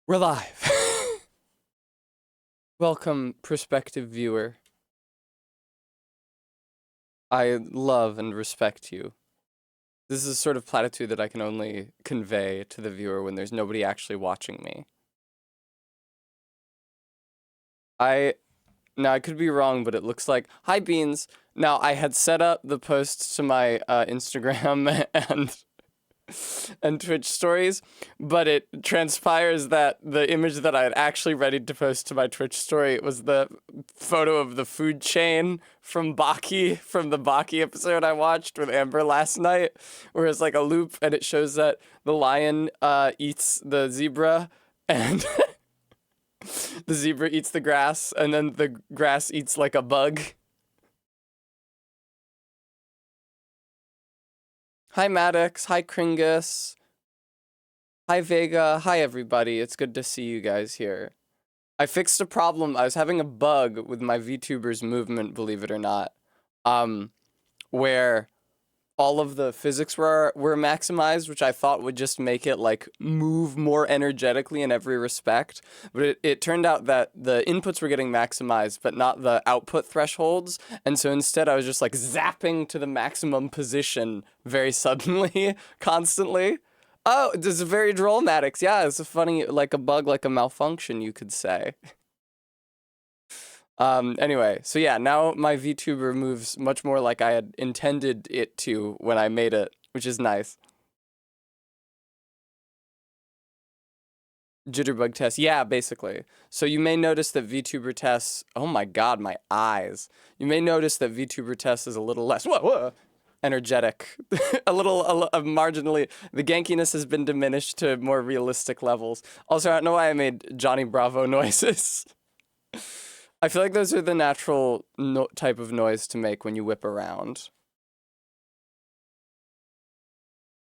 We're live. Welcome, prospective viewer. I love and respect you. This is a sort of platitude that I can only convey to the viewer when there's nobody actually watching me. Now I could be wrong, but it looks like, hi Beans. Now I had set up the posts to my Instagram and Twitch stories, but it transpires that the image that I had actually ready to post to my Twitch story was the photo of the food chain from Baki, from the Baki episode I watched with Amber last night, where it's like a loop and it shows that the lion eats the zebra and the zebra eats the grass and then the grass eats like a bug. Hi Maddox, hi Kringus, hi Vega, hi everybody. It's good to see you guys here. I fixed a problem. I was having a bug with my VTubers movement, believe it or not, where all of the physics were maximized, which I thought would just make it like move more energetically in every respect. But it turned out that the inputs were getting maximized, but not the output thresholds. And so instead I was just like zapping to the maximum position very suddenly, constantly. Oh, this is very droll, Maddox. Yeah, it's a funny, like a bug, like a malfunction, you could say. Anyway, so yeah, now my VTuber moves much more like I had intended it to when I made it, which is nice. Jitterbug test, yeah, basically. So you may notice that VTuber tests, oh my god, my eyes. You may notice that VTuber test is a little less, whoa, energetic. Marginally, the gankiness has been diminished to more realistic levels. Also, I don't know why I made Johnny Bravo noises. I feel like those are the natural type of noise to make when you whip around.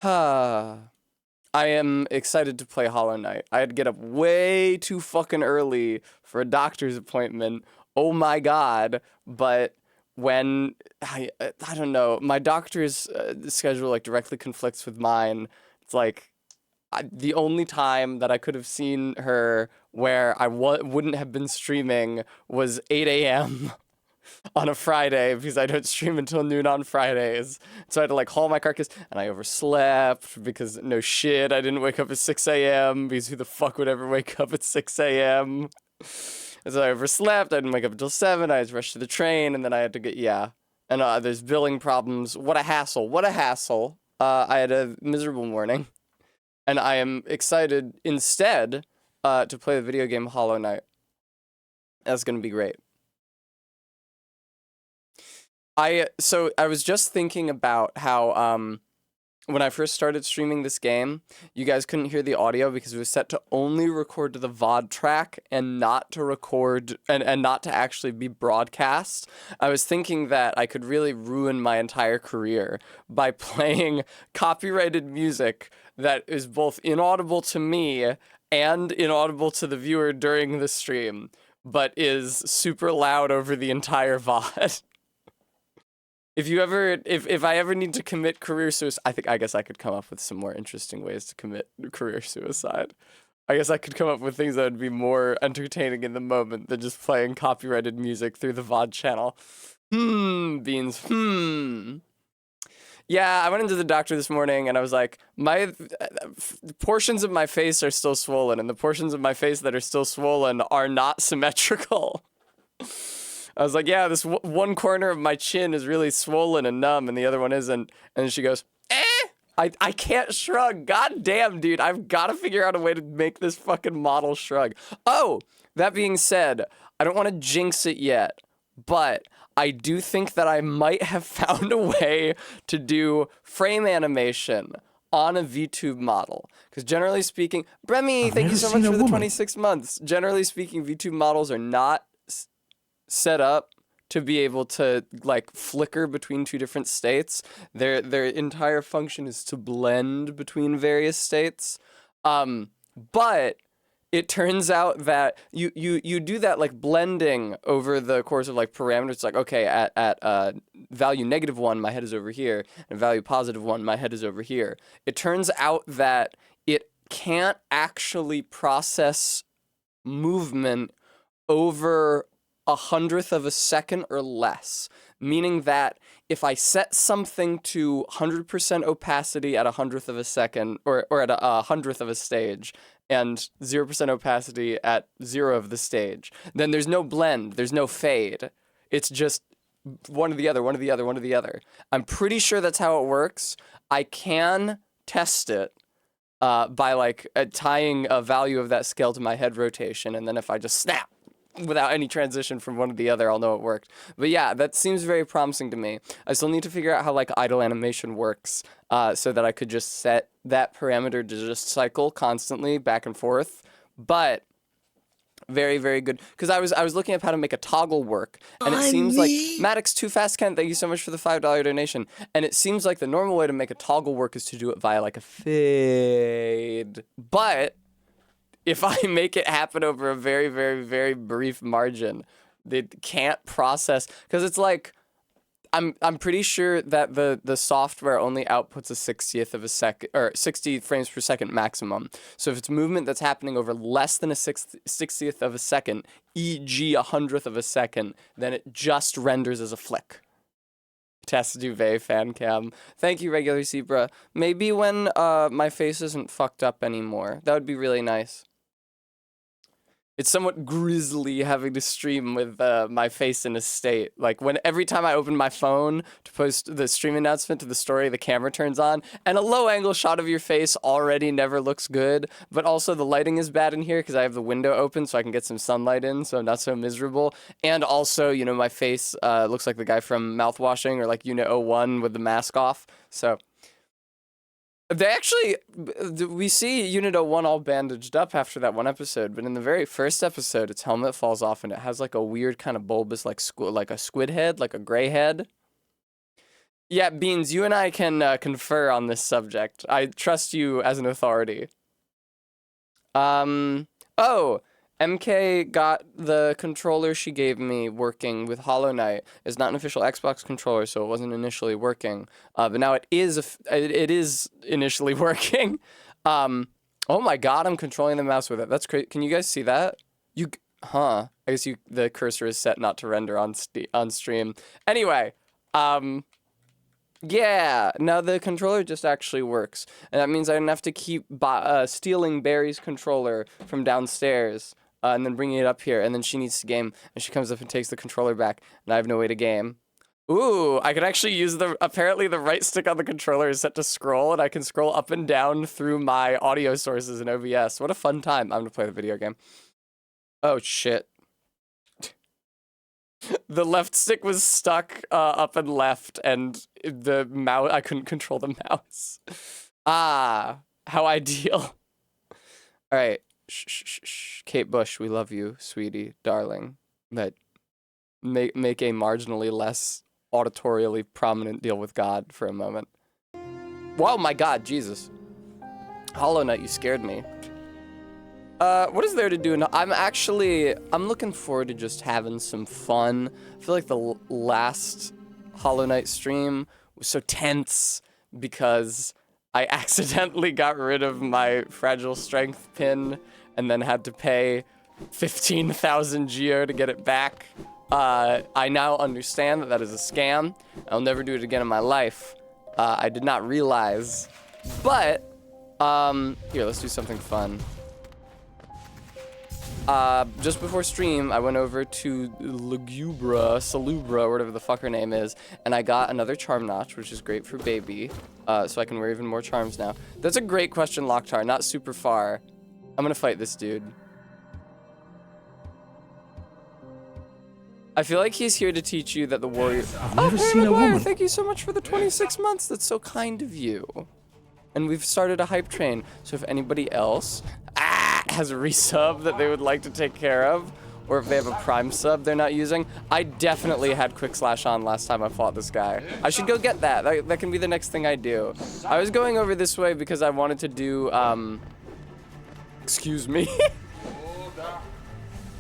I am excited to play Hollow Knight. I had to get up way too fucking early for a doctor's appointment. Oh my god. But when, I don't know, my doctor's schedule like directly conflicts with mine. It's like, the only time that I could have seen her where I wouldn't have been streaming was 8 a.m. on a Friday because I don't stream until noon on Fridays. So I had to like haul my carcass and I overslept because no shit, I didn't wake up at 6 a.m. because who the fuck would ever wake up at 6 a.m.? And so I overslept, I didn't wake up until 7, I just rushed to the train and then I had to get, yeah. And there's billing problems. What a hassle, what a hassle. I had a miserable morning. And I am excited instead to play the video game Hollow Knight. That's gonna be great. So I was just thinking about how when I first started streaming this game, you guys couldn't hear the audio because it was set to only record to the VOD track and not to record and not to actually be broadcast. I was thinking that I could really ruin my entire career by playing copyrighted music that is both inaudible to me and inaudible to the viewer during the stream, but is super loud over the entire VOD. If I ever need to commit career suicide, I guess I could come up with some more interesting ways to commit career suicide. I guess I could come up with things that would be more entertaining in the moment than just playing copyrighted music through the VOD channel. Beans, Yeah, I went into the doctor this morning and I was like, my portions of my face are still swollen and the portions of my face that are still swollen are not symmetrical. I was like, yeah, this one corner of my chin is really swollen and numb and the other one isn't. And she goes, I can't shrug. God damn, dude. I've got to figure out a way to make this fucking model shrug. Oh, that being said, I don't want to jinx it yet, but I do think that I might have found a way to do frame animation on a VTube model. Because generally speaking, Bremy, thank you so much for the 26 months. Generally speaking, VTube models are not set up to be able to like flicker between two different states. Their entire function is to blend between various states. But it turns out that you do that like blending over the course of like parameters. It's like, okay, at value -1, my head is over here, and value +1, my head is over here. It turns out that it can't actually process movement over 1/100th of a second or less, meaning that if I set something to 100% opacity at 1/100th of a second, or at a 100th of a stage, and 0% opacity at 0 of the stage, then there's no blend, there's no fade. It's just one or the other, one or the other, one or the other. I'm pretty sure that's how it works. I can test it by like tying a value of that scale to my head rotation, and then if I just snap without any transition from one to the other, I'll know it worked. But yeah, that seems very promising to me. I still need to figure out how like idle animation works, so that I could just set that parameter to just cycle constantly back and forth. But very, very good. Because I was looking up how to make a toggle work, and it seems like Maddox Too Fast Kent, thank you so much for the $5 donation. And it seems like the normal way to make a toggle work is to do it via like a fade. But if I make it happen over a very, very, very brief margin, it can't process, because it's like I'm pretty sure that the software only outputs a 60th of a second, or 60 frames per second maximum. So if it's movement that's happening over less than a 60th of a second, e.g. 100th of a second, then it just renders as a flick. Tess Duvet fan cam. Thank you, Regular Zebra. Maybe when my face isn't fucked up anymore. That would be really nice. It's somewhat grisly having to stream with my face in a state. Like every time I open my phone to post the stream announcement to the story, the camera turns on, and a low angle shot of your face already never looks good. But also the lighting is bad in here because I have the window open so I can get some sunlight in, so I'm not so miserable. And also, you know, my face looks like the guy from Mouthwashing, or like Unit 01 with the mask off. So they actually, we see Unit 01 all bandaged up after that one episode, but in the very first episode, its helmet falls off and it has like a weird kind of bulbous, like a squid head, like a gray head. Yeah, Beans, you and I can confer on this subject. I trust you as an authority. Oh, MK got the controller she gave me working with Hollow Knight. It's not an official Xbox controller, so it wasn't initially working. But now it is initially working. Oh my god, I'm controlling the mouse with it. That's crazy. Can you guys see that? I guess the cursor is set not to render on stream. Anyway, yeah, now the controller just actually works. And that means I don't have to keep stealing Barry's controller from downstairs. And then bringing it up here, and then she needs to game, and she comes up and takes the controller back, and I have no way to game. Ooh, I can actually use apparently the right stick on the controller is set to scroll, and I can scroll up and down through my audio sources in OBS. What a fun time. I'm gonna play the video game. Oh, shit. The left stick was stuck up and left, and the mouse, I couldn't control the mouse. Ah, how ideal. All right. Shh. Kate Bush, we love you, sweetie, darling. But make a marginally less auditorially prominent deal with God for a moment. Whoa, my God, Jesus. Hollow Knight, you scared me. What is there to do? I'm looking forward to just having some fun. I feel like the last Hollow Knight stream was so tense because I accidentally got rid of my fragile strength pin and then had to pay 15,000 Geo to get it back. I now understand that is a scam. I'll never do it again in my life. I did not realize. But, here, let's do something fun. Just before stream, I went over to Salubra, or whatever the fuck her name is, and I got another charm notch, which is great for baby, so I can wear even more charms now. That's a great question, Locktar, not super far. I'm gonna fight this dude. I feel like he's here to teach you that the warrior— I've never seen a woman. Thank you so much for the 26 months, that's so kind of you. And we've started a hype train, so if anybody else has a resub that they would like to take care of, or if they have a Prime sub they're not using, I definitely had quick slash on last time I fought this guy. I should go get that. That can be the next thing I do. I was going over this way because I wanted to do, excuse me.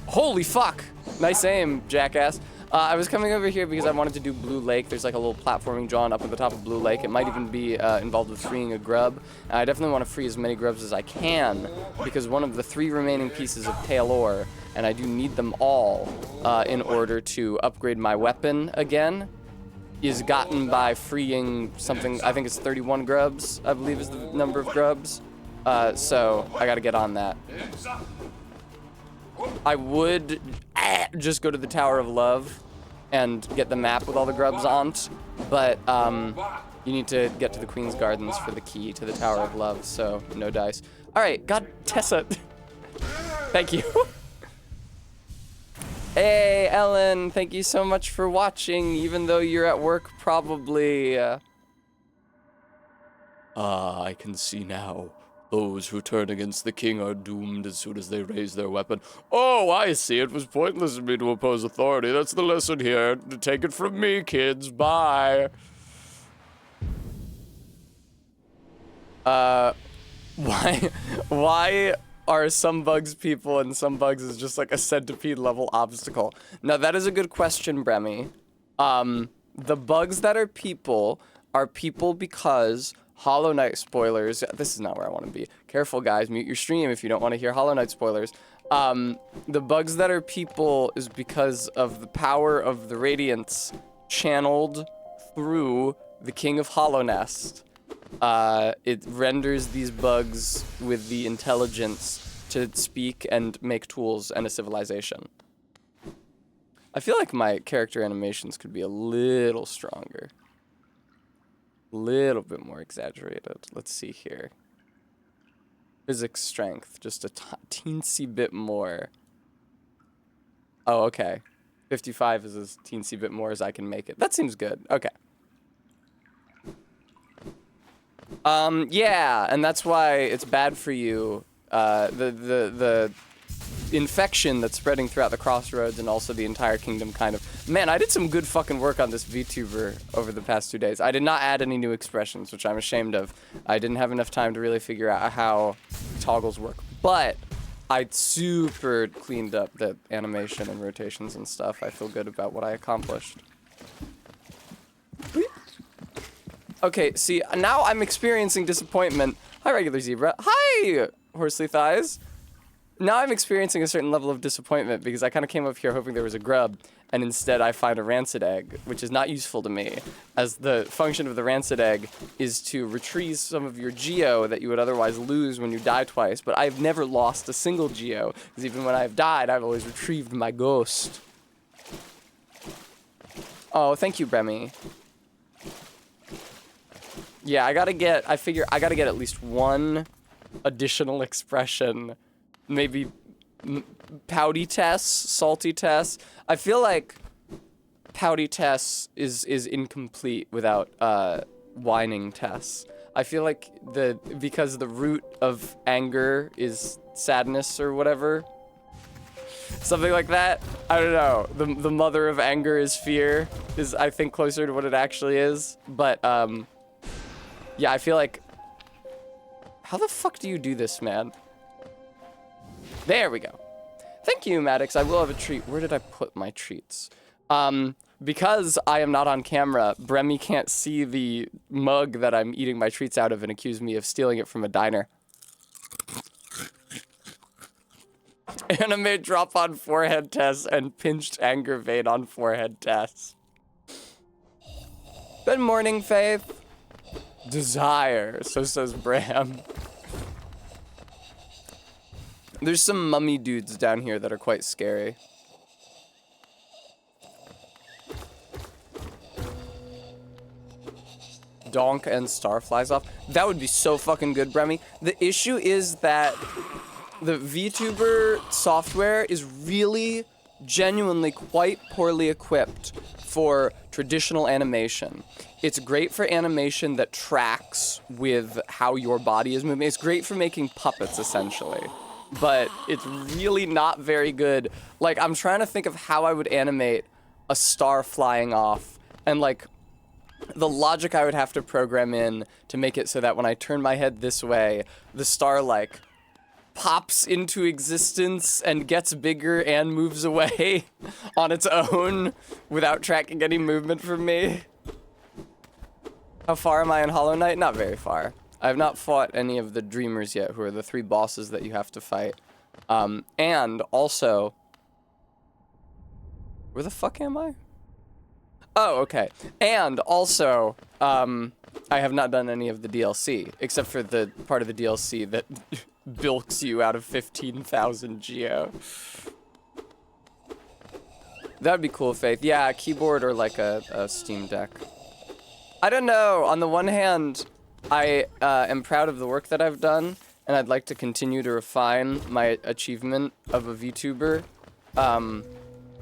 Holy fuck! Nice aim, jackass. I was coming over here because I wanted to do Blue Lake. There's like a little platforming drawn up at the top of Blue Lake. It might even be involved with freeing a grub. And I definitely want to free as many grubs as I can because one of the 3 remaining pieces of pale ore, and I do need them all in order to upgrade my weapon again, is gotten by freeing something. I think it's 31 grubs, I believe is the number of grubs. So I got to get on that. I would just go to the Tower of Love and get the map with all the grubs on it, but you need to get to the Queen's Gardens for the key to the Tower of Love, so no dice. All right, God, Tessa. Thank you. Hey, Ellen, thank you so much for watching, even though you're at work probably. I can see now. Those who turn against the king are doomed as soon as they raise their weapon. Oh, I see. It was pointless of me to oppose authority. That's the lesson here. Take it from me, kids. Bye. Why are some bugs people and some bugs is just like a centipede level obstacle? Now, that is a good question, Bremy. The bugs that are people because Hollow Knight spoilers. This is not where I want to be. Careful, guys. Mute your stream if you don't want to hear Hollow Knight spoilers. The bugs that are people is because of the power of the Radiance channeled through the King of Hollownest. It renders these bugs with the intelligence to speak and make tools and a civilization. I feel like my character animations could be a little stronger. Little bit more exaggerated. Let's see here. Physics strength, just a teensy bit more. Oh, okay. 55 is as teensy bit more as I can make it. That seems good. Okay. Yeah, and that's why it's bad for you. The infection that's spreading throughout the crossroads and also the entire kingdom, kind of. Man, I did some good fucking work on this VTuber over the past 2 days. I did not add any new expressions, which I'm ashamed of. I didn't have enough time to really figure out how toggles work, but I super cleaned up the animation and rotations and stuff. I feel good about what I accomplished. Okay, see, now I'm experiencing disappointment. Hi, Regular Zebra. Hi, Horsely Thighs. Now I'm experiencing a certain level of disappointment because I kind of came up here hoping there was a grub, and instead I find a rancid egg, which is not useful to me, as the function of the rancid egg is to retrieve some of your geo that you would otherwise lose when you die twice, but I've never lost a single geo, because even when I've died, I've always retrieved my ghost. Oh, thank you, Bremy. Yeah, I figure I gotta get at least one additional expression. Maybe pouty Tess, salty Tess. I feel like pouty Tess is incomplete without whining Tess. I feel like because the root of anger is sadness or whatever. Something like that. I don't know. The mother of anger is fear is, I think, closer to what it actually is. But yeah, I feel like, how the fuck do you do this, man? There we go. Thank you, Maddox. I will have a treat. Where did I put my treats? Because I am not on camera, Bremy can't see the mug that I'm eating my treats out of and accuse me of stealing it from a diner. Anime drop on forehead Tess and pinched anger vein on forehead Tess. Good morning, Faith. Desire, so says Bram. There's some mummy dudes down here that are quite scary. Donk and star flies off. That would be so fucking good, Bremy. The issue is that the VTuber software is really, genuinely quite poorly equipped for traditional animation. It's great for animation that tracks with how your body is moving. It's great for making puppets, essentially. But it's really not very good. Like, I'm trying to think of how I would animate a star flying off, and like the logic I would have to program in to make it so that when I turn my head this way, the star like pops into existence and gets bigger and moves away on its own without tracking any movement from me. How far am I in Hollow Knight? Not very far. I have not fought any of the Dreamers yet, who are the 3 bosses that you have to fight. And also... Where the fuck am I? Oh, okay. And also, I have not done any of the DLC, except for the part of the DLC that bilks you out of 15,000 Geo. That'd be cool, Faith. Yeah, a keyboard or like a Steam Deck. I don't know. On the one hand, I am proud of the work that I've done, and I'd like to continue to refine my achievement of a VTuber.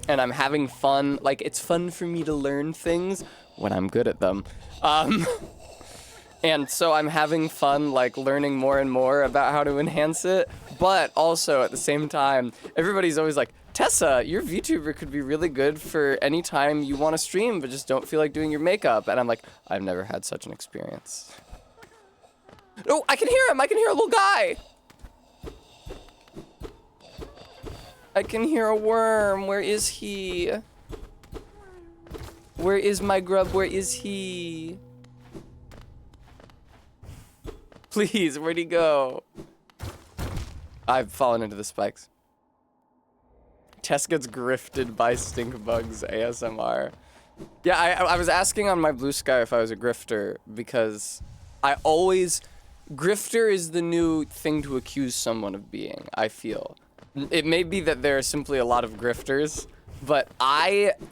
And I'm having fun. Like, it's fun for me to learn things when I'm good at them. And so I'm having fun, like, learning more and more about how to enhance it. But also, at the same time, everybody's always like, Tessa, your VTuber could be really good for any time you want to stream, but just don't feel like doing your makeup. And I'm like, I've never had such an experience. Oh, I can hear him. I can hear a little guy. I can hear a worm. Where is he? Where is my grub? Where is he? Please, where'd he go? I've fallen into the spikes. Tess gets grifted by stink bugs ASMR. Yeah, I was asking on my Blue Sky if I was a grifter because I always... Grifter is the new thing to accuse someone of being, I feel. It may be that there are simply a lot of grifters, but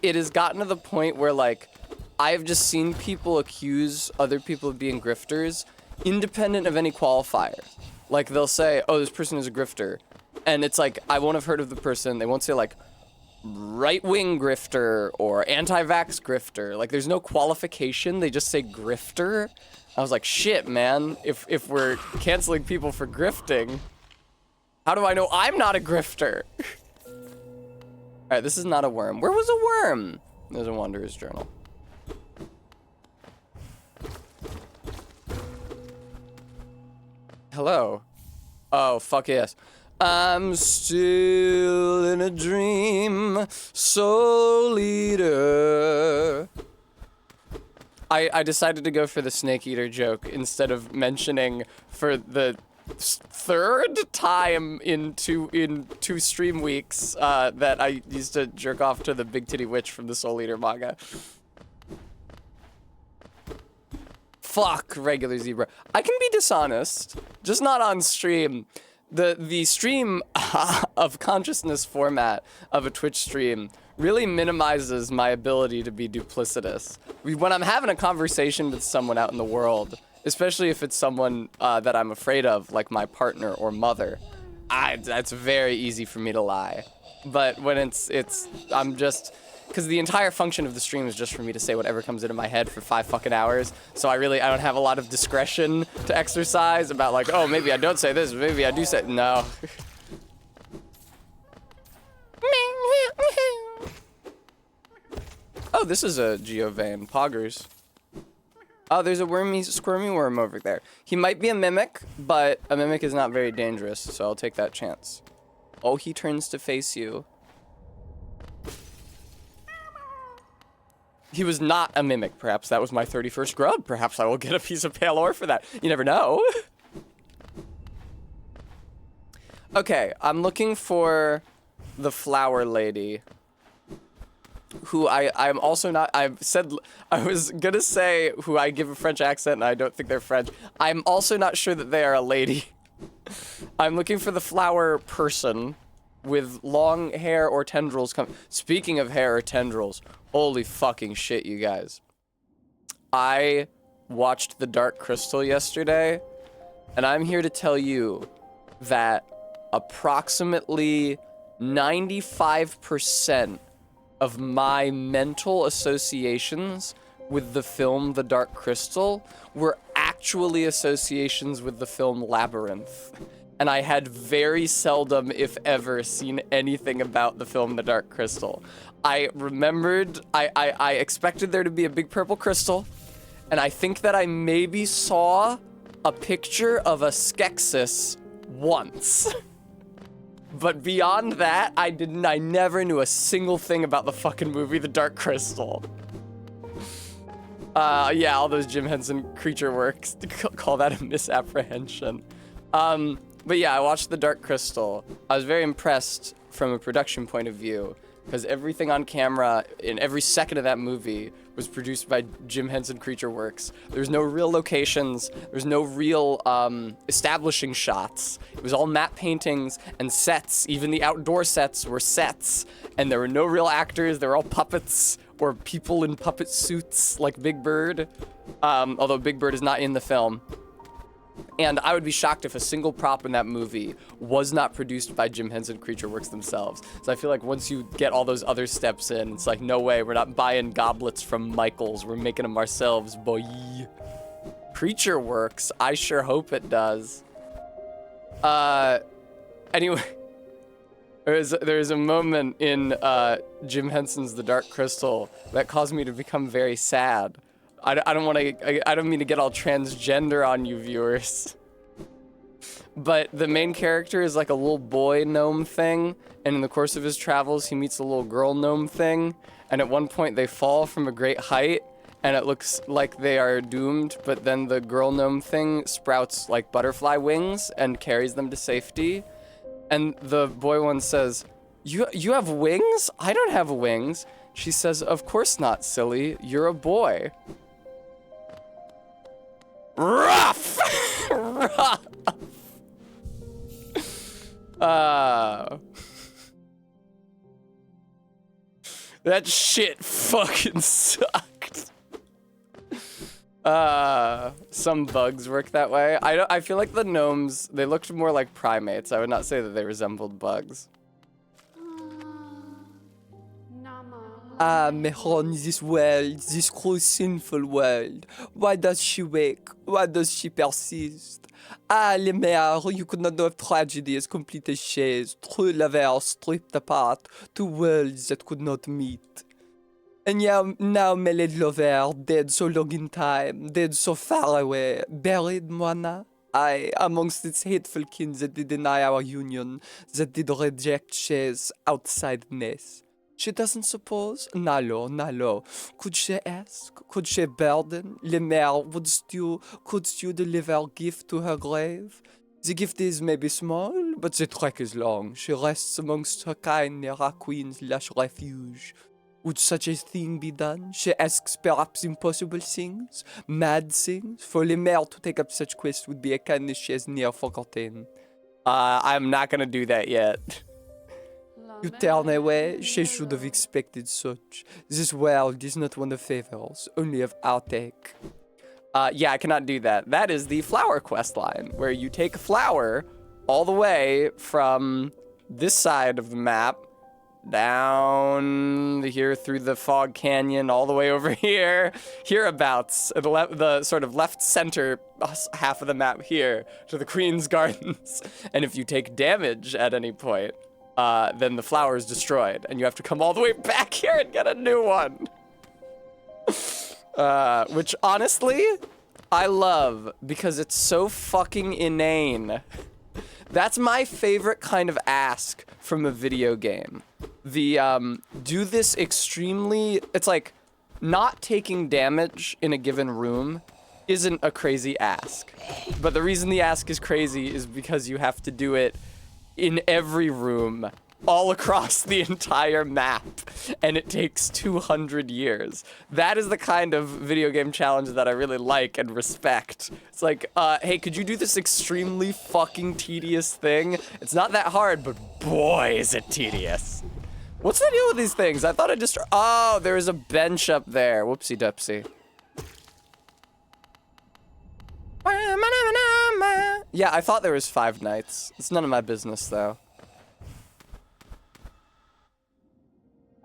it has gotten to the point where, like, I've just seen people accuse other people of being grifters independent of any qualifier. Like, they'll say, oh, this person is a grifter. And it's like, I won't have heard of the person. They won't say, like, right-wing grifter or anti-vax grifter. Like, there's no qualification. They just say grifter. I was like, shit, man. If we're canceling people for grifting... How do I know I'm not a grifter? Alright, this is not a worm. Where was a worm? There's a Wanderer's Journal. Hello. Oh, fuck yes. I'm still in a dream, Soul Eater. I decided to go for the Snake Eater joke instead of mentioning for the 3rd time in two stream weeks that I used to jerk off to the Big Titty Witch from the Soul Eater manga. Fuck regular zebra. I can be dishonest, just not on stream. The stream of consciousness format of a Twitch stream really minimizes my ability to be duplicitous. When I'm having a conversation with someone out in the world, especially if it's someone that I'm afraid of, like my partner or mother, that's very easy for me to lie. But when I'm just, because the entire function of the stream is just for me to say whatever comes into my head for 5 fucking hours. So I don't have a lot of discretion to exercise about like, oh, maybe I don't say this, maybe I do say, no. Oh, this is a Geovane. Poggers. Oh, there's a squirmy worm over there. He might be a mimic, but a mimic is not very dangerous, so I'll take that chance. Oh, he turns to face you. He was not a mimic. Perhaps that was my 31st grub. Perhaps I will get a piece of pale ore for that. You never know. Okay, I'm looking for the flower lady. Who I'm also not, I was gonna say who I give a French accent and I don't think they're French. I'm also not sure that they are a lady. I'm looking for the flower person with long hair or tendrils. Speaking of hair or tendrils, holy fucking shit, you guys. I watched The Dark Crystal yesterday, and I'm here to tell you that approximately 95% of my mental associations with the film The Dark Crystal were actually associations with the film Labyrinth. And I had very seldom, if ever, seen anything about the film The Dark Crystal. I remembered, I expected there to be a big purple crystal, and I think that I maybe saw a picture of a Skeksis once. But beyond that, I never knew a single thing about the fucking movie The Dark Crystal. Yeah, all those Jim Henson creature works. Call that a misapprehension. But yeah, I watched The Dark Crystal. I was very impressed from a production point of view, because everything on camera in every second of that movie was produced by Jim Henson Creature Works. There's no real locations. There's no real establishing shots. It was all matte paintings and sets. Even the outdoor sets were sets, and there were no real actors. They were all puppets or people in puppet suits like Big Bird, although Big Bird is not in the film. And I would be shocked if a single prop in that movie was not produced by Jim Henson Creature Works themselves. So I feel like once you get all those other steps in, it's like, no way, we're not buying goblets from Michaels. We're making them ourselves, boy. Creature Works, I sure hope it does. Anyway, there's a moment in Jim Henson's The Dark Crystal that caused me to become very sad. I don't mean to get all transgender on you viewers. But the main character is like a little boy gnome thing, and in the course of his travels, he meets a little girl gnome thing, and at one point they fall from a great height, and it looks like they are doomed, but then the girl gnome thing sprouts like butterfly wings and carries them to safety. And the boy one says, You have wings? I don't have wings. She says, of course not, silly. You're a boy. Rough! Rough! That shit fucking sucked. Some bugs work that way. I feel like the gnomes, they looked more like primates. I would not say that they resembled bugs. Mehron, this world, this cruel, sinful world. Why does she wake? Why does she persist? Les mères, you could not know of tragedy as complete as chaise, true lovers stripped apart, two worlds that could not meet. And now my lady lover, dead so long in time, dead so far away, buried, Moana? Aye, amongst its hateful kin that did deny our union, that did reject chaise outsideness. She doesn't suppose? Nalo. Could she ask? Could she burden? Le Maire, could you deliver a gift to her grave? The gift is maybe small, but the trek is long. She rests amongst her kind near our queen's lush refuge. Would such a thing be done? She asks perhaps impossible things, mad things. For Le Maire to take up such quest would be a kindness she has near forgotten. I'm not gonna do that yet. You turn away, she should have expected such. This world is not one of favors, only of outtake. Yeah, I cannot do that. That is the flower quest line, where you take a flower all the way from this side of the map, down here through the fog canyon, all the way over here, hereabouts, the sort of left center half of the map here, to the Queen's Gardens. And if you take damage at any point, then the flower is destroyed, and you have to come all the way back here and get a new one. Which, honestly, I love, because it's so fucking inane. That's my favorite kind of ask from a video game. The, do this extremely... It's like, not taking damage in a given room isn't a crazy ask. But the reason the ask is crazy is because you have to do it in every room, all across the entire map, and it takes 200 years. That is the kind of video game challenge that I really like and respect. It's like, hey, could you do this extremely fucking tedious thing? It's not that hard, but boy, is it tedious. What's the deal with these things? I thought I just... Oh, there is a bench up there. Whoopsie doopsie. Yeah, I thought there was 5 nights. It's none of my business, though.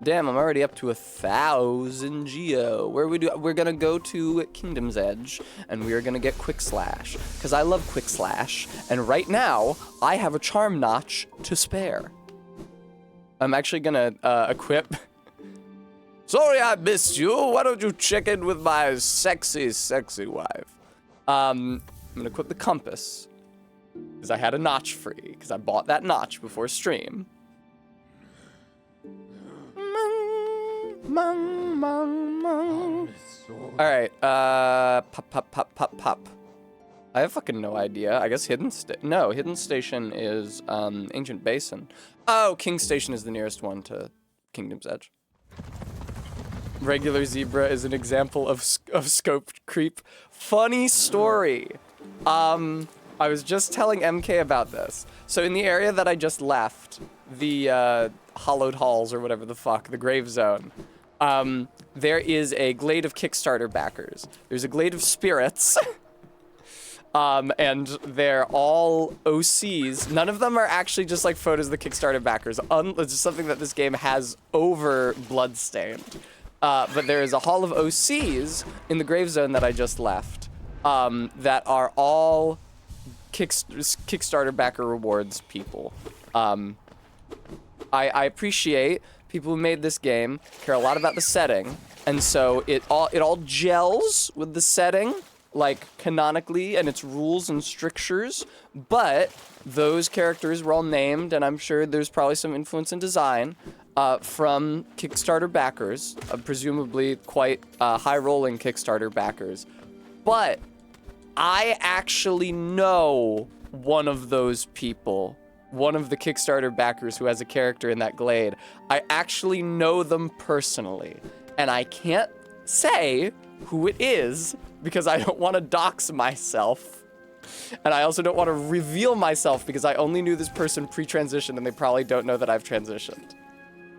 Damn, I'm already up to 1,000 geo. We're gonna go to Kingdom's Edge, and we are gonna get Quick Slash, because I love Quick Slash, and right now, I have a charm notch to spare. I'm actually gonna equip... Sorry I missed you. Why don't you check in with my sexy, sexy wife? I'm gonna equip the compass. because I had a notch free, because I bought that notch before stream. All right, pop. I have fucking no idea. I guess Hidden Station is Ancient Basin. Oh, King Station is the nearest one to Kingdom's Edge. Regular zebra is an example of scope creep. Funny story. I was just telling MK about this. So in the area that I just left, the hollowed halls or whatever the fuck, the grave zone, there is a glade of Kickstarter backers. There's a glade of spirits. And they're all OCs. None of them are actually just like photos of the Kickstarter backers. It's just something that this game has over Bloodstained. But there is a hall of OCs in the grave zone that I just left that are all Kickstarter backer rewards people. I appreciate people who made this game care a lot about the setting, and so it all gels with the setting, like canonically, and its rules and strictures, but those characters were all named, and I'm sure there's probably some influence in design from Kickstarter backers, presumably quite high-rolling Kickstarter backers. But I actually know one of those people, one of the Kickstarter backers who has a character in that glade. I actually know them personally, and I can't say who it is because I don't want to dox myself. And I also don't want to reveal myself because I only knew this person pre-transition and they probably don't know that I've transitioned.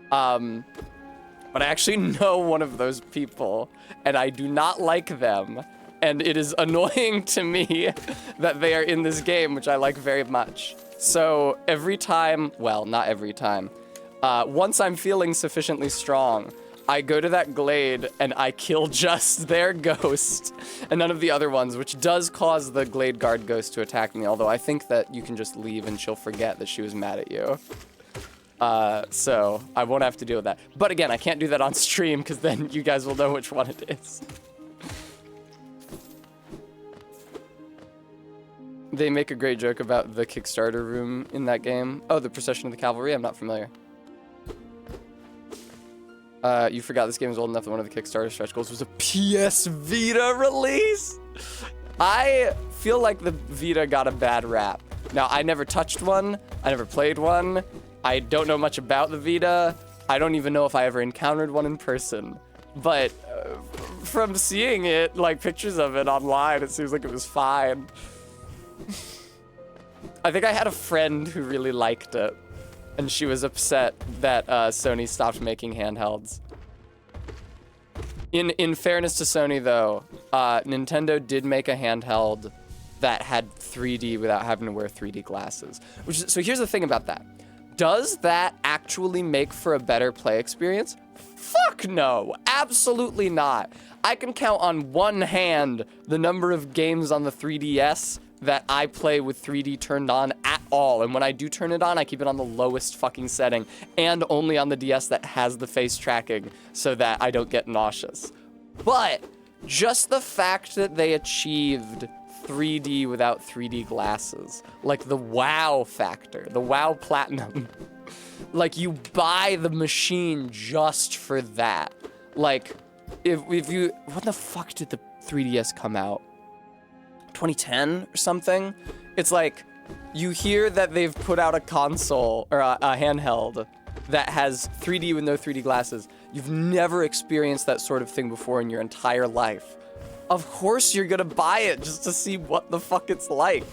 But I actually know one of those people and I do not like them. And it is annoying to me that they are in this game, which I like very much. So every time, well, not every time, once I'm feeling sufficiently strong, I go to that glade and I kill just their ghost and none of the other ones, which does cause the glade guard ghost to attack me, although I think that you can just leave and she'll forget that she was mad at you. So I won't have to deal with that. But again, I can't do that on stream because then you guys will know which one it is. They make a great joke about the Kickstarter room in that game. Oh, the Procession of the Cavalry? I'm not familiar. You forgot this game was old enough that one of the Kickstarter stretch goals was a PS Vita release? I feel like the Vita got a bad rap. Now, I never touched one. I never played one. I don't know much about the Vita. I don't even know if I ever encountered one in person. But from seeing it, like pictures of it online, it seems like it was fine. I think I had a friend who really liked it. And she was upset that Sony stopped making handhelds. In fairness to Sony, though, Nintendo did make a handheld that had 3D without having to wear 3D glasses. So here's the thing about that. Does that actually make for a better play experience? Fuck no, absolutely not. I can count on one hand the number of games on the 3DS that I play with 3D turned on at all. And when I do turn it on, I keep it on the lowest fucking setting and only on the DS that has the face tracking so that I don't get nauseous. But just the fact that they achieved 3D without 3D glasses, like the WoW factor, the WoW Platinum, like you buy the machine just for that. Like if you, when the fuck did the 3DS come out? 2010 or something? It's like, you hear that they've put out a console, or a handheld, that has 3D with no 3D glasses. You've never experienced that sort of thing before in your entire life. Of course you're gonna buy it just to see what the fuck it's like.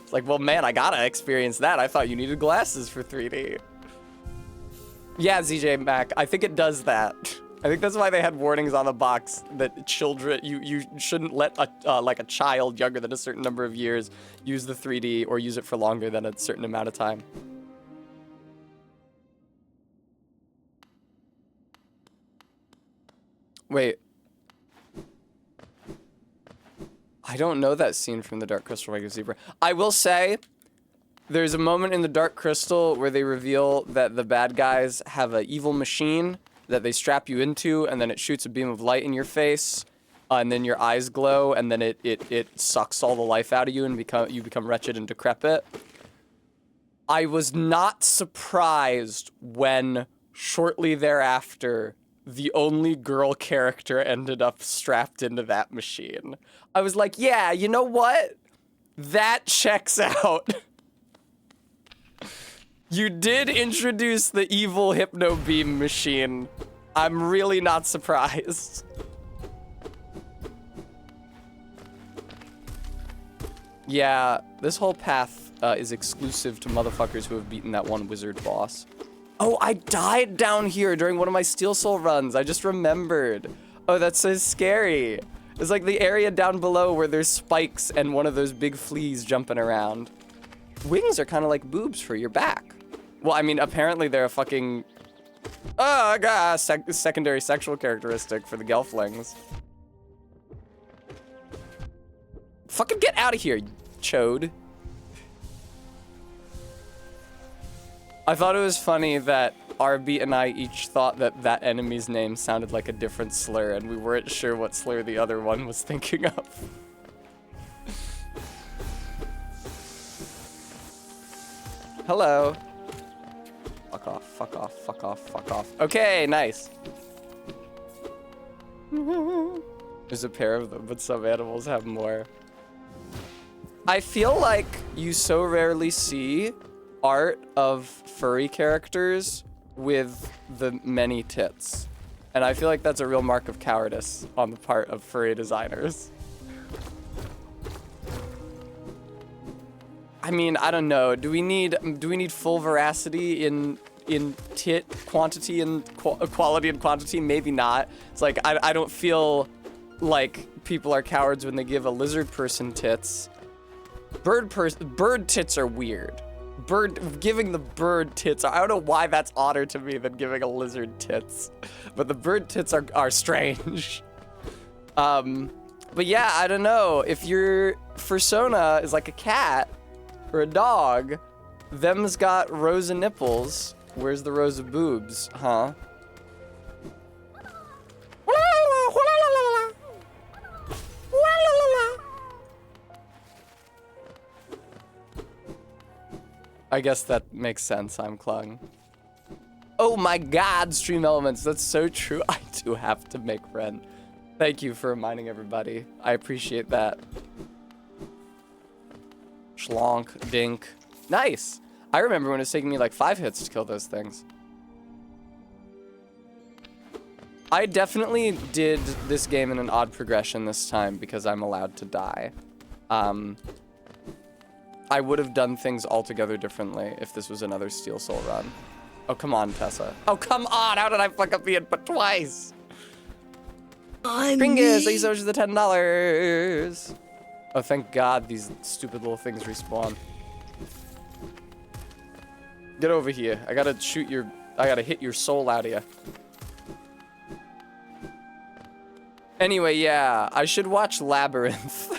It's like, well, man, I gotta experience that. I thought you needed glasses for 3D. Yeah, ZJ Mac, I think it does that. I think that's why they had warnings on the box that children, you shouldn't let like a child younger than a certain number of years use the 3D or use it for longer than a certain amount of time. Wait. I don't know that scene from the Dark Crystal Regular Zebra. I will say, there's a moment in the Dark Crystal where they reveal that the bad guys have an evil machine that they strap you into, and then it shoots a beam of light in your face, and then your eyes glow, and then it sucks all the life out of you, and you become wretched and decrepit. I was not surprised when, shortly thereafter, the only girl character ended up strapped into that machine. I was like, yeah, you know what? That checks out. You did introduce the evil hypno beam machine. I'm really not surprised. Yeah, this whole path is exclusive to motherfuckers who have beaten that one wizard boss. Oh, I died down here during one of my Steel Soul runs. I just remembered. Oh, that's so scary. It's like the area down below where there's spikes and one of those big fleas jumping around. Wings are kind of like boobs for your back. Well, I mean, apparently they're a fucking... Oh, God, secondary sexual characteristic for the Gelflings. Fucking get out of here, you chode. I thought it was funny that Arby and I each thought that that enemy's name sounded like a different slur, and we weren't sure what slur the other one was thinking of. Hello. Fuck off, fuck off, fuck off, fuck off. Okay, nice. There's a pair of them, but some animals have more. I feel like you so rarely see art of furry characters with the many tits. And I feel like that's a real mark of cowardice on the part of furry designers. I mean, I don't know. Do we need full veracity in tit quantity and quality and quantity? Maybe not. It's like I don't feel like people are cowards when they give a lizard person tits. Bird tits are weird. Giving the bird tits, I don't know why that's odder to me than giving a lizard tits, but the bird tits are strange. But yeah, I don't know. If your fursona is like a cat or a dog, them's got rows of nipples. Where's the rows of boobs, huh? I guess that makes sense, I'm Klung. Oh my god, Stream Elements, that's so true. I do have to make friend. Thank you for reminding everybody. I appreciate that. Schlonk, dink. Nice. I remember when it was taking me like 5 hits to kill those things. I definitely did this game in an odd progression this time because I'm allowed to die. I would have done things altogether differently if this was another Steel Soul run. Oh, come on, Tessa. Oh, come on! How did I fuck up the input twice? Fingers, thank you so much for the $10. Oh, thank God these stupid little things respawn. Get over here. I gotta hit your soul out of you. Anyway, yeah, I should watch Labyrinth.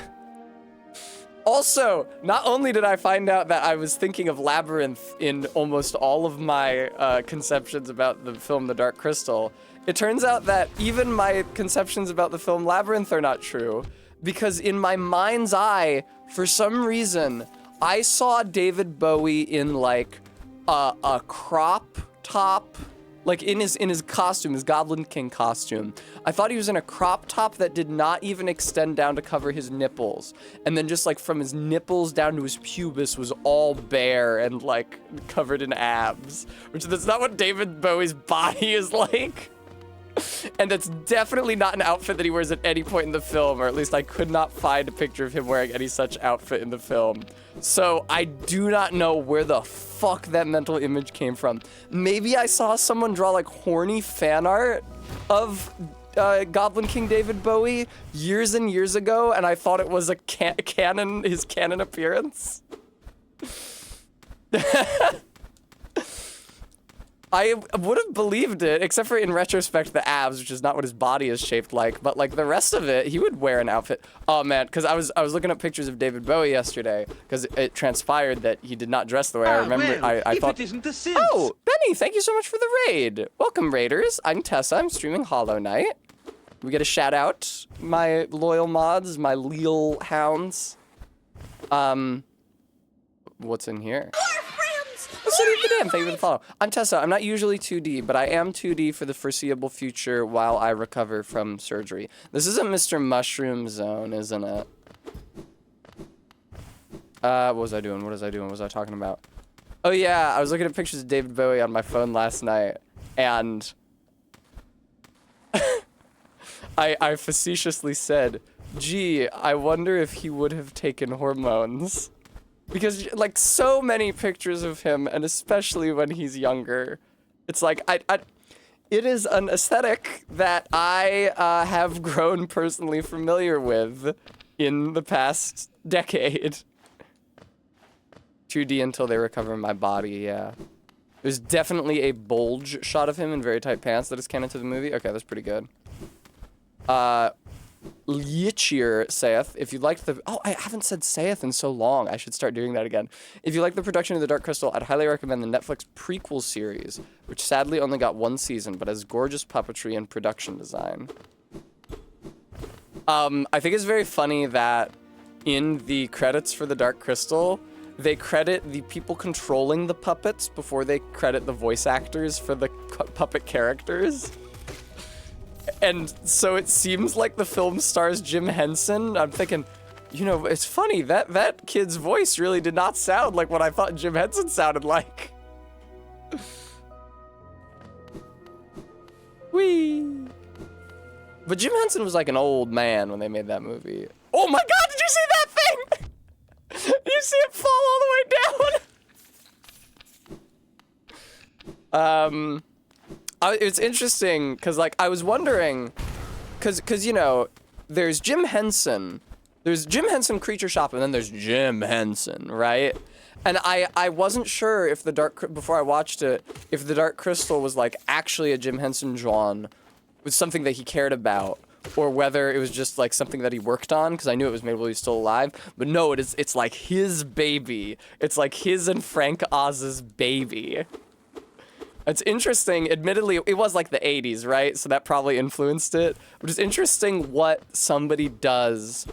Also, not only did I find out that I was thinking of Labyrinth in almost all of my conceptions about the film The Dark Crystal, it turns out that even my conceptions about the film Labyrinth are not true, because in my mind's eye, for some reason, I saw David Bowie in like a crop top, like in his costume, his Goblin King costume. I thought he was in a crop top that did not even extend down to cover his nipples. And then just like from his nipples down to his pubis was all bare and like covered in abs. Which that's not what David Bowie's body is like. And that's definitely not an outfit that he wears at any point in the film, or at least I could not find a picture of him wearing any such outfit in the film. So I do not know where the fuck that mental image came from. Maybe I saw someone draw like horny fan art of Goblin King David Bowie years and years ago, and I thought it was a his canon appearance. I would have believed it, except for in retrospect the abs, which is not what his body is shaped like. But like the rest of it, he would wear an outfit. Oh man, because I was looking up pictures of David Bowie yesterday, because it transpired that he did not dress the way I remember. Well, I if thought. it isn't the Sims. Oh, Benny, thank you so much for the raid. Welcome, raiders. I'm Tessa. I'm streaming Hollow Knight. We get a shout out, my loyal mods, my leal hounds. What's in here? City of the Damned. Thank you for the follow. I'm Tessa. I'm not usually 2D, but I am 2D for the foreseeable future while I recover from surgery. This is a Mr. Mushroom zone, isn't it? What was I doing? What was I doing? What was I talking about? Oh yeah, I was looking at pictures of David Bowie on my phone last night, and I facetiously said, gee, I wonder if he would have taken hormones. Because, like, so many pictures of him, and especially when he's younger, it's like, it is an aesthetic that I have grown personally familiar with in the past decade. 2D until they recover my body, yeah. There's definitely a bulge shot of him in very tight pants that is canon to the movie. Okay, that's pretty good. Lichier saith, if you liked the... Oh, I haven't said saith in so long. I should start doing that again. If you like the production of The Dark Crystal, I'd highly recommend the Netflix prequel series, which sadly only got 1 season, but has gorgeous puppetry and production design. I think it's very funny that in the credits for The Dark Crystal, they credit the people controlling the puppets before they credit the voice actors for the puppet characters. And so it seems like the film stars Jim Henson. I'm thinking, you know, it's funny, that kid's voice really did not sound like what I thought Jim Henson sounded like. Whee! But Jim Henson was like an old man when they made that movie. Oh my god, did you see that thing? Did you see it fall all the way down? It's interesting, because, like, I was wondering, because, you know, there's Jim Henson Creature Shop, and then there's Jim Henson, right? And I wasn't sure if before I watched it, if The Dark Crystal was, like, actually a Jim Henson John, was something that he cared about, or whether it was just, like, something that he worked on, because I knew it was made while he was still alive. But no, it's like his baby. It's like his and Frank Oz's baby. It's interesting, admittedly, it was like the 80s, right? So that probably influenced it. But it's interesting what somebody does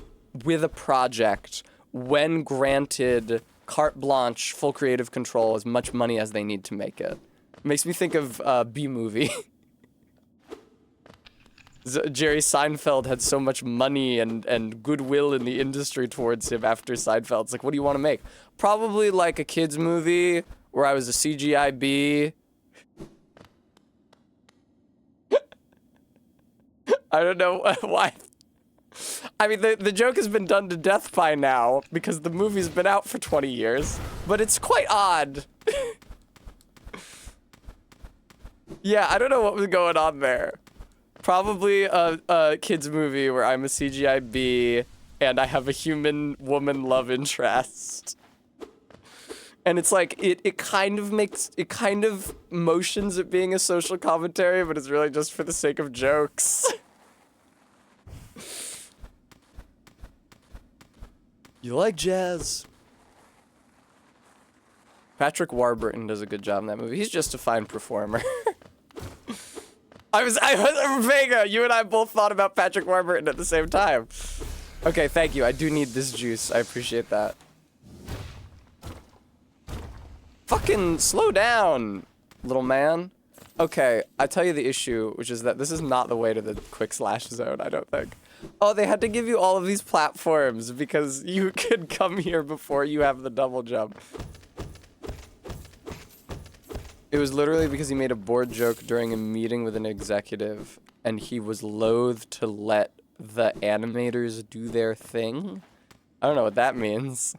with a project when granted carte blanche, full creative control, as much money as they need to make it. It makes me think of B-Movie. Jerry Seinfeld had so much money and goodwill in the industry towards him after Seinfeld. It's like, what do you want to make? Probably like a kid's movie where I was a CGI bee. I don't know why. I mean, the joke has been done to death by now because the movie's been out for 20 years, but it's quite odd. Yeah, I don't know what was going on there. Probably a kid's movie where I'm a CGI bee and I have a human woman love interest. And it's like, it kind of motions at being a social commentary, but it's really just for the sake of jokes. You like jazz? Patrick Warburton does a good job in that movie. He's just a fine performer. Vega, you and I both thought about Patrick Warburton at the same time. Okay, thank you. I do need this juice. I appreciate that. Fucking slow down, little man. Okay, I tell you the issue, which is that this is not the way to the quick slash zone, I don't think. Oh, they had to give you all of these platforms because you could come here before you have the double jump. It was literally because he made a board joke during a meeting with an executive, and he was loath to let the animators do their thing. I don't know what that means.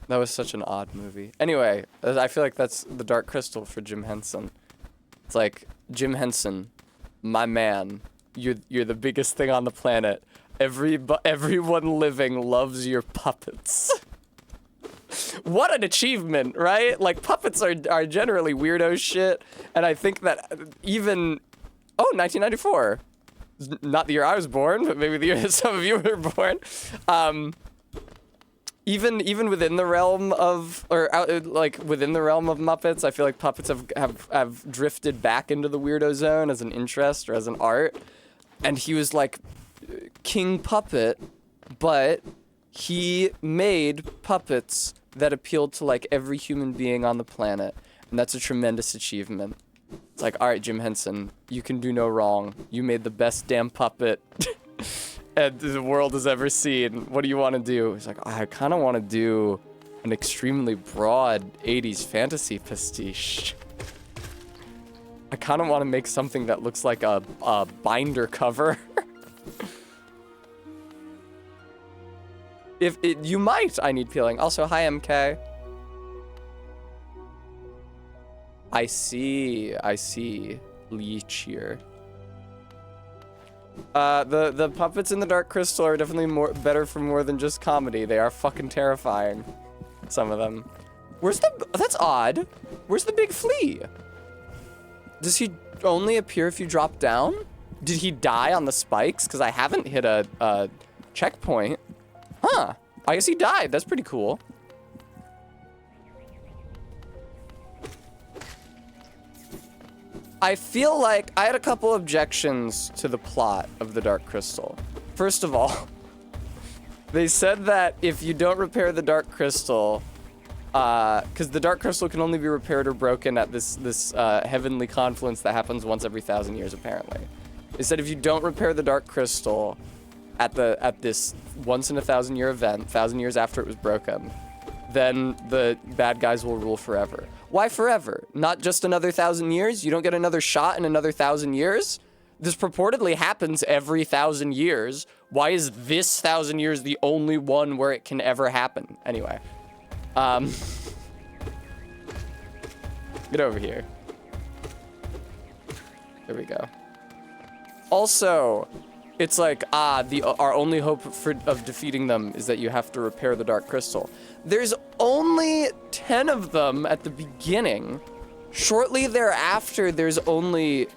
That was such an odd movie. Anyway, I feel like that's The Dark Crystal for Jim Henson. It's like, Jim Henson, my man, you're the biggest thing on the planet. Everyone living loves your puppets. What an achievement, right? Like, puppets are generally weirdo shit, and I think that even... Oh, 1994. Not the year I was born, but maybe the year that some of you were born. Even within the realm of, within the realm of Muppets, I feel like puppets have drifted back into the weirdo zone as an interest or as an art. And he was like king puppet, but he made puppets that appealed to like every human being on the planet, and that's a tremendous achievement. It's like, all right, Jim Henson, you can do no wrong. You made the best damn puppet and the world has ever seen. What do you want to do? He's like, I kind of want to do an extremely broad 80s fantasy pastiche. I kind of want to make something that looks like a binder cover. You might, I need peeling. Also, hi, MK. I see. Leech here. The puppets in the Dark Crystal are definitely better for more than just comedy. They are fucking terrifying. Some of them. That's odd. Where's the big flea? Does he only appear if you drop down? Did he die on the spikes? Because I haven't hit a checkpoint. Huh. I guess he died. That's pretty cool. I feel like I had a couple objections to the plot of the Dark Crystal. First of all, they said that if you don't repair the Dark Crystal, because the Dark Crystal can only be repaired or broken at this heavenly confluence that happens once every 1,000 years, apparently. They said if you don't repair the Dark Crystal at this once in a 1,000-year event, 1,000 years after it was broken, then the bad guys will rule forever. Why forever? Not just another 1,000 years? You don't get another shot in another 1,000 years? This purportedly happens every 1,000 years. Why is this 1,000 years the only one where it can ever happen? Anyway. Get over here. There we go. Also, it's like, our only hope of defeating them is that you have to repair the Dark Crystal. There's only 10 of them at the beginning. Shortly thereafter, there's only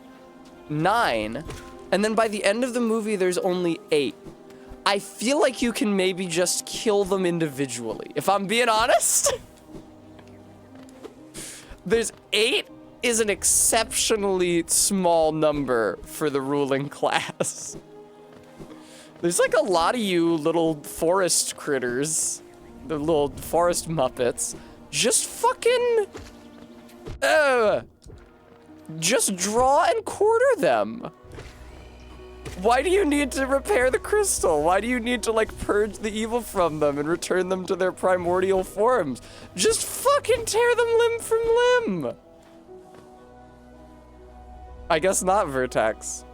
9. And then by the end of the movie, there's only 8. I feel like you can maybe just kill them individually, if I'm being honest. There's 8 is an exceptionally small number for the ruling class. There's like a lot of you little forest critters, the little forest muppets, just fucking, just draw and quarter them. Why do you need to repair the crystal? Why do you need to like purge the evil from them and return them to their primordial forms? Just fucking tear them limb from limb. I guess not, Vertex.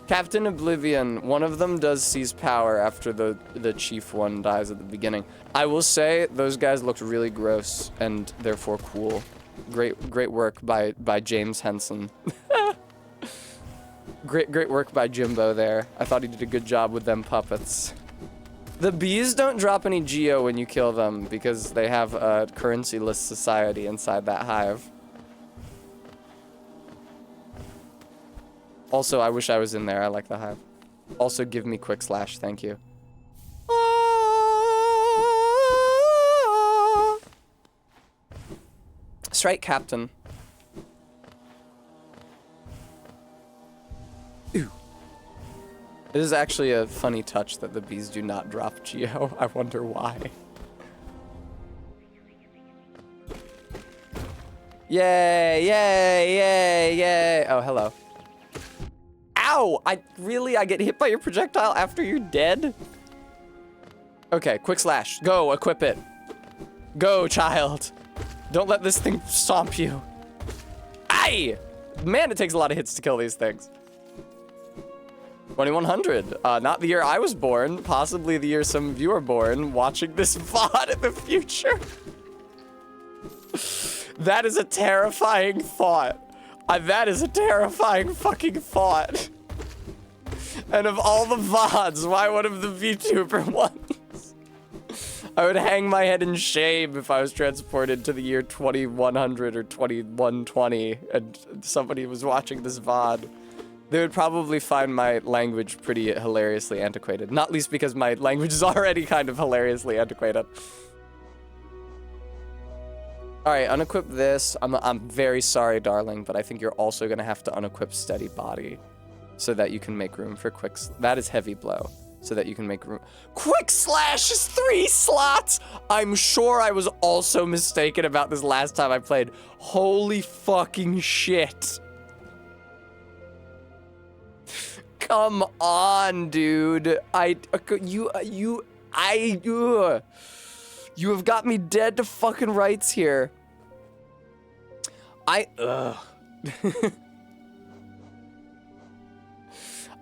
Captain Oblivion, one of them does seize power after the chief one dies at the beginning. I will say those guys looked really gross and therefore cool. Great work by James Henson. Great work by Jimbo there. I thought he did a good job with them puppets. The bees don't drop any geo when you kill them because they have a currency-less society inside that hive. Also, I wish I was in there. I like the hive. Also, give me quick slash. Thank you. Strike Captain. Ooh. It is actually a funny touch that the bees do not drop geo. I wonder why. Yay, yay, yay, yay. Oh, hello. Ow! I get hit by your projectile after you're dead? Okay, quick slash. Go, equip it. Go, child. Don't let this thing stomp you. Aye! Man, it takes a lot of hits to kill these things. 2100. Not the year I was born, possibly the year some of you are born, watching this VOD in the future. That is a terrifying thought. That is a terrifying fucking thought. And of all the VODs, why one of the VTuber ones? I would hang my head in shame if I was transported to the year 2100 or 2120 and somebody was watching this VOD. They would probably find my language pretty hilariously antiquated. Not least because my language is already kind of hilariously antiquated. All right, unequip this. I'm very sorry, darling, but I think you're also gonna have to unequip Steady Body. so that you can make room for that is heavy blow, so that you can make room. Quick slash is 3 slots. I'm sure I was also mistaken about this last time I played. Holy fucking shit. Come on, dude. You have got me dead to fucking rights here.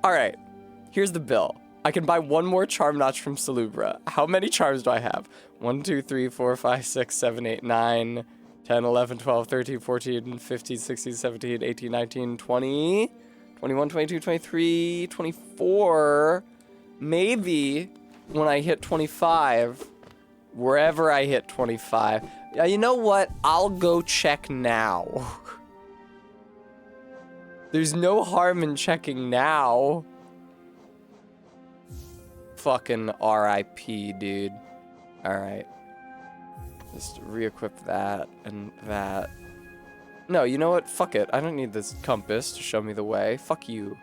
All right, here's the bill. I can buy 1 more charm notch from Salubra. How many charms do I have? 1, 2, 3, 4, 5, 6, 7, 8, 9, 10, 11, 12, 13, 14, 15, 16, 17, 18, 19, 20, 21, 22, 23, 24. Maybe when I hit 25, wherever I hit 25. Yeah, you know what? I'll go check now. There's no harm in checking now. Fucking RIP, dude. Alright. Just re-equip that and that. No, you know what? Fuck it. I don't need this compass to show me the way. Fuck you.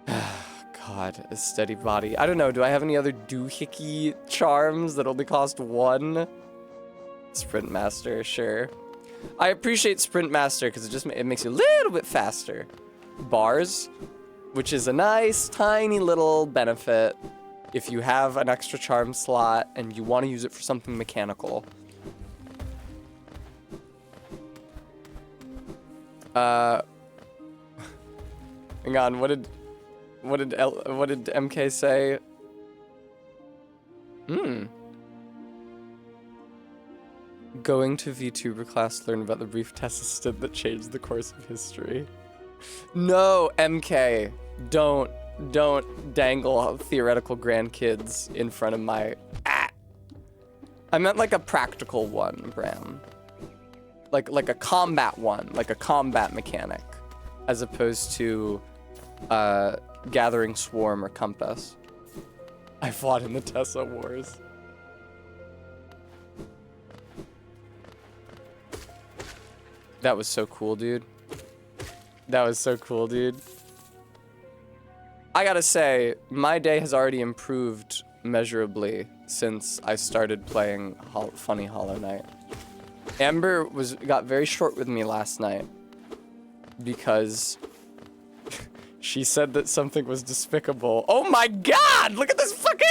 God, a steady body. I don't know. Do I have any other doohickey charms that only cost 1? Sprint Master, sure. I appreciate Sprint Master because it makes you a little bit faster. Bars, which is a nice tiny little benefit if you have an extra charm slot and you want to use it for something mechanical. Hang on, what did MK say? Going to VTuber class to learn about the brief Tessa stint that changed the course of history. No, MK, don't dangle theoretical grandkids in front of my. I meant like a practical one, Bram. Like a combat one, like a combat mechanic, as opposed to gathering swarm or compass. I fought in the Tessa Wars. That was so cool, dude. That was so cool, dude. I gotta say, my day has already improved measurably since I started playing Funny Hollow Knight. Amber got very short with me last night because she said that something was despicable. Oh my god! Look at this fucking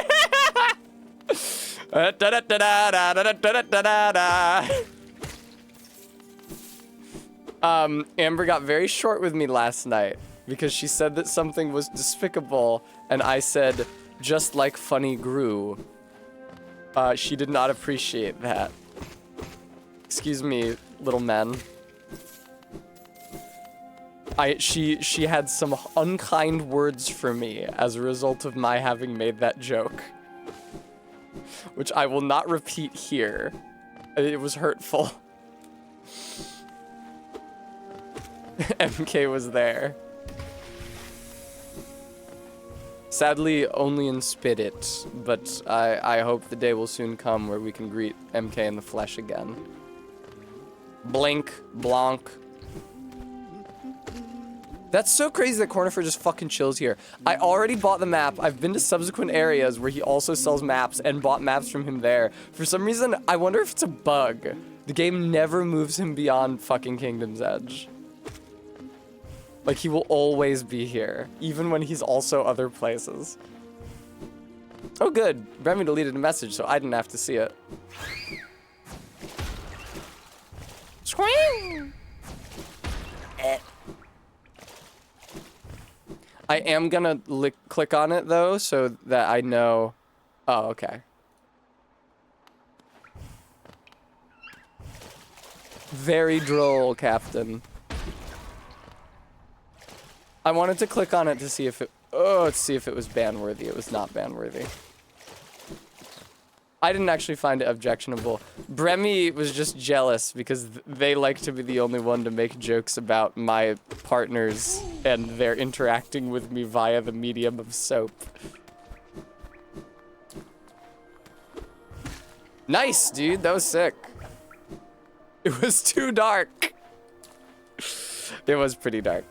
Amber got very short with me last night because she said that something was despicable, and I said, just like Funny grew. She did not appreciate that. Excuse me, little men. She had some unkind words for me as a result of my having made that joke, which I will not repeat here. It was hurtful. MK was there. Sadly, only in spirit, but I hope the day will soon come where we can greet MK in the flesh again. Blink, Blanc. That's so crazy that Cornifer just fucking chills here. I already bought the map. I've been to subsequent areas where he also sells maps and bought maps from him there. For some reason, I wonder if it's a bug. The game never moves him beyond fucking Kingdom's Edge. Like, he will always be here, even when he's also other places. Oh, good. Remy deleted a message, so I didn't have to see it. Scream! I am gonna click on it, though, so that I know... Oh, okay. Very droll, Captain. I wanted to click on it to see if it... Oh, let's see if it was ban-worthy. It was not ban-worthy. I didn't actually find it objectionable. Bremy was just jealous because they like to be the only one to make jokes about my partners and their interacting with me via the medium of soap. Nice, dude. That was sick. It was too dark. It was pretty dark.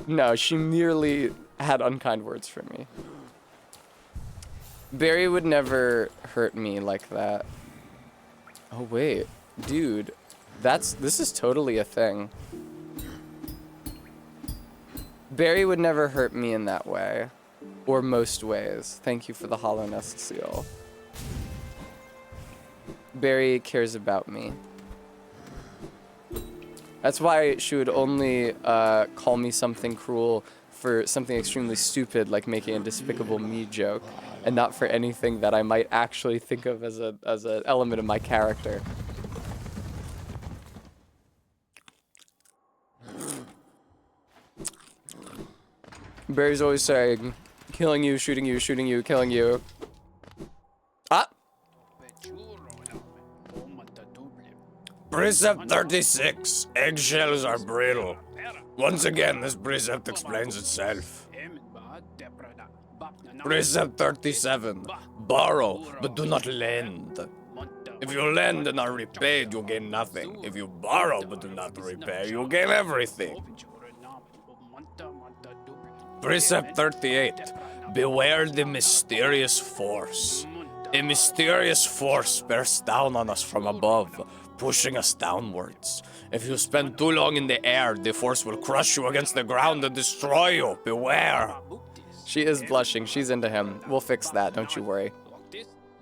No, she merely had unkind words for me. Barry would never hurt me like that. Oh wait, dude, this is totally a thing. Barry would never hurt me in that way, or most ways. Thank you for the Hollow Nest seal. Barry cares about me. That's why she would only call me something cruel for something extremely stupid, like making a Despicable Me joke, and not for anything that I might actually think of as an element of my character. Barry's always saying, killing you, shooting you, shooting you, killing you. Ah! Precept 36. Eggshells are brittle. Once again, this precept explains itself. Precept 37. Borrow, but do not lend. If you lend and are repaid, you'll gain nothing. If you borrow but do not repay, you'll gain everything. Precept 38. Beware the mysterious force. A mysterious force bears down on us from above, pushing us downwards. If you spend too long in the air, the force will crush you against the ground and destroy you. Beware. She is blushing. She's into him. We'll fix that. Don't you worry.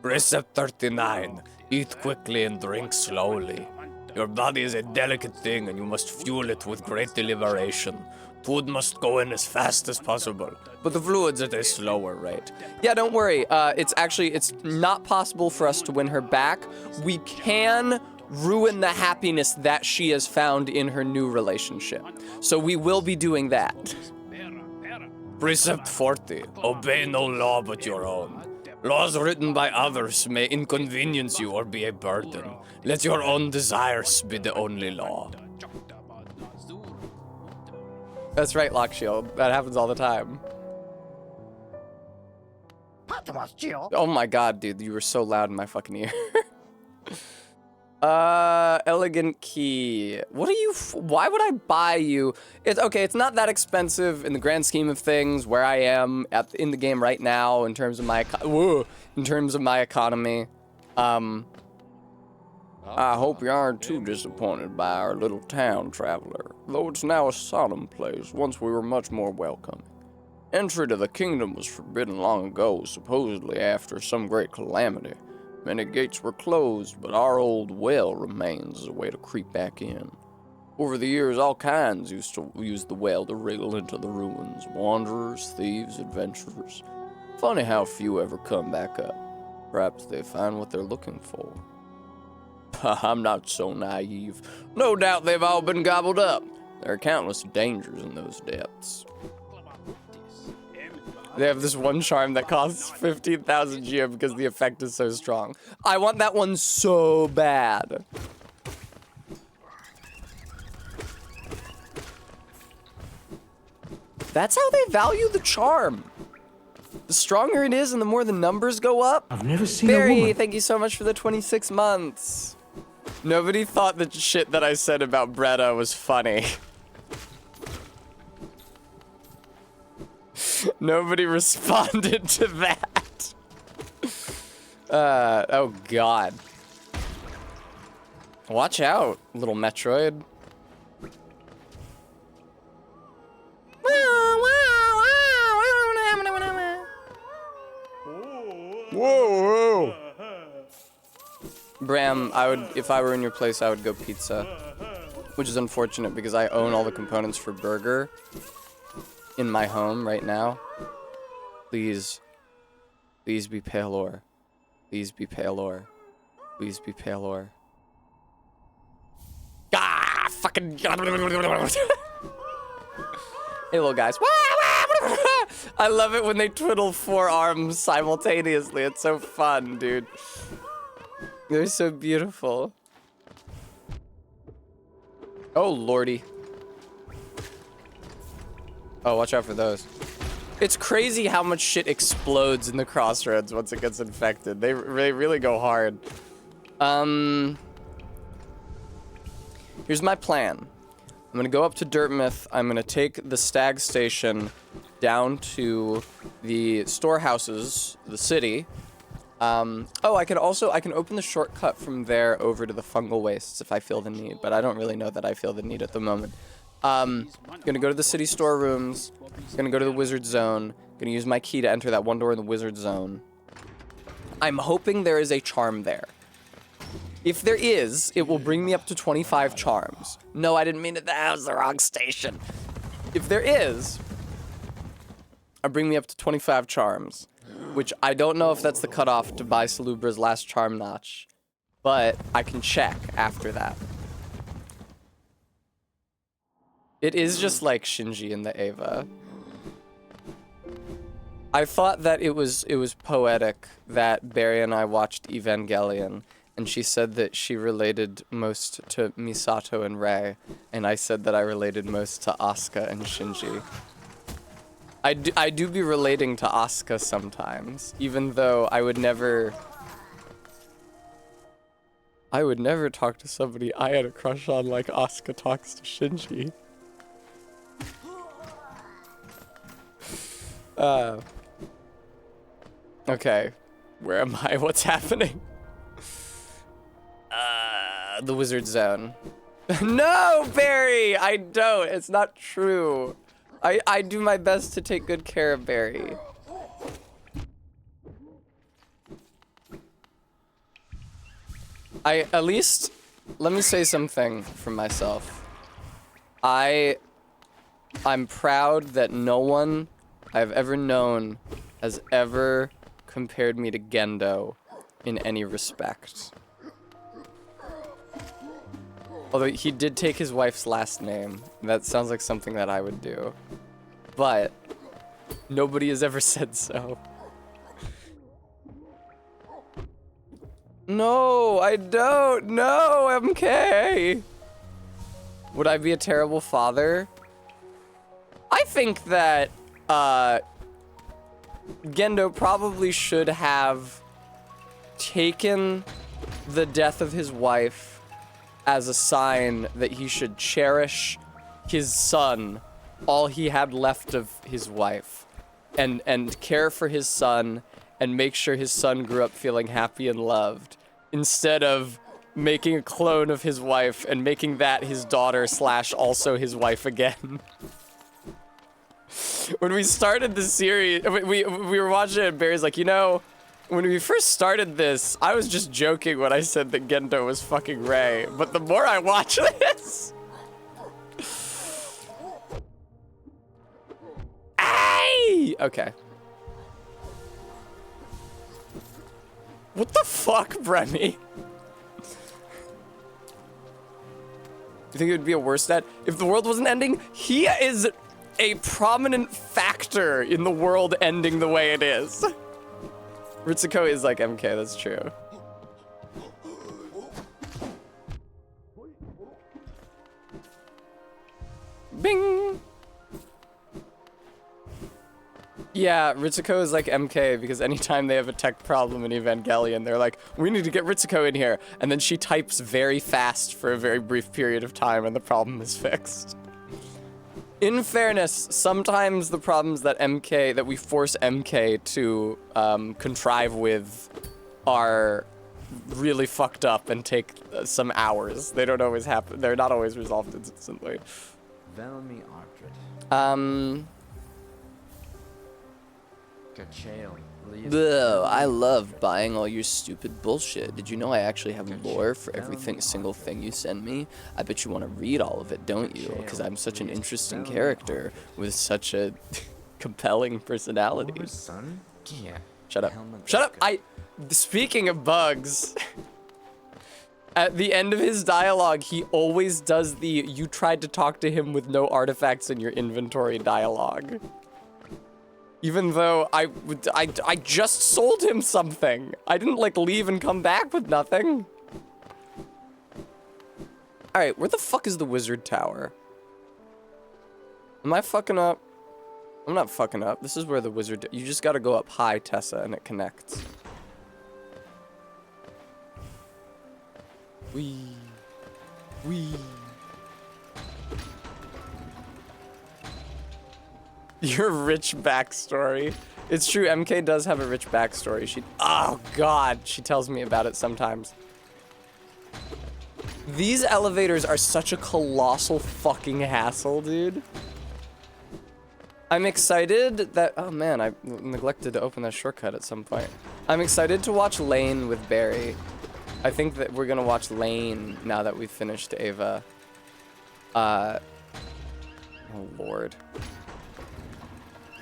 Precept 39. Eat quickly and drink slowly. Your body is a delicate thing and you must fuel it with great deliberation. Food must go in as fast as possible, but the fluids at a slower rate. Yeah, don't worry. It's not possible for us to win her back. We can ruin the happiness that she has found in her new relationship. So we will be doing that. Precept 40. Obey no law but your own. Laws written by others may inconvenience you or be a burden. Let your own desires be the only law. That's right, Lockshield. That happens all the time. Oh my god, dude, you were so loud in my fucking ear. Elegant key. What are you, why would I buy you? It's okay, it's not that expensive in the grand scheme of things where I am in the game right now in terms of my, economy. I hope you aren't too disappointed by our little town, traveler. Though it's now a solemn place, once we were much more welcoming. Entry to the kingdom was forbidden long ago, supposedly after some great calamity. Many gates were closed, but our old well remains as a way to creep back in. Over the years, all kinds used to use the well to wriggle into the ruins. Wanderers, thieves, adventurers. Funny how few ever come back up. Perhaps they find what they're looking for. I'm not so naive. No doubt they've all been gobbled up. There are countless dangers in those depths. They have this one charm that costs 15,000 GM because the effect is so strong. I want that one so bad. That's how they value the charm. The stronger it is and the more the numbers go up. I've never seen Barry, a woman. thank you so much for the 26 months. Nobody thought the shit that I said about Bretta was funny. Nobody responded to that. Oh god. Watch out, little Metroid. Whoa, whoa. Bram, if I were in your place, I would go pizza. Which is unfortunate because I own all the components for burger in my home right now. Please. Please be Palor. Please be Palor. Please be Palor. Ah, fucking. Hey, little guys. I love it when they twiddle four arms simultaneously. It's so fun, dude. They're so beautiful. Oh, lordy. Oh, watch out for those. It's crazy how much shit explodes in the crossroads once it gets infected. They really go hard. Here's my plan. I'm gonna go up to Dirtmouth. I'm gonna take the Stag Station down to the storehouses, the city. Oh, I can open the shortcut from there over to the Fungal Wastes if I feel the need, but I don't really know that I feel the need at the moment. Gonna go to the city storerooms. Gonna go to the Wizard Zone. Gonna use my key to enter that one door in the Wizard Zone. I'm hoping there is a charm there. If there is, it will bring me up to 25 charms. No, I didn't mean it. That was the wrong station. If there is, it'll bring me up to 25 charms, which I don't know if that's the cutoff to buy Salubra's last charm notch, but I can check after that. It is just like Shinji in the Eva. I thought that it was poetic that Barry and I watched Evangelion, and she said that she related most to Misato and Rei, and I said that I related most to Asuka and Shinji. I do be relating to Asuka sometimes, even though I would never talk to somebody I had a crush on like Asuka talks to Shinji. Okay, where am I? What's happening? The Wizard Zone. No, Barry! I don't. It's not true. I do my best to take good care of Barry. At least, let me say something for myself. I'm proud that no one I've ever known has ever compared me to Gendo in any respect. Although he did take his wife's last name. That sounds like something that I would do. But nobody has ever said so. No, I don't. No, MK. Would I be a terrible father? I think that Gendo probably should have taken the death of his wife as a sign that he should cherish his son, all he had left of his wife, and care for his son and make sure his son grew up feeling happy and loved, instead of making a clone of his wife and making that his daughter / also his wife again. When we started the series, we were watching it and Barry's like, you know, when we first started this, I was just joking when I said that Gendo was fucking Rei, but the more I watch this... Ay! Okay. What the fuck, Bremy? You think it would be a worse dad? If the world wasn't ending, he is a prominent factor in the world ending the way it is. Ritsuko is like MK, that's true. Bing! Yeah, Ritsuko is like MK because anytime they have a tech problem in Evangelion, they're like, we need to get Ritsuko in here. And then she types very fast for a very brief period of time and the problem is fixed. In fairness, sometimes the problems that we force MK to contrive with are really fucked up and take some hours. They don't always happen. They're not always resolved instantly. Velmi Ardred. Ugh, I love buying all your stupid bullshit. Did you know I actually have lore for single thing you send me? I bet you want to read all of it, don't you? Because I'm such an interesting character with such a compelling personality. Shut up. Shut up! Speaking of bugs, at the end of his dialogue, he always does the "you tried to talk to him with no artifacts in your inventory" dialogue. Even though I just sold him something. I didn't like leave and come back with nothing. All right, where the fuck is the wizard tower? Am I fucking up? I'm not fucking up. This is where the wizard, you just gotta go up high, Tessa, and it connects. Wee. Wee. Your rich backstory. It's true, MK does have a rich backstory. Oh God, she tells me about it sometimes. These elevators are such a colossal fucking hassle, dude. I'm excited that, oh man, I neglected to open that shortcut at some point. I'm excited to watch Lane with Barry. I think that we're gonna watch Lane now that we've finished Ava. Oh Lord.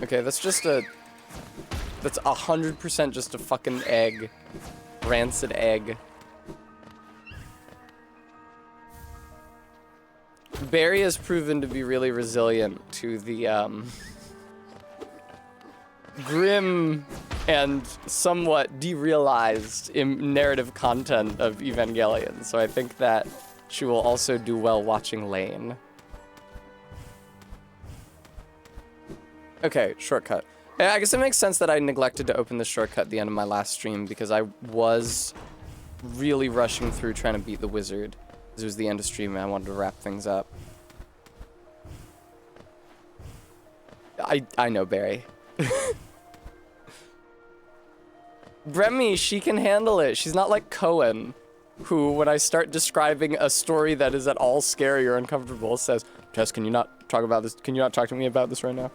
Okay, that's 100% just a fucking egg. Rancid egg. Barry has proven to be really resilient to the, grim and somewhat derealized narrative content of Evangelion, so I think that she will also do well watching Lane. Okay, shortcut. I guess it makes sense that I neglected to open the shortcut at the end of my last stream because I was really rushing through trying to beat the wizard. It was the end of stream and I wanted to wrap things up. I know Barry. Bremy, she can handle it. She's not like Cohen, who, when I start describing a story that is at all scary or uncomfortable, says, Tess, can you not talk about this? Can you not talk to me about this right now?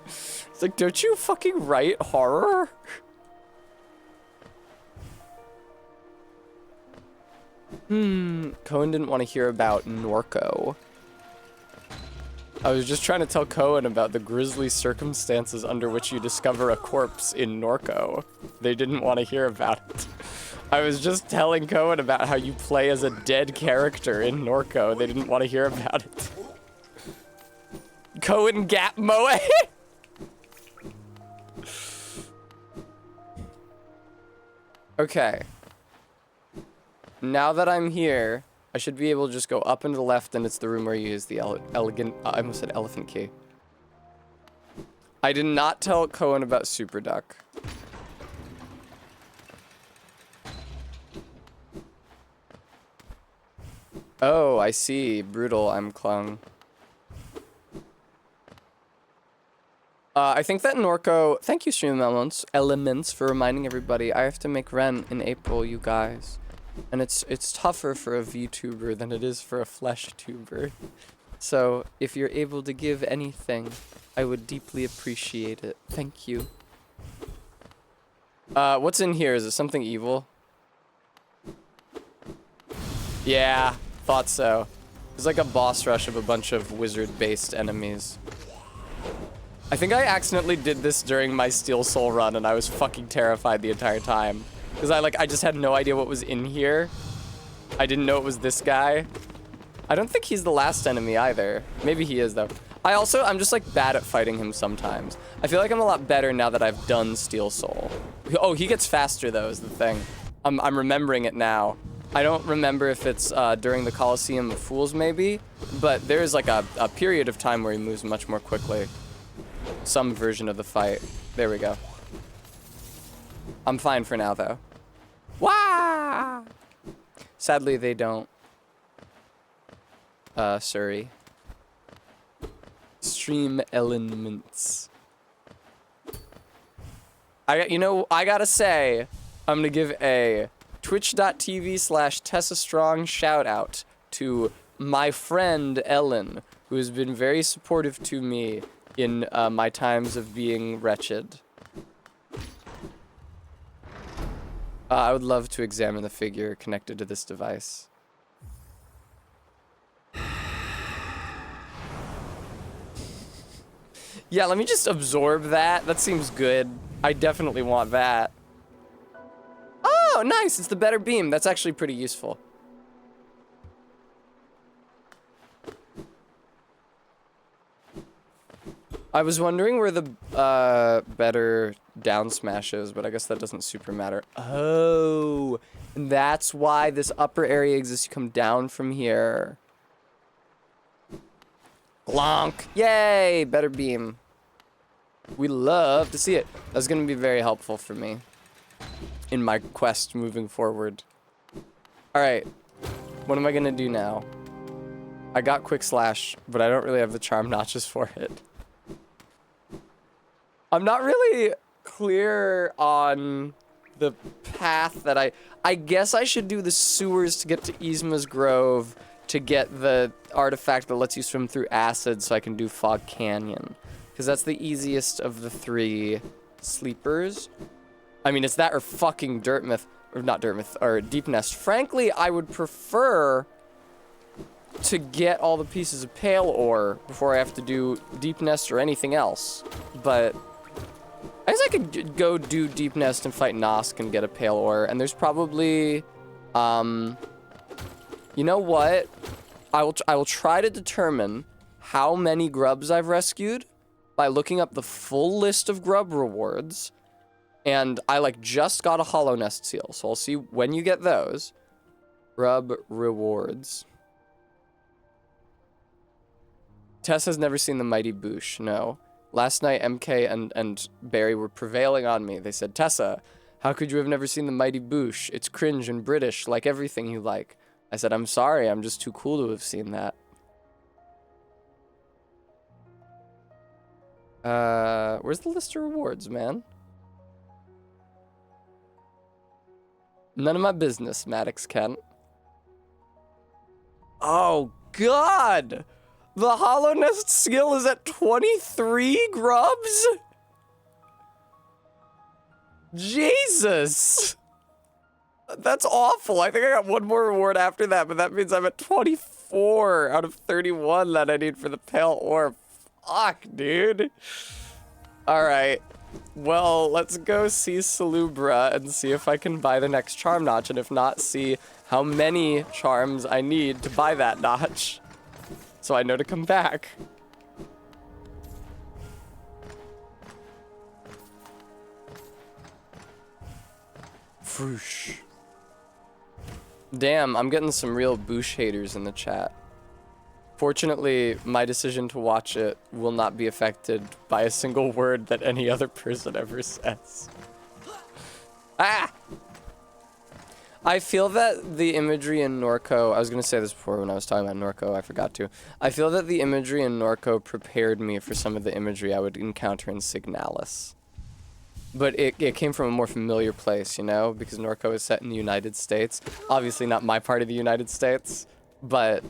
It's like, don't you fucking write horror? Cohen didn't want to hear about Norco. I was just trying to tell Cohen about the grisly circumstances under which you discover a corpse in Norco. They didn't want to hear about it. I was just telling Cohen about how you play as a dead character in Norco. They didn't want to hear about it. Cohen Gap Moe. Okay. Now that I'm here, I should be able to just go up and to the left, and it's the room where you use the elegant, I almost said elephant key. I did not tell Cohen about Super Duck. Oh, I see. Brutal, I'm clung. I think that Norco, thank you Stream Elements for reminding everybody I have to make rent in April, you guys. And it's tougher for a VTuber than it is for a FleshTuber. So, if you're able to give anything, I would deeply appreciate it. Thank you. What's in here? Is it something evil? Yeah, thought so. It's like a boss rush of a bunch of wizard-based enemies. I think I accidentally did this during my Steel Soul run, and I was fucking terrified the entire time. Because I just had no idea what was in here. I didn't know it was this guy. I don't think he's the last enemy either. Maybe he is, though. I'm just, like, bad at fighting him sometimes. I feel like I'm a lot better now that I've done Steel Soul. Oh, he gets faster, though, is the thing. I'm remembering it now. I don't remember if it's during the Coliseum of Fools, maybe. But there is, like, a period of time where he moves much more quickly. Some version of the fight. There we go. I'm fine for now, though. Wah! Sadly, they don't. Sorry. Stream elements. I gotta say, I'm gonna give a twitch.tv/TessaStrong shout out to my friend Ellen, who has been very supportive to me in my times of being wretched. I would love to examine the figure connected to this device. Yeah, let me just absorb that. That seems good. I definitely want that. Oh, nice. It's the better beam. That's actually pretty useful. I was wondering where the better down smash is, but I guess that doesn't super matter. Oh, that's why this upper area exists. You come down from here. Glonk. Yay, better beam. We love to see it. That's going to be very helpful for me in my quest moving forward. All right, what am I going to do now? I got quick slash, but I don't really have the charm notches for it. I'm not really clear on the path that I guess I should do the sewers to get to Yzma's Grove to get the artifact that lets you swim through acid so I can do Fog Canyon. Because that's the easiest of the 3 sleepers. I mean, it's that or fucking Dirtmouth, or not Dirtmouth, or Deep Nest. Frankly, I would prefer to get all the pieces of Pale Ore before I have to do Deep Nest or anything else. But I guess I could go do Deep Nest and fight Nosk and get a Pale Ore. And there's probably, you know what? I will try to determine how many grubs I've rescued by looking up the full list of grub rewards. And I like just got a Hollow Nest seal, so I'll see when you get those. Grub rewards. Tess has never seen the Mighty Boosh, no. Last night, MK and Barry were prevailing on me. They said, Tessa, how could you have never seen the Mighty Boosh? It's cringe and British, like everything you like. I said, I'm sorry, I'm just too cool to have seen that. Where's the list of rewards, man? None of my business, Maddox Kent. Oh, God! The Hollow Nest skill is at 23 grubs? Jesus! That's awful. I think I got one more reward after that, but that means I'm at 24 out of 31 that I need for the Pale Ore. Fuck, dude. Alright. Well, let's go see Salubra and see if I can buy the next charm notch, and if not, see how many charms I need to buy that notch. So I know to come back. Froosh. Damn, I'm getting some real Boosh haters in the chat. Fortunately, my decision to watch it will not be affected by a single word that any other person ever says. Ah! I feel that the imagery in Norco, I was going to say this before when I was talking about Norco, I forgot to. I feel that the imagery in Norco prepared me for some of the imagery I would encounter in Signalis. But it came from a more familiar place, you know, because Norco is set in the United States. Obviously not my part of the United States, but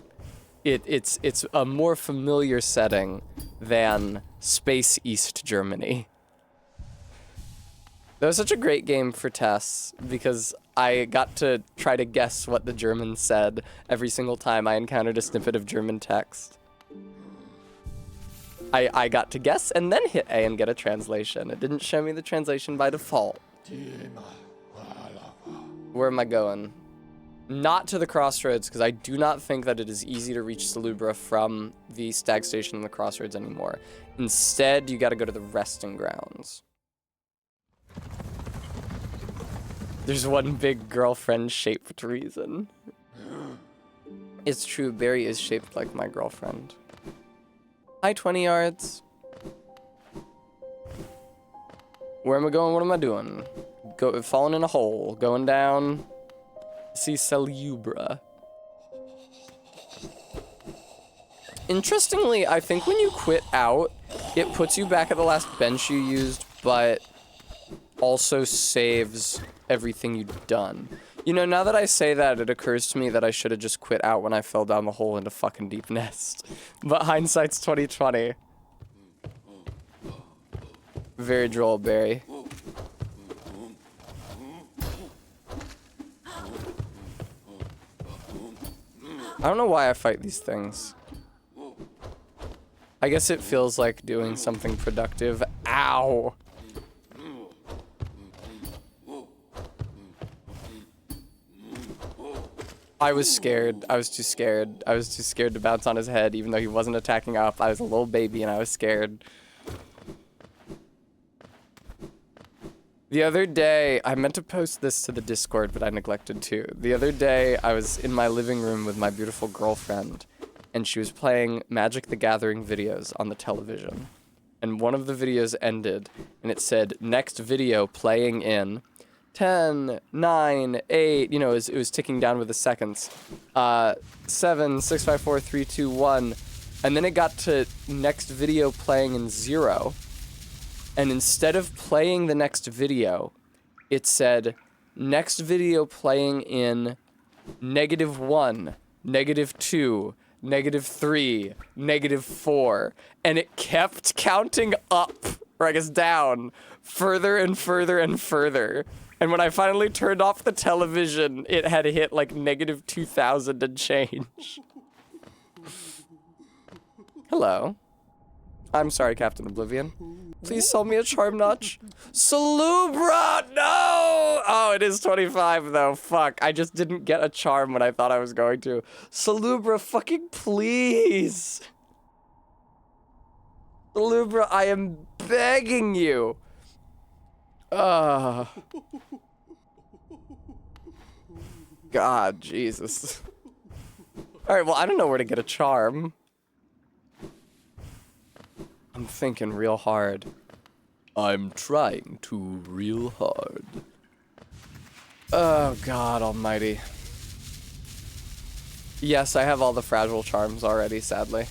it's a more familiar setting than Space East Germany. That was such a great game for Tess, because I got to try to guess what the Germans said every single time I encountered a snippet of German text. I got to guess and then hit A and get a translation. It didn't show me the translation by default. Where am I going? Not to the crossroads, because I do not think that it is easy to reach Salubra from the Stag Station and the crossroads anymore. Instead, you gotta go to the resting grounds. There's one big girlfriend-shaped reason. It's true, Barry is shaped like my girlfriend. Hi, 20 yards. Where am I going? What am I doing? Falling in a hole. Going down. See Salubra. Interestingly, I think when you quit out, it puts you back at the last bench you used, but also saves everything you've done. You know, now that I say that, it occurs to me that I should have just quit out when I fell down the hole into fucking Deep Nest. But hindsight's 2020. Very droll, Barry. I don't know why I fight these things. I guess it feels like doing something productive. Ow! I was scared. I was too scared. I was too scared to bounce on his head, even though he wasn't attacking up. I was a little baby and I was scared. The other day, I meant to post this to the Discord, but I neglected to. The other day, I was in my living room with my beautiful girlfriend, and she was playing Magic the Gathering videos on the television. And one of the videos ended, and it said, next video playing in 10, 9, 8, you know, it was ticking down with the seconds. 7, 6, 5, 4, 3, 2, 1. And then it got to next video playing in 0. And instead of playing the next video, it said next video playing in -1, -2, -3, -4. And it kept counting up, or I guess down, further and further and further. And when I finally turned off the television, it had hit like -2,000 and change. Hello. I'm sorry, Captain Oblivion. Please sell me a charm notch. Salubra! No! Oh, it is 25 though. Fuck. I just didn't get a charm when I thought I was going to. Salubra, fucking please. Salubra, I am begging you. God, Jesus. Alright, well, I don't know where to get a charm. I'm thinking real hard. I'm trying to real hard. Oh, God almighty. Yes, I have all the fragile charms already, sadly.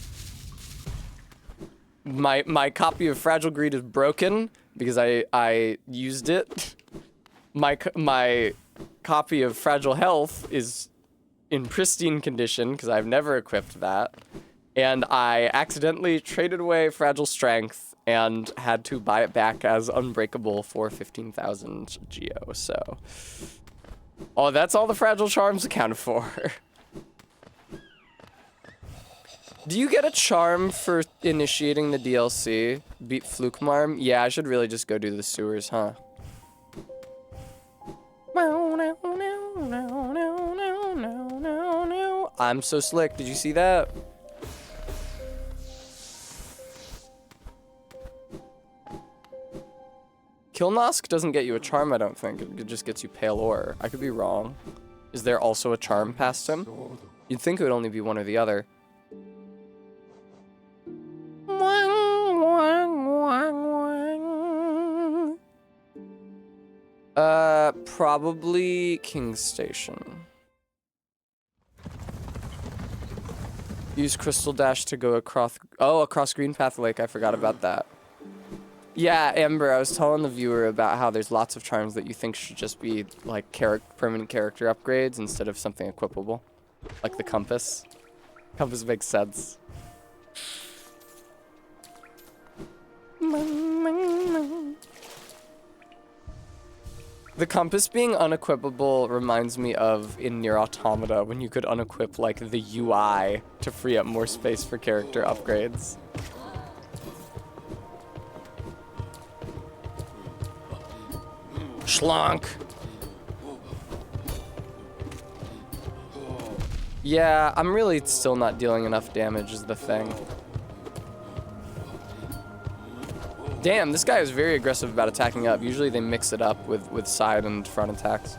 My copy of Fragile Greed is broken because I used it. My copy of Fragile Health is in pristine condition because I've never equipped that. And I accidentally traded away Fragile Strength and had to buy it back as Unbreakable for 15,000 Geo, so... Oh, that's all the Fragile Charms accounted for. Do you get a charm for initiating the DLC? Beat Flukmarm? Yeah, I should really just go do the sewers, huh? I'm so slick, did you see that? Kilnosk doesn't get you a charm, I don't think. It just gets you Pale Ore. I could be wrong. Is there also a charm past him? You'd think it would only be one or the other. Probably King's Station. Use Crystal Dash to go across Greenpath Lake. I forgot about that. Yeah, Amber, I was telling the viewer about how there's lots of charms that you think should just be like permanent character upgrades instead of something equipable. Like the compass. Compass makes sense. The compass being unequipable reminds me of in Nier Automata when you could unequip like the UI to free up more space for character upgrades. Schlonk. Yeah, I'm really still not dealing enough damage is the thing. Damn, this guy is very aggressive about attacking up. Usually they mix it up with side and front attacks.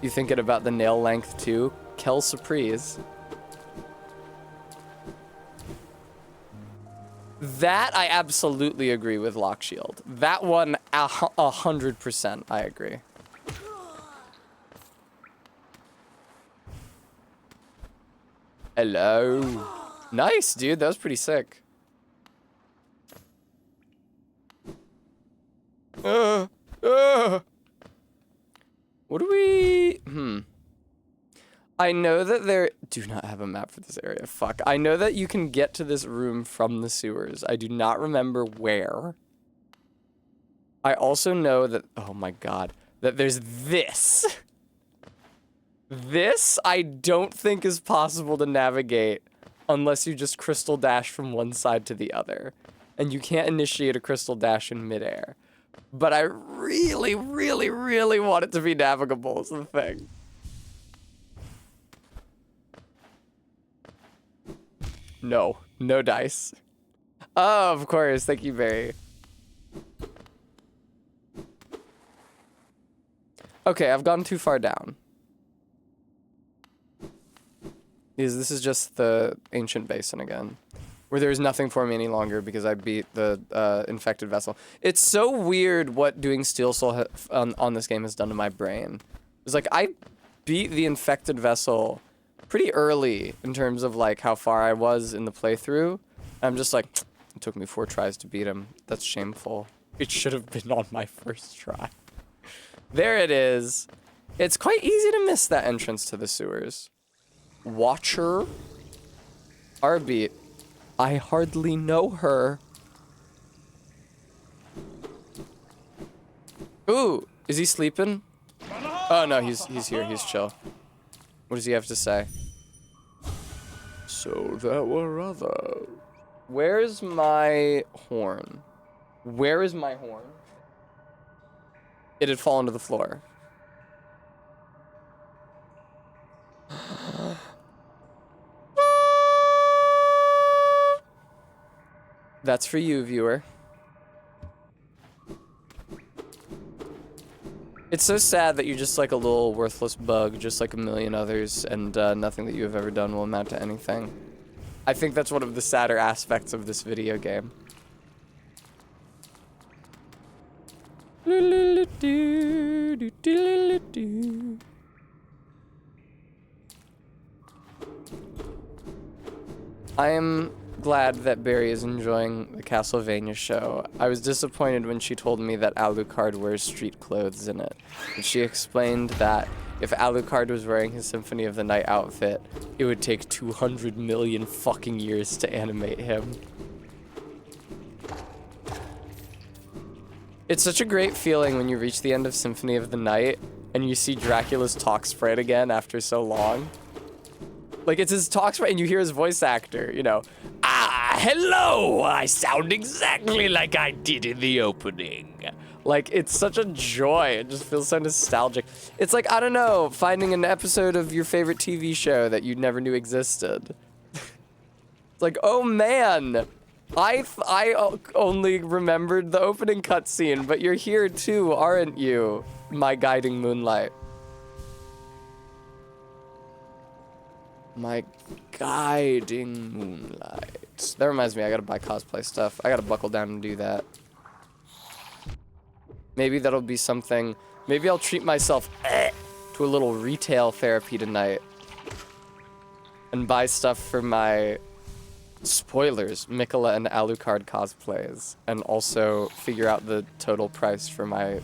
You thinking about the nail length too? Kel Surprise. That I absolutely agree with Lock Shield. That one, 100% I agree. Hello. Nice, dude. That was pretty sick. What do we... I know that there... Do not have a map for this area. Fuck. I know that you can get to this room from the sewers. I do not remember where. I also know that... Oh my god. That there's this. This, I don't think is possible to navigate unless you just crystal dash from one side to the other. And you can't initiate a crystal dash in midair. But I really, really, really want it to be navigable is the thing. No. No dice. Oh, of course. Thank you, Barry. Okay, I've gone too far down. This is just the ancient basin again. where there's nothing for me any longer because I beat the infected vessel. It's so weird what doing Steel Soul on this game has done to my brain. It's like I beat the infected vessel pretty early in terms of like how far I was in the playthrough. I'm just like, it took me 4 tries to beat him. That's shameful. It should have been on my first try. There it is. It's quite easy to miss that entrance to the sewers. Watcher. Arbeat. I hardly know her. Ooh, is he sleeping? Oh no, he's here, he's chill. What does he have to say? So there were others. Where's my horn? Where is my horn? It had fallen to the floor. That's for you, viewer. It's so sad that you're just like a little worthless bug, just like a million others, and nothing that you have ever done will amount to anything. I think that's one of the sadder aspects of this video game. I am glad that Barry is enjoying the Castlevania show. I was disappointed when she told me that Alucard wears street clothes in it. And she explained that if Alucard was wearing his Symphony of the Night outfit, it would take 200 million fucking years to animate him. It's such a great feeling when you reach the end of Symphony of the Night and you see Dracula's talk sprite again after so long. Like, it's his talk sprite and you hear his voice actor, you know. Ah, hello! I sound exactly like I did in the opening. Like, it's such a joy. It just feels so nostalgic. It's like, I don't know, finding an episode of your favorite TV show that you never knew existed. It's like, oh man, I only remembered the opening cutscene, but you're here too, aren't you? My guiding moonlight. My guiding moonlight. That reminds me, I gotta buy cosplay stuff. I gotta buckle down and do that. Maybe that'll be something. Maybe I'll treat myself to a little retail therapy tonight and buy stuff for my spoilers, Miquella and Alucard cosplays, and also figure out the total price for my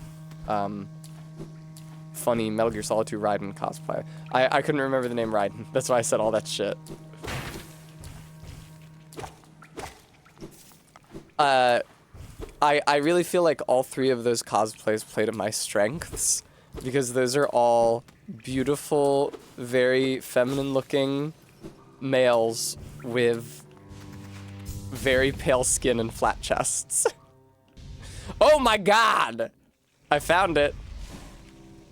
funny Metal Gear Solid 2 Raiden cosplay. I couldn't remember the name Raiden. That's why I said all that shit. I really feel like all 3 of those cosplays play to my strengths, because those are all beautiful, very feminine-looking males with very pale skin and flat chests. Oh my god! I found it.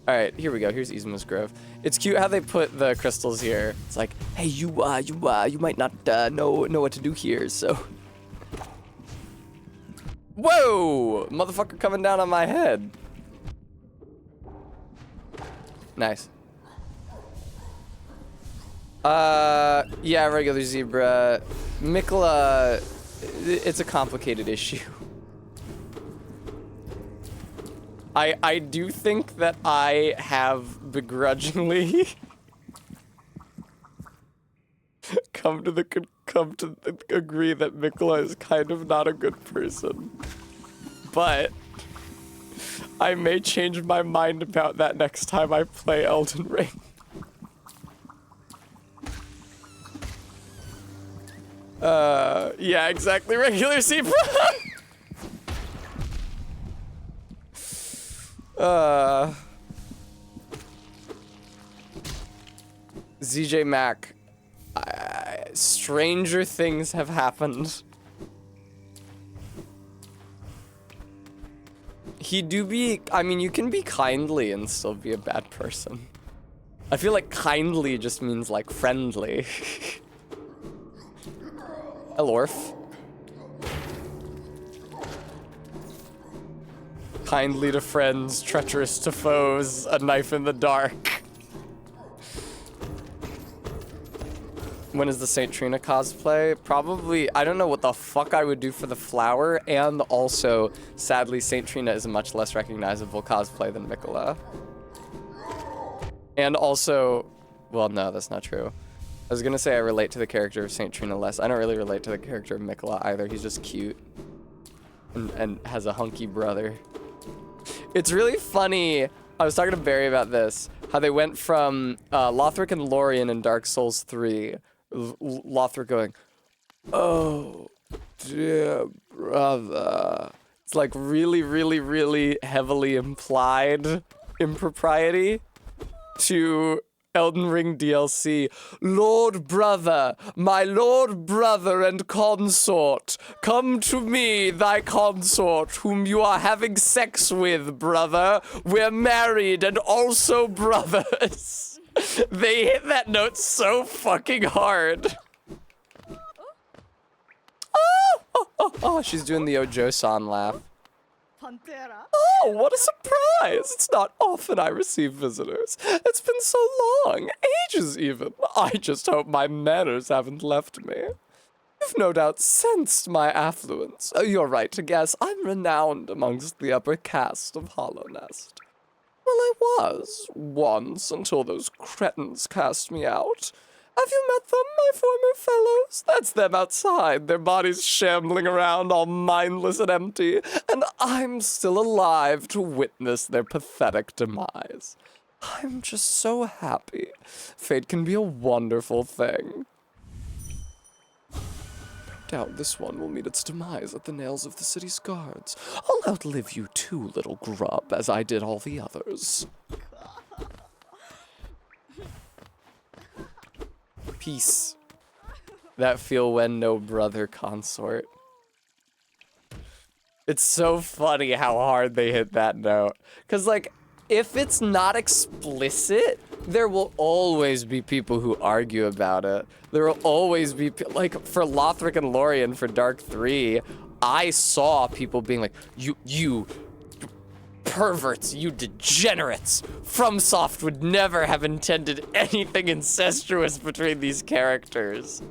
Alright, here we go. Here's Izuma's Grove. It's cute how they put the crystals here. It's like, hey, you might not know what to do here, so... Whoa! Motherfucker coming down on my head. Nice. Yeah, regular zebra. Miquella, it's a complicated issue. I do think that I have begrudgingly come to agree that Miquella is kind of not a good person. But I may change my mind about that next time I play Elden Ring. Yeah, exactly, regular zebra. ZJ Mac, stranger things have happened. I mean, you can be kindly and still be a bad person. I feel like kindly just means like friendly. Elorf. Kindly to friends, treacherous to foes, a knife in the dark. when is the Saint Trina cosplay? Probably, I don't know what the fuck I would do for the flower, and also, sadly, Saint Trina is a much less recognizable cosplay than Mikola. And also, well, no, that's not true. I was gonna say I relate to the character of Saint Trina less. I don't really relate to the character of Mikola either. He's just cute and has a hunky brother. It's really funny. I was talking to Barry about this, how they went from Lothric and Lorien in Dark Souls 3, Lothric going, "Oh, dear brother." It's like really, really, really heavily implied impropriety, to Elden Ring DLC, "Lord brother, my lord brother and consort, come to me, thy consort, whom you are having sex with, brother. We're married and also brothers." They hit that note so fucking hard. Oh, she's doing the Ojo-san laugh. Oh, what a surprise! It's not often I receive visitors. It's been so long, ages even. I just hope my manners haven't left me. You've no doubt sensed my affluence. Oh, you're right to guess I'm renowned amongst the upper caste of Hollownest. Well, I was, once, until those cretins cast me out. Have you met them, my former fellows? That's them outside, their bodies shambling around all mindless and empty, and I'm still alive to witness their pathetic demise. I'm just so happy. Fate can be a wonderful thing. Doubt this one will meet its demise at the nails of the city's guards. I'll outlive you too, little grub, as I did all the others. Peace. That feel when no brother consort. It's so funny how hard they hit that note. Cause like, if it's not explicit, there will always be people who argue about it. There will always be, like, for Lothric and Lorien for Dark 3, I saw people being like, you perverts, you degenerates. FromSoft would never have intended anything incestuous between these characters.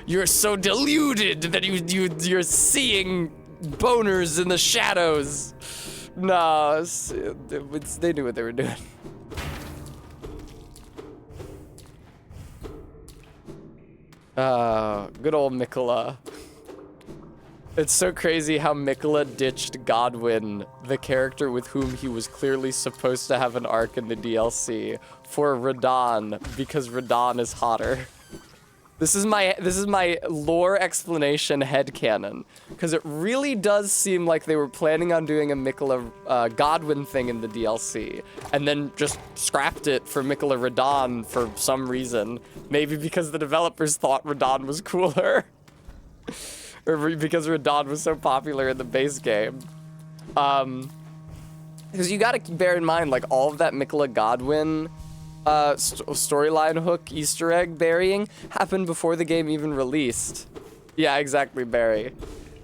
You're so deluded that you're seeing boners in the shadows. No, they knew what they were doing. Good old Mikola. It's so crazy how Mikola ditched Godwyn, the character with whom he was clearly supposed to have an arc in the DLC, for Radahn, because Radahn is hotter. This is my lore explanation headcanon, because it really does seem like they were planning on doing a Mikola Godwyn thing in the DLC, and then just scrapped it for Mikola Radahn for some reason. Maybe because the developers thought Radahn was cooler. Or because Radahn was so popular in the base game. Because you gotta bear in mind, like, all of that Mikola Godwyn storyline hook Easter egg burying happened before the game even released. Yeah, exactly, Barry.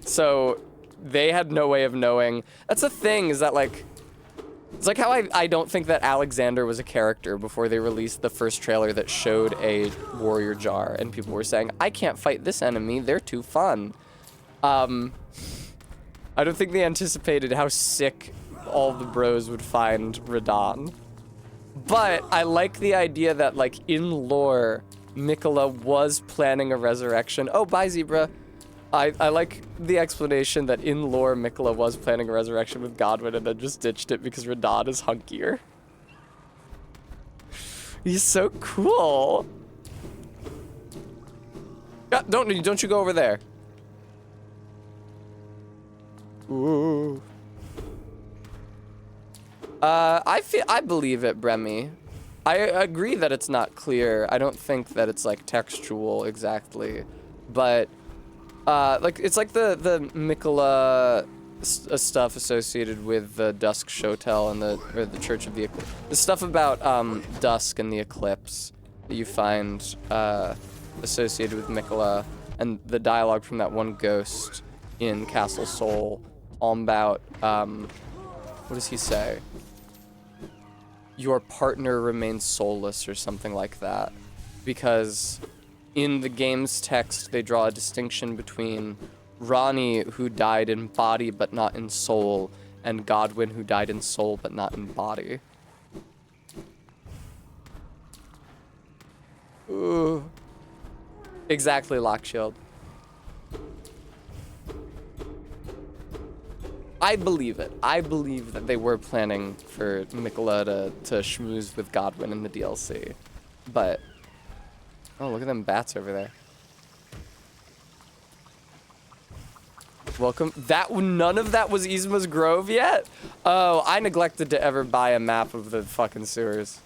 So they had no way of knowing. That's the thing, is that, like, it's like how I don't think that Alexander was a character before they released the first trailer that showed a warrior jar, and people were saying, I can't fight this enemy, they're too fun. I don't think they anticipated how sick all the bros would find Radahn. But I like the idea that, like, in lore, Mikola was planning a resurrection. Oh, bye, Zebra. I like the explanation that in lore, Mikola was planning a resurrection with Godwyn and then just ditched it because Radahn is hunkier. He's so cool. Don't you go over there. Ooh. I believe it, Bremy. I agree that it's not clear. I don't think that it's, like, textual exactly, but like, it's like the Mikola stuff associated with the Dusk Shotel and the Church of the Eclipse. The stuff about Dusk and the Eclipse that you find associated with Mikola, and the dialogue from that one ghost in Castle Sol, all about what does he say? Your partner remains soulless or something like that, because in the game's text, they draw a distinction between Ranni, who died in body but not in soul, and Godwyn, who died in soul but not in body. Ooh. Exactly, Lockshield. I believe it. I believe that they were planning for Miquella to schmooze with Godwyn in the DLC. But, oh, look at them bats over there. Welcome. None of that was Yzma's Grove yet? Oh, I neglected to ever buy a map of the fucking sewers.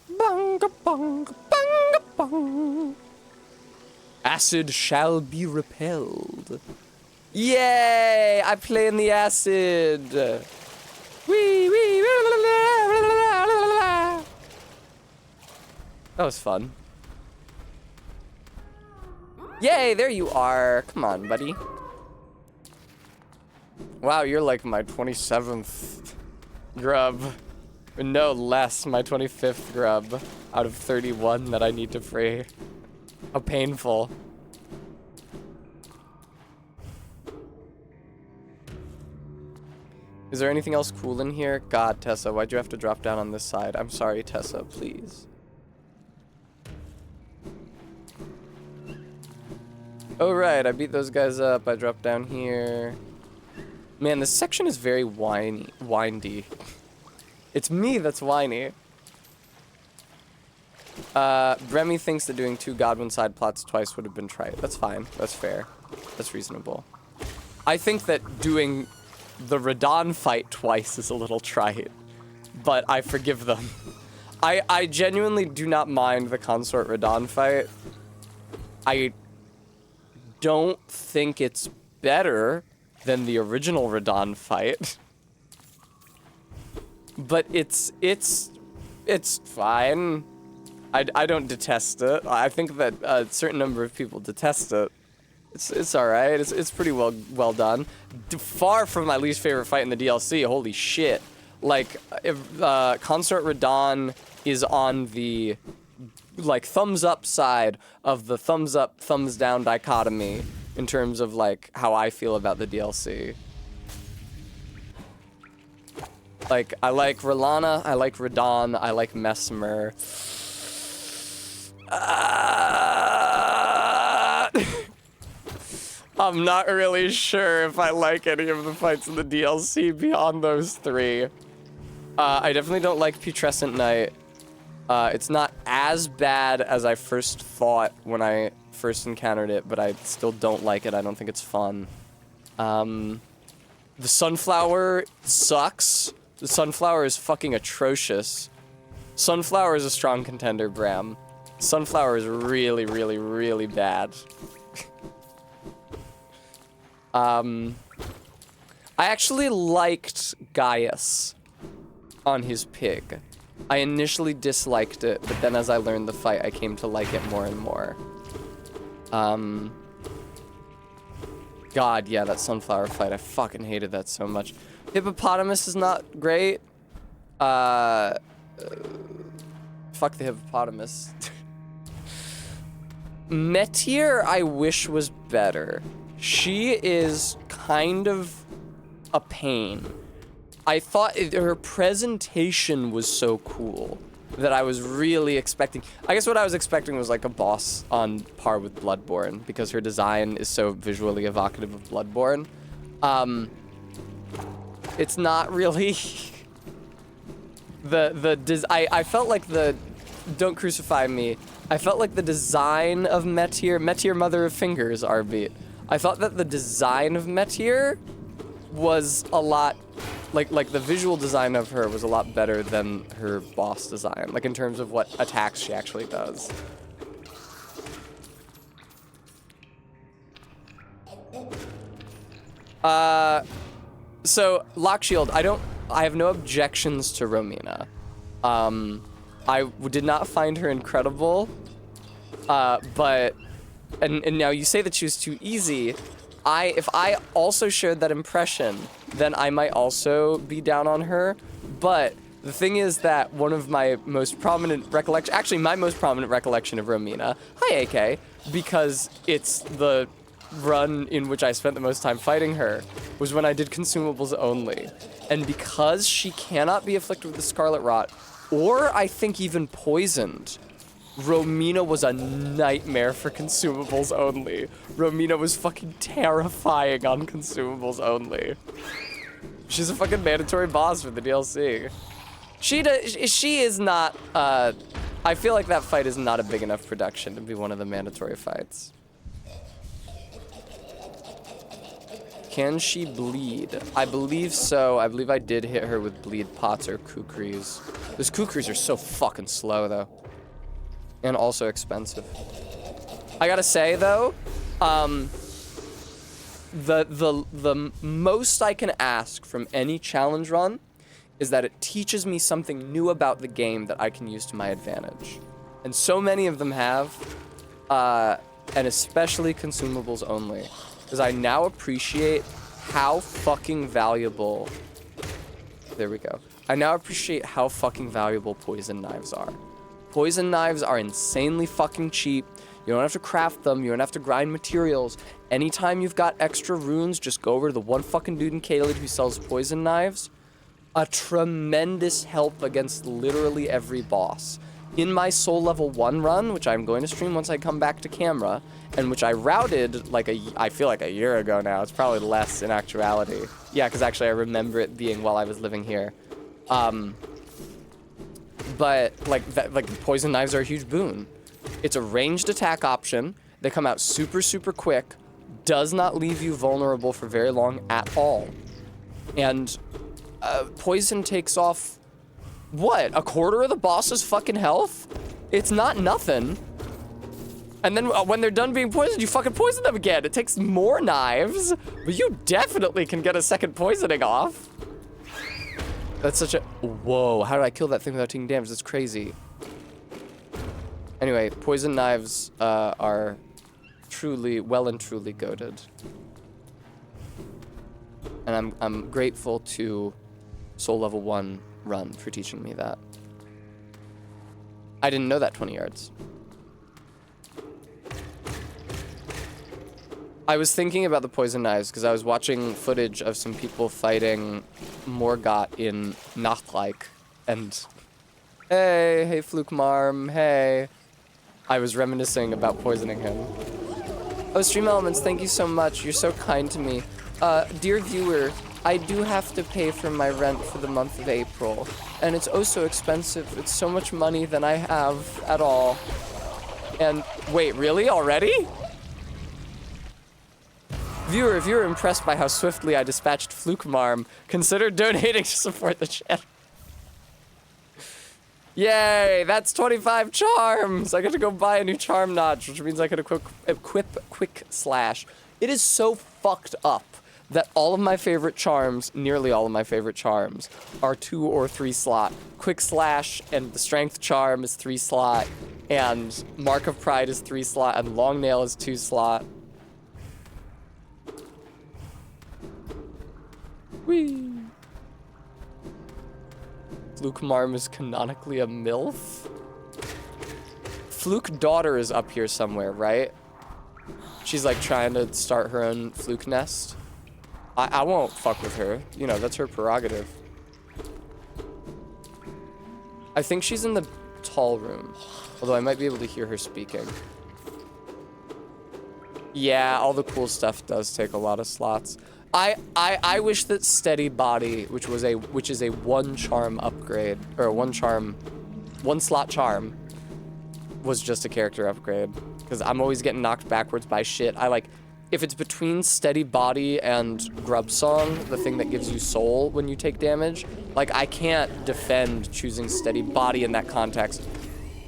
Bunga, bunga, bunga, bung. Acid shall be repelled. Yay! I play in the acid. Wee wee. That was fun. Yay! There you are. Come on, buddy. Wow, you're like my 27th grub. No less, my 25th grub out of 31 that I need to free. How painful. Is there anything else cool in here? God, Tessa, why'd you have to drop down on this side? I'm sorry, Tessa, please. Oh, right, I beat those guys up. I dropped down here. Man, this section is very windy. It's me that's whiny. Bremy thinks that doing 2 Godwyn side plots twice would have been trite. That's fine. That's fair. That's reasonable. I think that doing the Radahn fight twice is a little trite, but I forgive them. I genuinely do not mind the Consort Radahn fight. I don't think it's better than the original Radahn fight. But it's fine. I don't detest it. I think that a certain number of people detest it. It's all right. It's pretty well done. Far from my least favorite fight in the DLC. Holy shit! Like, if Consort Radahn is on the like thumbs up side of the thumbs up thumbs down dichotomy in terms of like how I feel about the DLC. Like, I like R'Ellana, I like Radahn, I like Messmer. I'm not really sure if I like any of the fights in the DLC beyond those 3. I definitely don't like Putrescent Knight. It's not as bad as I first thought when I first encountered it, but I still don't like it. I don't think it's fun. The Sunflower sucks. The Sunflower is fucking atrocious. Sunflower is a strong contender, Bram. Sunflower is really, really, really bad. I actually liked Gaius on his pig. I initially disliked it, but then as I learned the fight, I came to like it more and more. God, yeah, that Sunflower fight, I fucking hated that so much. Hippopotamus is not great. Fuck the Hippopotamus. Metier, I wish was better. She is kind of a pain. I thought her presentation was so cool that I was really expecting. I guess what I was expecting was like a boss on par with Bloodborne because her design is so visually evocative of Bloodborne. It's not really. I felt like the. Don't crucify me. I felt like the design of Metier, Mother of Fingers, Arby. I thought that the design of Metier was a lot, like the visual design of her was a lot better than her boss design, like in terms of what attacks she actually does. So Lockshield, I have no objections to Romina. I did not find her incredible, but, and now you say that she was too easy. If I also shared that impression, then I might also be down on her, But the thing is that one of my most prominent recollection, actually my most prominent recollection of Romina, hi AK, because it's the run in which I spent the most time fighting her, was when I did consumables only. And because she cannot be afflicted with the Scarlet Rot, or I think even poisoned, Romina was a nightmare for consumables only. Romina was fucking terrifying on consumables only. She's a fucking mandatory boss for the DLC. She is not, I feel like that fight is not a big enough production to be one of the mandatory fights. Can she bleed? I believe so. I believe I did hit her with bleed pots or kukris. Those kukris are so fucking slow though. And also expensive. I gotta say though, the most I can ask from any challenge run is that it teaches me something new about the game that I can use to my advantage. And so many of them have, and especially consumables only. Because I now appreciate how fucking valuable, there we go. I now appreciate how fucking valuable poison knives are. Poison knives are insanely fucking cheap. You don't have to craft them, you don't have to grind materials. Anytime you've got extra runes, just go over to the one fucking dude in Caelid who sells poison knives. A tremendous help against literally every boss. In my Soul Level 1 run, which I'm going to stream once I come back to camera, and which I routed like I feel like a year ago now. It's probably less in actuality. Yeah, because actually I remember it being while I was living here. But like poison knives are a huge boon. It's a ranged attack option. They come out super, super quick. Does not leave you vulnerable for very long at all. And poison takes off, what, a quarter of the boss's fucking health? It's not nothing. And then when they're done being poisoned, you fucking poison them again. It takes more knives, but you definitely can get a second poisoning off. That's such a, whoa, how did I kill that thing without taking damage? That's crazy. Anyway, poison knives are truly, well and truly goated. And I'm grateful to Soul Level 1 run for teaching me that. I didn't know that 20 yards. I was thinking about the poison knives because I was watching footage of some people fighting Morgott in Nachtreich, and hey Flukmarm, hey. I was reminiscing about poisoning him. Oh, Stream Elements, thank you so much. You're so kind to me. Dear viewer, I do have to pay for my rent for the month of April, and it's oh so expensive. It's so much money than I have at all. And wait, really? Already? Viewer, if you're impressed by how swiftly I dispatched Flukmarm, consider donating to support the channel. Yay, that's 25 charms! I get to go buy a new charm notch, which means I can equip Quick Slash. It is so fucked up that all of my favorite charms, nearly all of my favorite charms, are 2 or 3 slot. Quick Slash and the Strength Charm is 3 slot, and Mark of Pride is 3 slot, and Long Nail is 2 slot. Whee! Flukmarm is canonically a MILF? Fluke daughter is up here somewhere, right? She's like trying to start her own fluke nest. I won't fuck with her. You know, that's her prerogative. I think she's in the tall room. Although I might be able to hear her speaking. Yeah, all the cool stuff does take a lot of slots. I wish that Steady Body, which is a 1 charm upgrade, or a 1 slot charm, was just a character upgrade. Because I'm always getting knocked backwards by shit. If it's between Steady Body and Grub Song, the thing that gives you soul when you take damage, I can't defend choosing Steady Body in that context.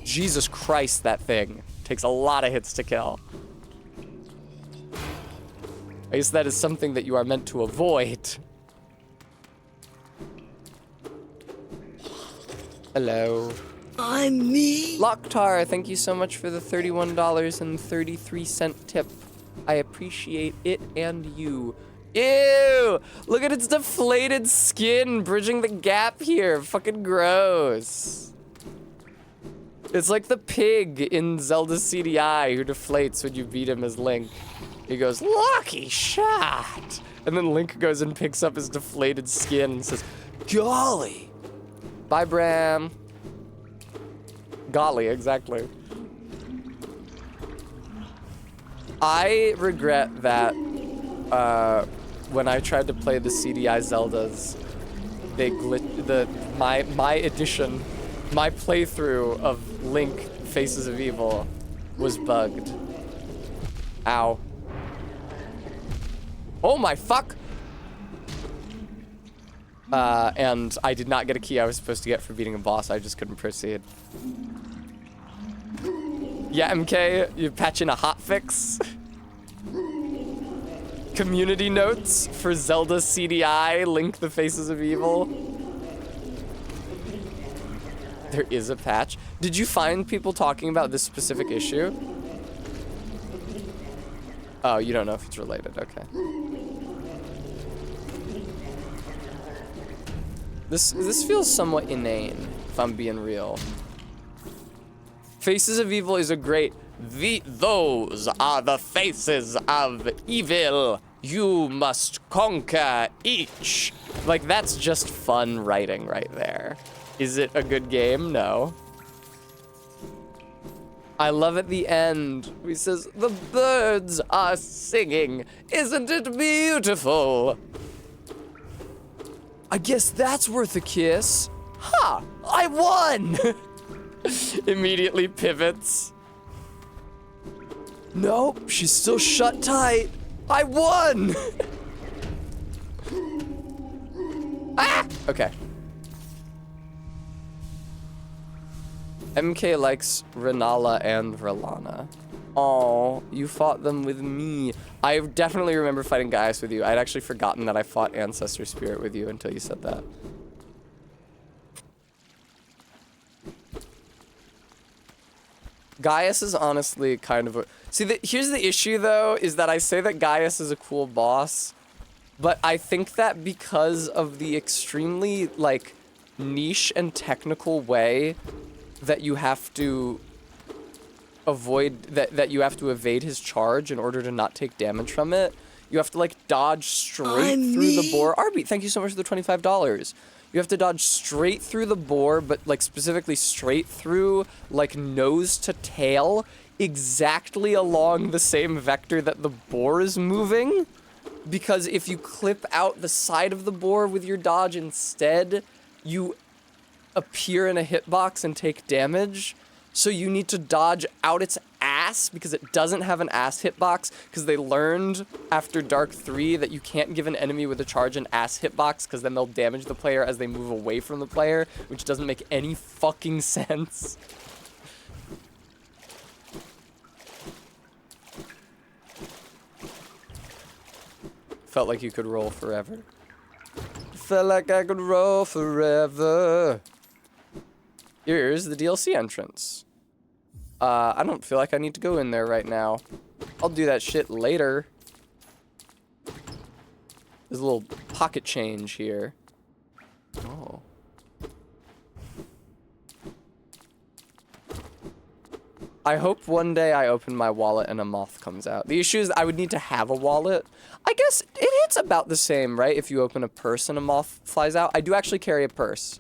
Jesus Christ, that thing takes a lot of hits to kill. I guess that is something that you are meant to avoid. Hello. I'm me. Locktar, thank you so much for the $31.33 tip. I appreciate it and you. Ew! Look at its deflated skin bridging the gap here. Fucking gross. It's like the pig in Zelda CDI who deflates when you beat him as Link. He goes, lucky shot! And then Link goes and picks up his deflated skin and says, golly! Bye, Bram. Golly, exactly. I regret that when I tried to play the CDI Zeldas, they my edition, my playthrough of Link Faces of Evil was bugged. Ow. Oh my fuck! And I did not get a key I was supposed to get for beating a boss. I just couldn't proceed. Yeah, MK, you patching a hotfix? Community notes for Zelda CDI, Link the Faces of Evil. There is a patch. Did you find people talking about this specific issue? Oh, you don't know if it's related, okay. This feels somewhat inane, if I'm being real. Faces of Evil is a great, those are the faces of evil. You must conquer each. Like, that's just fun writing right there. Is it a good game? No. I love at the end, he says, the birds are singing. Isn't it beautiful? I guess that's worth a kiss. Ha! I won! Immediately pivots. Nope, she's still shut tight. I won! Ah! Okay. MK likes Renala and Ralana. Aw, you fought them with me. I definitely remember fighting Gaius with you. I'd actually forgotten that I fought Ancestor Spirit with you until you said that. Gaius is honestly kind of a... See, here's the issue, though, is that I say that Gaius is a cool boss, but I think that because of the extremely, like, niche and technical way that you have to avoid, that you have to evade his charge in order to not take damage from it, you have to, like, dodge straight through the boar. Arby, thank you so much for the $25. You have to dodge straight through the boar, but, like, specifically straight through, like, nose to tail, exactly along the same vector that the boar is moving. Because if you clip out the side of the boar with your dodge instead, you appear in a hitbox and take damage. So you need to dodge out its ass because it doesn't have an ass hitbox, because they learned after Dark 3 that you can't give an enemy with a charge an ass hitbox because then they'll damage the player as they move away from the player, which doesn't make any fucking sense. Felt like you could roll forever. Felt like I could roll forever. Here's the DLC entrance. I don't feel like I need to go in there right now. I'll do that shit later. There's a little pocket change here. Oh. I hope one day I open my wallet and a moth comes out. The issue is I would need to have a wallet. I guess it's about the same, right? If you open a purse and a moth flies out. I do actually carry a purse.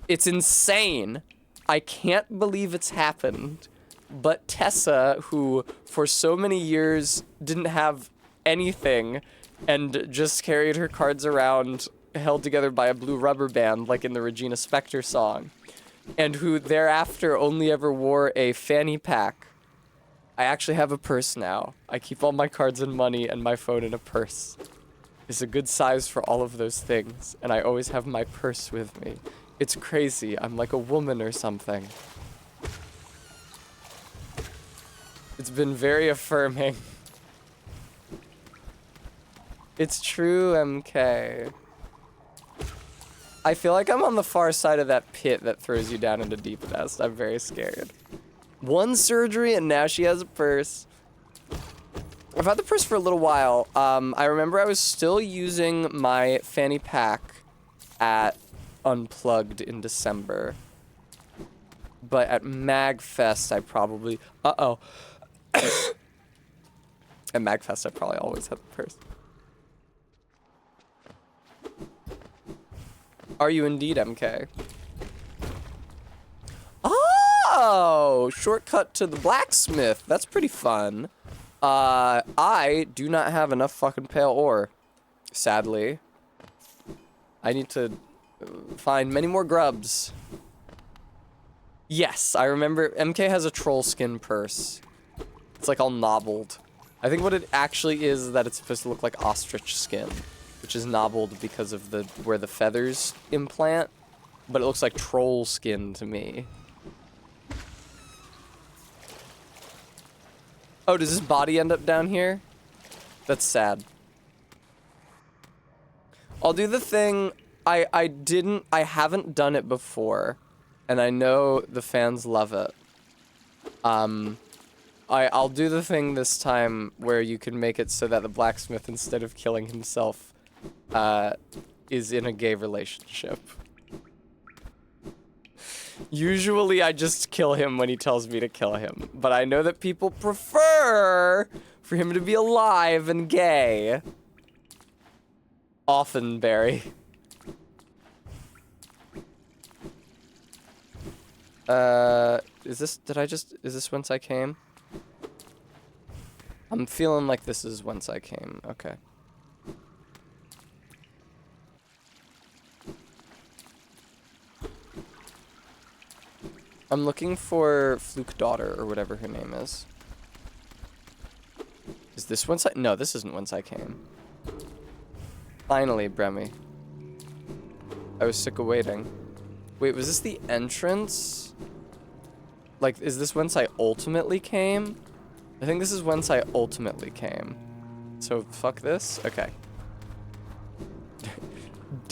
It's insane. I can't believe it's happened. But Tessa, who for so many years didn't have anything and just carried her cards around held together by a blue rubber band like in the Regina Spektor song, and who thereafter only ever wore a fanny pack. I actually have a purse now. I keep all my cards and money and my phone in a purse. It's a good size for all of those things, and I always have my purse with me. It's crazy. I'm like a woman or something. It's been very affirming. It's true, MK. I feel like I'm on the far side of that pit that throws you down into Deepest. I'm very scared. One surgery and now she has a purse. I've had the purse for a little while. I remember I was still using my fanny pack at Unplugged in December. But at MagFest, I probably... Uh-oh. At MagFest, I probably always had the purse. Are you indeed, MK? Oh! Shortcut to the blacksmith. That's pretty fun. I do not have enough fucking pale ore, sadly. I need to find many more grubs. Yes, I remember MK has a troll skin purse. It's like all knobbled. I think what it actually is that it's supposed to look like ostrich skin, which is knobbled because of where the feathers implant, but it looks like troll skin to me. Oh, does this body end up down here? That's sad. I'll do the thing, I haven't done it before, and I know the fans love it. I'll do the thing this time where you can make it so that the blacksmith, instead of killing himself, is in a gay relationship. Usually I just kill him when he tells me to kill him, but I know that people prefer for him to be alive and gay. Often, Barry. Is this whence I came? I'm feeling like this is whence I came. Okay. I'm looking for Fluke Daughter, or whatever her name is. Is this whence I... No, this isn't whence I came. Finally, Bremy. I was sick of waiting. Wait, was this the entrance? Like, is this whence I ultimately came? I think this is whence I ultimately came. So, fuck this? Okay.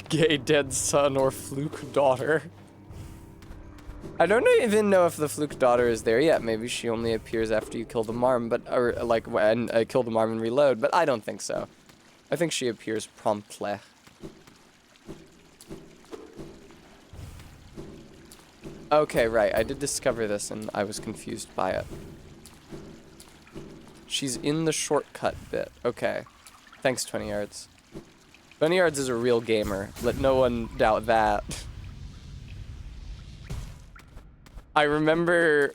Gay dead son or Fluke Daughter. I don't even know if the Fluke Daughter is there yet. Maybe she only appears after you kill the Marm, or like when kill the Marm and reload, but I don't think so. I think she appears promptly. Okay, right. I did discover this and I was confused by it. She's in the shortcut bit. Okay. Thanks, 20 Yards. 20 Yards is a real gamer. Let no one doubt that. I remember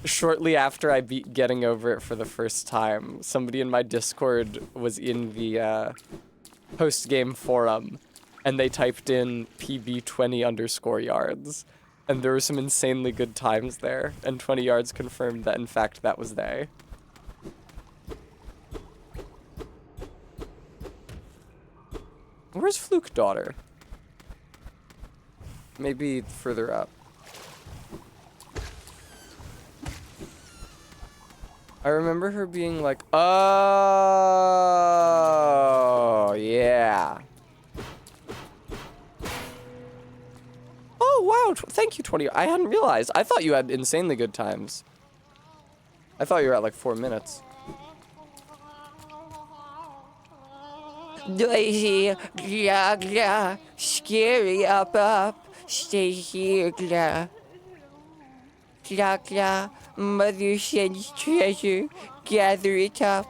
shortly after I beat Getting Over It for the first time, somebody in my Discord was in the post-game forum, and they typed in PB20_yards, and there were some insanely good times there, and 20 Yards confirmed that in fact that was they. Where's Fluke Daughter? Maybe further up. I remember her being like, oh, yeah. Oh, wow. Thank you, 20. I hadn't realized. I thought you had insanely good times. I thought you were at like 4 minutes. Noisy, gla gla, scary up, stay here, gla. Gla gla, mother sends treasure, gather it up.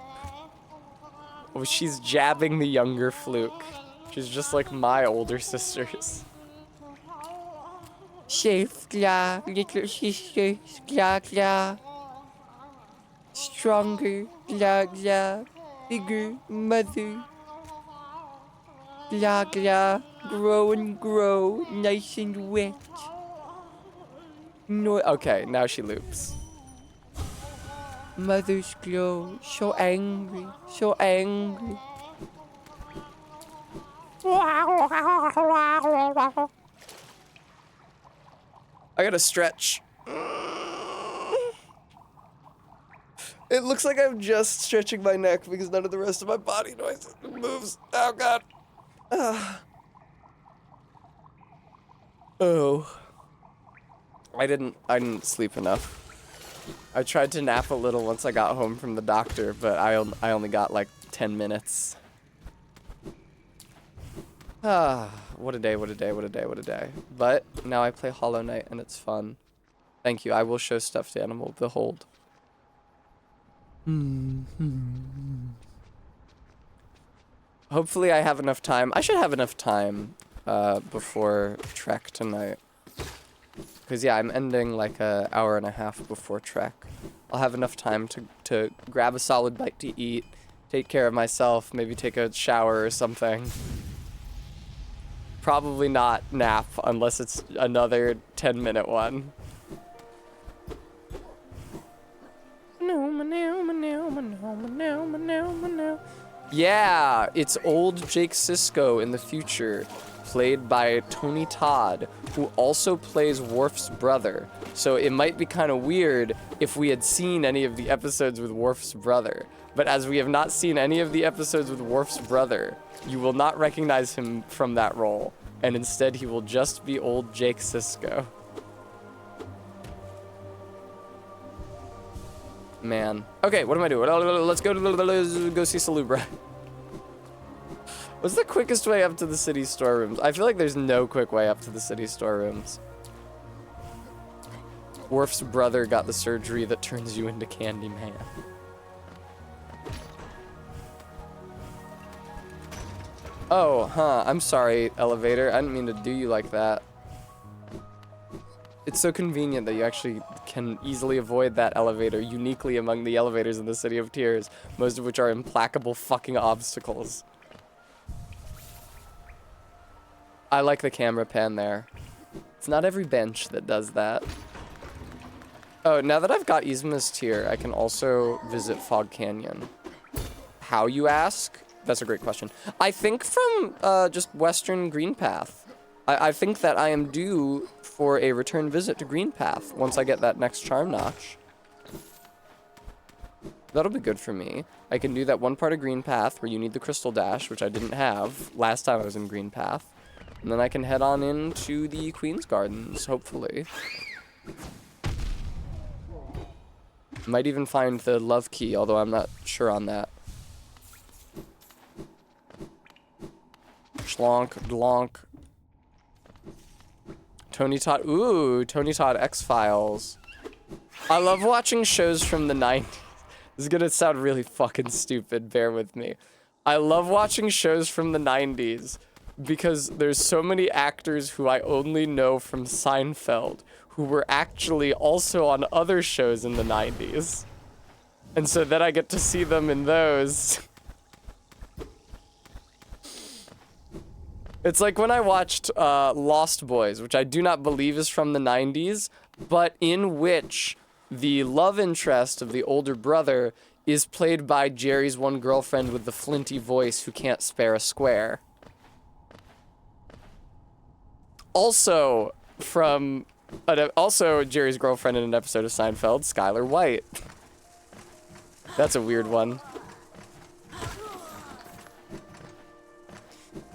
Oh, she's jabbing the younger Fluke. She's just like my older sisters. Safe, gla, little sisters, gla gla. Stronger, gla gla, bigger, mother. Gla gla, grow and grow, nice and wet. No, okay, now she loops. Mother's glow, so angry, so angry. I gotta stretch. It looks like I'm just stretching my neck because none of the rest of my body noise moves. Oh god. Oh. I didn't sleep enough. I tried to nap a little once I got home from the doctor, but I only got like 10 minutes. Ah, what a day, what a day, what a day, what a day. But now I play Hollow Knight and it's fun. Thank you. I will show Stuffed Animal Behold. Hopefully I have enough time. I should have enough time before Trek tonight. Because, yeah, I'm ending like an hour and a half before Trek. I'll have enough time to grab a solid bite to eat, take care of myself, maybe take a shower or something. Probably not nap unless it's another 10-minute one. Yeah, it's old Jake Sisko in the future, played by Tony Todd, who also plays Worf's brother. So it might be kind of weird if we had seen any of the episodes with Worf's brother. But as we have not seen any of the episodes with Worf's brother, you will not recognize him from that role. And instead, he will just be old Jake Sisko. Man. Okay, what am I doing? Let's go see Salubra. What's the quickest way up to the city storerooms? I feel like there's no quick way up to the city storerooms. Worf's brother got the surgery that turns you into Candyman. Oh, huh. I'm sorry, elevator. I didn't mean to do you like that. It's so convenient that you actually can easily avoid that elevator uniquely among the elevators in the City of Tears, most of which are implacable fucking obstacles. I like the camera pan there. It's not every bench that does that. Oh, now that I've got Yzma's Tear, I can also visit Fog Canyon. How, you ask? That's a great question. I think from just Western Greenpath. I think that I am due for a return visit to Greenpath once I get that next charm notch. That'll be good for me. I can do that one part of Greenpath where you need the Crystal Dash, which I didn't have last time I was in Greenpath. And then I can head on into the Queen's Gardens, hopefully. Might even find the Love Key, although I'm not sure on that. Schlonk, glonk. Tony Todd. Ooh, Tony Todd X-Files. I love watching shows from the 90s. This is gonna sound really fucking stupid, bear with me. I love watching shows from the 90s because there's so many actors who I only know from Seinfeld who were actually also on other shows in the 90s. And so then I get to see them in those. It's like when I watched Lost Boys, which I do not believe is from the 90s, but in which the love interest of the older brother is played by Jerry's one girlfriend with the flinty voice who can't spare a square. Also Jerry's girlfriend in an episode of Seinfeld, Skylar White. That's a weird one.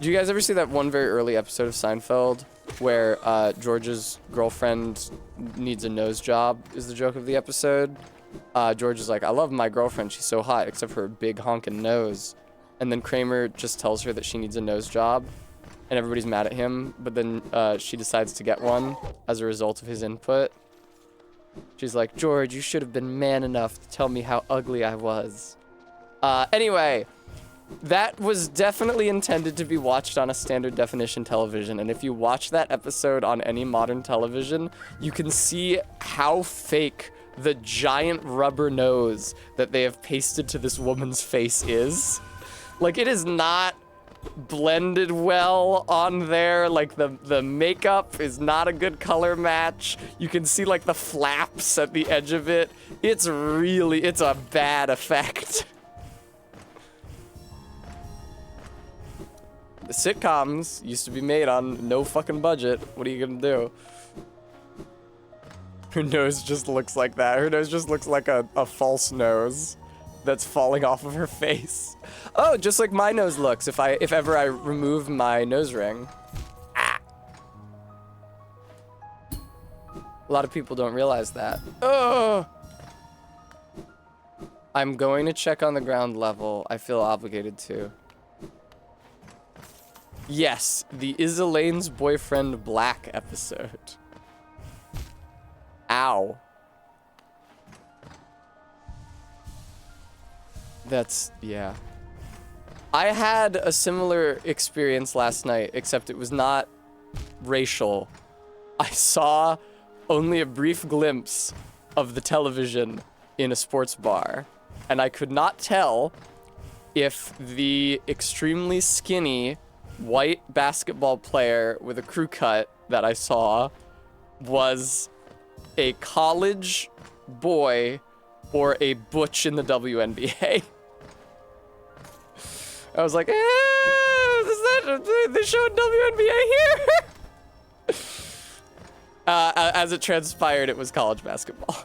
Do you guys ever see that one very early episode of Seinfeld where George's girlfriend needs a nose job is the joke of the episode? George is like, I love my girlfriend, she's so hot, except for her big honking nose. And then Kramer just tells her that she needs a nose job, and everybody's mad at him, but then she decides to get one as a result of his input. She's like, George, you should have been man enough to tell me how ugly I was. Anyway, that was definitely intended to be watched on a standard definition television, and if you watch that episode on any modern television, you can see how fake the giant rubber nose that they have pasted to this woman's face is. Like, it is not blended well on there. Like, the makeup is not a good color match. You can see, like, the flaps at the edge of it. It's a bad effect. The sitcoms used to be made on no fucking budget. What are you gonna do? Her nose just looks like that. Her nose just looks like a false nose that's falling off of her face. Oh, just like my nose looks if ever I remove my nose ring. Ah. A lot of people don't realize that. Oh. I'm going to check on the ground level. I feel obligated to. Yes, the Is Elaine's Boyfriend Black episode. Ow. That's, yeah. I had a similar experience last night, except it was not racial. I saw only a brief glimpse of the television in a sports bar, and I could not tell if the extremely skinny white basketball player with a crew cut that I saw was a college boy or a butch in the WNBA. I was like, they showed WNBA here? As it transpired, it was college basketball.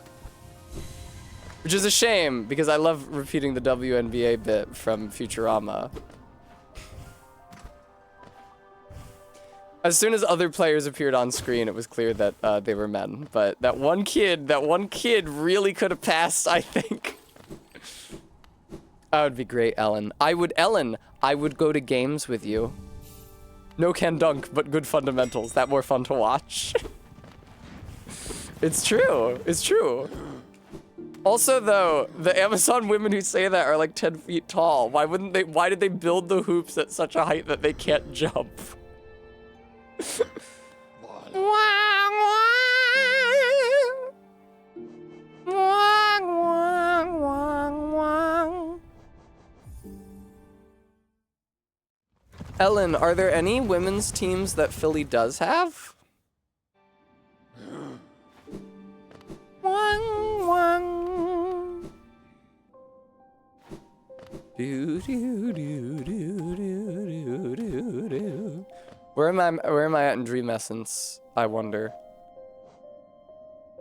Which is a shame, because I love repeating the WNBA bit from Futurama. As soon as other players appeared on screen, it was clear that they were men. But that one kid really could have passed, I think. That would be great, Ellen. I would go to games with you. No can dunk, but good fundamentals. That more fun to watch. It's true. It's true. Also, though, the Amazon women who say that are like 10 feet tall. Why did they build the hoops at such a height that they can't jump? Ellen, are there any women's teams that Philly does have? Where am I at in Dream Essence? I wonder.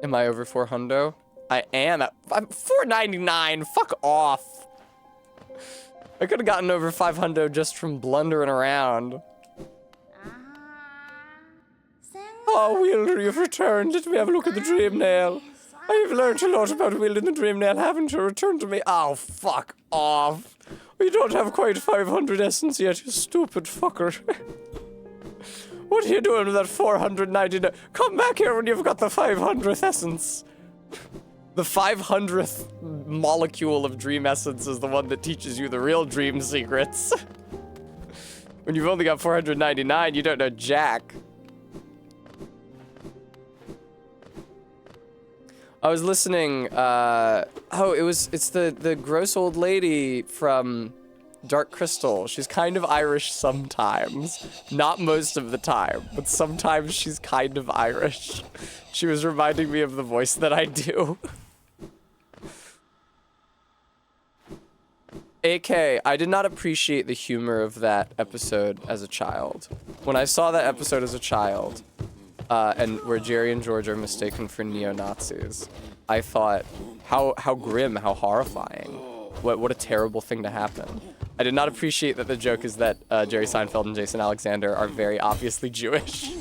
Am I over 400? I am I'm 499. Fuck off. I could have gotten over 500 just from blundering around. Oh, Will, you've returned. Let me have a look at the dream nail. I've learned a lot about Will in the dream nail. Haven't you returned to me? Oh, fuck off. You don't have quite 500 essence yet, you stupid fucker. What are you doing with that 499? Come back here when you've got the 500th essence. The 500th molecule of dream essence is the one that teaches you the real dream secrets. When you've only got 499, you don't know jack. I was listening, it's the gross old lady from Dark Crystal. She's kind of Irish sometimes. Not most of the time, but sometimes she's kind of Irish. She was reminding me of the voice that I do. AK, I did not appreciate the humor of that episode as a child. When I saw that episode as a child, and where Jerry and George are mistaken for neo-Nazis, I thought, how grim, how horrifying. What a terrible thing to happen. I did not appreciate that the joke is that Jerry Seinfeld and Jason Alexander are very obviously Jewish.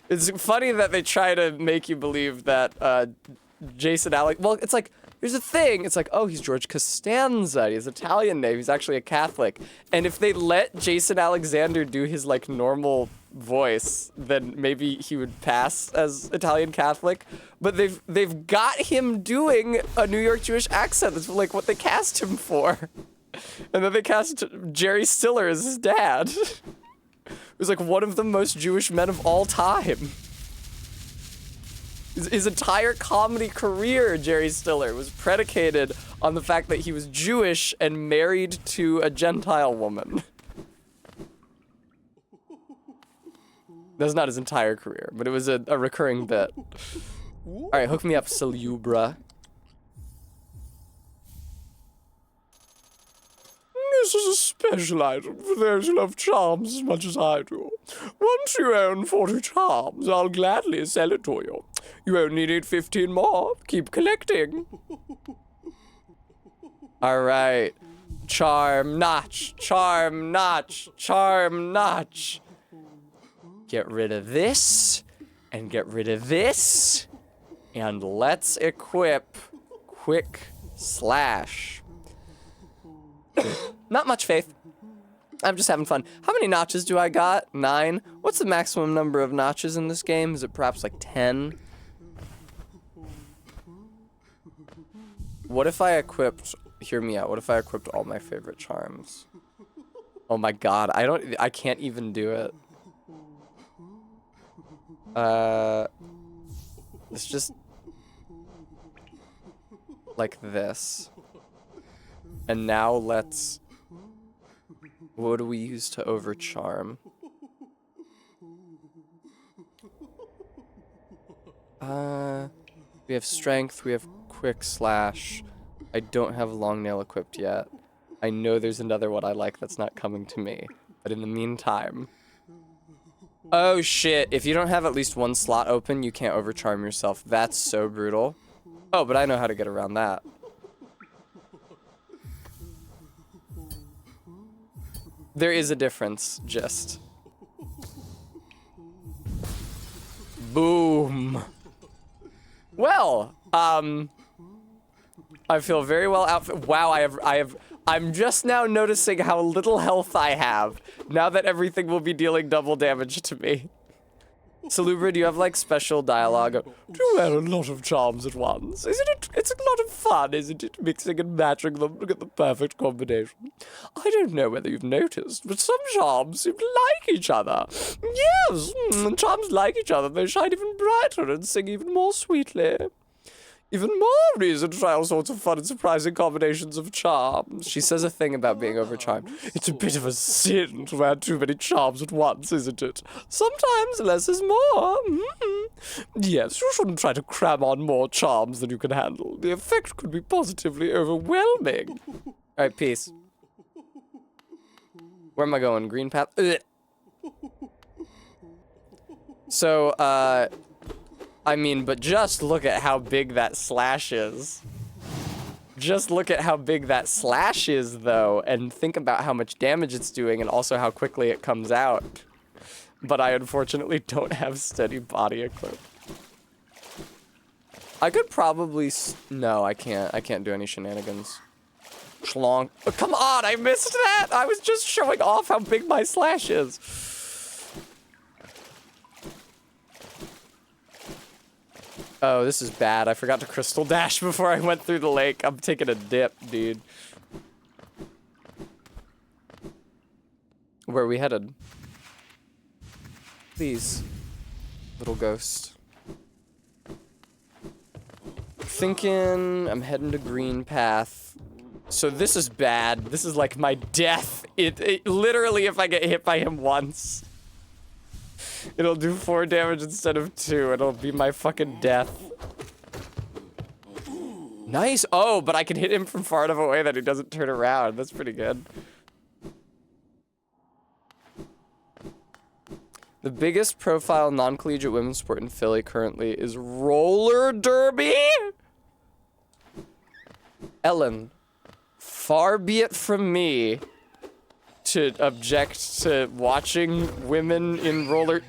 It's funny that they try to make you believe that well, it's like, here's the thing. It's like, oh, he's George Costanza. He has Italian name. He's actually a Catholic. And if they let Jason Alexander do his, like, normal voice, then maybe he would pass as Italian Catholic. But they've got him doing a New York Jewish accent. That's, like, what they cast him for. And then they cast Jerry Stiller as his dad. Who's, like, one of the most Jewish men of all time. His entire comedy career, Jerry Stiller, was predicated on the fact that he was Jewish and married to a Gentile woman. That's not his entire career, but it was a recurring bit. All right, hook me up, Salubra. This is a special item for those who love charms as much as I do. Once you own 40 charms, I'll gladly sell it to you. You only need 15 more. Keep collecting. All right. Charm notch, charm notch, charm notch. Get rid of this, and get rid of this, and let's equip Quick slash. Not much faith. I'm just having fun. How many notches do I got? 9. What's the maximum number of notches in this game? Is it perhaps like 10? What if I equipped, hear me out, what if I equipped all my favorite charms? Oh my god, I can't even do it. It's just like this. And now let's, what do we use to overcharm? We have strength, we have quick slash. I don't have long nail equipped yet. I know there's another one I like that's not coming to me. But in the meantime... Oh shit, if you don't have at least one slot open, you can't overcharm yourself. That's so brutal. Oh, but I know how to get around that. There is a difference, just. Boom. Well, I feel very well outfit. Wow, I'm just now noticing how little health I have, now that everything will be dealing double damage to me. Salubra, do you have, like, special dialogue? Do you wear a lot of charms at once? Isn't it? It's a lot of fun, isn't it? Mixing and matching them to get the perfect combination. I don't know whether you've noticed, but some charms seem to like each other. Yes, charms like each other. They shine even brighter and sing even more sweetly. Even more reason to try all sorts of fun and surprising combinations of charms. She says a thing about being overcharmed. It's a bit of a sin to wear too many charms at once, isn't it? Sometimes less is more. Yes, you shouldn't try to cram on more charms than you can handle. The effect could be positively overwhelming. Alright, peace. Where am I going? Green path? Ugh. So, I mean, but just look at how big that slash is. Just look at how big that slash is, though, and think about how much damage it's doing and also how quickly it comes out. But I unfortunately don't have steady body equip. I could probably... No, I can't. I can't do any shenanigans. Schlong. Oh, come on, I missed that! I was just showing off how big my slash is. Oh, this is bad. I forgot to crystal dash before I went through the lake. I'm taking a dip, dude. Where are we headed? Please, little ghost. Thinking I'm heading to green path. So this is bad. This is like my death. It literally, if I get hit by him once, it'll do 4 damage instead of 2. It'll be my fucking death. Nice. Oh, but I can hit him from far enough away that he doesn't turn around. That's pretty good. The biggest profile non-collegiate women's sport in Philly currently is roller derby? Ellen, far be it from me to object to watching women in roller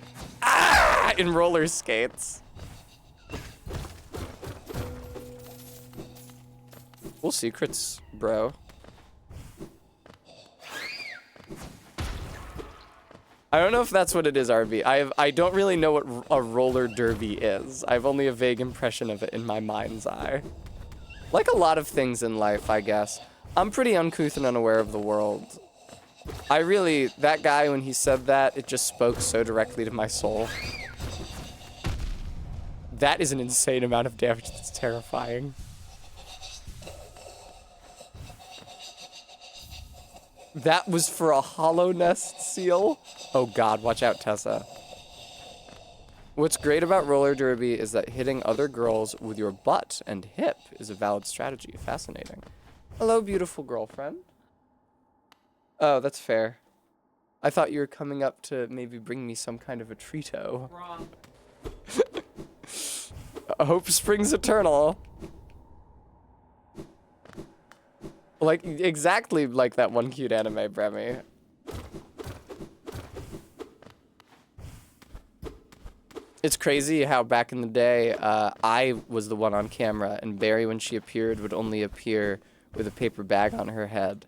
skates. Cool secrets, bro. I don't know if that's what it is, RB. I don't really know what a roller derby is. I have only a vague impression of it in my mind's eye. Like a lot of things in life, I guess. I'm pretty uncouth and unaware of the world. That guy, when he said that, it just spoke so directly to my soul. That is an insane amount of damage. That's terrifying. That was for a hollow nest seal? Oh god, watch out, Tessa. What's great about roller derby is that hitting other girls with your butt and hip is a valid strategy. Fascinating. Hello, beautiful girlfriend. Oh, that's fair. I thought you were coming up to maybe bring me some kind of a treato. Wrong. Hope springs eternal. Like, exactly like that one cute anime, Bremy. It's crazy how back in the day, I was the one on camera, and Barry, when she appeared, would only appear with a paper bag on her head.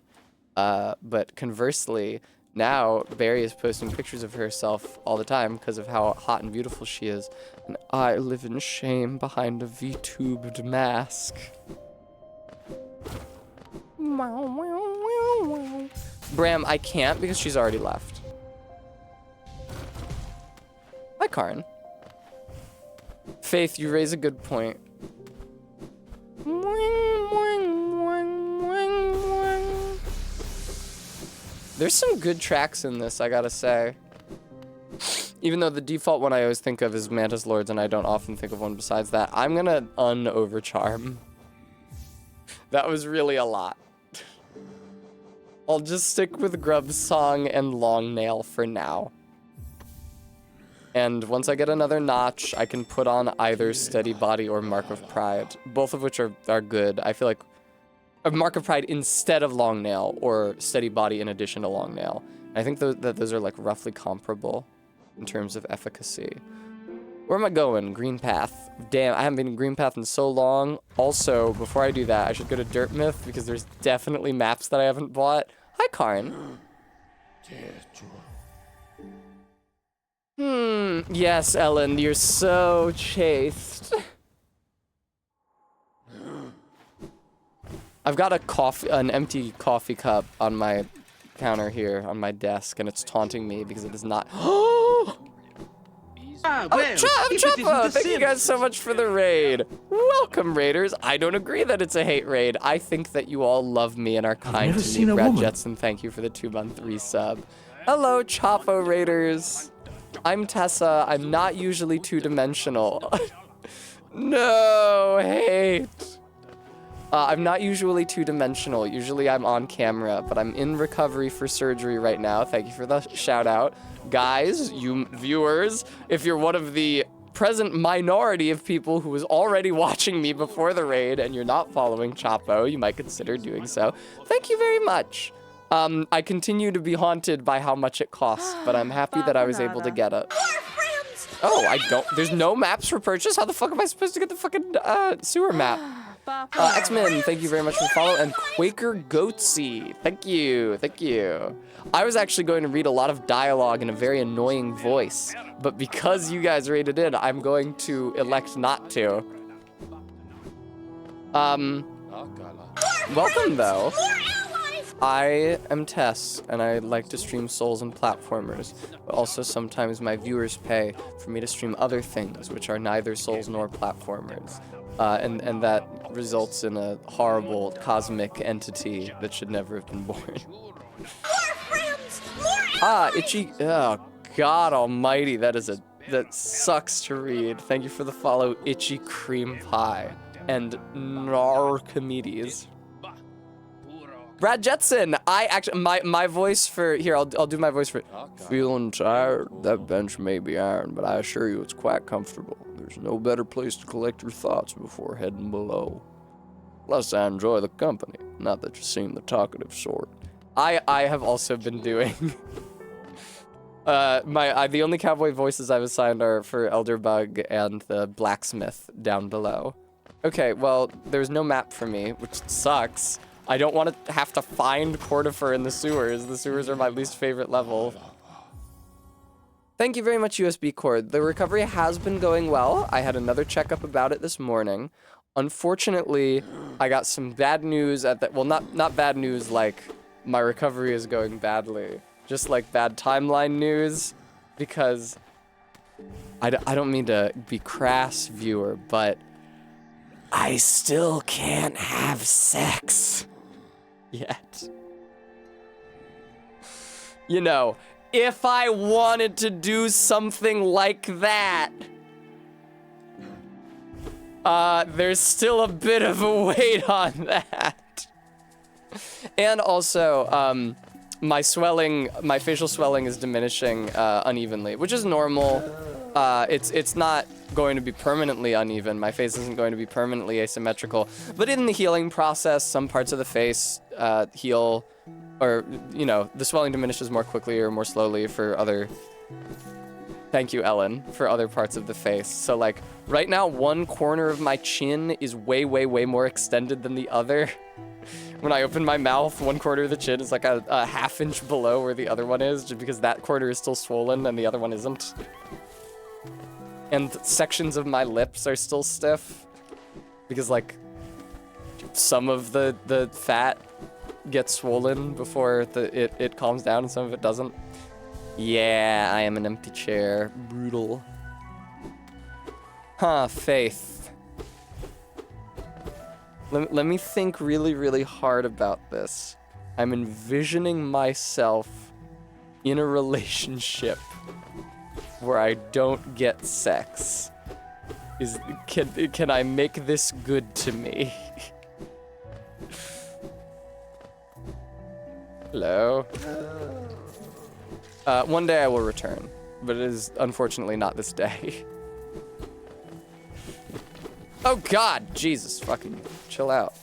But conversely, now Barry is posting pictures of herself all the time because of how hot and beautiful she is. And I live in shame behind a V-tubed mask. Bram, I can't because she's already left. Hi, Karn. Faith, you raise a good point. There's some good tracks in this, I gotta say. Even though the default one I always think of is Mantis Lords, and I don't often think of one besides that, I'm gonna un-overcharm. That was really a lot. I'll just stick with Grub's Song and Long Nail for now. And once I get another notch, I can put on either Steady Body or Mark of Pride, both of which are good. I feel like a Mark of Pride instead of Long Nail, or Steady Body in addition to Long Nail. I think that those are like roughly comparable in terms of efficacy. Where am I going? Green Path. Damn, I haven't been in Green Path in so long. Also, before I do that, I should go to Dirt Myth because there's definitely maps that I haven't bought. Hi, Karn. Yes, Ellen, you're so chaste. I've got an empty coffee cup on my counter here on my desk, and it's taunting me because it is not. Choppo! Thank you guys so much for the raid. Welcome, raiders. I don't agree that it's a hate raid. I think that you all love me and are kind to me. Brad Jetson, thank you for the 2-month resub. Hello, Choppo raiders. I'm Tessa. I'm not usually two-dimensional. No hate. I'm not usually two-dimensional. Usually I'm on camera, but I'm in recovery for surgery right now. Thank you for the shout out. Guys, you viewers, if you're one of the present minority of people who was already watching me before the raid and you're not following Choppo, you might consider doing so. Thank you very much. I continue to be haunted by how much it costs, but I'm happy that I was able to get it. Oh, there's no maps for purchase? How the fuck am I supposed to get the fucking sewer map? X-Men, thank you very much for the follow, and Quaker Goatsy, thank you. I was actually going to read a lot of dialogue in a very annoying voice, but because you guys rated in, I'm going to elect not to. Welcome though. I am Tess, and I like to stream Souls and platformers, but also sometimes my viewers pay for me to stream other things, which are neither Souls nor platformers. And that results in a horrible cosmic entity that should never have been born. Itchy, oh God almighty, that sucks to read. Thank you for the follow, Itchy Cream Pie, and Narcomedes. Brad Jetson, my voice for, here, I'll do my voice for, feeling tired, that bench may be iron, but I assure you it's quite comfortable. There's no better place to collect your thoughts before heading below. Plus, I enjoy the company, not that you seem the talkative sort. I have also been doing, the only cowboy voices I've assigned are for Elderbug and the blacksmith down below. Okay, well, there's no map for me, which sucks. I don't want to have to find Cordifer in the sewers. The sewers are my least favorite level. Thank you very much, USB Cord. The recovery has been going well. I had another checkup about it this morning. Unfortunately, I got some bad news at that. Well, not bad news like my recovery is going badly. Just like bad timeline news, because I don't mean to be crass, viewer, but I still can't have sex yet. You know, if I wanted to do something like that, there's still a bit of a wait on that. And also, my facial swelling is diminishing unevenly, which is normal. It's not going to be permanently uneven. My face isn't going to be permanently asymmetrical. But in the healing process, some parts of the face heal, or, you know, the swelling diminishes more quickly or more slowly for other Thank you, Ellen, for other parts of the face. So, like, right now, one corner of my chin is way, way, way more extended than the other. When I open my mouth, one corner of the chin is like a half inch below where the other one is, just because that corner is still swollen and the other one isn't. And sections of my lips are still stiff, because, like, some of the fat gets swollen before it calms down and some of it doesn't. Yeah, I am an empty chair. Brutal. Huh, Faith. Let me think really, really hard about this. I'm envisioning myself in a relationship where I don't get sex. Can I make this good to me? Hello? One day I will return, but it is unfortunately not this day. Oh God, Jesus, fucking chill out.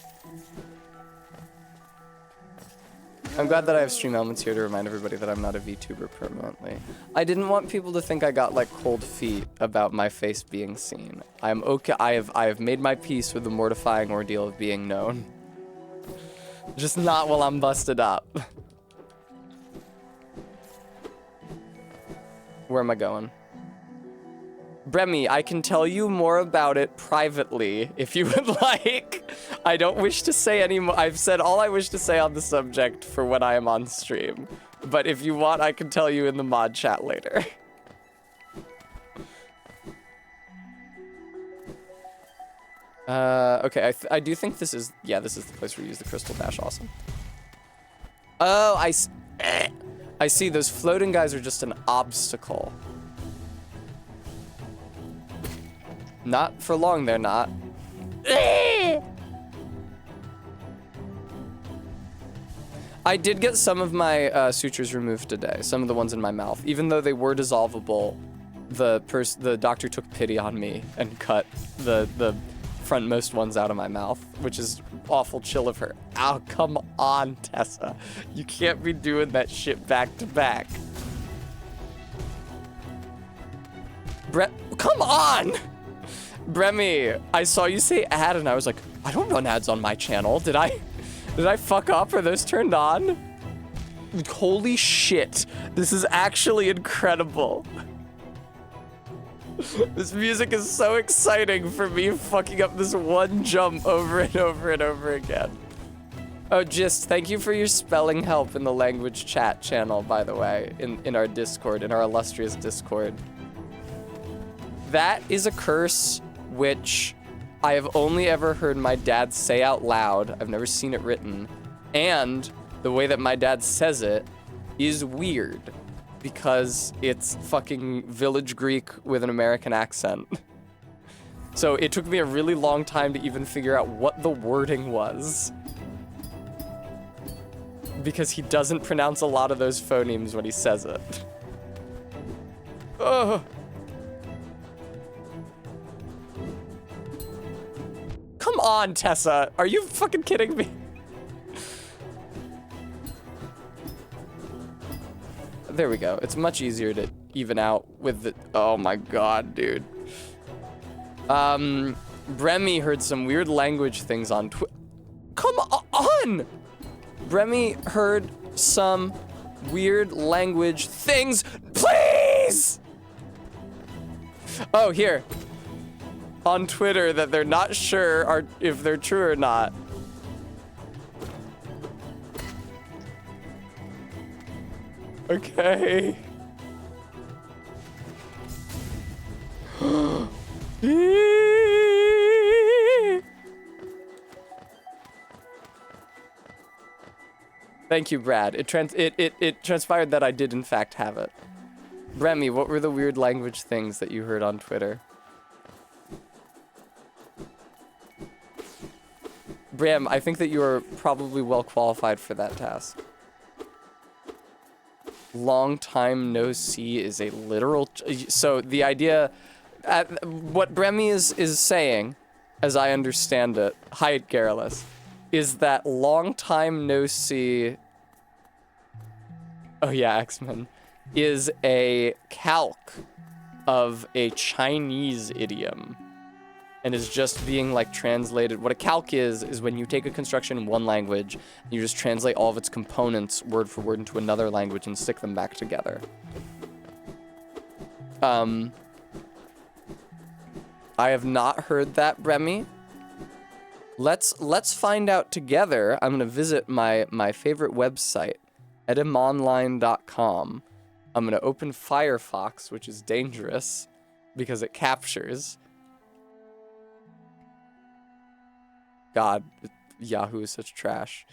I'm glad that I have stream elements here to remind everybody that I'm not a VTuber permanently. I didn't want people to think I got like cold feet about my face being seen. I'm okay. I have made my peace with the mortifying ordeal of being known. Just not while I'm busted up. Where am I going? Bremy, I can tell you more about it privately if you would like. I don't wish to say any more. I've said all I wish to say on the subject for when I am on stream. But if you want, I can tell you in the mod chat later. Okay, I do think this is, yeah, this is the place where you use the crystal dash, awesome. Oh, I see, those floating guys are just an obstacle. Not for long, they're not. I did get some of my sutures removed today, some of the ones in my mouth. Even though they were dissolvable, the doctor took pity on me and cut the frontmost ones out of my mouth, which is awful chill of her. Oh, come on, Tessa. You can't be doing that shit back to back. Come on! Bremy, I saw you say ad and I was like, I don't run ads on my channel. Did I fuck up? Are those turned on? Holy shit. This is actually incredible. This music is so exciting for me fucking up this one jump over and over and over again. Oh, just thank you for your spelling help in the language chat channel, by the way, in our Discord, in our illustrious Discord. That is a curse which I have only ever heard my dad say out loud. I've never seen it written. And the way that my dad says it is weird because it's fucking Village Greek with an American accent. So it took me a really long time to even figure out what the wording was. Because he doesn't pronounce a lot of those phonemes when he says it. Ugh. Come on, Tessa. Are you fucking kidding me? There we go. It's much easier to even out with the... Oh my god, dude. Bremy heard some weird language things on Come on! Bremy heard some weird language things. Please! Oh, here. On Twitter that they're not sure if they're true or not. Okay. Thank you, Brad. It transpired that I did in fact have it. Bremy, what were the weird language things that you heard on Twitter? Bram, I think that you are probably well qualified for that task. Long time no see is a literal... So the idea... what Bremy is saying, as I understand it, hi, Garrulus, is that long time no see... Oh yeah, X-Men. Is a calc of a Chinese idiom and is just being like translated. What a calque is when you take a construction in one language and you just translate all of its components word for word into another language and stick them back together. I have not heard that, Bremy. Let's find out together. I'm gonna visit my favorite website, etymonline.com. I'm gonna open Firefox, which is dangerous because it captures. God, Yahoo is such trash.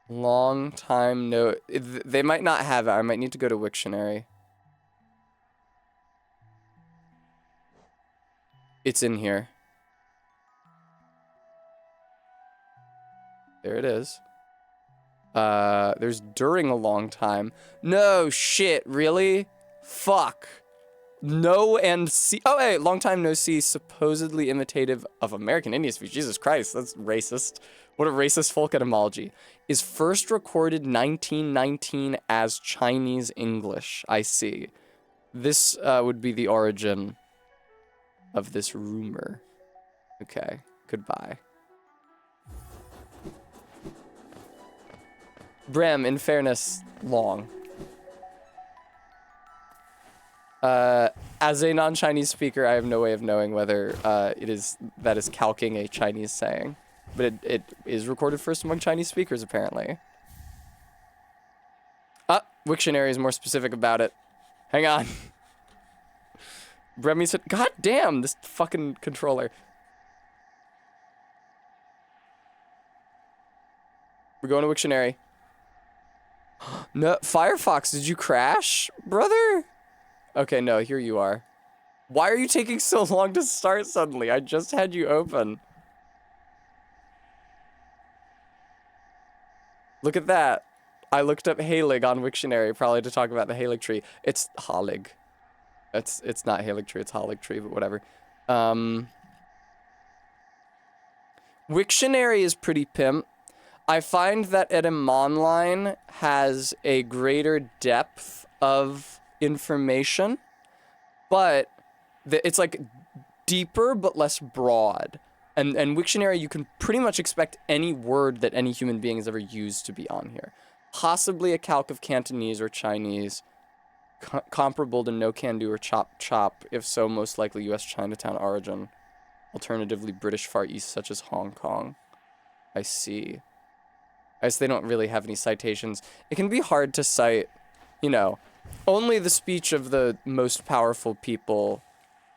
Long time no. They might not have it. I might need to go to Wiktionary. It's in here. There it is. There's during a long time. No shit, really? Fuck. No and see. Oh, hey, long time no see, supposedly imitative of American Indian speech. Jesus Christ, that's racist. What a racist folk etymology. Is first recorded 1919 as Chinese English. I see. This would be the origin of this rumor. Okay, goodbye. Brem, in fairness, long. As a non-Chinese speaker, I have no way of knowing whether that is calquing a Chinese saying. But it is recorded first among Chinese speakers, apparently. Wiktionary is more specific about it. Hang on. Bremy said, God damn, this fucking controller. We're going to Wiktionary. No, Firefox, did you crash, brother? Okay, no, here you are. Why are you taking so long to start suddenly? I just had you open. Look at that. I looked up Halig on Wiktionary, probably to talk about the Halig tree. It's Halig. It's not Halig tree, it's Halig tree, but whatever. Wiktionary is pretty pimp. I find that Etymonline has a greater depth of information, but it's like deeper but less broad. And Wiktionary, you can pretty much expect any word that any human being has ever used to be on here. Possibly a calque of Cantonese or Chinese, comparable to no can do or chop chop, if so, most likely US Chinatown origin. Alternatively, British Far East, such as Hong Kong. I see. I guess they don't really have any citations. It can be hard to cite, you know, only the speech of the most powerful people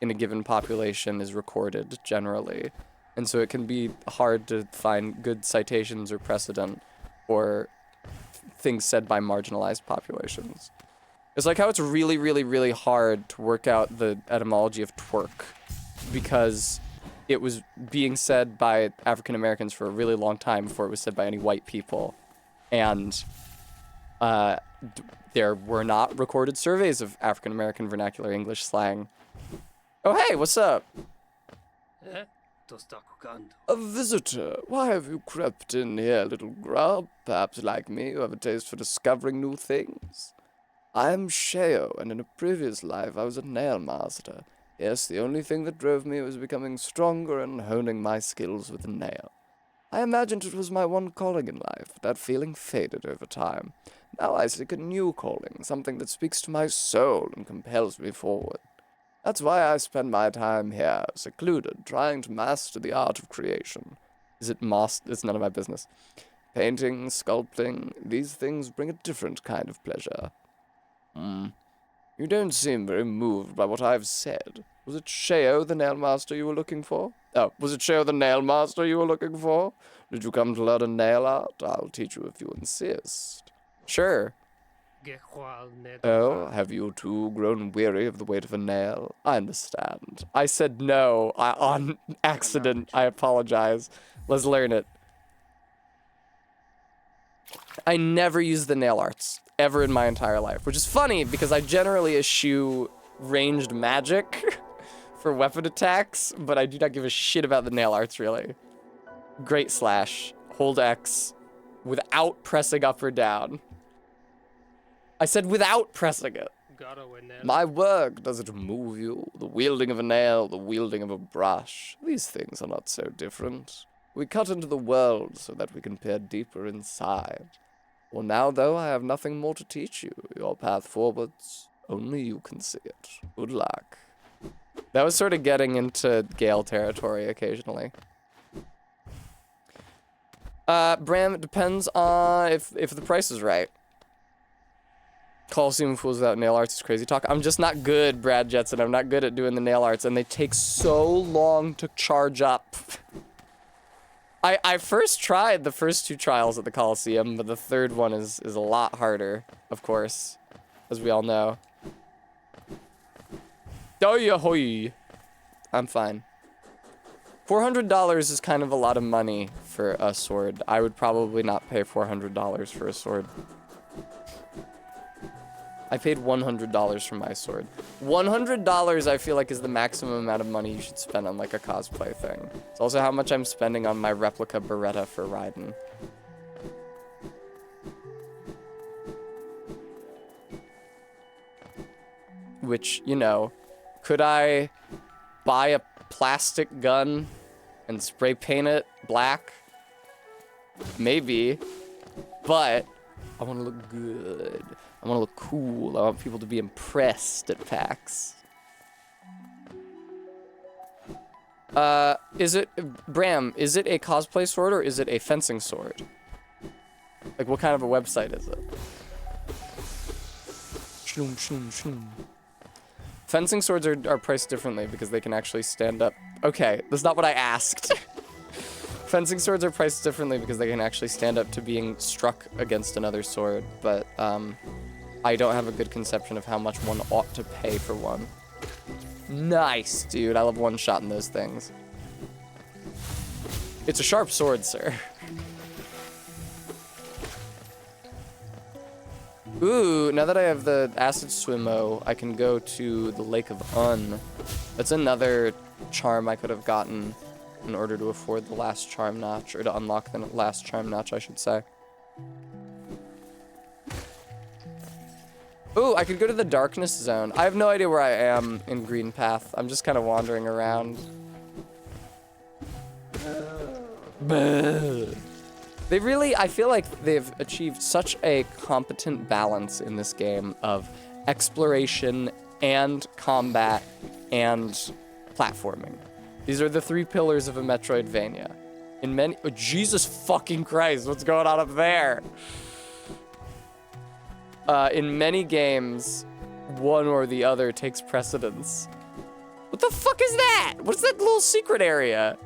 in a given population is recorded, generally. And so it can be hard to find good citations or precedent or things said by marginalized populations. It's like how it's really, really, really hard to work out the etymology of twerk because it was being said by African Americans for a really long time before it was said by any white people. And there were not recorded surveys of African American vernacular English slang. Oh, hey, what's up? A visitor. Why have you crept in here, little grub? Perhaps like me, you have a taste for discovering new things. I am Sheo, and in a previous life I was a nail master. Yes, the only thing that drove me was becoming stronger and honing my skills with the nail. I imagined it was my one calling in life, but that feeling faded over time. Now I seek a new calling, something that speaks to my soul and compels me forward. That's why I spend my time here, secluded, trying to master the art of creation. Is it It's none of my business. Painting, sculpting, these things bring a different kind of pleasure. You don't seem very moved by what I've said. Was it Sheo, the nail master, you were looking for? Oh, was it Sheo, the nail master, you were looking for? Did you come to learn a nail art? I'll teach you if you insist. Sure. Oh, have you too grown weary of the weight of a nail? I understand. I said no, on accident. I apologize. Let's learn it. I never use the nail arts, ever in my entire life, which is funny because I generally eschew ranged magic for weapon attacks, but I do not give a shit about the nail arts, really. Great slash. Hold X without pressing up or down. I said without pressing it. My work, does it move you? The wielding of a nail, the wielding of a brush. These things are not so different. We cut into the world so that we can peer deeper inside. Well, now, though, I have nothing more to teach you. Your path forwards, only you can see it. Good luck. That was sort of getting into Gale territory occasionally. Bram, it depends on if the price is right. Coliseum Fools without nail arts is crazy talk. I'm just not good, Brad Jetson. I'm not good at doing the nail arts, and they take so long to charge up. I first tried the first 2 trials at the Coliseum, but the third one is a lot harder, of course, as we all know. Oh yeah, hoy. I'm fine. $400 is kind of a lot of money for a sword. I would probably not pay $400 for a sword. I paid $100 for my sword. $100 I feel like is the maximum amount of money you should spend on like a cosplay thing. It's also how much I'm spending on my replica Beretta for Raiden. Which, you know, could I buy a plastic gun and spray paint it black? Maybe, but I want to look good. I want to look cool. I want people to be impressed at PAX. Bram, is it a cosplay sword or is it a fencing sword? Like, what kind of a website is it? Shloom, shloom, shloom. Fencing swords are priced differently because they can actually stand up. Okay, that's not what I asked. Fencing swords are priced differently because they can actually stand up to being struck against another sword, but I don't have a good conception of how much one ought to pay for one. Nice, dude. I love one-shotting those things. It's a sharp sword, sir. Ooh, now that I have the Acid Swimmo, I can go to the Lake of Un. That's another charm I could have gotten in order to afford the last charm notch, or to unlock the last charm notch, I should say. Ooh, I could go to the Darkness Zone. I have no idea where I am in Green Path. I'm just kind of wandering around. They really, I feel like they've achieved such a competent balance in this game of exploration and combat and platforming. These are the 3 pillars of a Metroidvania. In many, oh, Jesus fucking Christ, what's going on up there? In many games, one or the other takes precedence. What the fuck is that? What's that little secret area?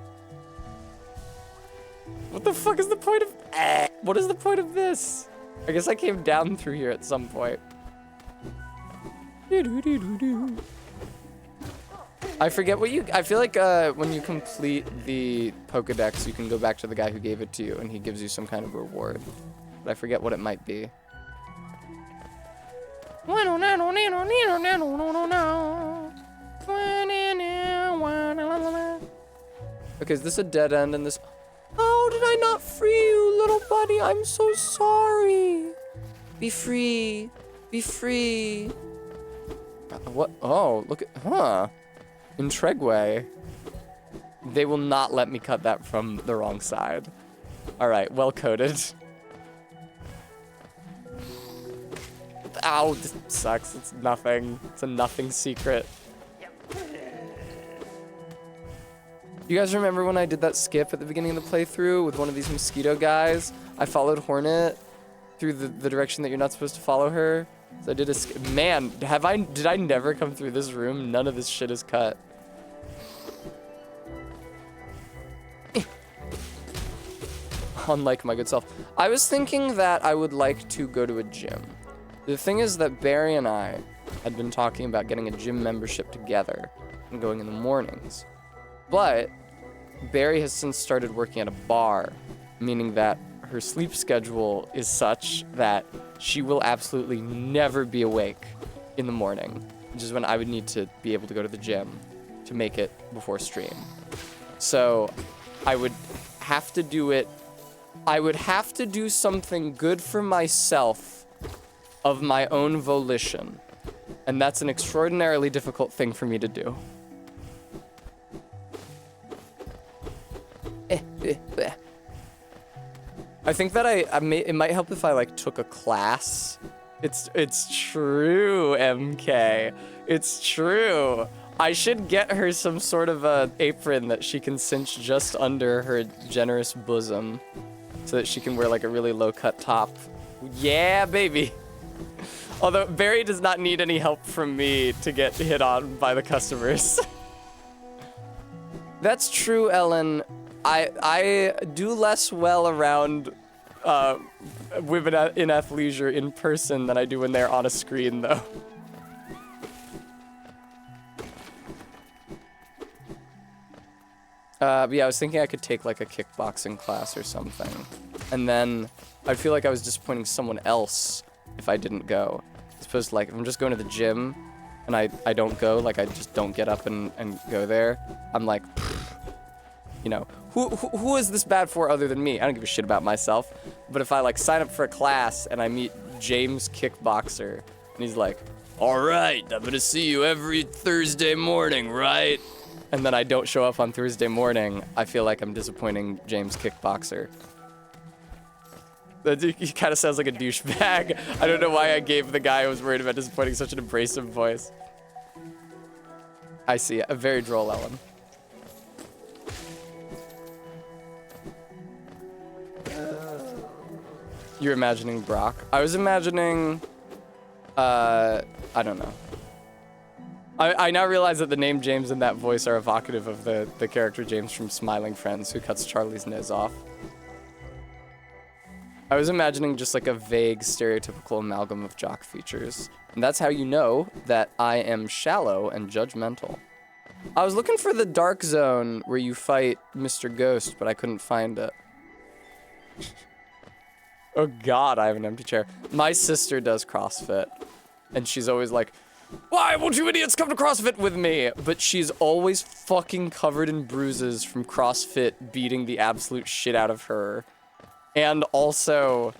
What the fuck is the point of... What is the point of this? I guess I came down through here at some point. I forget what you... I feel like when you complete the Pokedex, you can go back to the guy who gave it to you, and he gives you some kind of reward. But I forget what it might be. Okay, is this a dead end in this... How did I not free you, little buddy? I'm so sorry. Be free. Be free. What? Oh, look at... Huh. In Tregway. They will not let me cut that from the wrong side. Alright, well coded. Ow, this sucks. It's nothing. It's a nothing secret. You guys remember when I did that skip at the beginning of the playthrough with one of these mosquito guys? I followed Hornet through the direction that you're not supposed to follow her. So I did a skip. Man, did I never come through this room? None of this shit is cut. Unlike my good self. I was thinking that I would like to go to a gym. The thing is that Barry and I had been talking about getting a gym membership together and going in the mornings. But Barry has since started working at a bar, meaning that her sleep schedule is such that she will absolutely never be awake in the morning, which is when I would need to be able to go to the gym to make it before stream. So I would have to do it. I would have to do something good for myself of my own volition. And that's an extraordinarily difficult thing for me to do. I think that it might help if I like took a class. It's true, MK. It's true. I should get her some sort of a apron that she can cinch just under her generous bosom so that she can wear like a really low cut top. Yeah, baby. Although Barry does not need any help from me to get hit on by the customers. That's true, Ellen. I do less well around women in athleisure in person than I do when they're on a screen, though. But yeah, I was thinking I could take like a kickboxing class or something. And then I feel like I was disappointing someone else if I didn't go. As opposed to like, if I'm just going to the gym and I don't go, like I just don't get up and go there, I'm like, you know, who is this bad for other than me? I don't give a shit about myself. But if I like sign up for a class and I meet James Kickboxer and he's like, all right, I'm gonna see you every Thursday morning, right? And then I don't show up on Thursday morning, I feel like I'm disappointing James Kickboxer. He kind of sounds like a douchebag. I don't know why I gave the guy who was worried about disappointing such an abrasive voice. I see, a very droll Ellen. You're imagining Brock. I was imagining, I don't know. I now realize that the name James and that voice are evocative of the character James from Smiling Friends who cuts Charlie's nose off. I was imagining just like a vague, stereotypical amalgam of jock features. And that's how you know that I am shallow and judgmental. I was looking for the dark zone where you fight Mr. Ghost, but I couldn't find it. Oh God, I have an empty chair. My sister does CrossFit, and she's always like, why won't you idiots come to CrossFit with me? But she's always fucking covered in bruises from CrossFit beating the absolute shit out of her. And also,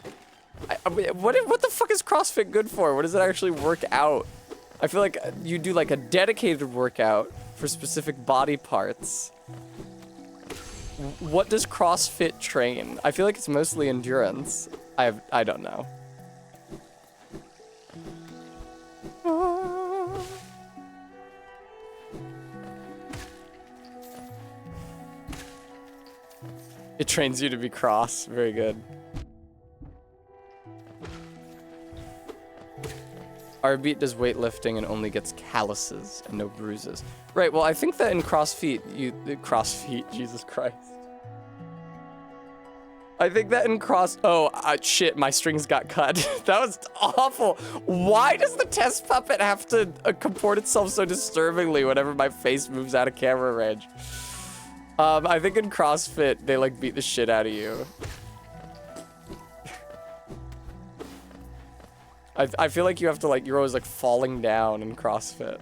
what the fuck is CrossFit good for? What does it actually work out? I feel like you do like a dedicated workout for specific body parts. What does CrossFit train? I feel like it's mostly endurance. I don't know. It trains you to be cross. Very good. Our beat does weightlifting and only gets calluses and no bruises. Right, well, I think that in CrossFit, Jesus Christ. I think that in shit, my strings got cut. That was awful. Why does the test puppet have to comport itself so disturbingly whenever my face moves out of camera range? I think in CrossFit, they like beat the shit out of you. I feel like you have to like, you're always like falling down in CrossFit.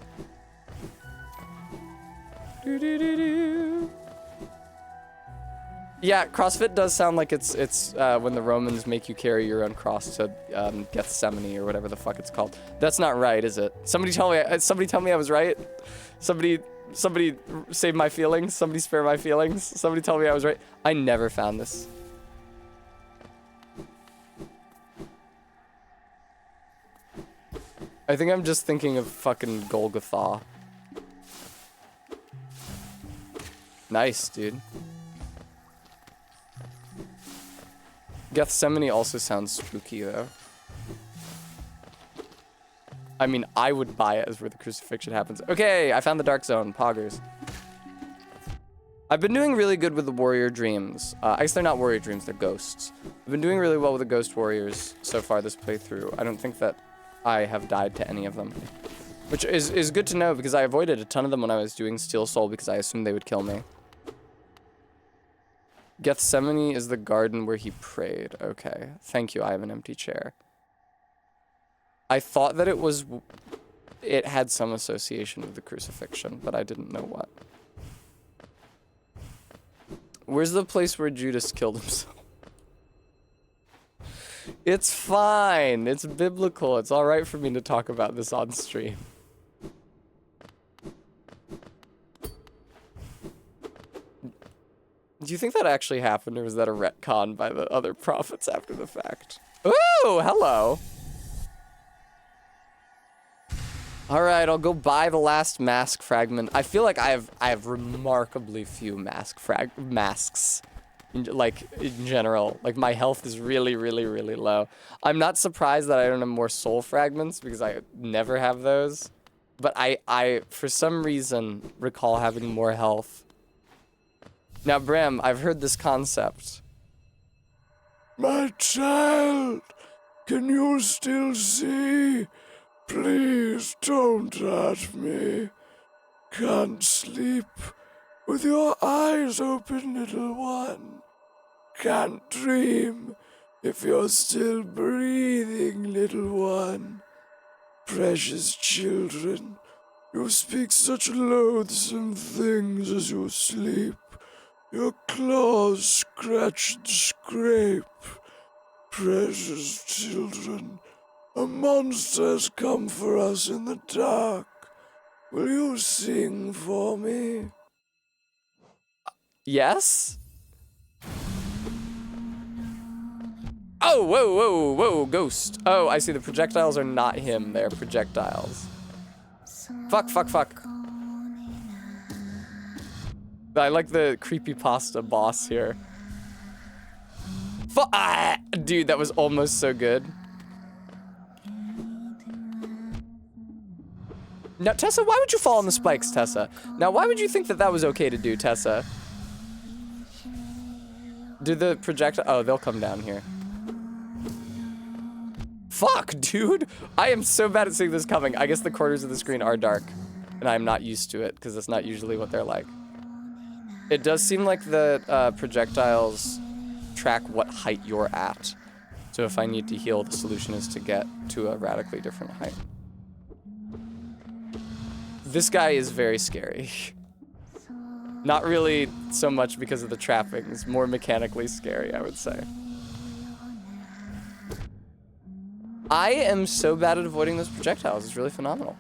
Yeah, CrossFit does sound like it's when the Romans make you carry your own cross to Gethsemane or whatever the fuck it's called. That's not right, is it? Somebody tell me I was right. Somebody save my feelings. Somebody spare my feelings. Somebody tell me I was right. I never found this. I think I'm just thinking of fucking Golgotha. Nice, dude. Gethsemane also sounds spooky, though. I mean, I would buy it as where the crucifixion happens. Okay, I found the dark zone. Poggers. I've been doing really good with the warrior dreams. I guess they're not warrior dreams, they're ghosts. I've been doing really well with the ghost warriors so far this playthrough. I don't think that I have died to any of them. Which is good to know because I avoided a ton of them when I was doing Steel Soul because I assumed they would kill me. Gethsemane is the garden where he prayed. Okay, thank you, I have an empty chair. I thought that it had some association with the crucifixion, but I didn't know what. Where's the place where Judas killed himself? It's fine. It's biblical. It's all right for me to talk about this on stream. Do you think that actually happened, or was that a retcon by the other prophets after the fact? Ooh, hello. All right, I'll go buy the last mask fragment. I feel like I have remarkably few masks. Like, in general. Like, my health is really, really, really low. I'm not surprised that I don't have more soul fragments, because I never have those. But I for some reason, recall having more health. Now, Bram, I've heard this concept. My child, can you still see? Please don't hurt me. Can't sleep with your eyes open, little one. Can't dream if you're still breathing, little one. Precious children, you speak such loathsome things as you sleep. Your claws scratch and scrape. Precious children, a monster has come for us in the dark. Will you sing for me? Yes? Oh, whoa, whoa, whoa, ghost. Oh, I see, the projectiles are not him, they're projectiles. Fuck, fuck, fuck. I like the creepypasta boss here. Dude, that was almost so good. Now, Tessa, why would you fall on the spikes, Tessa? Now, why would you think that that was okay to do, Tessa? Do the projectile... Oh, they'll come down here. Fuck, dude! I am so bad at seeing this coming. I guess the corners of the screen are dark. And I'm not used to it, because that's not usually what they're like. It does seem like the projectiles track what height you're at. So if I need to heal, the solution is to get to a radically different height. This guy is very scary. Not really so much because of the trappings, more mechanically scary, I would say. I am so bad at avoiding those projectiles, it's really phenomenal.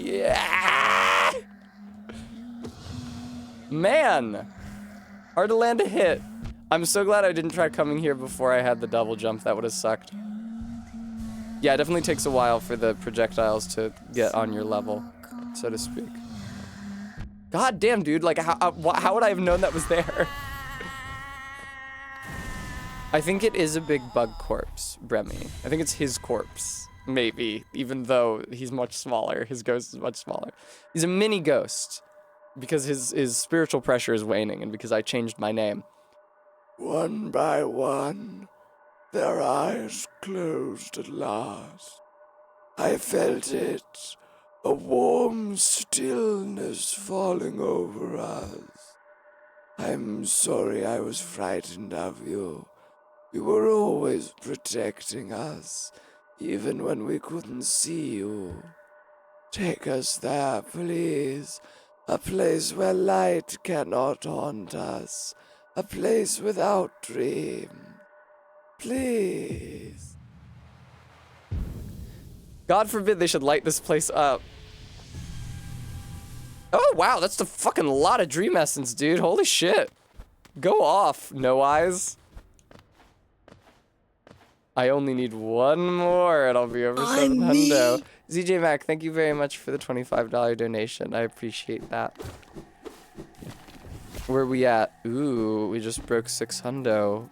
Yeah. Man, hard to land a hit. I'm so glad I didn't try coming here before I had the double jump. That would have sucked. Yeah, it definitely takes a while for the projectiles to get on your level, so to speak. God damn, dude, like, how would I have known that was there? I think it is a big bug corpse, Bremy. I think it's his corpse, maybe, even though he's much smaller. His ghost is much smaller. He's a mini ghost, because his spiritual pressure is waning, and because I changed my name. One by one, their eyes closed at last. I felt it, a warm stillness falling over us. I'm sorry I was frightened of you. You were always protecting us, even when we couldn't see you. Take us there, please. A place where light cannot haunt us. A place without dream. Please. God forbid they should light this place up. Oh, wow, that's a fucking lot of dream essence, dude. Holy shit. Go off, No Eyes. I only need one more and I'll be over 700. ZJ Mac, thank you very much for the $25 donation. I appreciate that. Where are we at? Ooh, we just broke 600.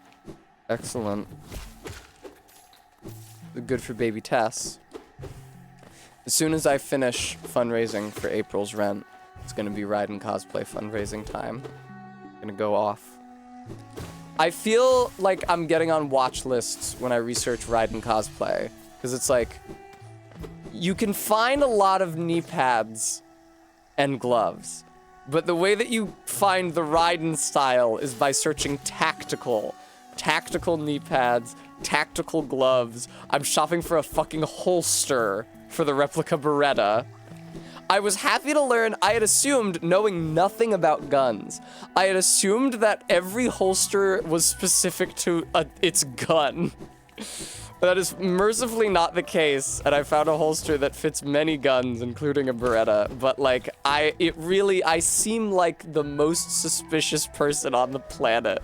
Excellent. Good for baby Tess. As soon as I finish fundraising for April's rent, it's gonna be Raiden cosplay fundraising time. I'm gonna go off. I feel like I'm getting on watch lists when I research Raiden cosplay, because it's like, you can find a lot of knee pads and gloves, but the way that you find the Raiden style is by searching tactical knee pads, tactical gloves. I'm shopping for a fucking holster for the replica Beretta. I was happy to learn, I had assumed, knowing nothing about guns, I had assumed that every holster was specific to its gun. That is mercifully not the case, and I found a holster that fits many guns, including a Beretta, but like, I seem like the most suspicious person on the planet.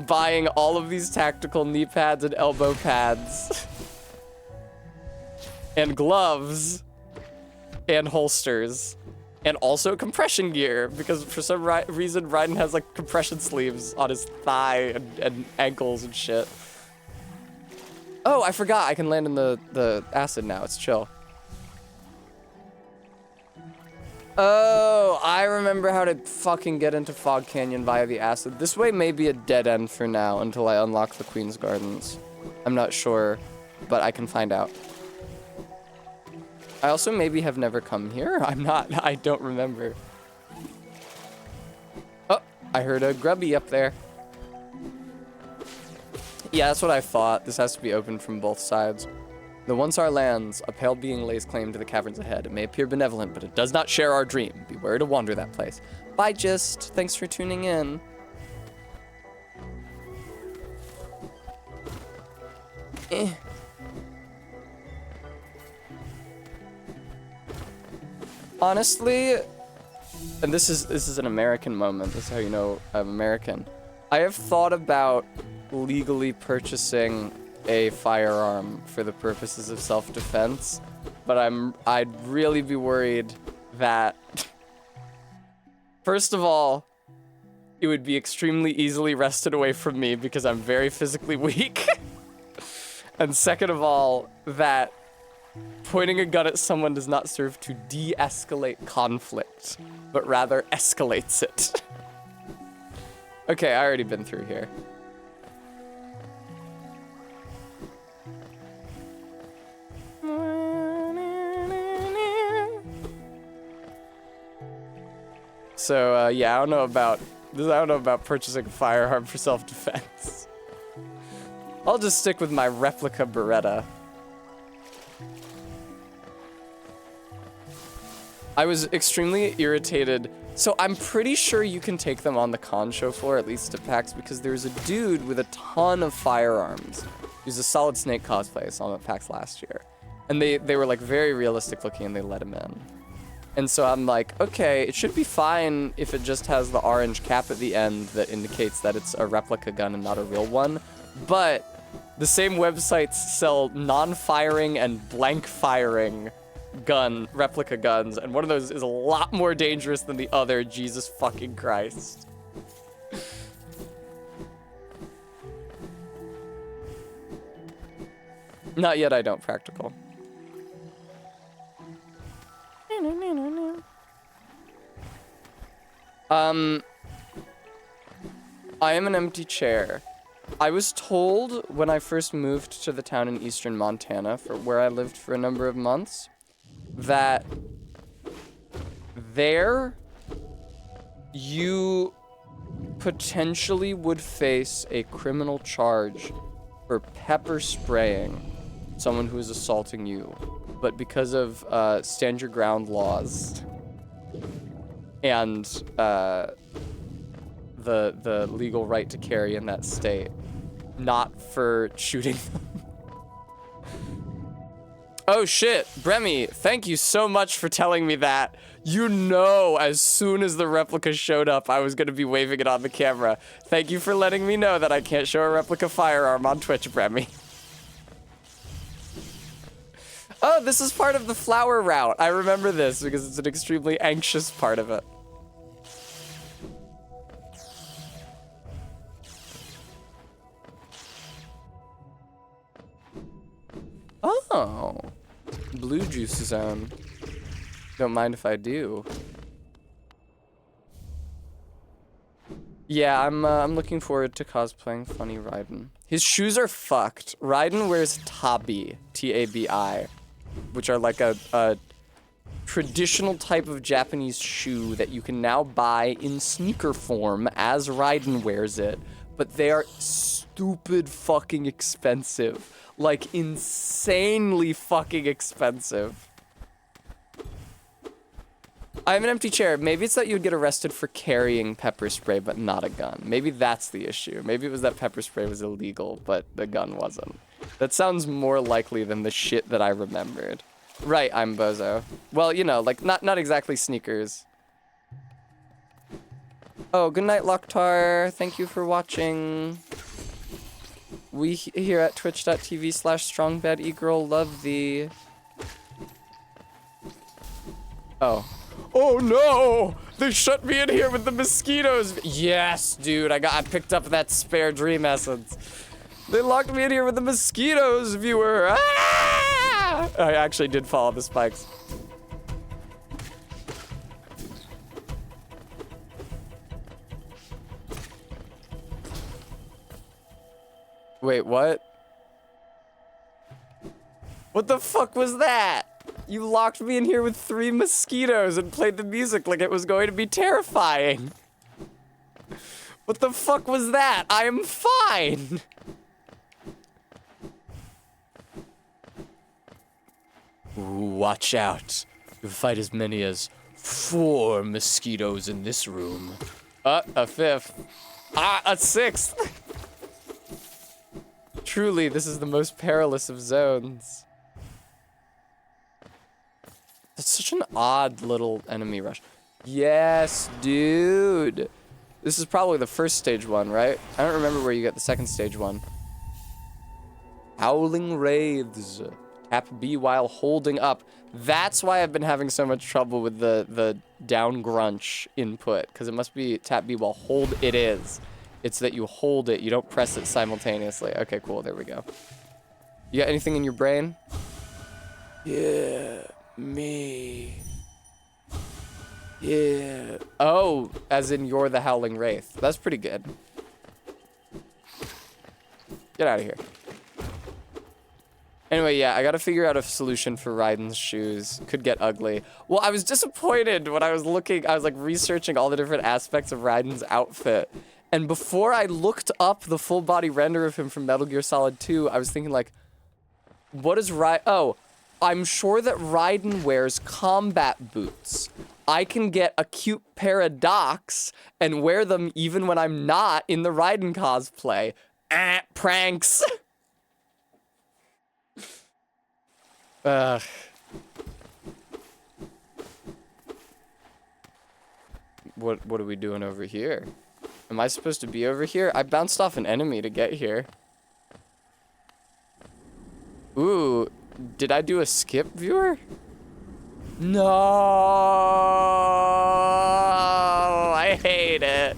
Buying all of these tactical knee pads and elbow pads. And gloves. And holsters. And also compression gear, because for some reason, Raiden has like compression sleeves on his thigh and ankles and shit. Oh, I forgot I can land in the acid now. It's chill. Oh, I remember how to fucking get into Fog Canyon via the acid. This way may be a dead end for now until I unlock the Queen's Gardens. I'm not sure, but I can find out. I also maybe have never come here. I don't remember. Oh, I heard a grubby up there. Yeah, that's what I thought. This has to be open from both sides. The once our lands, a pale being lays claim to the caverns ahead. It may appear benevolent, but it does not share our dream. Beware to wander that place. Bye, Gist. Thanks for tuning in. Honestly, and this is an American moment. This is how you know I'm American. I have thought about legally purchasing a firearm for the purposes of self-defense, but I'd really be worried that first of all, it would be extremely easily wrested away from me because I'm very physically weak. And second of all, that pointing a gun at someone does not serve to de-escalate conflict, but rather escalates it. Okay, I already been through here. So, yeah, I don't know about purchasing a firearm for self-defense. I'll just stick with my replica Beretta. I was extremely irritated. So I'm pretty sure you can take them on the con show floor, at least at PAX, because there's a dude with a ton of firearms. He's a Solid Snake cosplay. I saw him at PAX last year. And they were like very realistic looking and they let him in. And so I'm like, okay, it should be fine if it just has the orange cap at the end that indicates that it's a replica gun and not a real one. But the same websites sell non-firing and blank firing replica guns, and one of those is a lot more dangerous than the other. Jesus fucking Christ. Not yet, I don't practical. I am an empty chair. I was told when I first moved to the town in eastern Montana, where I lived for a number of months, that there you potentially would face a criminal charge for pepper spraying someone who is assaulting you. But because of stand your ground laws and the legal right to carry in that state, not for shooting them. Oh shit, Bremy, thank you so much for telling me that. You know, as soon as the replica showed up, I was gonna be waving it on the camera. Thank you for letting me know that I can't show a replica firearm on Twitch, Bremy. Oh, this is part of the flower route. I remember this because it's an extremely anxious part of it. Oh, blue juice zone. Don't mind if I do. Yeah, I'm looking forward to cosplaying Funny Raiden. His shoes are fucked. Raiden wears tabi, T-A-B-I, which are like a traditional type of Japanese shoe that you can now buy in sneaker form as Raiden wears it, but they are stupid fucking expensive. Like, insanely fucking expensive. I have an empty chair. Maybe it's that you would get arrested for carrying pepper spray, but not a gun. Maybe that's the issue. Maybe it was that pepper spray was illegal, but the gun wasn't. That sounds more likely than the shit that I remembered. Right, I'm Bozo. Well, you know, like, not exactly sneakers. Oh, good night, Lokhtar. Thank you for watching. We here at twitch.tv/strongbadegirl love thee. Oh. Oh no! They shut me in here with the mosquitoes! Yes, dude, I picked up that spare dream essence. They locked me in here with the mosquitoes, viewer! Ah! I actually did follow the spikes. Wait, what? What the fuck was that? You locked me in here with 3 mosquitoes and played the music like it was going to be terrifying. What the fuck was that? I am fine. Ooh, watch out. You'll fight as many as 4 mosquitoes in this room. A 5th. A 6th. Truly, this is the most perilous of zones. That's such an odd little enemy rush. Yes, dude. This is probably the first stage one, right? I don't remember where you get the second stage one. Howling Wraiths. Tap B while holding up. That's why I've been having so much trouble with the down grunch input, because it must be tap B while hold it is. It's that you hold it, you don't press it simultaneously. Okay, cool, there we go. You got anything in your brain? Yeah, me. Yeah. Oh, as in you're the Howling Wraith. That's pretty good. Get out of here. Anyway, yeah, I gotta figure out a solution for Raiden's shoes. Could get ugly. Well, I was disappointed when I was like researching all the different aspects of Raiden's outfit. And before I looked up the full body render of him from Metal Gear Solid 2, I was thinking like, what is Oh, I'm sure that Raiden wears combat boots. I can get a cute pair of Docs and wear them even when I'm not in the Raiden cosplay. Pranks. Ugh. What are we doing over here? Am I supposed to be over here? I bounced off an enemy to get here. Ooh, did I do a skip, viewer? No, I hate it.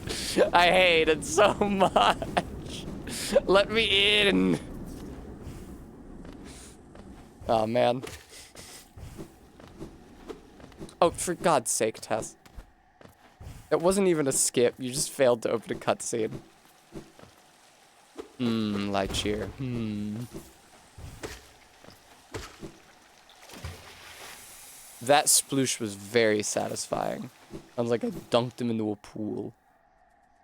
I hate it so much. Let me in. Oh, man. Oh, for God's sake, Tess. It wasn't even a skip. You just failed to open a cutscene. Light cheer. That sploosh was very satisfying. Sounds like I dunked him into a pool.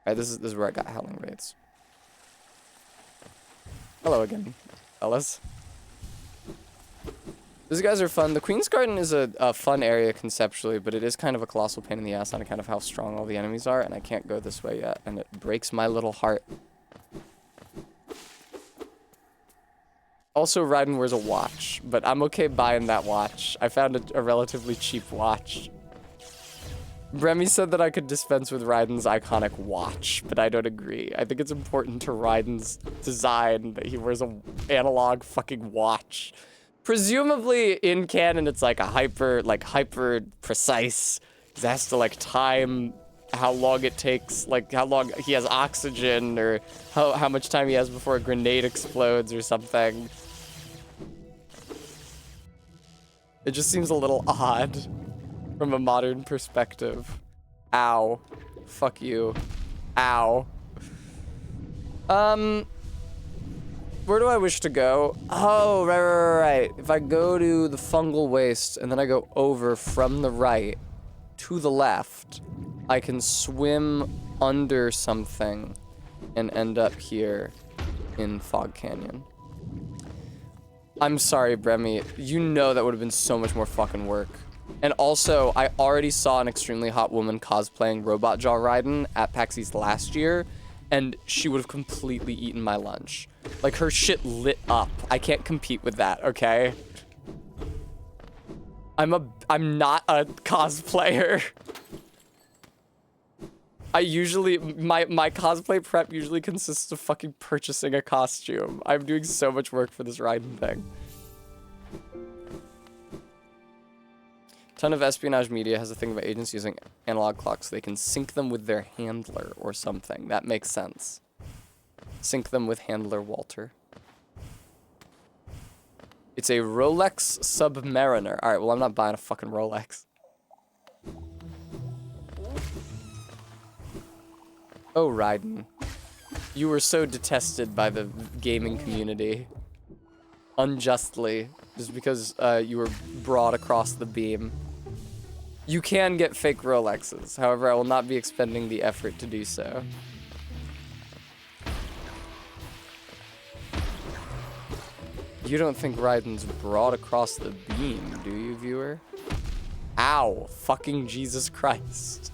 Alright, this is where I got Howling Wraiths. Hello again, fellas. These guys are fun. The Queen's Garden is a fun area conceptually, but it is kind of a colossal pain in the ass on account of how strong all the enemies are, and I can't go this way yet, and it breaks my little heart. Also, Raiden wears a watch, but I'm okay buying that watch. I found a relatively cheap watch. Bremy said that I could dispense with Raiden's iconic watch, but I don't agree. I think it's important to Raiden's design that he wears an analog fucking watch. Presumably in canon it's like a hyper precise. He has to like time how long it takes, like how long he has oxygen, or how much time he has before a grenade explodes or something. It just seems a little odd from a modern perspective. Ow. Fuck you. Ow. Where do I wish to go? Oh, right. If I go to the fungal waste and then I go over from the right to the left, I can swim under something and end up here in Fog Canyon. I'm sorry, Bremy. You know that would have been so much more fucking work. And also, I already saw an extremely hot woman cosplaying Robot Jaw Raiden at PAX East last year, and she would have completely eaten my lunch. Like, her shit lit up. I can't compete with that, okay? I'm not a cosplayer. My cosplay prep usually consists of fucking purchasing a costume. I'm doing so much work for this Raiden thing. Ton of espionage media has a thing about agents using analog clocks so they can sync them with their handler or something. That makes sense. Sync them with handler Walter. It's a Rolex Submariner. All right, well, I'm not buying a fucking Rolex. Oh, Raiden. You were so detested by the gaming community. Unjustly. Just because you were brought across the beam. You can get fake Rolexes. However, I will not be expending the effort to do so. You don't think Raiden's brought across the beam, do you, viewer? Ow. Fucking Jesus Christ.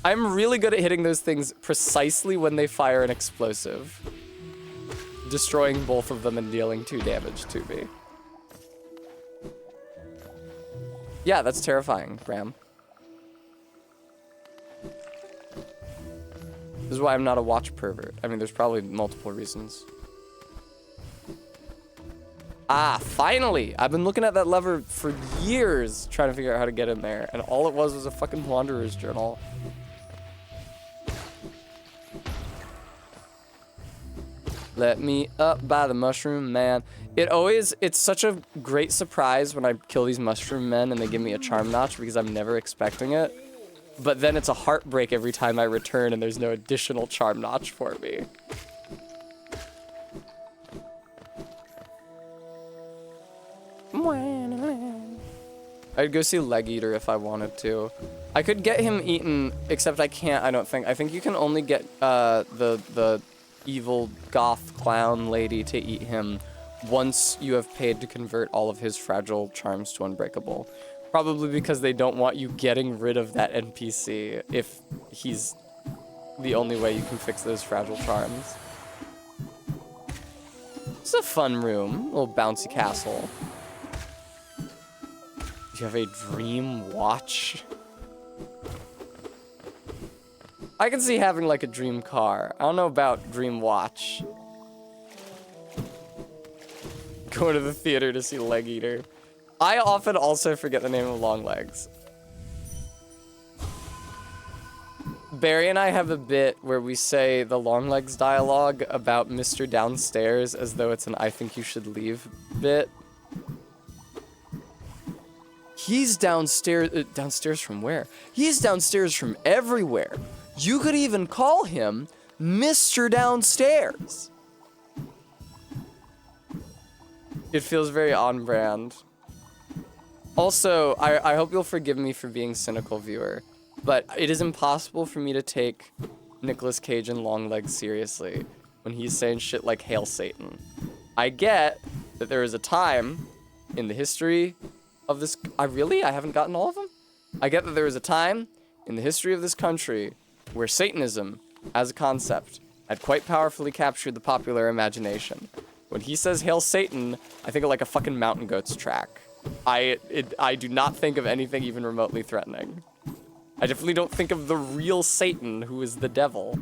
I'm really good at hitting those things precisely when they fire an explosive. Destroying both of them and dealing 2 damage to me. Yeah, that's terrifying, Graham. This is why I'm not a watch pervert. I mean, there's probably multiple reasons. Ah, finally! I've been looking at that lever for years trying to figure out how to get in there, and all it was a fucking Wanderer's Journal. Let me up by the mushroom man. It's such a great surprise when I kill these mushroom men and they give me a charm notch because I'm never expecting it. But then it's a heartbreak every time I return and there's no additional charm notch for me. I'd go see Leg Eater if I wanted to. I could get him eaten, except I can't, I don't think. I think you can only get the evil goth clown lady to eat him once you have paid to convert all of his fragile charms to unbreakable. Probably because they don't want you getting rid of that NPC if he's the only way you can fix those fragile charms. It's a fun room, a little bouncy castle. You have a dream watch? I can see having like a dream car. I don't know about dream watch. Going to the theater to see Leg Eater. I often also forget the name of Longlegs. Barry and I have a bit where we say the Longlegs dialogue about Mr. Downstairs as though it's an I think you should leave bit. He's downstairs. Downstairs from where? He's downstairs from everywhere. You could even call him Mr. Downstairs. It feels very on brand. Also, I hope you'll forgive me for being cynical, viewer, but it is impossible for me to take Nicolas Cage and Longlegs seriously when he's saying shit like Hail Satan. I get that there is a time in the history of this... I haven't gotten all of them? I get that there is a time in the history of this country where Satanism, as a concept, had quite powerfully captured the popular imagination. When he says Hail Satan, I think of like a fucking Mountain Goats track. I do not think of anything even remotely threatening. I definitely don't think of the real Satan, who is the devil.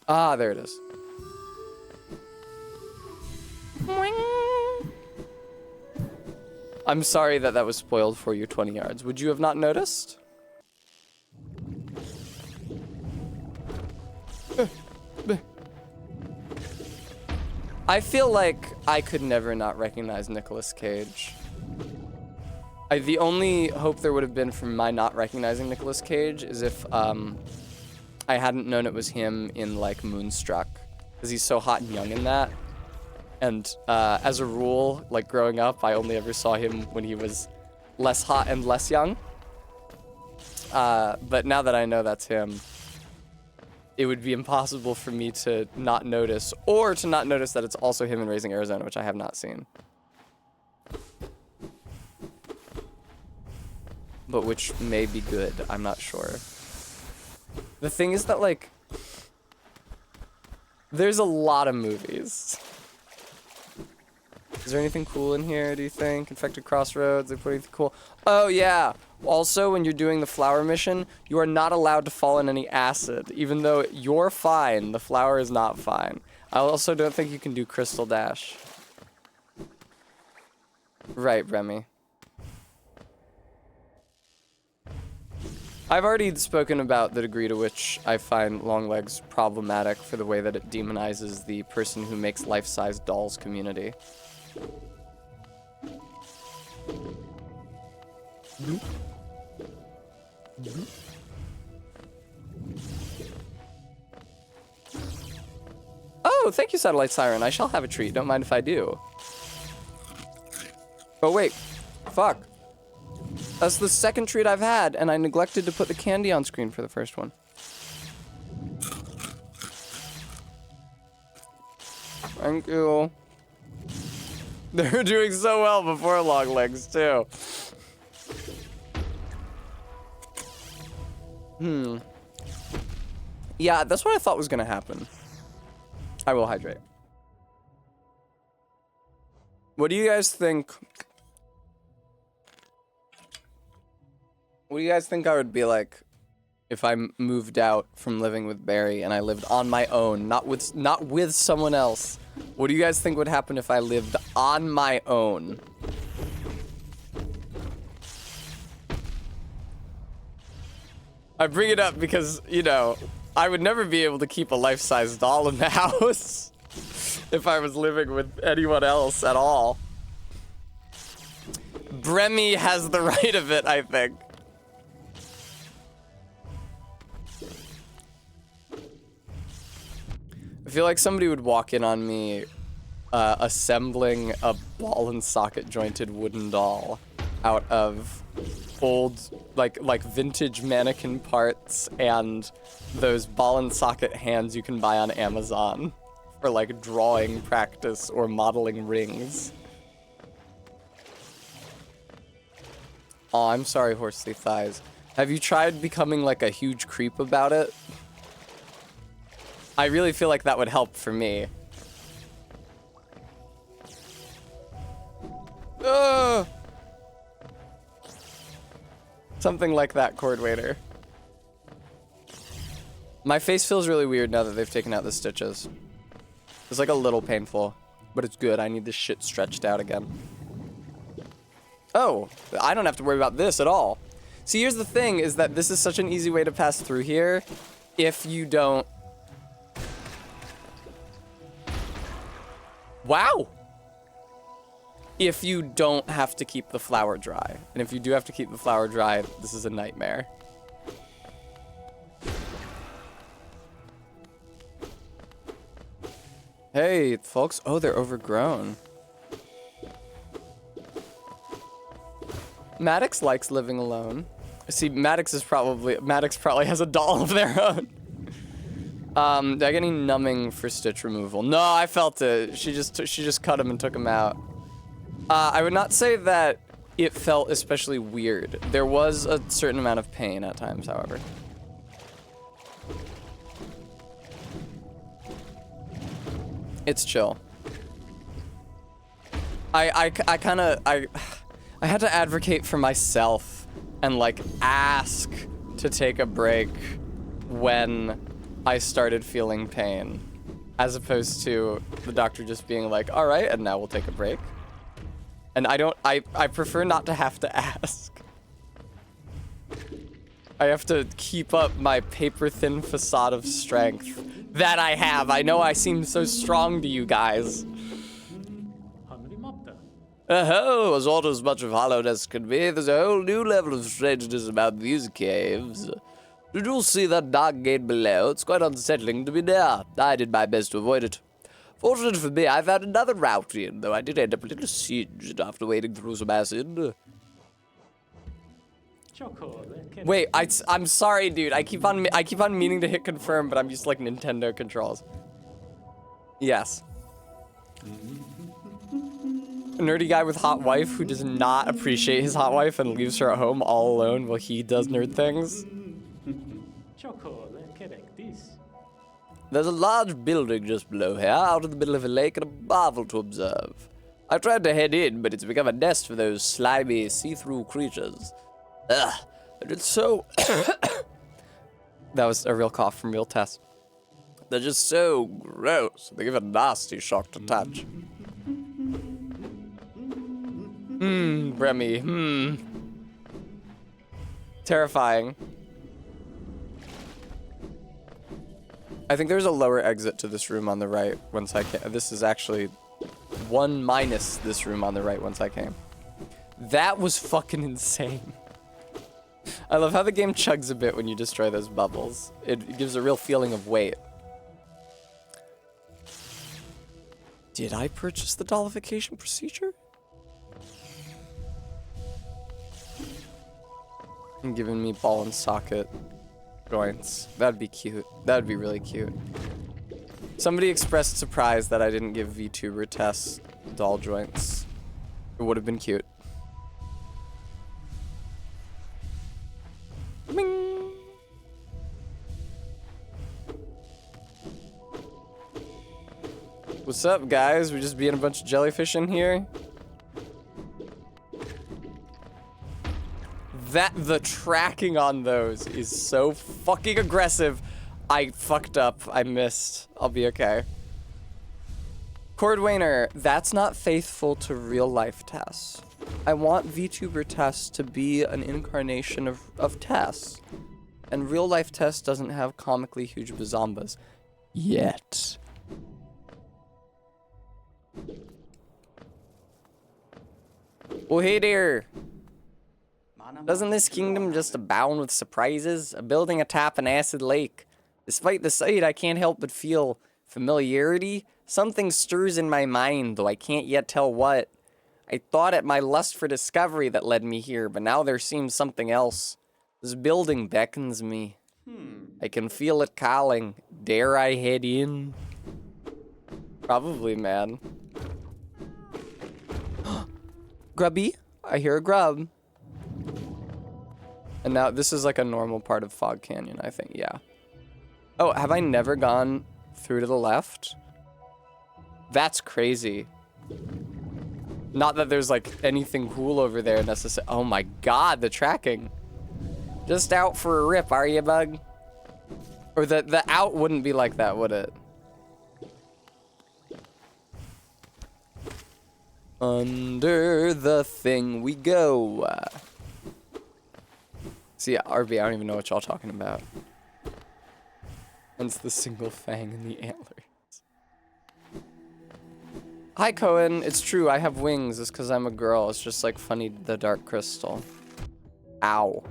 Ah, there it is. I'm sorry that was spoiled for you, 20 yards. Would you have not noticed? I feel like I could never not recognize Nicolas Cage. The only hope there would have been from my not recognizing Nicolas Cage is if I hadn't known it was him in like Moonstruck, because he's so hot and young in that. And as a rule, like growing up, I only ever saw him when he was less hot and less young. But now that I know that's him, it would be impossible for me to not notice, or to not notice that it's also him in Raising Arizona, which I have not seen. But which may be good, I'm not sure. The thing is that, like, there's a lot of movies. Is there anything cool in here, do you think? Infected Crossroads, they put anything cool? Oh, yeah. Also, when you're doing the flower mission, you are not allowed to fall in any acid. Even though you're fine, the flower is not fine. I also don't think you can do Crystal Dash. Right, Remy. I've already spoken about the degree to which I find Longlegs problematic for the way that it demonizes the person who makes life-size dolls community. Oh, thank you, Satellite Siren. I shall have a treat. Don't mind if I do. Oh, wait. Fuck. That's the second treat I've had, and I neglected to put the candy on screen for the first one. Thank you. They're doing so well before Longlegs, too. Yeah, that's what I thought was gonna happen. I will hydrate. What do you guys think? What do you guys think I would be like if I moved out from living with Barry and I lived on my own, not with someone else? What do you guys think would happen if I lived on my own? I bring it up because, you know, I would never be able to keep a life-size doll in the house if I was living with anyone else at all. Bremy has the right of it, I think. I feel like somebody would walk in on me assembling a ball and socket jointed wooden doll out of old, like vintage mannequin parts and those ball and socket hands you can buy on Amazon for like drawing practice or modeling rings. Oh, I'm sorry, Horsely Thighs. Have you tried becoming like a huge creep about it? I really feel like that would help for me. Something like that, Cord Waiter. My face feels really weird now that they've taken out the stitches. It's like a little painful, but it's good. I need this shit stretched out again. Oh, I don't have to worry about this at all. See, here's the thing, is that this is such an easy way to pass through here if you don't... Wow! If you don't have to keep the flour dry. And if you do have to keep the flour dry, this is a nightmare. Hey, folks. Oh, they're overgrown. Maddox likes living alone. See, Maddox probably has a doll of their own. Did I get any numbing for stitch removal? No, I felt it. She just cut him and took him out. I would not say that it felt especially weird. There was a certain amount of pain at times, however. It's chill. I had to advocate for myself and like ask to take a break when I started feeling pain, as opposed to the doctor just being like, all right, and now we'll take a break. And I prefer not to have to ask. I have to keep up my paper-thin facade of strength that I have. I know I seem so strong to you guys. Oh, as old as much of Hollowed as can be, there's a whole new level of strangeness about these caves. Did you see that dark gate below? It's quite unsettling to be near. I did my best to avoid it. Fortunately for me, I found another route in, though I did end up a little singed after wading through some acid. Wait, I'm sorry, dude. I keep on meaning to hit confirm, but I'm used to like Nintendo controls. Yes. A nerdy guy with hot wife who does not appreciate his hot wife and leaves her at home all alone while he does nerd things. There's a large building just below here, out in the middle of a lake, and a marvel to observe. I tried to head in, but it's become a nest for those slimy, see-through creatures. Ugh, and it's so... That was a real cough from real Tess. They're just so gross. They give a nasty shock to touch. Bremy, Terrifying. I think there's a lower exit to this room on the right once I came. This is actually 1 minus this room on the right once I came. That was fucking insane. I love how the game chugs a bit when you destroy those bubbles. It gives a real feeling of weight. Did I purchase the dollification procedure? And giving me ball and socket joints. That'd be cute. That'd be really cute. Somebody expressed surprise that I didn't give VTuber Tess doll joints. It would have been cute. Bing. What's up, guys? We just being a bunch of jellyfish in here. The tracking on those is so fucking aggressive. I fucked up. I missed. I'll be okay. Cordwainer, that's not faithful to real life Tess. I want VTuber Tess to be an incarnation of Tess. And real life Tess doesn't have comically huge bazombas. Yet. Oh, hey there. Doesn't this kingdom just abound with surprises? A building atop an acid lake. Despite the sight, I can't help but feel familiarity. Something stirs in my mind, though I can't yet tell what. I thought it my lust for discovery that led me here, but now there seems something else. This building beckons me. I can feel it calling. Dare I head in? Probably, man. Grubby? I hear a grub. And now this is like a normal part of Fog Canyon, I think, yeah. Oh, have I never gone through to the left? That's crazy. Not that there's like anything cool over there necessarily. Oh my god, the tracking. Just out for a rip, are you, bug? Or the out wouldn't be like that, would it? Under the thing we go. See, RB, I don't even know what y'all talking about. Hence the single fang in the antlers. Hi, Cohen. It's true, I have wings. It's because I'm a girl. It's just like Funny the Dark Crystal. Ow.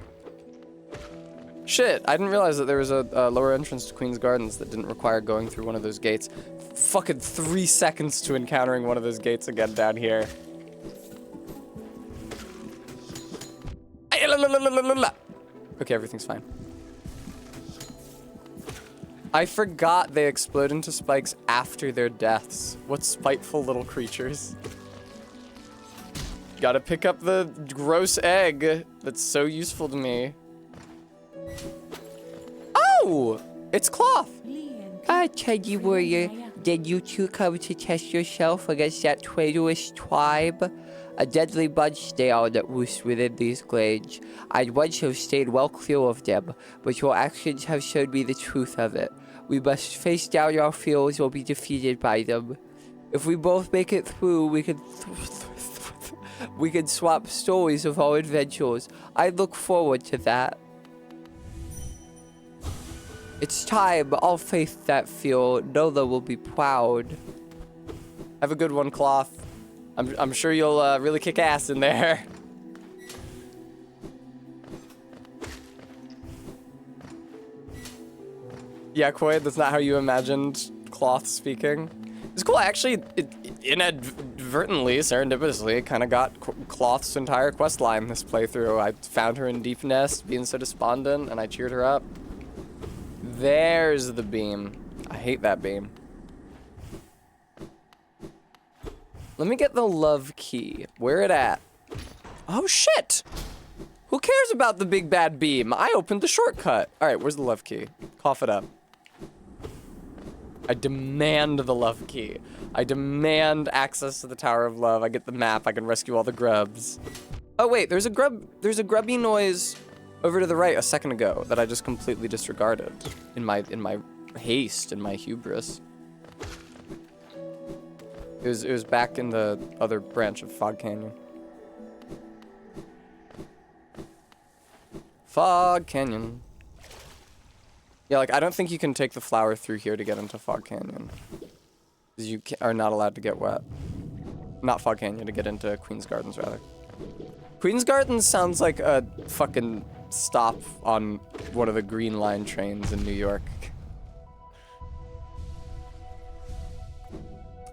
Shit, I didn't realize that there was a lower entrance to Queen's Gardens that didn't require going through one of those gates. Fucking 3 seconds to encountering one of those gates again down here. Okay, everything's fine. I forgot they explode into spikes after their deaths. What spiteful little creatures. Gotta pick up the gross egg that's so useful to me. Oh! It's cloth! Teddy Warrior, did you two come to test yourself against that traitorous tribe? A deadly bunch they are that roost within these glades. I'd once have stayed well clear of them, but your actions have shown me the truth of it. We must face down our fears or be defeated by them. If we both make it through, we can swap stories of our adventures. I look forward to that. It's time. I'll face that fear. Nola will be proud. Have a good one, Cloth. I'm sure you'll really kick ass in there. Yeah, Quaid, that's not how you imagined Cloth speaking. It's cool. I actually, inadvertently, serendipitously, kind of got Cloth's entire quest line this playthrough. I found her in Deep Nest, being so despondent, and I cheered her up. There's the beam. I hate that beam. Let me get the love key. Where it at? Oh, shit! Who cares about the big bad beam? I opened the shortcut. All right, where's the love key? Cough it up. I demand the love key. I demand access to the Tower of Love. I get the map. I can rescue all the grubs. Oh wait, there's a grubby noise over to the right a second ago that I just completely disregarded in my haste, in my hubris. It was back in the other branch of Fog Canyon. Fog Canyon. Yeah, like, I don't think you can take the flower through here to get into Fog Canyon. Because you are not allowed to get wet. Not Fog Canyon, to get into Queen's Gardens, rather. Queen's Gardens sounds like a fucking stop on one of the Green Line trains in New York.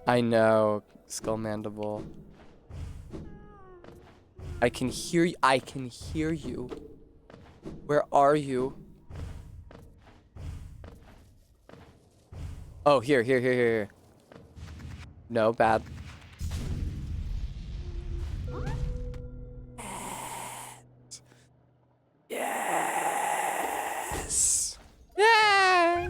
I know, Skull Mandible. I can hear you. I can hear you. Where are you? Oh, here. No, bad. Yes. Yeah.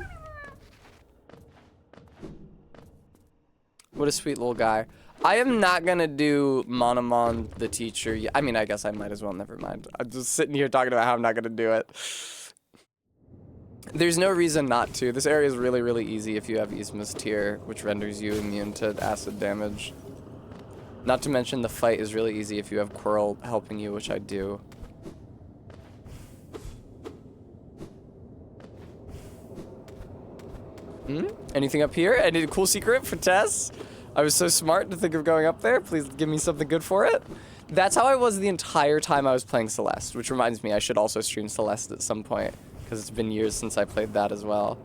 What a sweet little guy. I am not gonna do Monomon the teacher. I mean, I guess I might as well. Never mind. I'm just sitting here talking about how I'm not gonna do it. There's no reason not to. This area is really, really easy if you have Yzma's Tear, which renders you immune to acid damage. Not to mention the fight is really easy if you have Quirrell helping you, which I do. Anything up here? Any cool secret for Tess? I was so smart to think of going up there. Please give me something good for it. That's how I was the entire time I was playing Celeste, which reminds me I should also stream Celeste at some point, because it's been years since I played that as well.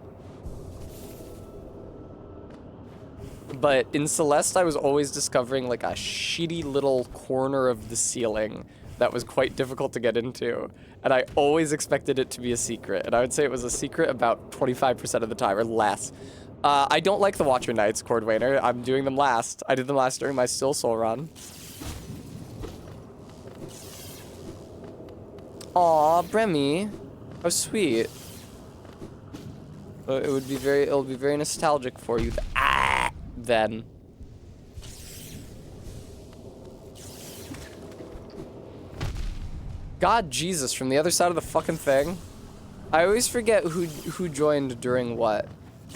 But in Celeste, I was always discovering like a shitty little corner of the ceiling that was quite difficult to get into. And I always expected it to be a secret. And I would say it was a secret about 25% of the time, or less. I don't like the Watcher Knights, Cordwainer. I'm doing them last. I did them last during my Still Soul run. Aw, Bremy. How sweet. It'll be very nostalgic for you. Then. God, Jesus, from the other side of the fucking thing. I always forget who joined during what.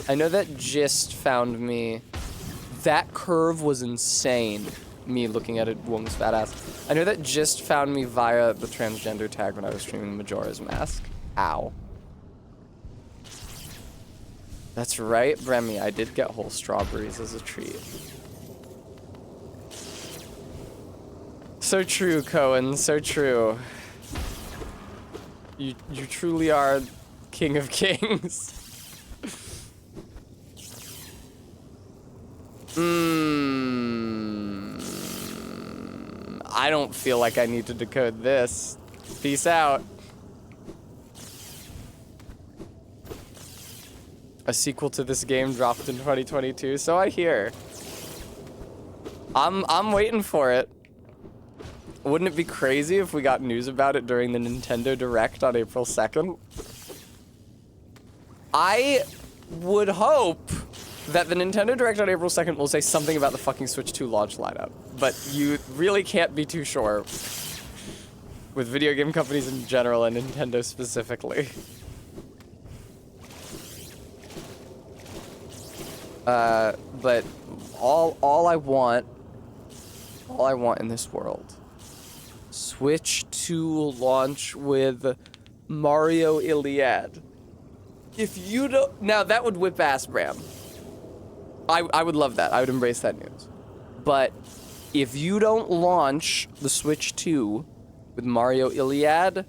I know that Gist found me. That curve was insane. Me looking at a woman's fat ass. I know that Gist found me via the transgender tag when I was streaming Majora's Mask. Ow. That's right, Bremy. I did get whole strawberries as a treat. So true, Cohen. So true. You truly are King of Kings. I don't feel like I need to decode this. Peace out. A sequel to this game dropped in 2022, so I hear. I'm waiting for it. Wouldn't it be crazy if we got news about it during the Nintendo Direct on April 2nd? I would hope that the Nintendo Direct on April 2nd will say something about the fucking Switch 2 launch lineup, but you really can't be too sure with video game companies in general and Nintendo specifically. But all I want in this world, Switch 2 launch with Mario Iliad. If you don't, now that would whip ass, Bram. I would love that. I would embrace that news. But if you don't launch the Switch 2 with Mario Iliad,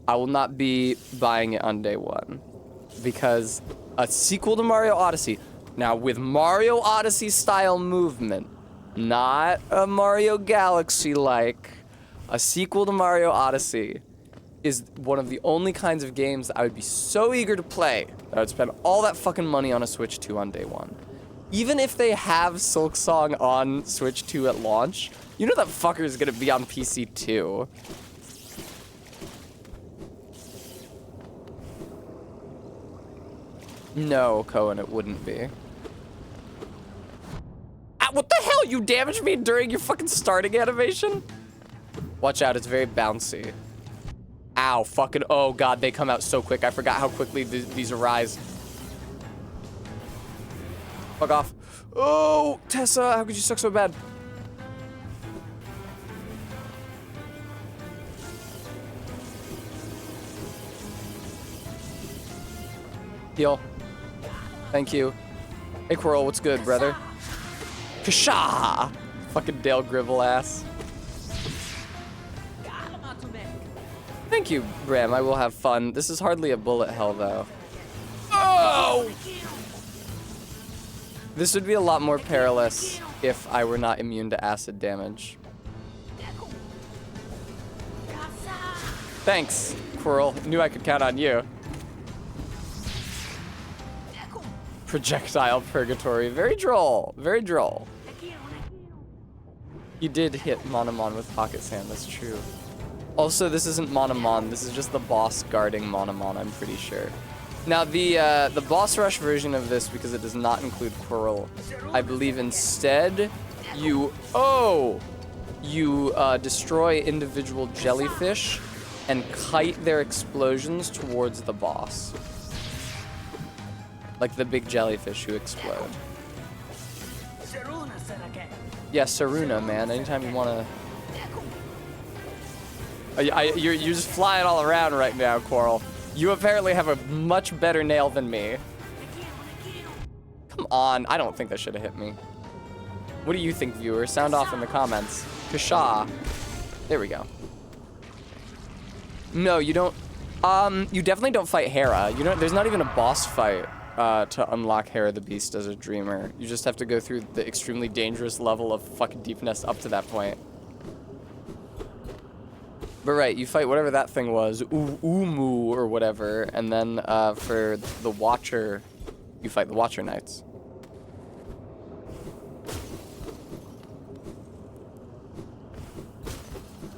I will not be buying it on day one. Because a sequel to Mario Odyssey, Now, with Mario Odyssey style movement, not a Mario Galaxy like, a sequel to Mario Odyssey is one of the only kinds of games that I would be so eager to play that I would spend all that fucking money on a Switch 2 on day one. Even if they have Silksong on Switch 2 at launch, you know that fucker is gonna be on PC too. No, Cohen, it wouldn't be. Ah, what the hell? You damaged me during your fucking starting animation? Watch out, it's very bouncy. Ow, fucking, oh god, they come out so quick. I forgot how quickly these arise. Fuck off. Oh, Tessa, how could you suck so bad? Heal. Thank you. Hey, Quirrell, what's good, brother? Kasha! Fucking Dale Gribble ass. Thank you, Bram. I will have fun. This is hardly a bullet hell, though. Oh! This would be a lot more perilous if I were not immune to acid damage. Thanks, Quirrell. Knew I could count on you. Projectile purgatory. Very droll. Very droll. You did hit Monomon with Pocket Sand, that's true. Also, this isn't Monomon. This is just the boss guarding Monomon, I'm pretty sure. Now, the boss rush version of this, because it does not include Quirrell, I believe instead you destroy individual jellyfish and kite their explosions towards the boss. Like the big jellyfish who explode. Yeah, Saruna, man. Anytime you want to... You're just flying all around right now, Quirrell. You apparently have a much better nail than me. Come on. I don't think that should have hit me. What do you think, viewer? Sound off in the comments. Kasha. There we go. No, you don't... you definitely don't fight Hera. You don't... There's not even a boss fight to unlock Hera the Beast as a dreamer. You just have to go through the extremely dangerous level of fucking deepness up to that point. But right, you fight whatever that thing was, Umu or whatever, and then for the Watcher, you fight the Watcher Knights.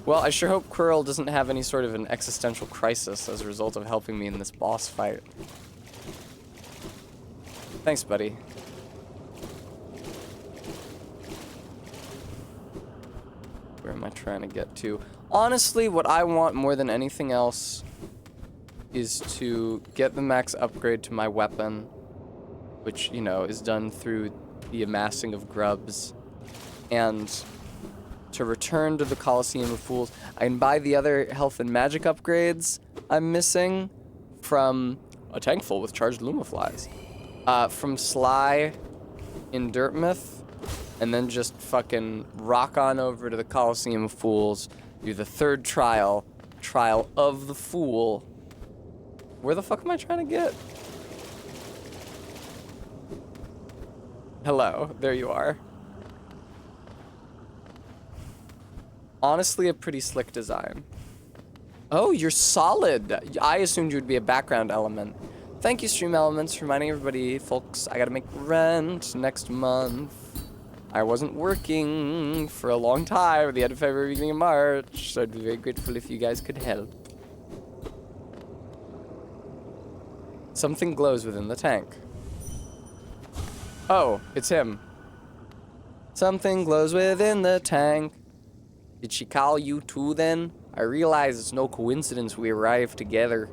Well, I sure hope Quirrell doesn't have any sort of an existential crisis as a result of helping me in this boss fight. Thanks, buddy. Where am I trying to get to? Honestly, what I want more than anything else is to get the max upgrade to my weapon, which, you know, is done through the amassing of grubs, and to return to the Coliseum of Fools. I can buy the other health and magic upgrades I'm missing from a tank full with charged Lumaflies. From Sly in Dirtmouth, and then just fucking rock on over to the Coliseum of Fools, do the third trial, Trial of the Fool. Where the fuck am I trying to get? Hello, there you are. Honestly, a pretty slick design. Oh, you're solid. I assumed you would be a background element. Thank you, Stream Elements, reminding everybody, folks, I gotta make rent next month. I wasn't working for a long time at the end of February, beginning of March, so I'd be very grateful if you guys could help. Something glows within the tank. Oh, it's him. Something glows within the tank. Did she call you too then? I realize it's no coincidence we arrived together.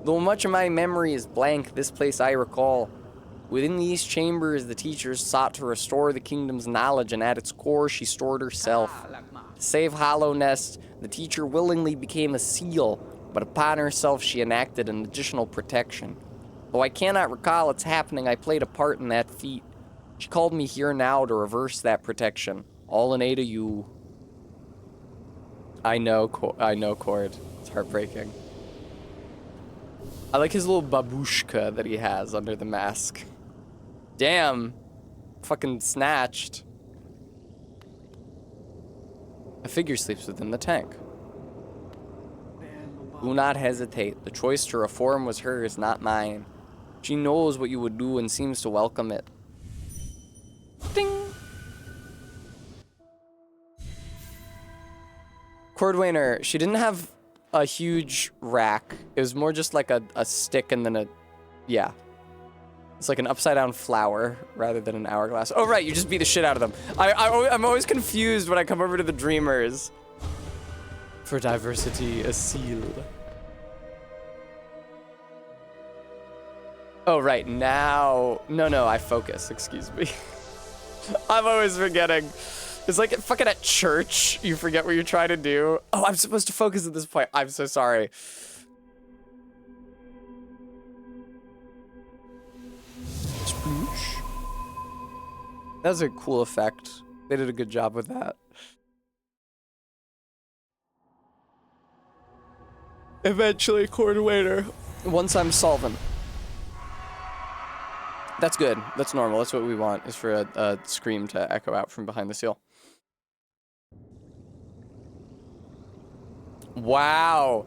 Though much of my memory is blank, this place I recall. Within these chambers, the teachers sought to restore the kingdom's knowledge, and at its core, she stored herself. To save Hollow Nest, the teacher willingly became a seal, but upon herself she enacted an additional protection. Though I cannot recall its happening, I played a part in that feat. She called me here now to reverse that protection, all in aid of you. I know, Cord. It's heartbreaking. I like his little babushka that he has under the mask. Damn. Fucking snatched. A figure sleeps within the tank. Do not hesitate. The choice to reform was hers, not mine. She knows what you would do and seems to welcome it. Ding! Cordwainer, she didn't have a huge rack. It was more just like a stick and then a... Yeah. It's like an upside-down flower rather than an hourglass. Oh, right, you just beat the shit out of them. I'm always confused when I come over to the Dreamers. For diversity, a seal. Oh, right, now... No, I focus, excuse me. I'm always forgetting. It's like fucking at church, you forget what you're trying to do. Oh, I'm supposed to focus at this point. I'm so sorry. Sploosh. That was a cool effect. They did a good job with that. Eventually, Cordwainer. Once I'm solvent. That's good. That's normal. That's what we want, is for a scream to echo out from behind the seal. Wow.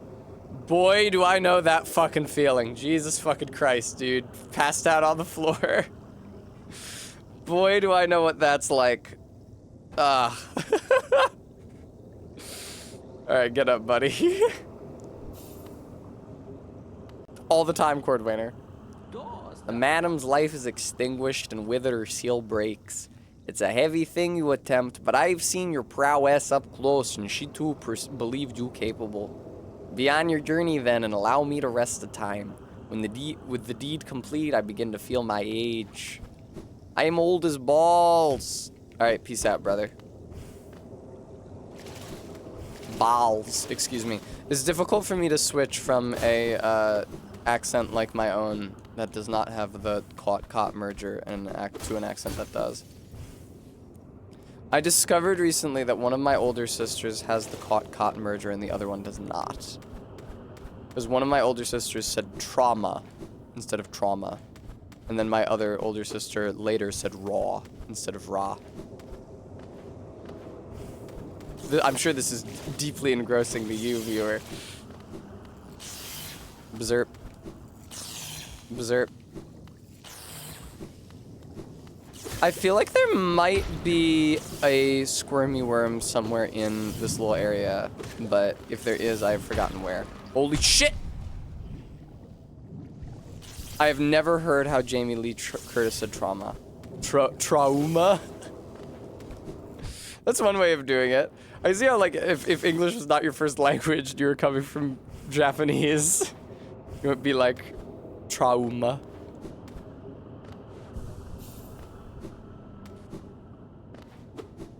Boy, do I know that fucking feeling. Jesus fucking Christ, dude. Passed out on the floor. Boy, do I know what that's like. Alright, get up, buddy. All the time, Cordwainer. The madam's life is extinguished and with it her seal breaks. It's a heavy thing you attempt, but I've seen your prowess up close, and she too believed you capable. Be on your journey then, and allow me to rest a time. With the deed complete, I begin to feel my age. I am old as balls. Alright, peace out, brother. Balls, excuse me. It's difficult for me to switch from a accent like my own that does not have the cot merger and to an accent that does. I discovered recently that one of my older sisters has the cot merger and the other one does not. Because one of my older sisters said trauma instead of trauma. And then my other older sister later said raw instead of raw. I'm sure this is deeply engrossing to you, viewer. Berserk. Berserk. I feel like there might be a squirmy worm somewhere in this little area, but if there is, I've forgotten where. Holy shit! I have never heard how Jamie Lee Curtis said trauma. Trauma? That's one way of doing it. I see how, like, if English was not your first language, you were coming from Japanese, it would be like trauma.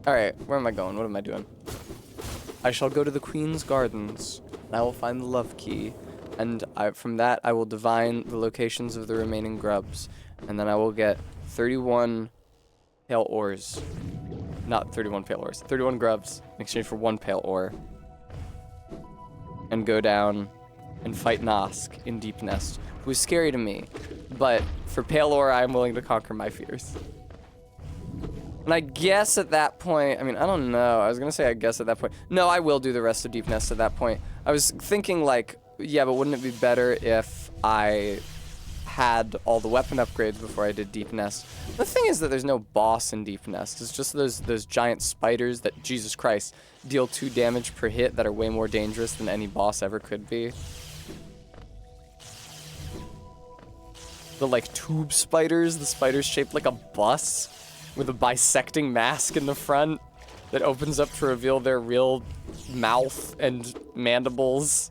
Alright, where am I going? What am I doing? I shall go to the Queen's Gardens, and I will find the love key, and from that I will divine the locations of the remaining grubs, and then I will get 31 pale ores. Not 31 pale ores, 31 grubs in exchange for 1 pale ore. And go down and fight Nosk in Deep Nest, who is scary to me, but for pale ore I am willing to conquer my fears. And I guess at that point, I mean, I don't know. I was going to say I guess at that point. No, I will do the rest of Deep Nest at that point. I was thinking like, yeah, but wouldn't it be better if I had all the weapon upgrades before I did Deep Nest? The thing is that there's no boss in Deep Nest. It's just those giant spiders that, Jesus Christ, deal 2 damage per hit that are way more dangerous than any boss ever could be. The like tube spiders, the spiders shaped like a bus, with a bisecting mask in the front that opens up to reveal their real mouth and mandibles.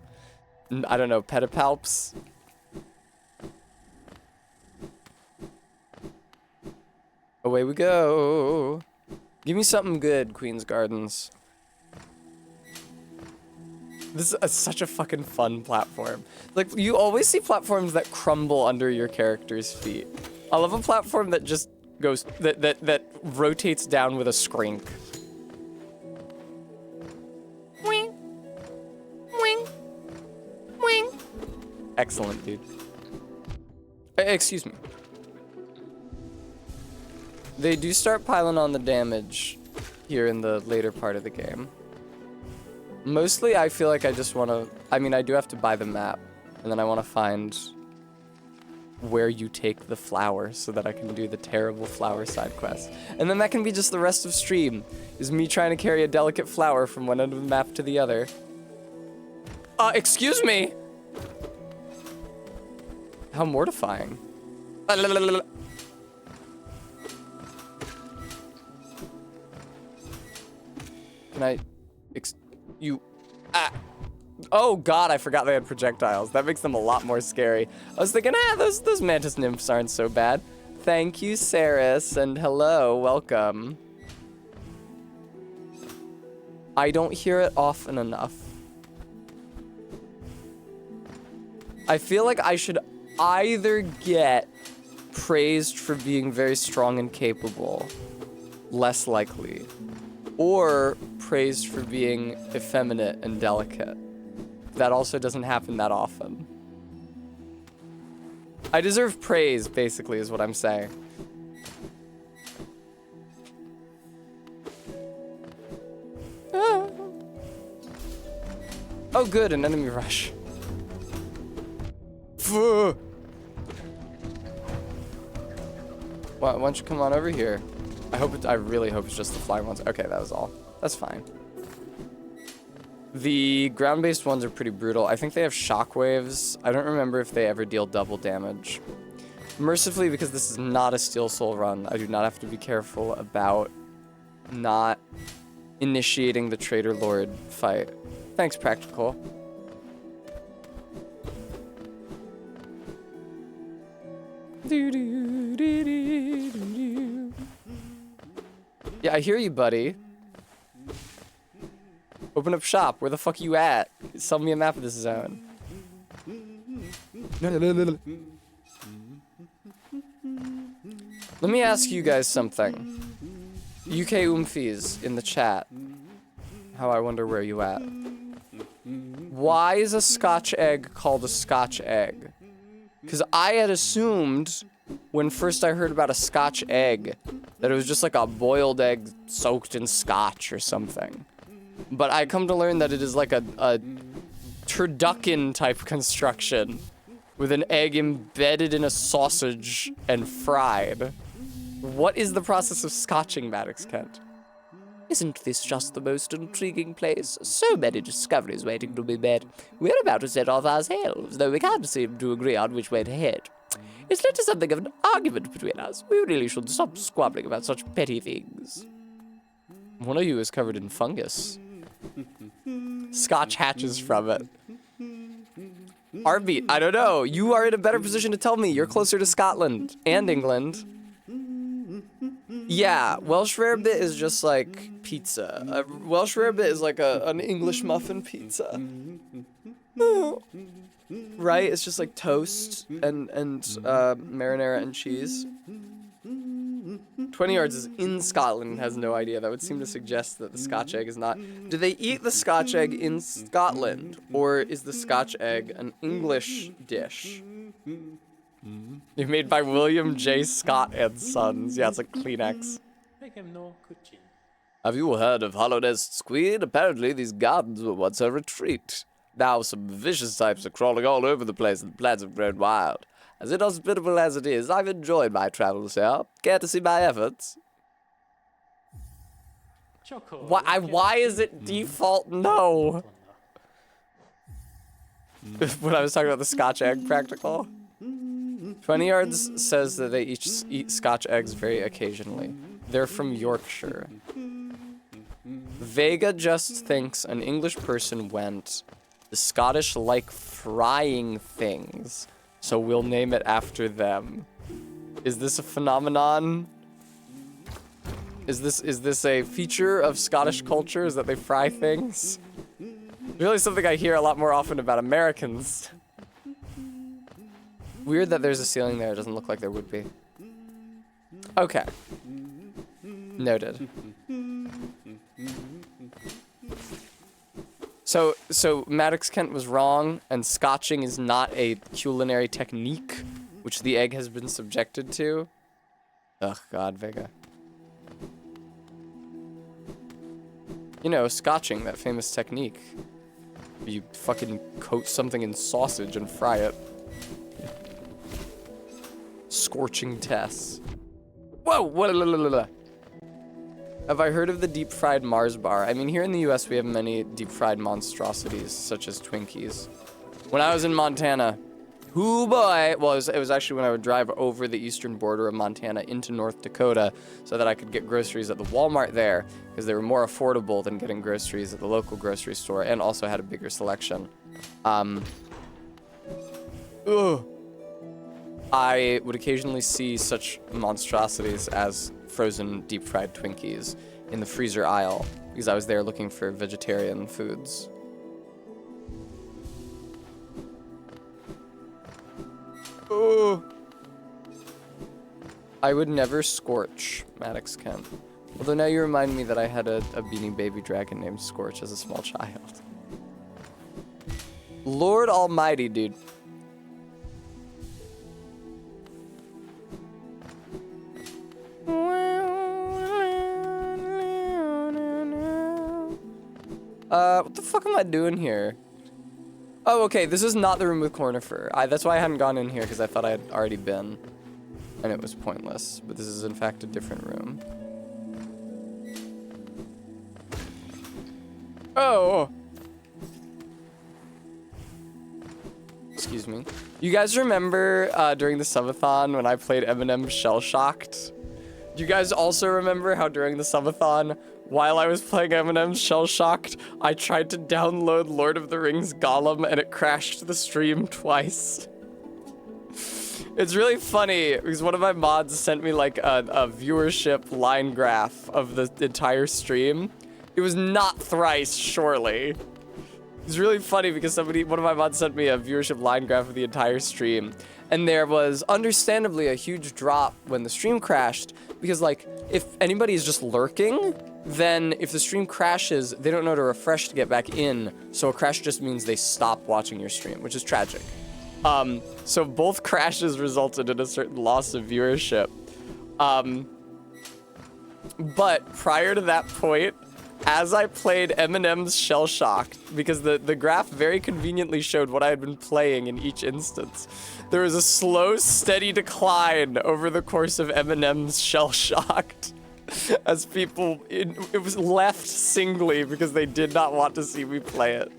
And, I don't know, pedipalps. Away we go. Give me something good, Queen's Gardens. This is such a fucking fun platform. Like, you always see platforms that crumble under your character's feet. I love a platform that just goes that rotates down with a scrink. Wing. Wing. Wing. Excellent, dude. Excuse me. They do start piling on the damage here in the later part of the game. Mostly, I feel like I just want to... I mean, I do have to buy the map. And then I want to find where you take the flower so that I can do the terrible flower side quest. And then that can be just the rest of stream, is me trying to carry a delicate flower from one end of the map to the other. Excuse me! How mortifying. Can I... Oh god, I forgot they had projectiles. That makes them a lot more scary. I was thinking, those mantis nymphs aren't so bad. Thank you, Saris, and hello, welcome. I don't hear it often enough. I feel like I should either get praised for being very strong and capable, less likely, or praised for being effeminate and delicate. That also doesn't happen that often. I deserve praise, basically, is what I'm saying. Ah. Oh, good, an enemy rush. Why don't you come on over here? I really hope it's just the flying ones. Okay, that was all. That's fine. The ground-based ones are pretty brutal. I think they have shockwaves. I don't remember if they ever deal double damage. Mercifully, because this is not a Steel Soul run, I do not have to be careful about not initiating the Traitor Lord fight. Thanks, Practical. Yeah, I hear you, buddy. Open up shop. Where the fuck you at? Sell me a map of this zone. Let me ask you guys something. UK Oomfies in the chat. How I wonder where you at. Why is a Scotch egg called a Scotch egg? Because I had assumed when first I heard about a Scotch egg that it was just like a boiled egg soaked in Scotch or something. But I come to learn that it is like a turducken type construction with an egg embedded in a sausage and fried. What is the process of scotching, Maddox Kent? Isn't this just the most intriguing place? So many discoveries waiting to be made. We're about to set off ourselves, though we can't seem to agree on which way to head. It's led to something of an argument between us. We really should stop squabbling about such petty things. One of you is covered in fungus. Scotch hatches from it. Arby, I don't know. You are in a better position to tell me. You're closer to Scotland and England. Yeah, Welsh rarebit is just like pizza. Welsh rarebit is like an English muffin pizza. Right? It's just like toast and marinara and cheese. 20 Yards is in Scotland and has no idea. That would seem to suggest that the Scotch egg is not. Do they eat the Scotch egg in Scotland? Or is the Scotch egg an English dish? Made by William J. Scott and Sons. Yeah, it's like Kleenex. Have you heard of Hollownest Squid? Apparently these gardens were once a retreat. Now some vicious types are crawling all over the place and the plants have grown wild. As inhospitable as it is, I've enjoyed my travels here. Care to see my efforts? Why is it default no? When I was talking about the Scotch egg practical. 20 Yards says that they each eat Scotch eggs very occasionally. They're from Yorkshire. Vega just thinks an English person went, the Scottish like frying things, so we'll name it after them. Is this a phenomenon? Is this a feature of Scottish culture, is that they fry things? Really something I hear a lot more often about Americans. Weird that there's a ceiling there. It doesn't look like there would be. Okay. Noted. So Maddox Kent was wrong, and scotching is not a culinary technique which the egg has been subjected to. Ugh, God, Vega. You know, scotching, that famous technique. You fucking coat something in sausage and fry it. Scorching Tess. Whoa! What? Have I heard of the deep fried Mars bar? I mean, here in the US, we have many deep fried monstrosities, such as Twinkies. When I was in Montana, hoo boy! Well, it was actually when I would drive over the eastern border of Montana into North Dakota so that I could get groceries at the Walmart there, because they were more affordable than getting groceries at the local grocery store, and also had a bigger selection. I would occasionally see such monstrosities as frozen deep fried Twinkies in the freezer aisle, because I was there looking for vegetarian foods. Oh. I would never scorch, Maddox Kent. Although now you remind me that I had a Beanie Baby dragon named Scorch as a small child. Lord Almighty, dude. What the fuck am I doing here? Oh, okay, this is not the room with Cornifer. That's why I hadn't gone in here, because I thought I had already been. And it was pointless. But this is, in fact, a different room. Oh! Excuse me. You guys remember during the subathon when I played Eminem Shell Shocked? Do you guys also remember how during the subathon, while I was playing Eminem Shell Shocked, I tried to download Lord of the Rings Gollum and it crashed the stream twice? It's really funny because one of my mods sent me like a viewership line graph of the entire stream. It was not thrice, surely. It's really funny because one of my mods sent me a viewership line graph of the entire stream. And there was understandably a huge drop when the stream crashed because like if anybody is just lurking, then if the stream crashes, they don't know to refresh to get back in. So a crash just means they stop watching your stream, which is tragic. So both crashes resulted in a certain loss of viewership. But prior to that point, as I played Eminem's Shell Shocked, because the graph very conveniently showed what I had been playing in each instance, there was a slow, steady decline over the course of Eminem's Shell Shocked. As people, it was left singly because they did not want to see me play it.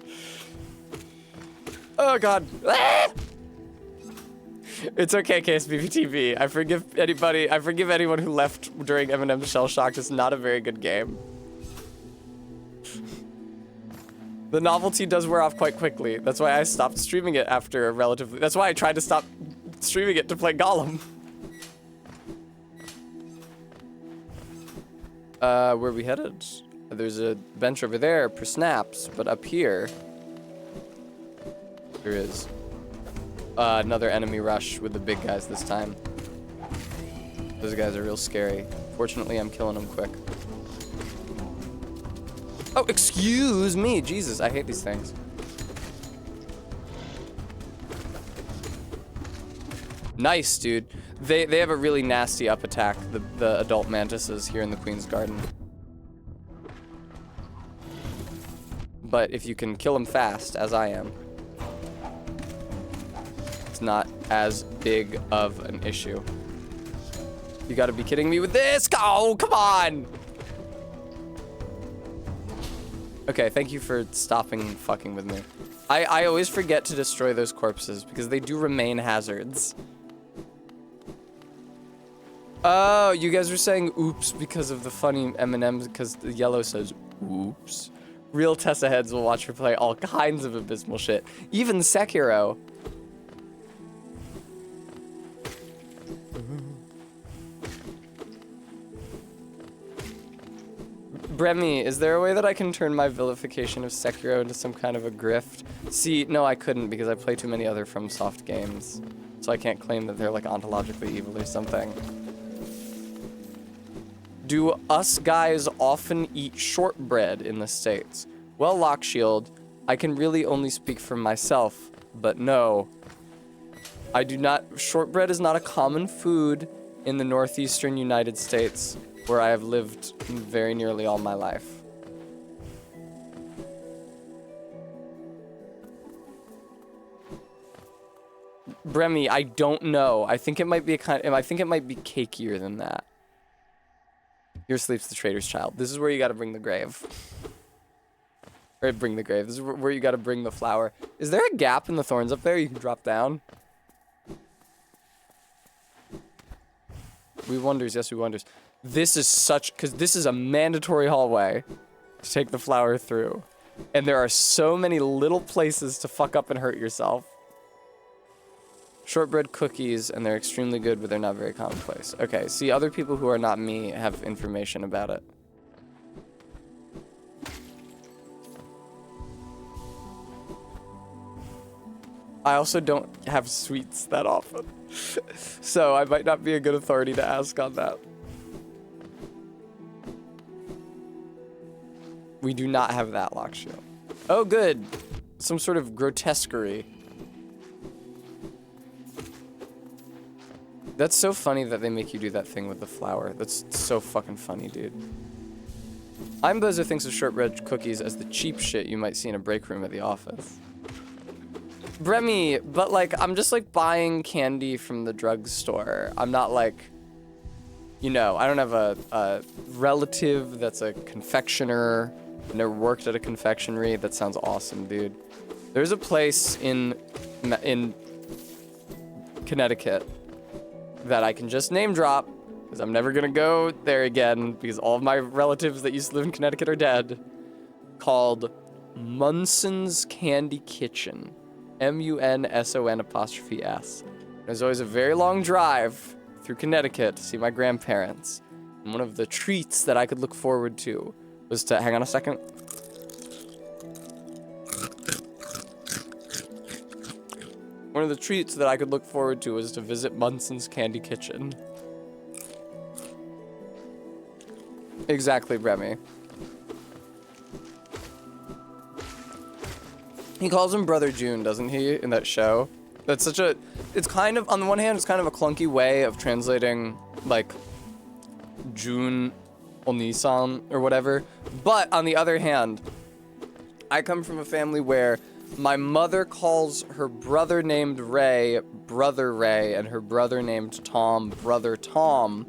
Oh god. Ah! It's okay, KSBBTV. I forgive anyone who left during Eminem's Shell Shocked. It's not a very good game. The novelty does wear off quite quickly. That's why I stopped streaming it after a relatively... That's why I tried to stop streaming it to play Gollum. Where are we headed? There's a bench over there for snaps, but up here... There is. Another enemy rush with the big guys this time. Those guys are real scary. Fortunately, I'm killing them quick. Oh, excuse me. Jesus, I hate these things. Nice, dude. They have a really nasty up attack, the adult mantises here in the Queen's Garden. But if you can kill them fast, as I am, it's not as big of an issue. You gotta be kidding me with this! Oh, come on! Okay, thank you for stopping fucking with me. I always forget to destroy those corpses because they do remain hazards. Oh, you guys were saying oops because of the funny M&Ms because the yellow says oops. Real Tessa heads will watch her play all kinds of abysmal shit. Even Sekiro. Bremy, is there a way that I can turn my vilification of Sekiro into some kind of a grift? See, no, I couldn't because I play too many other FromSoft games. So I can't claim that they're like ontologically evil or something. Do us guys often eat shortbread in the States? Well, Lockshield, I can really only speak for myself, but no. I do not, shortbread is not a common food in the northeastern United States. where I have lived very nearly all my life. Bremy, I don't know. I think it might be I think it might be cakier than that. Here sleeps the traitor's child. This is where you gotta bring the grave. Or bring the grave. This is where you gotta bring the flower. Is there a gap in the thorns up there you can drop down? We wonders, yes we wonders. This is because this is a mandatory hallway to take the flower through. And there are so many little places to fuck up and hurt yourself. Shortbread cookies, and they're extremely good, but they're not very commonplace. Okay, see, other people who are not me have information about it. I also don't have sweets that often. So I might not be a good authority to ask on that. We do not have that lock shield. Oh, good. Some sort of grotesquerie. That's so funny that they make you do that thing with the flower. That's so fucking funny, dude. I'm Bozo thinks of shortbread cookies as the cheap shit you might see in a break room at the office. Bremy, but like, I'm just like buying candy from the drugstore. I'm not like, you know, I don't have a relative that's a confectioner. I've never worked at a confectionery. That sounds awesome, dude. There's a place in Connecticut that I can just name drop, because I'm never gonna go there again, because all of my relatives that used to live in Connecticut are dead, called Munson's Candy Kitchen. MUNSON''S. There's always a very long drive through Connecticut to see my grandparents. And one of the treats that I could look forward to was to, hang on a second. One of the treats that I could look forward to was to visit Munson's Candy Kitchen. Exactly, Bremy. He calls him Brother June, doesn't he, in that show? That's such a... It's kind of, on the one hand, it's kind of a clunky way of translating, like, June Onisan or whatever. But, on the other hand, I come from a family where my mother calls her brother named Ray, Brother Ray, and her brother named Tom, Brother Tom,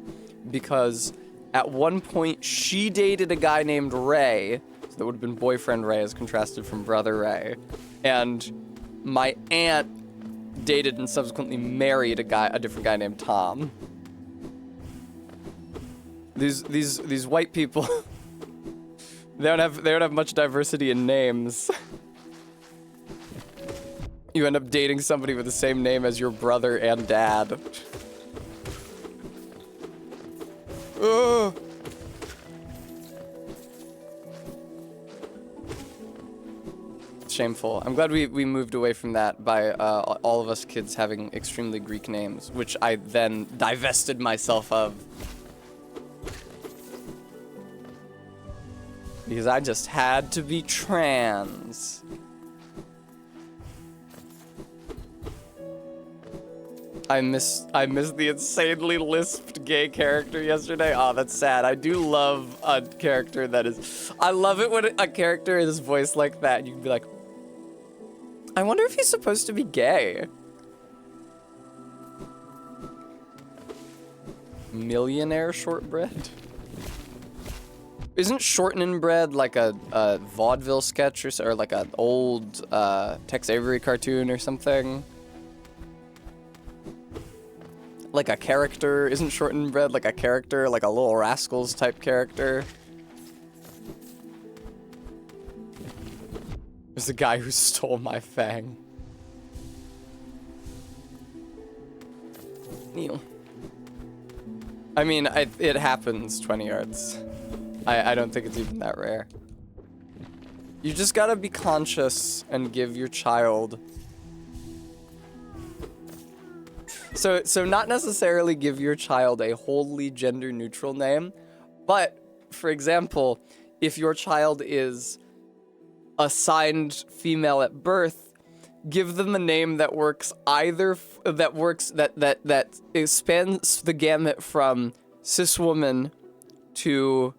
because at one point she dated a guy named Ray, so that would have been boyfriend Ray as contrasted from Brother Ray, and my aunt dated and subsequently married a different guy named Tom. These white people, they don't have much diversity in names. You end up dating somebody with the same name as your brother and dad. Ugh. Shameful. I'm glad we moved away from that by all of us kids having extremely Greek names, which I then divested myself of. Because I just had to be trans. I missed the insanely lisped gay character yesterday. Oh, that's sad. I do love a character that is... I love it when a character is voiced like that. You can be like, I wonder if he's supposed to be gay. Millionaire shortbread? Isn't shortening bread like a vaudeville sketch or like an old Tex Avery cartoon or something? Like a character? Isn't shortened bread like a character? Like a Little Rascals type character? There's the guy who stole my fang. Neil. I mean, it happens 20 yards. I don't think it's even that rare. You just gotta be conscious and give your child... So not necessarily give your child a wholly gender-neutral name, but, for example, if your child is assigned female at birth, give them a name that works that spans the gamut from cis woman to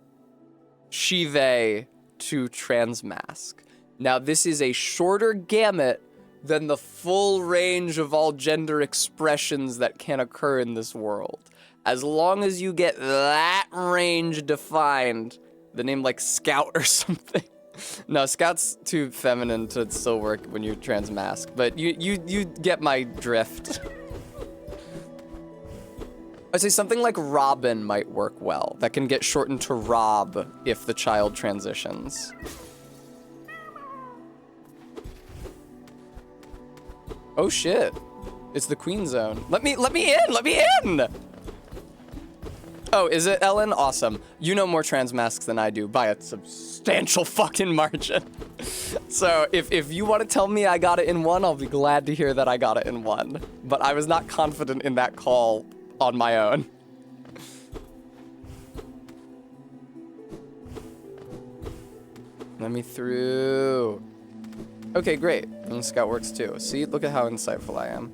she, they to transmask. Now, this is a shorter gamut than the full range of all gender expressions that can occur in this world. As long as you get that range defined, the name like Scout or something. No, Scout's too feminine to still work when you transmask, but you get my drift. I'd say something like Robin might work well. That can get shortened to Rob if the child transitions. Oh shit. It's the Queen Zone. Let me in! Oh, is it Ellen? Awesome. You know more transmasks than I do by a substantial fucking margin. So if you want to tell me I got it in one, I'll be glad to hear that I got it in one. But I was not confident in that call on my own. Let me through. Okay, great. And Scout works too. See, look at how insightful I am.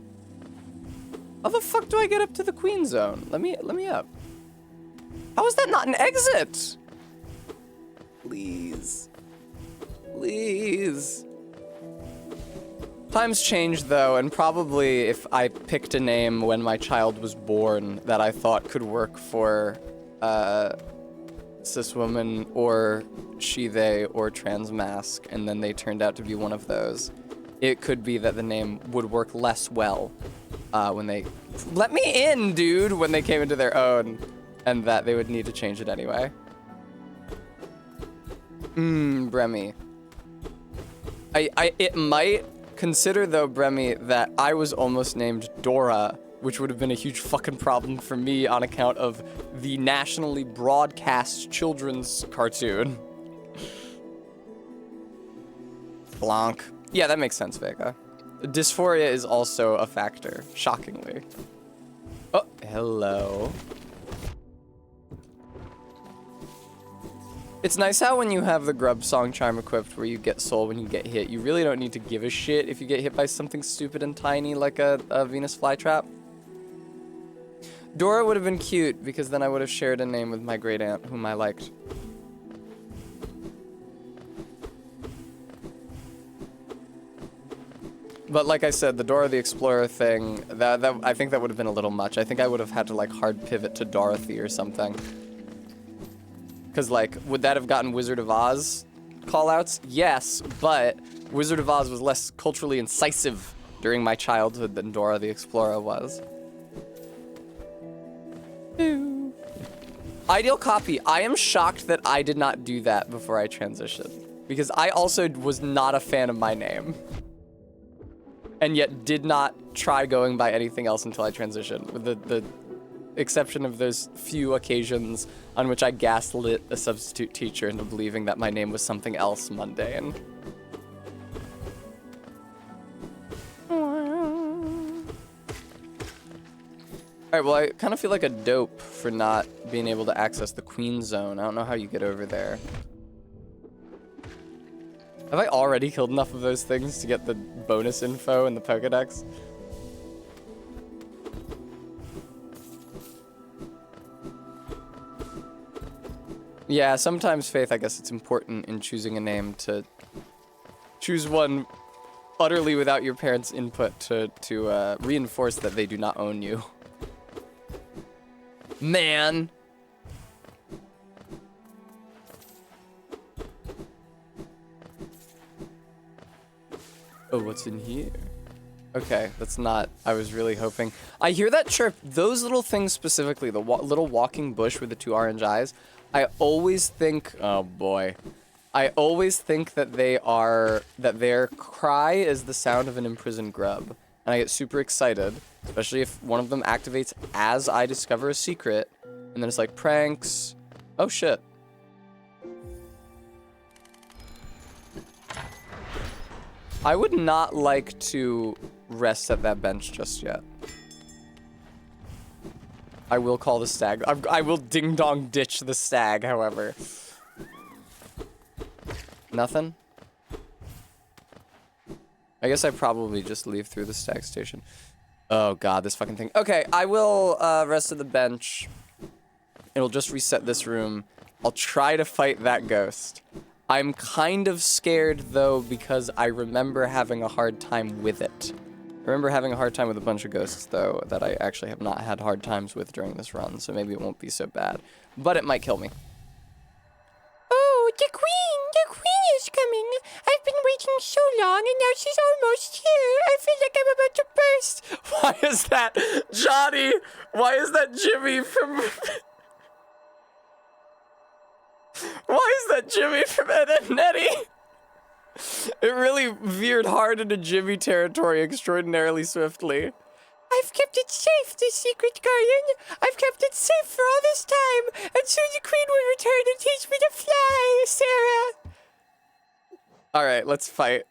How the fuck do I get up to the Queen Zone? Let me up. How is that not an exit? Please. Please. Times changed though, and probably if I picked a name when my child was born that I thought could work for cis woman or she, they, or trans mask, and then they turned out to be one of those, it could be that the name would work less well when they let me in, dude, when they came into their own, and that they would need to change it anyway. Bremy. It might consider though, Bremy, that I was almost named Dora, which would have been a huge fucking problem for me on account of the nationally broadcast children's cartoon. Blanc. Yeah, that makes sense, Vega. Dysphoria is also a factor, shockingly. Oh, hello. It's nice how when you have the Grub Song Charm equipped where you get soul when you get hit, you really don't need to give a shit if you get hit by something stupid and tiny like a Venus flytrap. Dora would have been cute because then I would have shared a name with my great aunt whom I liked. But like I said, the Dora the Explorer thing, that I think that would have been a little much. I think I would have had to like hard pivot to Dorothy or something. Because, like, would that have gotten Wizard of Oz callouts? Yes, but Wizard of Oz was less culturally incisive during my childhood than Dora the Explorer was. Ideal copy. I am shocked that I did not do that before I transitioned. Because I also was not a fan of my name. And yet did not try going by anything else until I transitioned. With the exception of those few occasions on which I gaslit a substitute teacher into believing that my name was something else mundane. Alright, well I kind of feel like a dope for not being able to access the Queen Zone. I don't know how you get over there. Have I already killed enough of those things to get the bonus info in the Pokedex? Yeah, sometimes, Faith, I guess it's important in choosing a name to choose one utterly without your parents' input to reinforce that they do not own you. Man. Oh, what's in here? Okay, that's not, I was really hoping. I hear that chirp, those little things specifically, the little walking bush with the two orange eyes, I always think, oh boy. I always think that their cry is the sound of an imprisoned grub. And I get super excited, especially if one of them activates as I discover a secret. And then it's like, pranks. Oh shit. I would not like to rest at that bench just yet. I will call the stag. I will ding-dong ditch the stag, however. Nothing? I guess I probably just leave through the stag station. Oh god, this fucking thing. Okay, I will rest at the bench. It'll just reset this room. I'll try to fight that ghost. I'm kind of scared, though, because I remember having a hard time with it. I remember having a hard time with a bunch of ghosts, though, that I actually have not had hard times with during this run, so maybe it won't be so bad. But it might kill me. Oh, the queen is coming. I've been waiting so long, and now she's almost here. I feel like I'm about to burst. Why is that Johnny? Why is that Jimmy from... Why is that Jimmy from Ed, Edd n Eddy? It really veered hard into Jimmy territory extraordinarily swiftly. I've kept it safe, the secret garden. I've kept it safe for all this time, and soon the queen will return and teach me to fly, Sarah. All right, let's fight.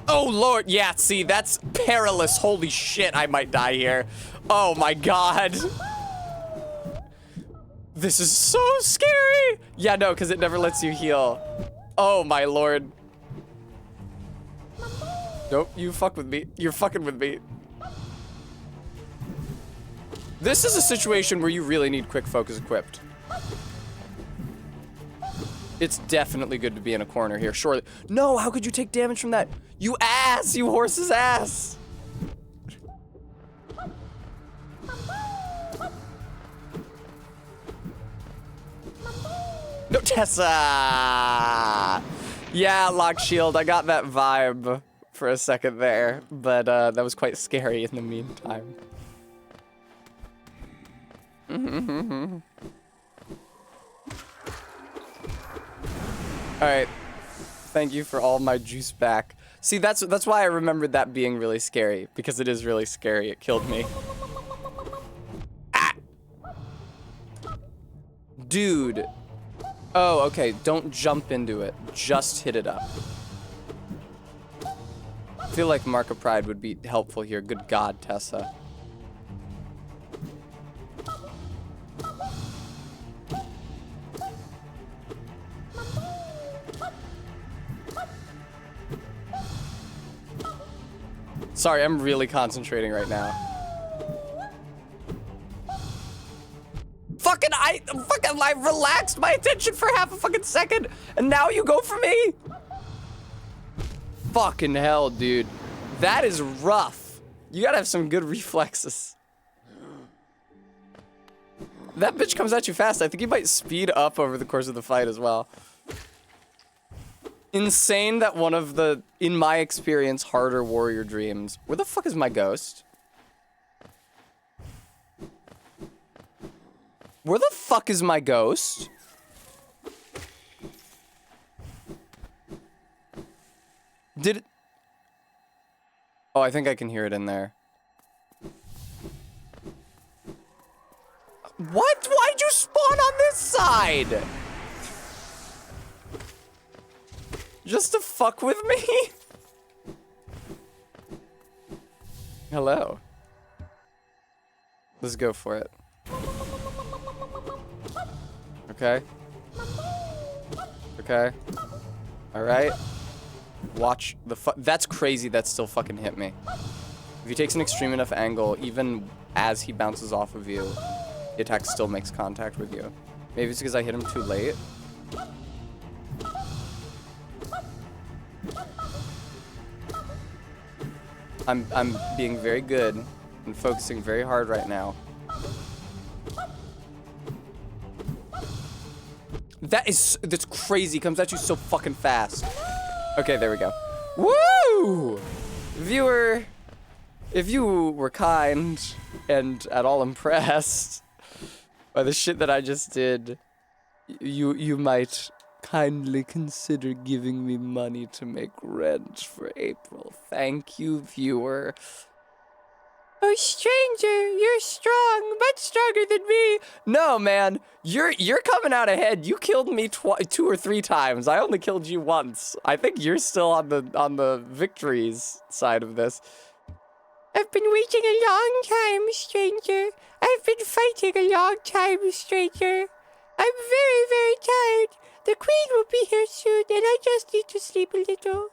Oh, Lord. Yeah, see, that's perilous. Holy shit, I might die here. Oh, my God. This is so scary. Yeah, no, because it never lets you heal. Oh, my Lord. Nope, you fuck with me. You're fucking with me. This is a situation where you really need quick focus equipped. It's definitely good to be in a corner here, surely. No, how could you take damage from that? You ass, you horse's ass. No, Tessa. Yeah, lock shield. I got that vibe for a second there, but that was quite scary in the meantime. All right. Thank you for all my juice back. See, that's why I remembered that being really scary, because it is really scary. It killed me. Ah! Dude. Oh, okay. Don't jump into it. Just hit it up. I feel like Mark of Pride would be helpful here. Good God, Tessa. Sorry, I'm really concentrating right now. I relaxed my attention for half a fucking second, and now you go for me? Fucking hell, dude. That is rough. You gotta have some good reflexes. That bitch comes at you fast. I think he might speed up over the course of the fight as well. Insane that one of the, in my experience, harder warrior dreams. Where the fuck is my ghost? Where the fuck is my ghost? Did it? Oh, I think I can hear it in there. What? Why'd you spawn on this side? Just to fuck with me? Hello. Let's go for it. Okay. Okay. Alright. Watch the that's crazy that still fucking hit me. If he takes an extreme enough angle, even as he bounces off of you, the attack still makes contact with you. Maybe it's because I hit him too late. I'm being very good and focusing very hard right now. That's crazy. Comes at you so fucking fast. Okay, there we go. Woo! Viewer, if you were kind and at all impressed by the shit that I just did, you might kindly consider giving me money to make rent for April. Thank you, viewer. Oh, stranger, you're strong, much stronger than me. No, man, you're coming out ahead. You killed me 2 or 3 times. I only killed you once. I think you're still on the victories side of this. I've been waiting a long time, stranger. I've been fighting a long time, stranger. I'm very, very tired. The queen will be here soon, and I just need to sleep a little.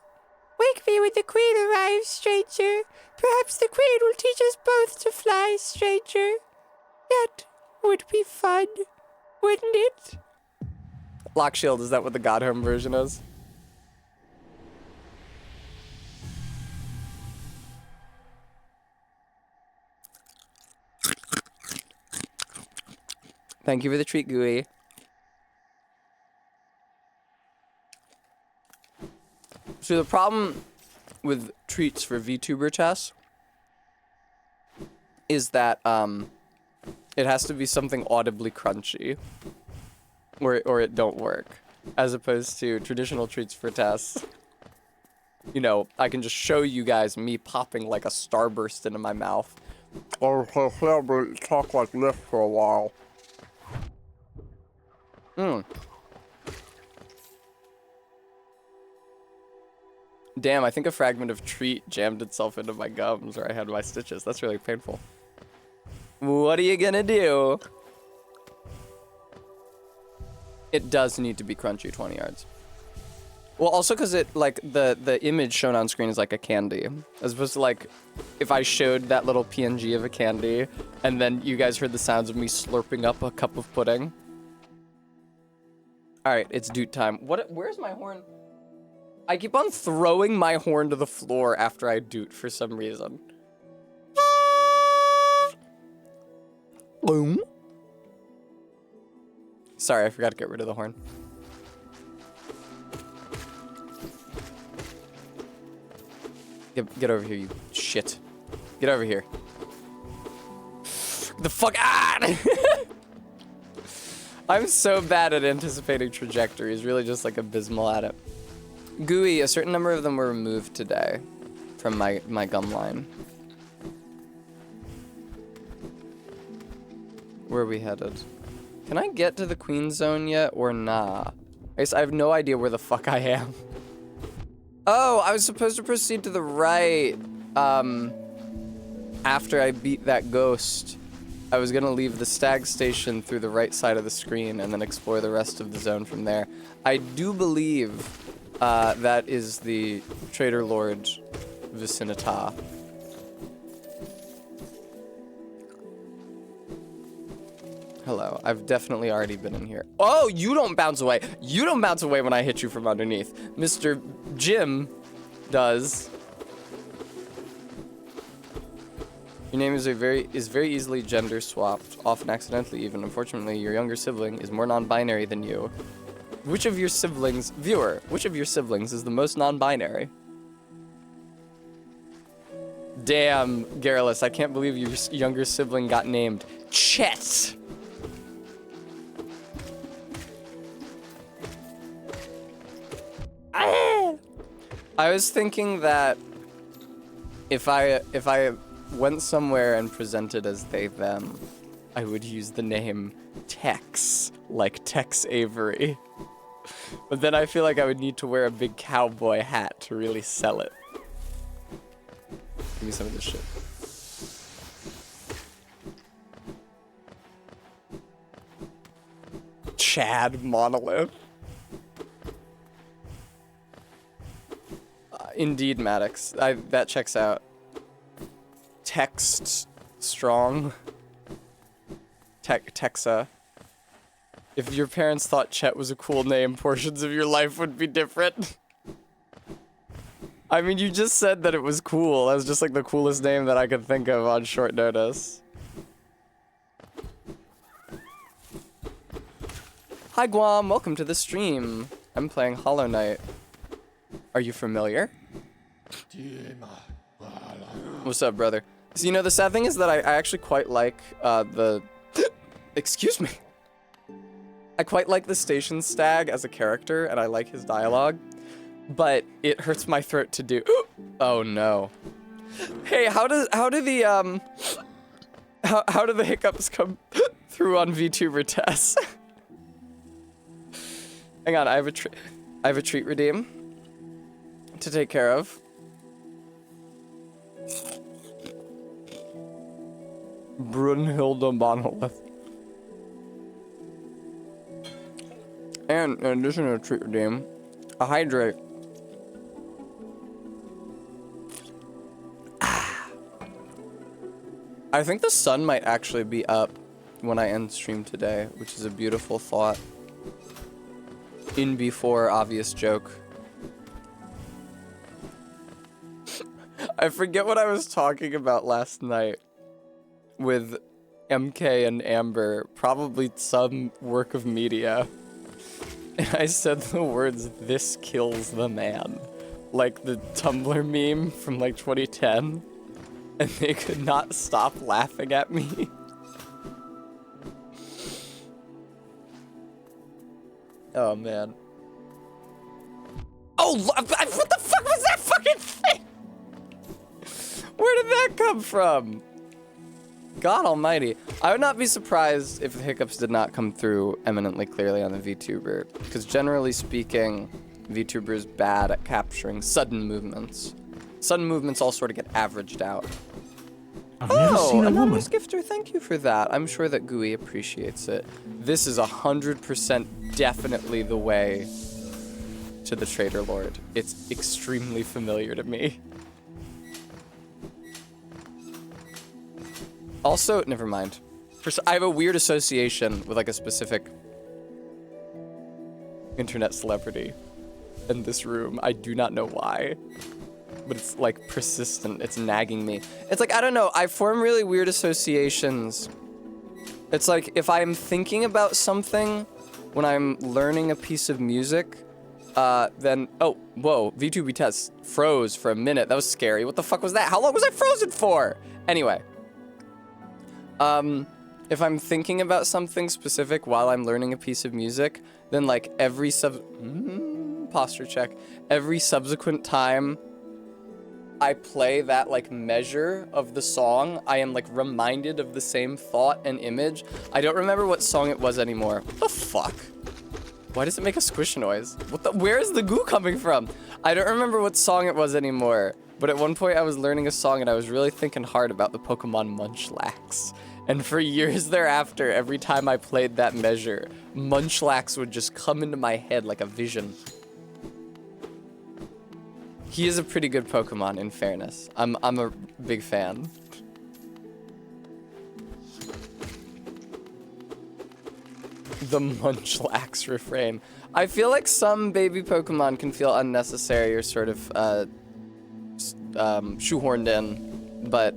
Wake me when the queen arrives, stranger. Perhaps the queen will teach us both to fly, stranger. That would be fun, wouldn't it? Lock shield, is that what the God Home version is? Thank you for the treat, Gooey. So the problem with treats for VTuber tests is that it has to be something audibly crunchy, or it don't work, as opposed to traditional treats for tests. You know, I can just show you guys me popping like a starburst into my mouth. Or talk like this for a while. Damn, I think a fragment of treat jammed itself into my gums where I had my stitches. That's really painful. What are you gonna do? It does need to be crunchy 20 yards. Well, also because it, like, the image shown on screen is like a candy. As opposed to, like, if I showed that little PNG of a candy, and then you guys heard the sounds of me slurping up a cup of pudding. Alright, it's doot time. Where's my horn? I keep on throwing my horn to the floor after I doot for some reason. Boom. Sorry, I forgot to get rid of the horn. Get over here, you shit. Get over here. The fuck on! I'm so bad at anticipating trajectories, really just like abysmal at it. Gooey, a certain number of them were removed today from my gum line. Where are we headed? Can I get to the Queen Zone yet or nah? I guess I have no idea where the fuck I am. Oh, I was supposed to proceed to the right, after I beat that ghost. I was gonna leave the stag station through the right side of the screen and then explore the rest of the zone from there. I do believe, that is the Trader Lord Vicinita. Hello, I've definitely already been in here. Oh, you don't bounce away. You don't bounce away when I hit you from underneath. Mr. Jim does. Your name is very easily gender swapped, often accidentally even. Unfortunately, your younger sibling is more non-binary than you. Which of your siblings, viewer, which of your siblings is the most non-binary? Damn, Garrulus, I can't believe your younger sibling got named Chet. I was thinking that if I went somewhere and presented as they them, I would use the name Tex, like Tex Avery. But then I feel like I would need to wear a big cowboy hat to really sell it. Give me some of this shit. Chad Monolith. Indeed, Maddox. That checks out. Text strong. Texa. If your parents thought Chet was a cool name, portions of your life would be different. I mean, you just said that it was cool. That was just like the coolest name that I could think of on short notice. Hi Guam, welcome to the stream. I'm playing Hollow Knight. Are you familiar? What's up, brother? So, you know, the sad thing is that I actually quite like the... Excuse me. I quite like the station stag as a character, and I like his dialogue, but it hurts my throat to do... Oh, no. Hey, how do the hiccups come through on VTuber tests? Hang on, I have a treat redeem to take care of. Brunhilde Monolith. And in addition to a treat redeem, a hydrate. I think the sun might actually be up when I end stream today, which is a beautiful thought. In before obvious joke. I forget what I was talking about last night with MK and Amber, probably some work of media. And I said the words, "This kills the man." Like the Tumblr meme from like 2010. And they could not stop laughing at me. Oh man. Oh, what the fuck was that fucking thing? Where did that come from? God almighty. I would not be surprised if the hiccups did not come through eminently clearly on the VTuber, because generally speaking, VTuber is bad at capturing sudden movements. Sudden movements all sort of get averaged out. I've never seen a woman. Anonymous Gifter, thank you for that. I'm sure that GUI appreciates it. This is 100% definitely the way to the Trader Lord. It's extremely familiar to me. Also, never mind. I have a weird association with like a specific internet celebrity in this room. I do not know why, but it's like persistent. It's nagging me. It's like, I don't know. I form really weird associations. It's like if I'm thinking about something when I'm learning a piece of music, then, oh, whoa, VTuber test froze for a minute. That was scary. What the fuck was that? How long was I frozen for? Anyway. If I'm thinking about something specific while I'm learning a piece of music, then like every posture check, every subsequent time I play that like measure of the song, I am like reminded of the same thought and image. I don't remember what song it was anymore. What the fuck? Why does it make a squish noise? Where is the goo coming from? I don't remember what song it was anymore. But at one point I was learning a song and I was really thinking hard about the Pokemon Munchlax. And for years thereafter, every time I played that measure, Munchlax would just come into my head like a vision. He is a pretty good Pokemon, in fairness. I'm a big fan. The Munchlax refrain. I feel like some baby Pokemon can feel unnecessary or sort of shoehorned in, but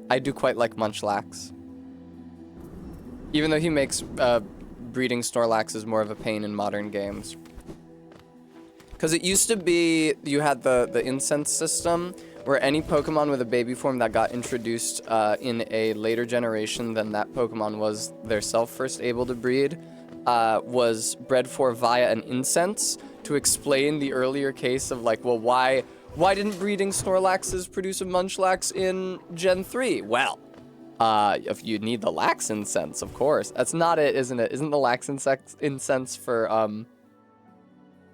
I do quite like Munchlax. Even though he makes breeding Snorlaxes more of a pain in modern games. Because it used to be, you had the incense system, where any Pokemon with a baby form that got introduced in a later generation than that Pokemon was theirself first able to breed, was bred for via an incense, to explain the earlier case of like, well, why didn't breeding Snorlaxes produce a Munchlax in Gen 3? Well, if you need the Lax incense, of course. That's not it, isn't it? Isn't the Lax incense for,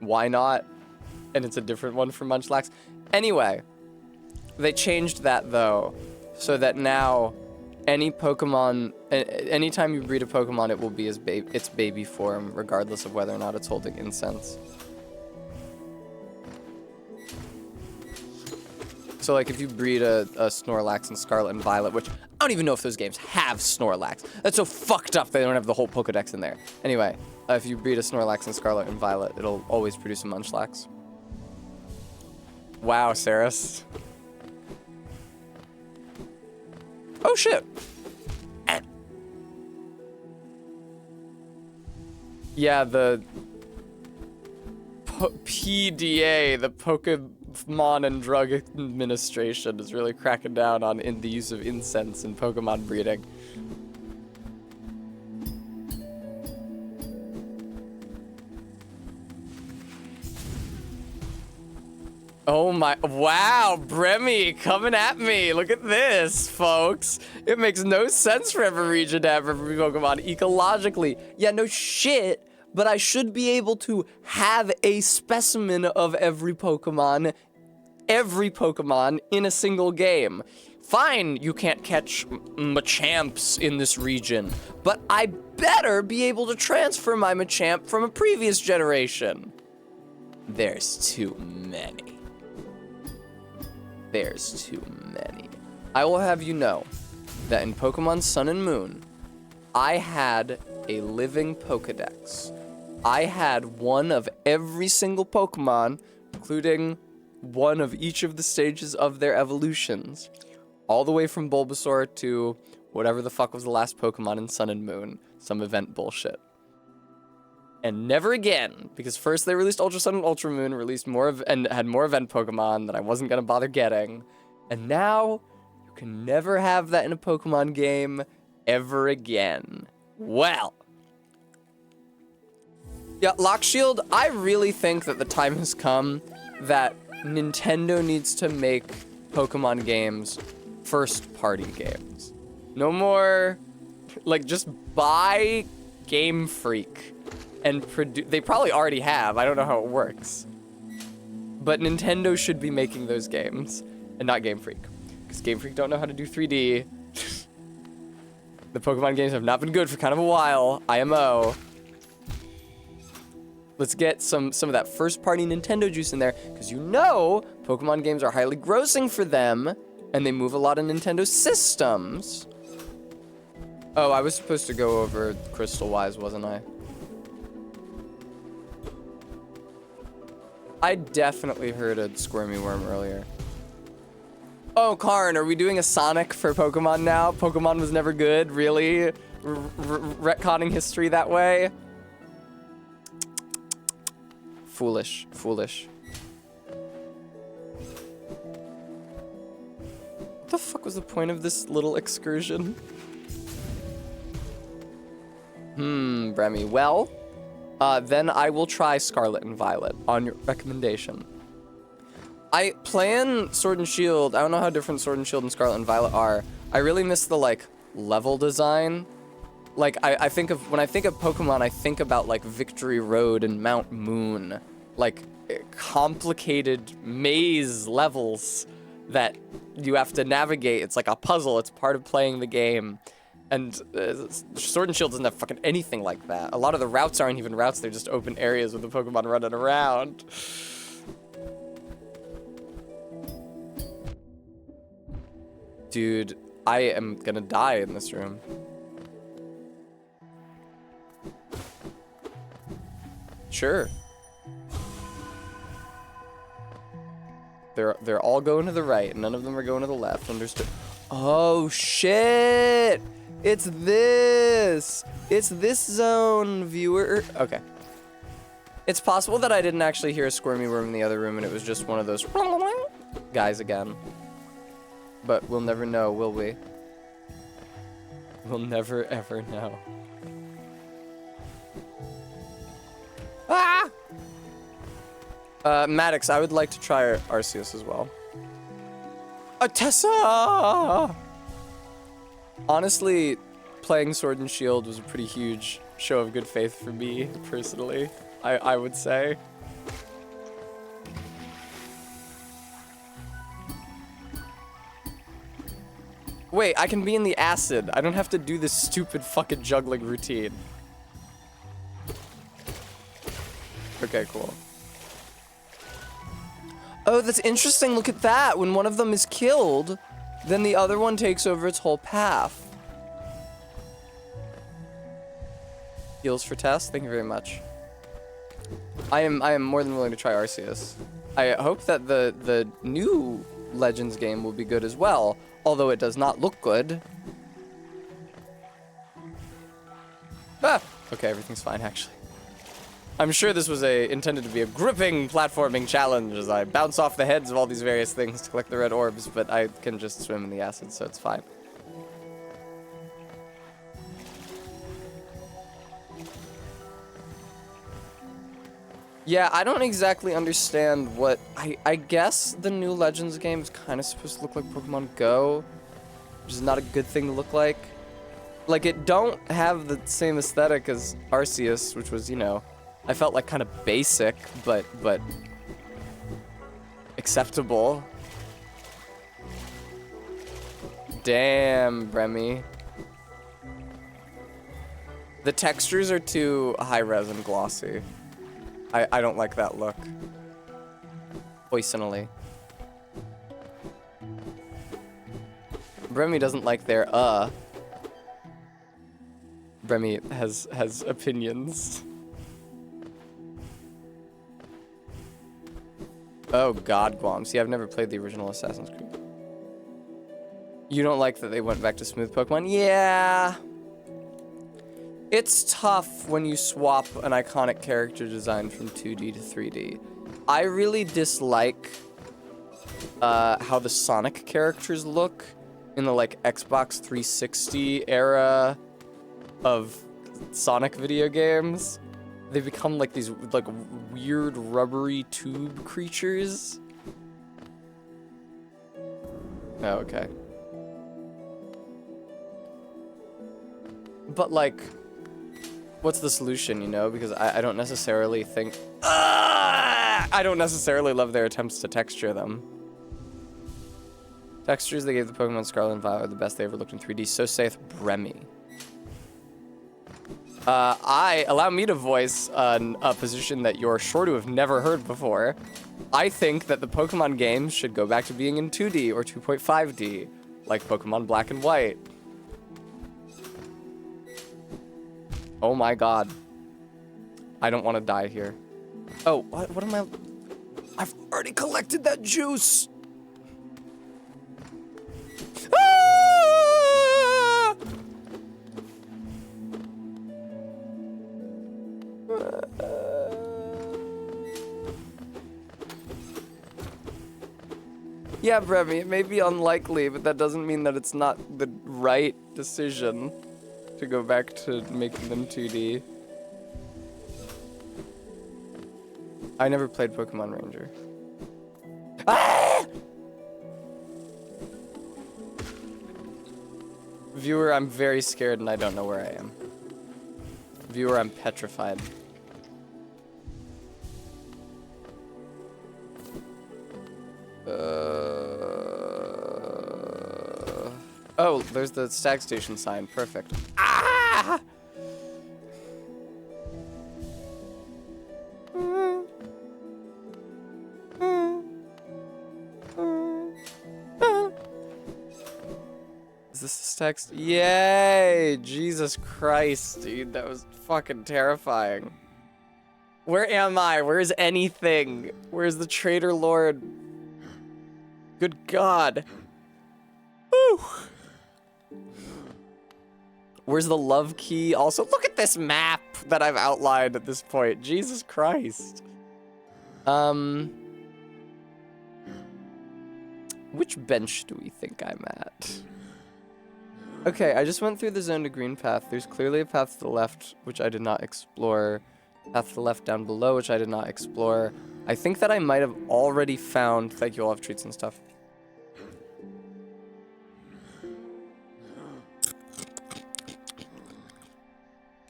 why not? And it's a different one for Munchlax. Anyway, they changed that, though, so that now any Pokemon, anytime you breed a Pokemon, it will be its baby form, regardless of whether or not it's holding incense. So, like, if you breed a Snorlax in Scarlet and Violet, which I don't even know if those games have Snorlax. That's so fucked up they don't have the whole Pokedex in there. Anyway, if you breed a Snorlax in Scarlet and Violet, it'll always produce a Munchlax. Wow, Saris. Oh, shit. Yeah, the PDA, the Pokemon and Drug Administration, is really cracking down on the use of incense in Pokemon breeding. Oh my, wow, Bremy coming at me. Look at this, folks. It makes no sense for every region to have every Pokemon ecologically. Yeah, no shit, but I should be able to have a specimen of every Pokemon in a single game. Fine, you can't catch Machamps in this region, but I better be able to transfer my Machamp from a previous generation. There's too many. There's too many. I will have you know that in Pokemon Sun and Moon, I had a living Pokedex. I had one of every single Pokemon, including one of each of the stages of their evolutions. All the way from Bulbasaur to whatever the fuck was the last Pokemon in Sun and Moon. Some event bullshit. And never again, because first they released Ultra Sun and Ultra Moon, released and had more event Pokemon that I wasn't gonna bother getting. And now, you can never have that in a Pokemon game ever again. Well. Yeah, Lock Shield, I really think that the time has come that Nintendo needs to make Pokemon games first-party games. No more, like, just buy Game Freak and produce. They probably already have. I don't know how it works. But Nintendo should be making those games and not Game Freak. Because Game Freak don't know how to do 3D. The Pokemon games have not been good for kind of a while. IMO. Let's get some of that first-party Nintendo juice in there. Because you know Pokemon games are highly grossing for them. And they move a lot of Nintendo systems. Oh, I was supposed to go over Crystal Wise, wasn't I? I definitely heard a Squirmy Worm earlier. Oh, Karn, are we doing a Sonic for Pokemon now? Pokemon was never good, really? Retconning history that way? Foolish, foolish. What the fuck was the point of this little excursion? Bremy. Well, then I will try Scarlet and Violet on your recommendation. I plan Sword and Shield. I don't know how different Sword and Shield and Scarlet and Violet are. I really miss the, like, level design. Like, I think of, when I think of Pokemon, I think about, like, Victory Road and Mount Moon. Like, complicated maze levels that you have to navigate. It's like a puzzle. It's part of playing the game. And Sword and Shield doesn't have fucking anything like that. A lot of the routes aren't even routes. They're just open areas with the Pokemon running around. Dude, I am gonna die in this room. Sure. They're all going to the right. None of them are going to the left. Understood. Oh, shit! It's this! It's this zone, viewer. Okay. It's possible that I didn't actually hear a Squirmy Worm in the other room and it was just one of those guys again. But we'll never know, will we? We'll never, ever know. Ah! Maddox, I would like to try Arceus as well. Tessa! Honestly, playing Sword and Shield was a pretty huge show of good faith for me, personally, I would say. Wait, I can be in the acid. I don't have to do this stupid fucking juggling routine. Okay, cool. Oh, that's interesting. Look at that. When one of them is killed, then the other one takes over its whole path. Heals for Tess. Thank you very much. I am more than willing to try Arceus. I hope that the new Legends game will be good as well, although it does not look good. Ah! Okay, everything's fine, actually. I'm sure this was intended to be a gripping platforming challenge as I bounce off the heads of all these various things to collect the red orbs, but I can just swim in the acid, so it's fine. Yeah, I don't exactly understand what... I guess the new Legends game is kind of supposed to look like Pokemon Go, which is not a good thing to look like. Like, it don't have the same aesthetic as Arceus, which was, you know... I felt like kind of basic, but acceptable. Damn, Bremy. The textures are too high-res and glossy. I don't like that look. Poisonally. Bremy doesn't like their Remy has opinions. Oh God, Guam. See, I've never played the original Assassin's Creed. You don't like that they went back to smooth Pokemon? Yeah. It's tough when you swap an iconic character design from 2D to 3D. I really dislike how the Sonic characters look in the like Xbox 360 era of Sonic video games. They become like these like weird rubbery tube creatures. Oh, okay. But like, what's the solution, you know? Because I don't necessarily think... I don't necessarily love their attempts to texture them. Textures they gave the Pokemon Scarlet and Violet are the best they ever looked in 3D. So saith Bremy. Allow me to voice a position that you're sure to have never heard before. I think that the Pokemon games should go back to being in 2D or 2.5D, like Pokemon Black and White. Oh my God. I don't want to die here. Oh, what am I? I've already collected that juice. Ah! Yeah, Brevy, it may be unlikely, but that doesn't mean that it's not the right decision to go back to making them 2D. I never played Pokemon Ranger. Ah! Viewer, I'm very scared and I don't know where I am. Viewer, I'm petrified. Oh, there's the Stag Station sign. Perfect. Ah! Is this the Stag? Yay! Jesus Christ, dude. That was fucking terrifying. Where am I? Where's anything? Where's the Traitor Lord? Good God. Whew. Where's the love key? Also, look at this map that I've outlined at this point. Jesus Christ. Which bench do we think I'm at? Okay, I just went through the zone to green path. There's clearly a path to the left, which I did not explore. Path to the left down below, which I did not explore. I think that I might have already found... Thank you, all have treats and stuff.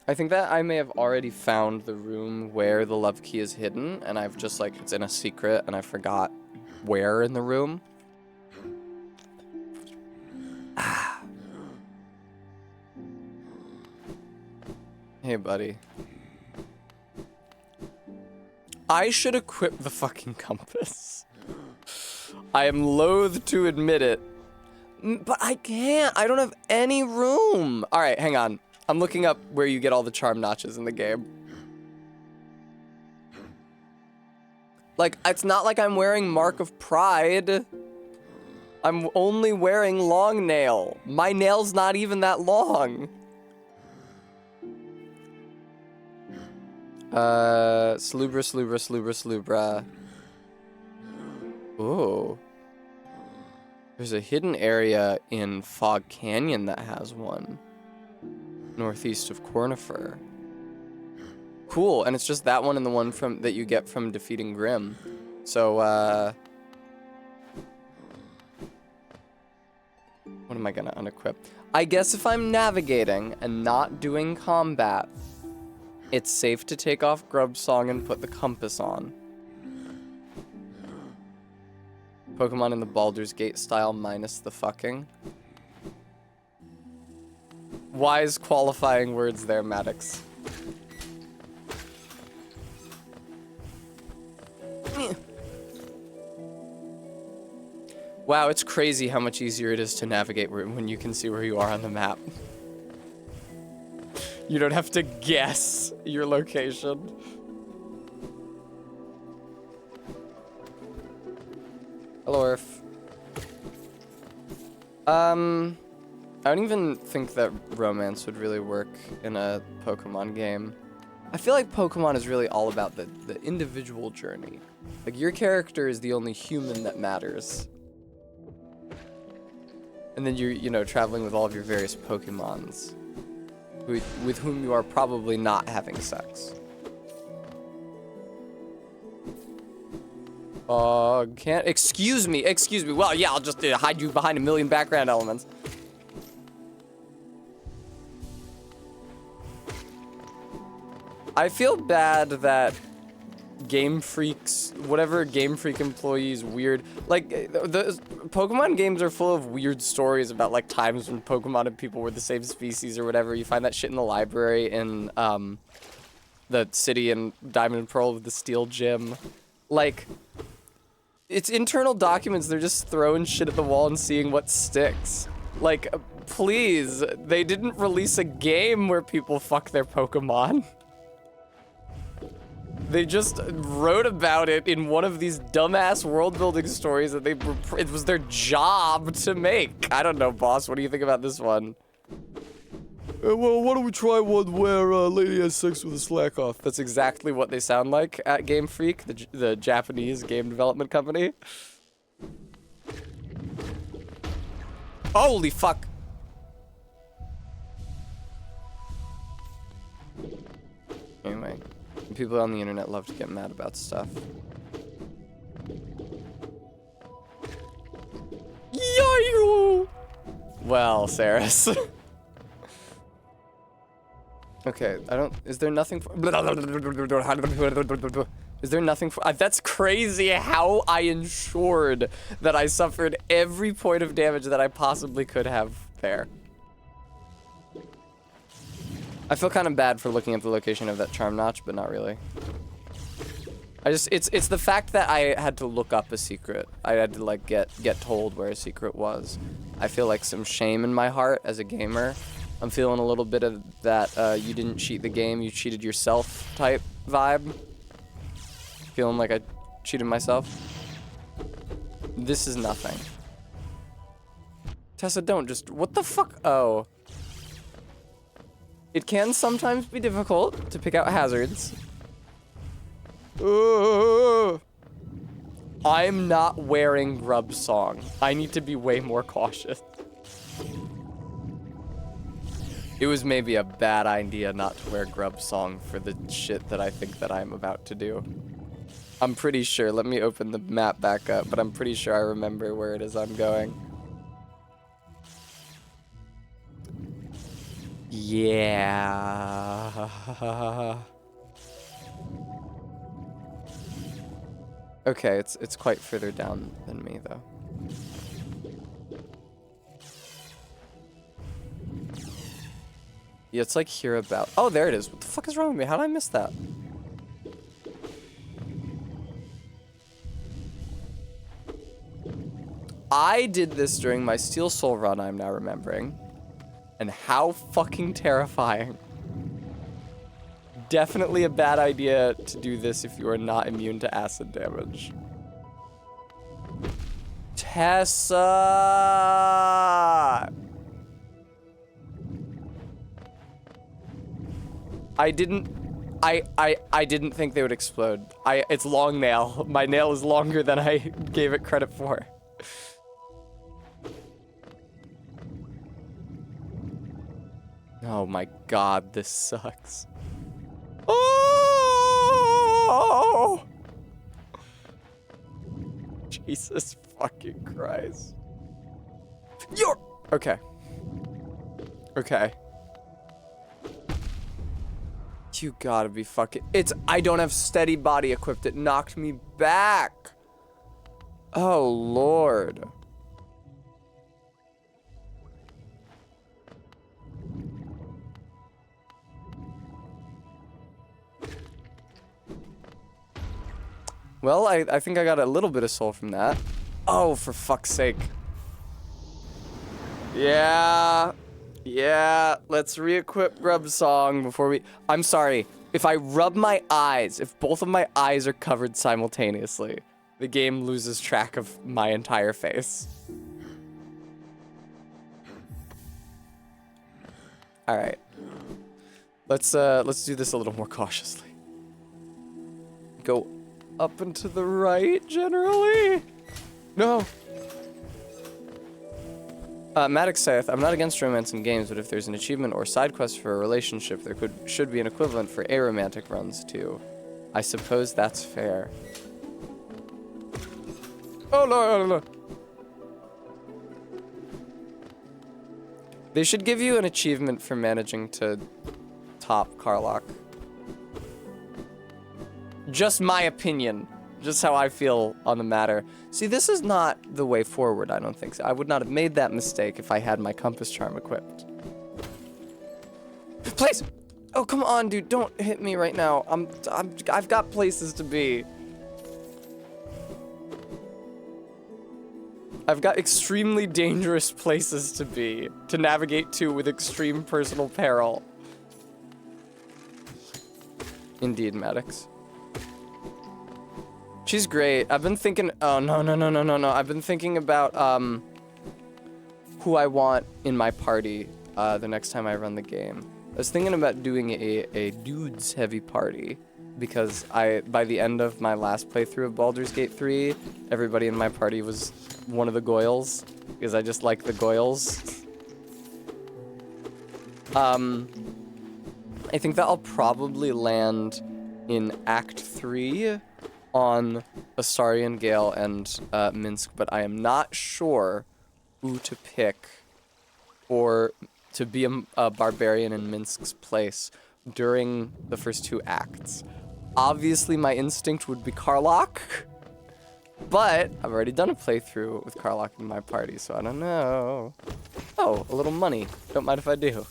I think that I may have already found the room where the love key is hidden, and I've just, like, it's in a secret, and I forgot where in the room. Ah. Hey, buddy. I should equip the fucking compass. I am loath to admit it, but I can't. I don't have any room. All right, hang on. I'm looking up where you get all the charm notches in the game. Like, it's not like I'm wearing Mark of Pride. I'm only wearing long nail. My nail's not even that long. Slubra. Ooh. There's a hidden area in Fog Canyon that has one. Northeast of Cornifer. Cool, and it's just that one and the one from that you get from defeating Grim. So, what am I gonna unequip? I guess if I'm navigating and not doing combat, it's safe to take off Grub Song and put the compass on. Pokemon in the Baldur's Gate style minus the fucking. Wise qualifying words there, Maddox. Wow, it's crazy how much easier it is to navigate when you can see where you are on the map. You don't have to guess your location. Hello, Earth. I don't even think that romance would really work in a Pokemon game. I feel like Pokemon is really all about the individual journey. Like, your character is the only human that matters. And then you're, you know, traveling with all of your various Pokemons, with whom you are probably not having sex. Can't, excuse me. Well, yeah, I'll just hide you behind a million background elements. I feel bad that Game Freak's, whatever Game Freak employees weird, like, the Pokemon games are full of weird stories about, like, times when Pokemon and people were the same species or whatever. You find that shit in the library in, the city in Diamond and Pearl with the Steel Gym. Like, it's internal documents, they're just throwing shit at the wall and seeing what sticks. Like, please, they didn't release a game where people fuck their Pokemon. They just wrote about it in one of these dumbass world-building stories that it was their job to make. I don't know, boss. What do you think about this one? Well, why don't we try one where a lady has sex with a slack-off? That's exactly what they sound like at Game Freak, the Japanese game development company. Holy fuck! Anyway. People on the internet love to get mad about stuff. Yo! Well, Saris. Okay, is there nothing for... Is there nothing for... That's crazy how I ensured that I suffered every point of damage that I possibly could have there. I feel kind of bad for looking at the location of that charm notch, but not really. It's the fact that I had to look up a secret. I had to, like, get told where a secret was. I feel like some shame in my heart as a gamer. I'm feeling a little bit of that, you didn't cheat the game, you cheated yourself type vibe. Feeling like I cheated myself. This is nothing. Tessa, don't just, what the fuck? Oh. It can sometimes be difficult to pick out hazards. I'm not wearing Grub Song. I need to be way more cautious. It was maybe a bad idea not to wear Grub Song for the shit that I think that I'm about to do. I'm pretty sure, let me open the map back up, but I'm pretty sure I remember where it is I'm going. Yeah. Okay, it's quite further down than me though. Yeah, it's like here about. Oh, there it is. What the fuck is wrong with me? How did I miss that? I did this during my Steel Soul run, I'm now remembering. And how fucking terrifying. Definitely a bad idea to do this if you are not immune to acid damage. Tessa! I didn't think they would explode. It's long nail. My nail is longer than I gave it credit for. Oh my god, this sucks. Oh! Jesus fucking Christ. You're... Okay. Okay. You gotta be fucking... I don't have steady body equipped. It knocked me back. Oh, Lord. Well, I think I got a little bit of soul from that. Oh, for fuck's sake. Yeah. Yeah, let's re-equip Grub Song before we... I'm sorry. If I rub my eyes, if both of my eyes are covered simultaneously, the game loses track of my entire face. All right. Let's do this a little more cautiously. Go up and to the right, generally. No. Maddox saith, I'm not against romance in games, but if there's an achievement or side quest for a relationship, there should be an equivalent for aromantic runs too. I suppose that's fair. Oh no. They should give you an achievement for managing to top Karlach. Just my opinion. Just how I feel on the matter. See, this is not the way forward, I don't think so. I would not have made that mistake if I had my compass charm equipped. Please! Oh, come on, dude, don't hit me right now. I've got places to be. I've got extremely dangerous places to be, to navigate to with extreme personal peril. Indeed, Maddox. She's great. I've been thinking, oh, no. I've been thinking about, who I want in my party, the next time I run the game. I was thinking about doing a dudes heavy party, because by the end of my last playthrough of Baldur's Gate 3, everybody in my party was one of the Goyles, because I just like the Goyles. I think that I'll probably land in Act 3 on Astarion Gale and Minsk, but I am not sure who to pick or to be a barbarian in Minsk's place during the first 2 acts. Obviously, my instinct would be Karlach, but I've already done a playthrough with Karlach in my party, so I don't know. Oh, a little money. Don't mind if I do.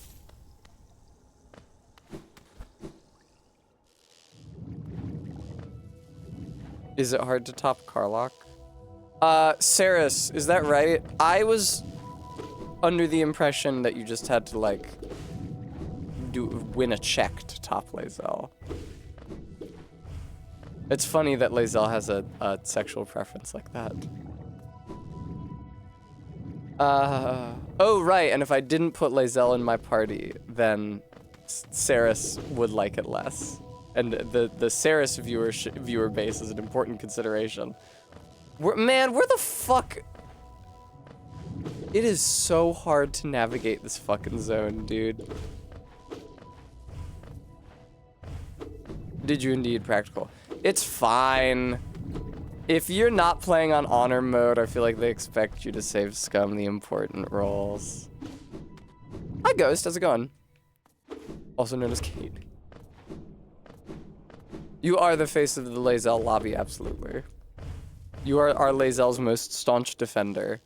Is it hard to top Karlach? Saris, is that right? I was under the impression that you just had to, like, win a check to top Lae'zel. It's funny that Lae'zel has a sexual preference like that. Oh, right, and if I didn't put Lae'zel in my party, then Saris would like it less. And the Saris viewer base is an important consideration. Where the fuck? It is so hard to navigate this fucking zone, dude. Did you indeed, Practical? It's fine. If you're not playing on honor mode, I feel like they expect you to save scum the important roles. Hi, Ghost. How's it going? Also known as Kate. You are the face of the Lae'zel lobby, absolutely. You are our Lae'zel's most staunch defender.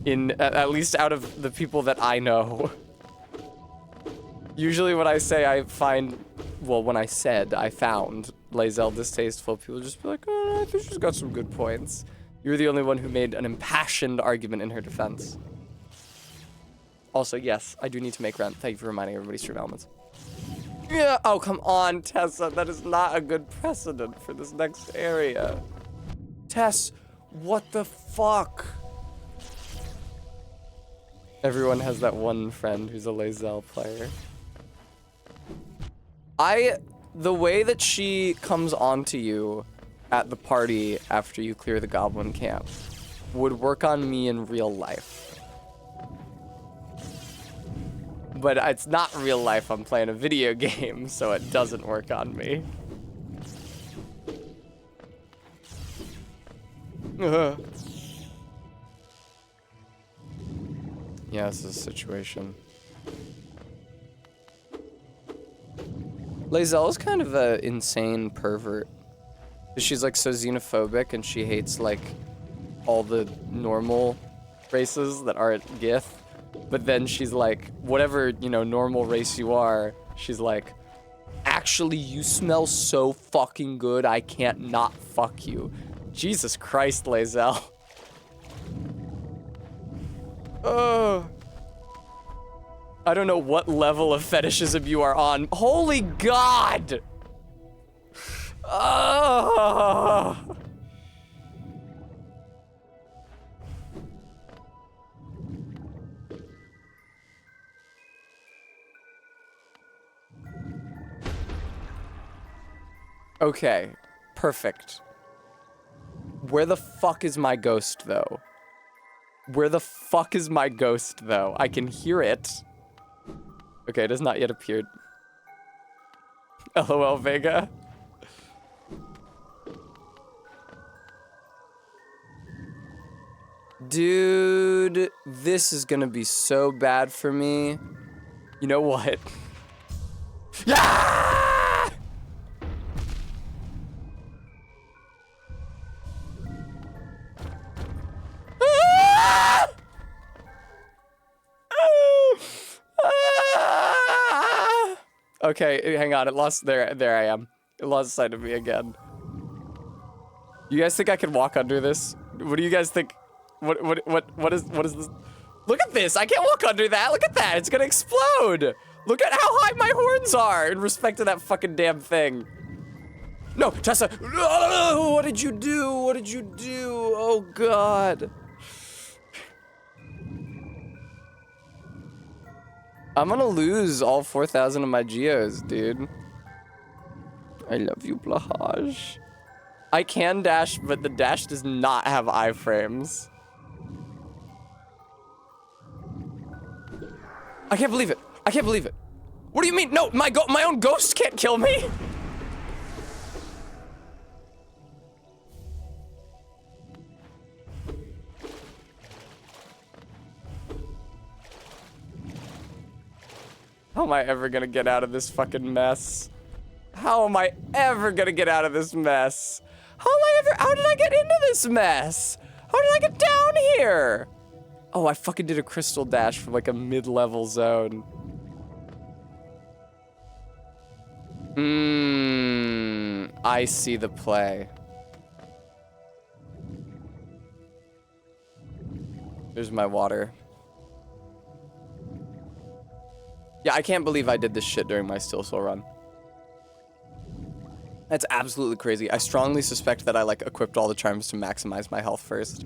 At least out of the people that I know. Usually when I say I find, well, when I said I found Lae'zel distasteful, people just be like, oh, I think she's got some good points. You're the only one who made an impassioned argument in her defense. Also, yes, I do need to make rent. Thank you for reminding everybody stream elements. Yeah, oh, come on, Tessa. That is not a good precedent for this next area. Tess, what the fuck? Everyone has that one friend who's a Lae'zel player. The way that she comes onto you at the party after you clear the goblin camp would work on me in real life. But it's not real life, I'm playing a video game, so it doesn't work on me. Yeah, this is a situation. Lae'zel is kind of an insane pervert. She's like so xenophobic and she hates like all the normal races that aren't Gith. But then she's like, whatever, you know, normal race you are, she's like, actually, you smell so fucking good, I can't not fuck you. Jesus Christ, Lae'zel. Oh. I don't know what level of fetishism you are on. Holy God! Oh. Okay, perfect. Where the fuck is my ghost, though? Where the fuck is my ghost, though? I can hear it. Okay, it has not yet appeared. LOL, Vega. Dude, this is gonna be so bad for me. You know what? Yeah! Okay, hang on. It lost there I am. It lost sight of me again. You guys think I can walk under this? What do you guys think? What is this? Look at this. I can't walk under that. Look at that. It's gonna explode. Look at how high my horns are in respect to that fucking damn thing. No, Tessa. Oh, what did you do? What did you do? Oh God. I'm gonna lose all 4,000 of my geos, dude. I love you, Blahaj. I can dash, but the dash does not have iframes. I can't believe it. I can't believe it. What do you mean? No, my own ghost can't kill me. How am I ever gonna get out of this fucking mess? How am I ever gonna get out of this mess? How did I get into this mess? How did I get down here? Oh, I fucking did a crystal dash from like a mid-level zone. I see the play. There's my water. Yeah, I can't believe I did this shit during my Still Soul run. That's absolutely crazy. I strongly suspect that I like equipped all the charms to maximize my health first.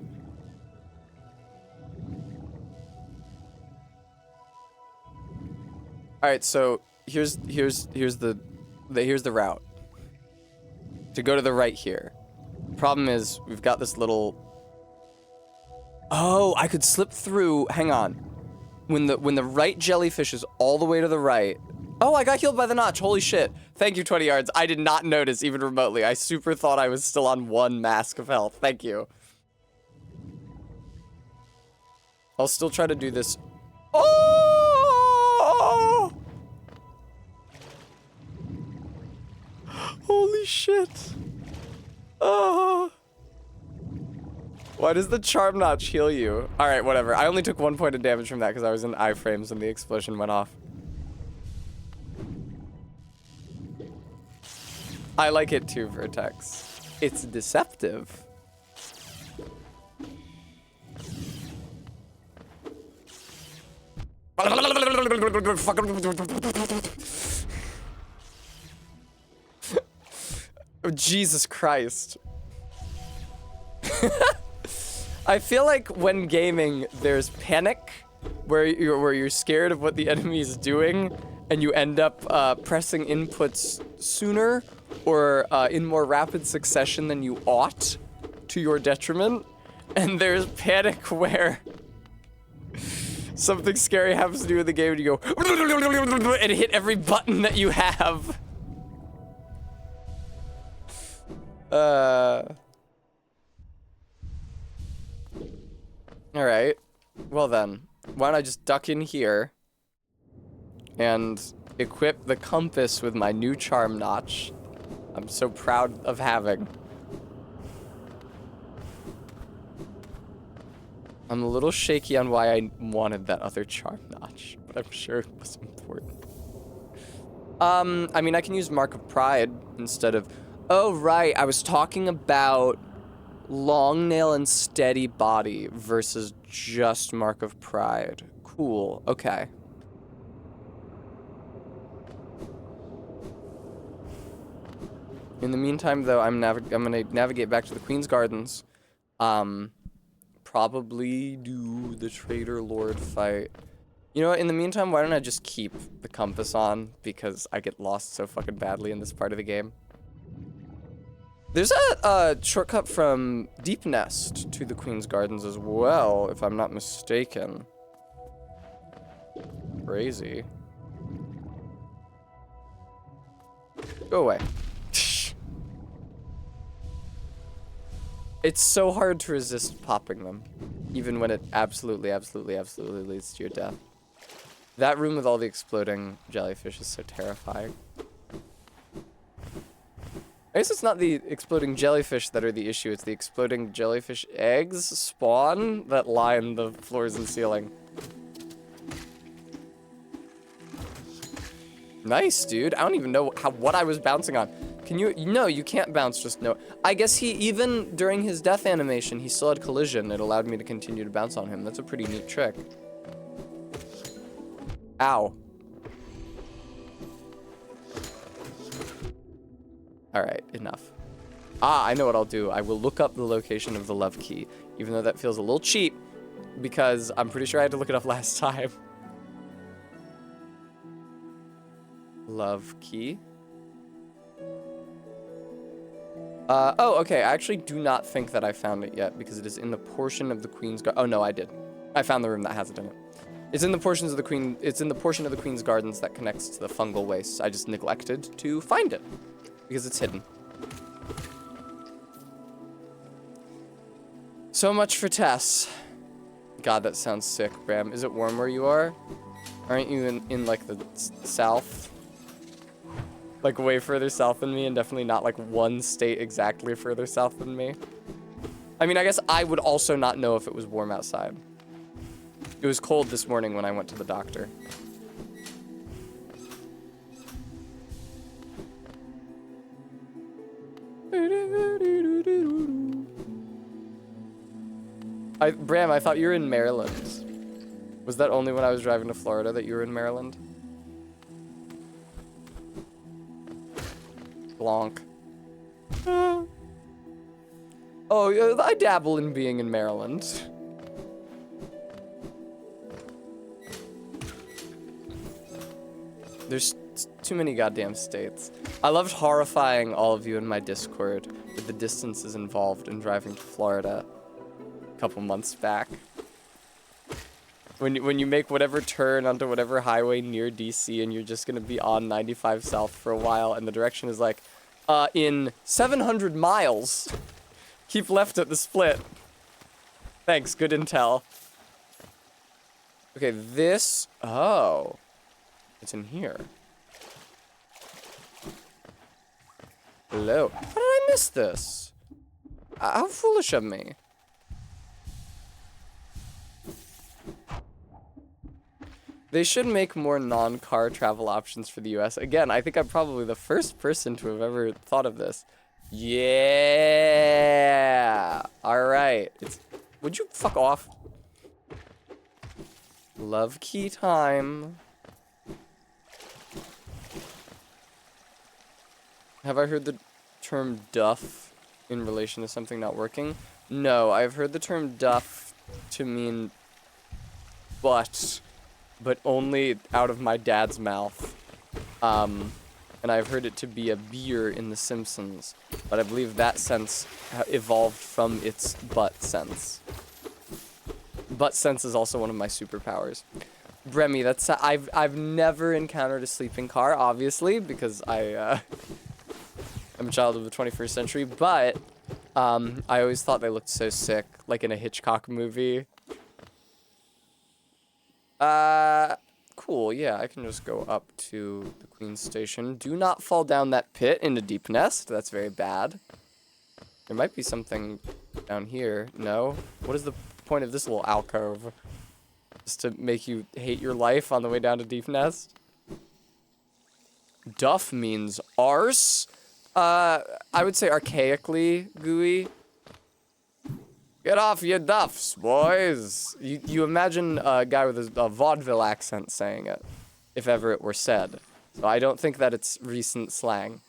All right, so here's the route. To go to the right here. Problem is, we've got this little. Oh, I could slip through. Hang on. When the right jellyfish is all the way to the right. Oh, I got healed by the notch. Holy shit. Thank you, 20 yards. I did not notice even remotely. I super thought I was still on one mask of health. Thank you. I'll still try to do this. Oh! Holy shit. Oh. Why does the charm notch heal you? All right, whatever. I only took 1 point of damage from that because I was in iframes when the explosion went off. I like it too, Vertex. It's deceptive. Oh, Jesus Christ. I feel like when gaming, there's panic, where you're scared of what the enemy is doing, and you end up pressing inputs sooner or in more rapid succession than you ought, to your detriment. And there's panic where something scary happens to you in the game, and you go and hit every button that you have. Alright. Well then, why don't I just duck in here and equip the compass with my new charm notch I'm so proud of having. I'm a little shaky on why I wanted that other charm notch, but I'm sure it was important. I mean, I can use Mark of Pride instead of... Oh, right, I was talking about Long Nail and Steady Body versus just Mark of Pride. Cool, okay. In the meantime, though, I'm gonna navigate back to the Queen's Gardens. Probably do the Trader Lord fight. You know what? In the meantime, why don't I just keep the compass on, because I get lost so fucking badly in this part of the game. There's a shortcut from Deep Nest to the Queen's Gardens as well, if I'm not mistaken. Crazy. Go away. It's so hard to resist popping them, even when it absolutely, absolutely, absolutely leads to your death. That room with all the exploding jellyfish is so terrifying. I guess it's not the exploding jellyfish that are the issue, it's the exploding jellyfish eggs spawn that line the floors and ceiling. Nice, dude. I don't even know what I was bouncing on. Can you? No, you can't bounce, just no. I guess he, even during his death animation, he still had collision. It allowed me to continue to bounce on him. That's a pretty neat trick. Ow. Alright, enough. Ah, I know what I'll do. I will look up the location of the love key, even though that feels a little cheap, because I'm pretty sure I had to look it up last time. Love key. Oh, okay. I actually do not think that I found it yet, because it is in the portion of the Queen's Garden. Oh, no, I did. I found the room that has it in it. It's in the portion of the Queen's Gardens that connects to the fungal wastes. I just neglected to find it, because it's hidden. So much for Tess. God, that sounds sick, Bram. Is it warm where you are? Aren't you in like, the south? Like, way further south than me, and definitely not, like, one state exactly further south than me. I mean, I guess I would also not know if it was warm outside. It was cold this morning when I went to the doctor. Bram, I thought you were in Maryland. Was that only when I was driving to Florida that you were in Maryland? Blanc. Oh, I dabble in being in Maryland. There's too many goddamn states. I loved horrifying all of you in my Discord with the distances involved in driving to Florida a couple months back. When you make whatever turn onto whatever highway near DC and you're just gonna be on 95 South for a while and the direction is like, in 700 miles, keep left at the split. Thanks, good intel. Okay, this, oh, it's in here. Hello, how did I miss this? How foolish of me. They should make more non-car travel options for the US. Again, I think I'm probably the first person to have ever thought of this. Yeah. All right. Would you fuck off? Love key time. Have I heard the term duff in relation to something not working? No, I've heard the term duff to mean butt. But only out of my dad's mouth. And I've heard it to be a beer in The Simpsons. But I believe that sense evolved from its butt sense. Butt sense is also one of my superpowers. Bremy, I've never encountered a sleeping car, obviously, because I'm a child of the 21st century. But I always thought they looked so sick, like in a Hitchcock movie. Cool, yeah, I can just go up to the Queen's Station. Do not fall down that pit into Deep Nest. That's very bad. There might be something down here. No? What is the point of this little alcove? Just to make you hate your life on the way down to Deep Nest? Duff means arse? I would say archaically, Gooey. Get off your duffs, boys. You imagine a guy with a vaudeville accent saying it, if ever it were said. So I don't think that it's recent slang.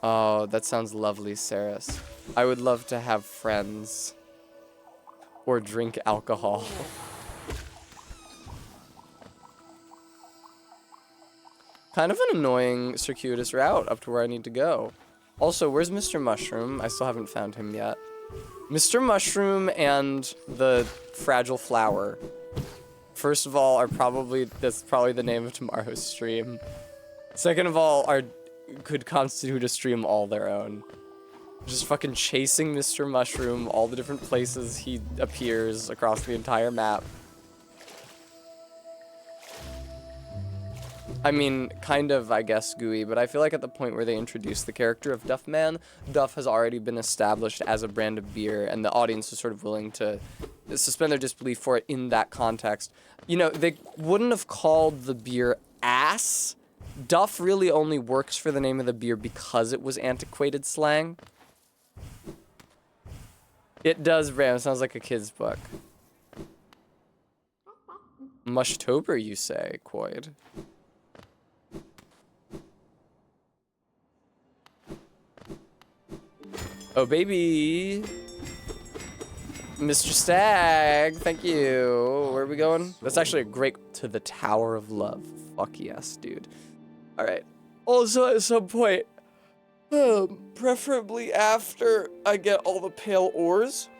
Oh, that sounds lovely, Saris. I would love to have friends. Or drink alcohol. Kind of an annoying circuitous route up to where I need to go. Also, where's Mr. Mushroom? I still haven't found him yet. Mr. Mushroom and the Fragile Flower. First of all, that's probably the name of tomorrow's stream. Second of all, could constitute a stream all their own. Just fucking chasing Mr. Mushroom, all the different places he appears across the entire map. I mean, kind of, I guess, gooey, but I feel like at the point where they introduce the character of Duffman, Duff has already been established as a brand of beer, and the audience is sort of willing to suspend their disbelief for it in that context. You know, they wouldn't have called the beer ass. Duff really only works for the name of the beer because it was antiquated slang. It does, Bram. Sounds like a kid's book. Mushtober, you say, Quoid. Oh, baby. Mr. Stag, thank you. Where are we going? That's actually a great... To the Tower of Love. Fuck yes, dude. All right. Also, at some point, preferably after I get all the pale ores,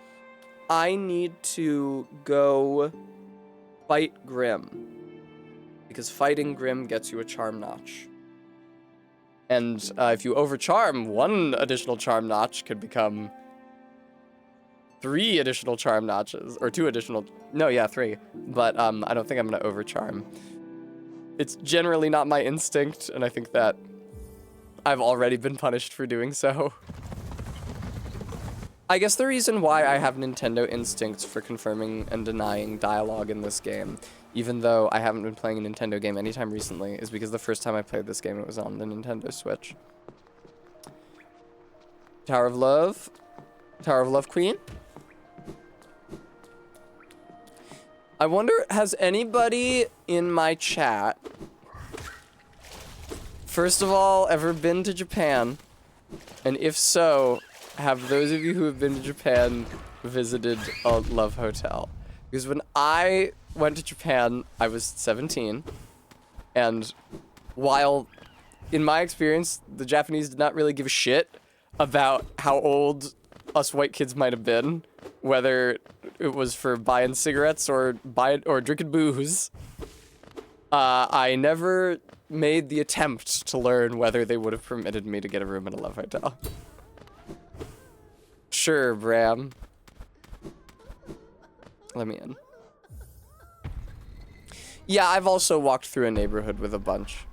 I need to go fight Grim. Because fighting Grim gets you a charm notch. And if you overcharm, 1 additional charm notch could become 3 additional charm notches, or 2 additional, no, yeah, 3. But I don't think I'm gonna overcharm. It's generally not my instinct, and I think that I've already been punished for doing so. I guess the reason why I have Nintendo instincts for confirming and denying dialogue in this game, even though I haven't been playing a Nintendo game anytime recently, is because the first time I played this game, it was on the Nintendo Switch. Tower of Love. Tower of Love Queen. I wonder, has anybody in my chat, first of all, ever been to Japan? And if so, have those of you who have been to Japan visited a Love Hotel? Because when I went to Japan, I was 17, and while in my experience, the Japanese did not really give a shit about how old us white kids might have been, whether it was for buying cigarettes or drinking booze. I never made the attempt to learn whether they would have permitted me to get a room in a Love Hotel. Sure, Bram. Let me in. Yeah, I've also walked through a neighborhood with a bunch.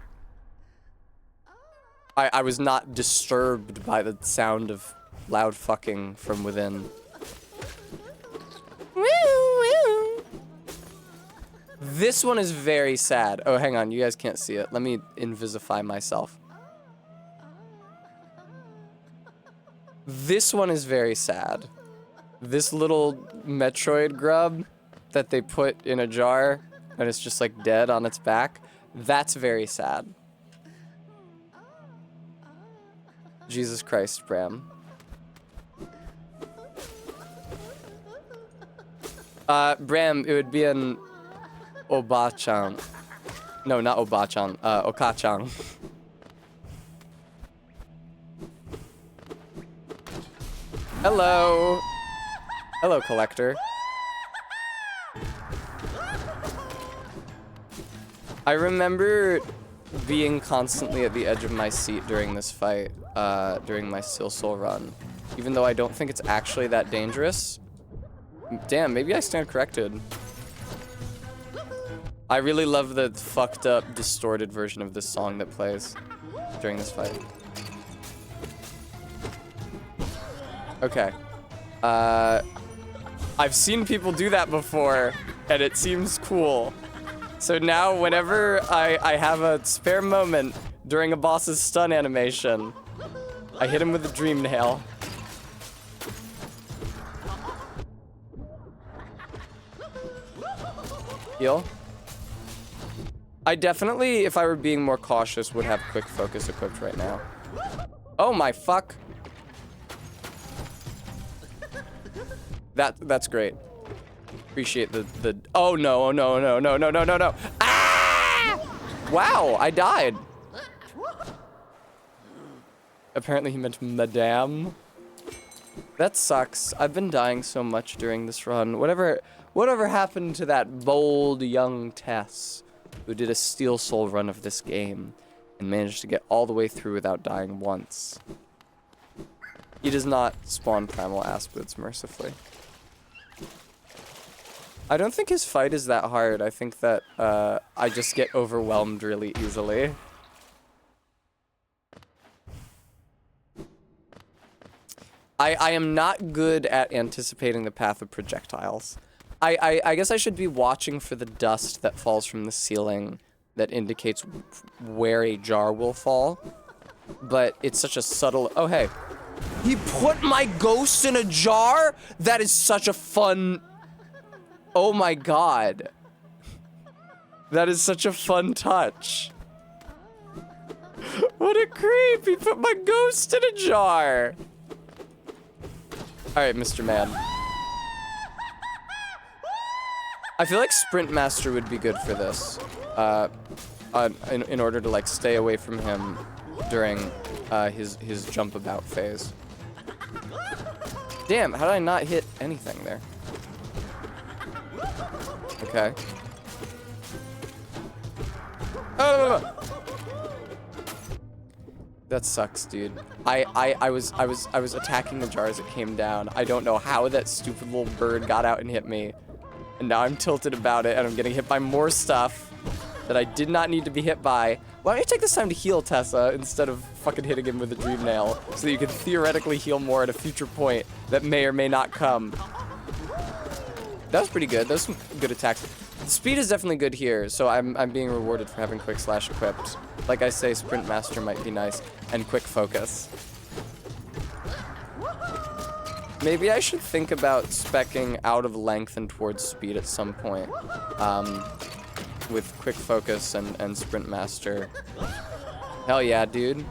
I was not disturbed by the sound of loud fucking from within. This one is very sad. Oh, hang on, you guys can't see it. Let me invisify myself. This one is very sad. This little Metroid grub that they put in a jar and it's just like dead on its back, that's very sad. Jesus Christ, Bram. Bram, it would be an Oba-chan. No, not Oba-chan. Oka-chan. Hello. Hello, collector. I remember being constantly at the edge of my seat during this fight, during my Silsoul run. Even though I don't think it's actually that dangerous. Damn, maybe I stand corrected. I really love the fucked up, distorted version of this song that plays during this fight. Okay. I've seen people do that before, and it seems cool. So now, whenever I have a spare moment during a boss's stun animation, I hit him with a Dream Nail. Heal. I definitely, if I were being more cautious, would have Quick Focus equipped right now. Oh my fuck. That's great. Appreciate the oh no, oh no, no, no, no, no, no, no. Ah! Wow, I died. Apparently he meant madame. That sucks. I've been dying so much during this run. Whatever happened to that bold young Tess who did a Steel Soul run of this game and managed to get all the way through without dying once? He does not spawn primal Aspoods mercifully. I don't think his fight is that hard. I think that I just get overwhelmed really easily. I am not good at anticipating the path of projectiles. I guess I should be watching for the dust that falls from the ceiling that indicates where a jar will fall. But it's such a subtle... Oh, hey. He put my ghost in a jar? That is such a fun... Oh my god. That is such a fun touch. What a creep! He put my ghost in a jar! Alright, Mr. Man. I feel like Sprint Master would be good for this. In order to, like, stay away from him during his jump about phase. Damn, how did I not hit anything there? Okay. Oh! That sucks, dude. I was attacking the jar as it came down. I don't know how that stupid little bird got out and hit me. And now I'm tilted about it and I'm getting hit by more stuff that I did not need to be hit by. Why don't you take this time to heal Tessa instead of fucking hitting him with a dream nail so that you can theoretically heal more at a future point that may or may not come. That was pretty good. Those some good attacks. Speed is definitely good here, so I'm being rewarded for having Quick Slash equipped. Like I say, Sprint Master might be nice, and Quick Focus. Maybe I should think about speccing out of length and towards speed at some point. With Quick Focus and Sprint Master. Hell yeah, dude.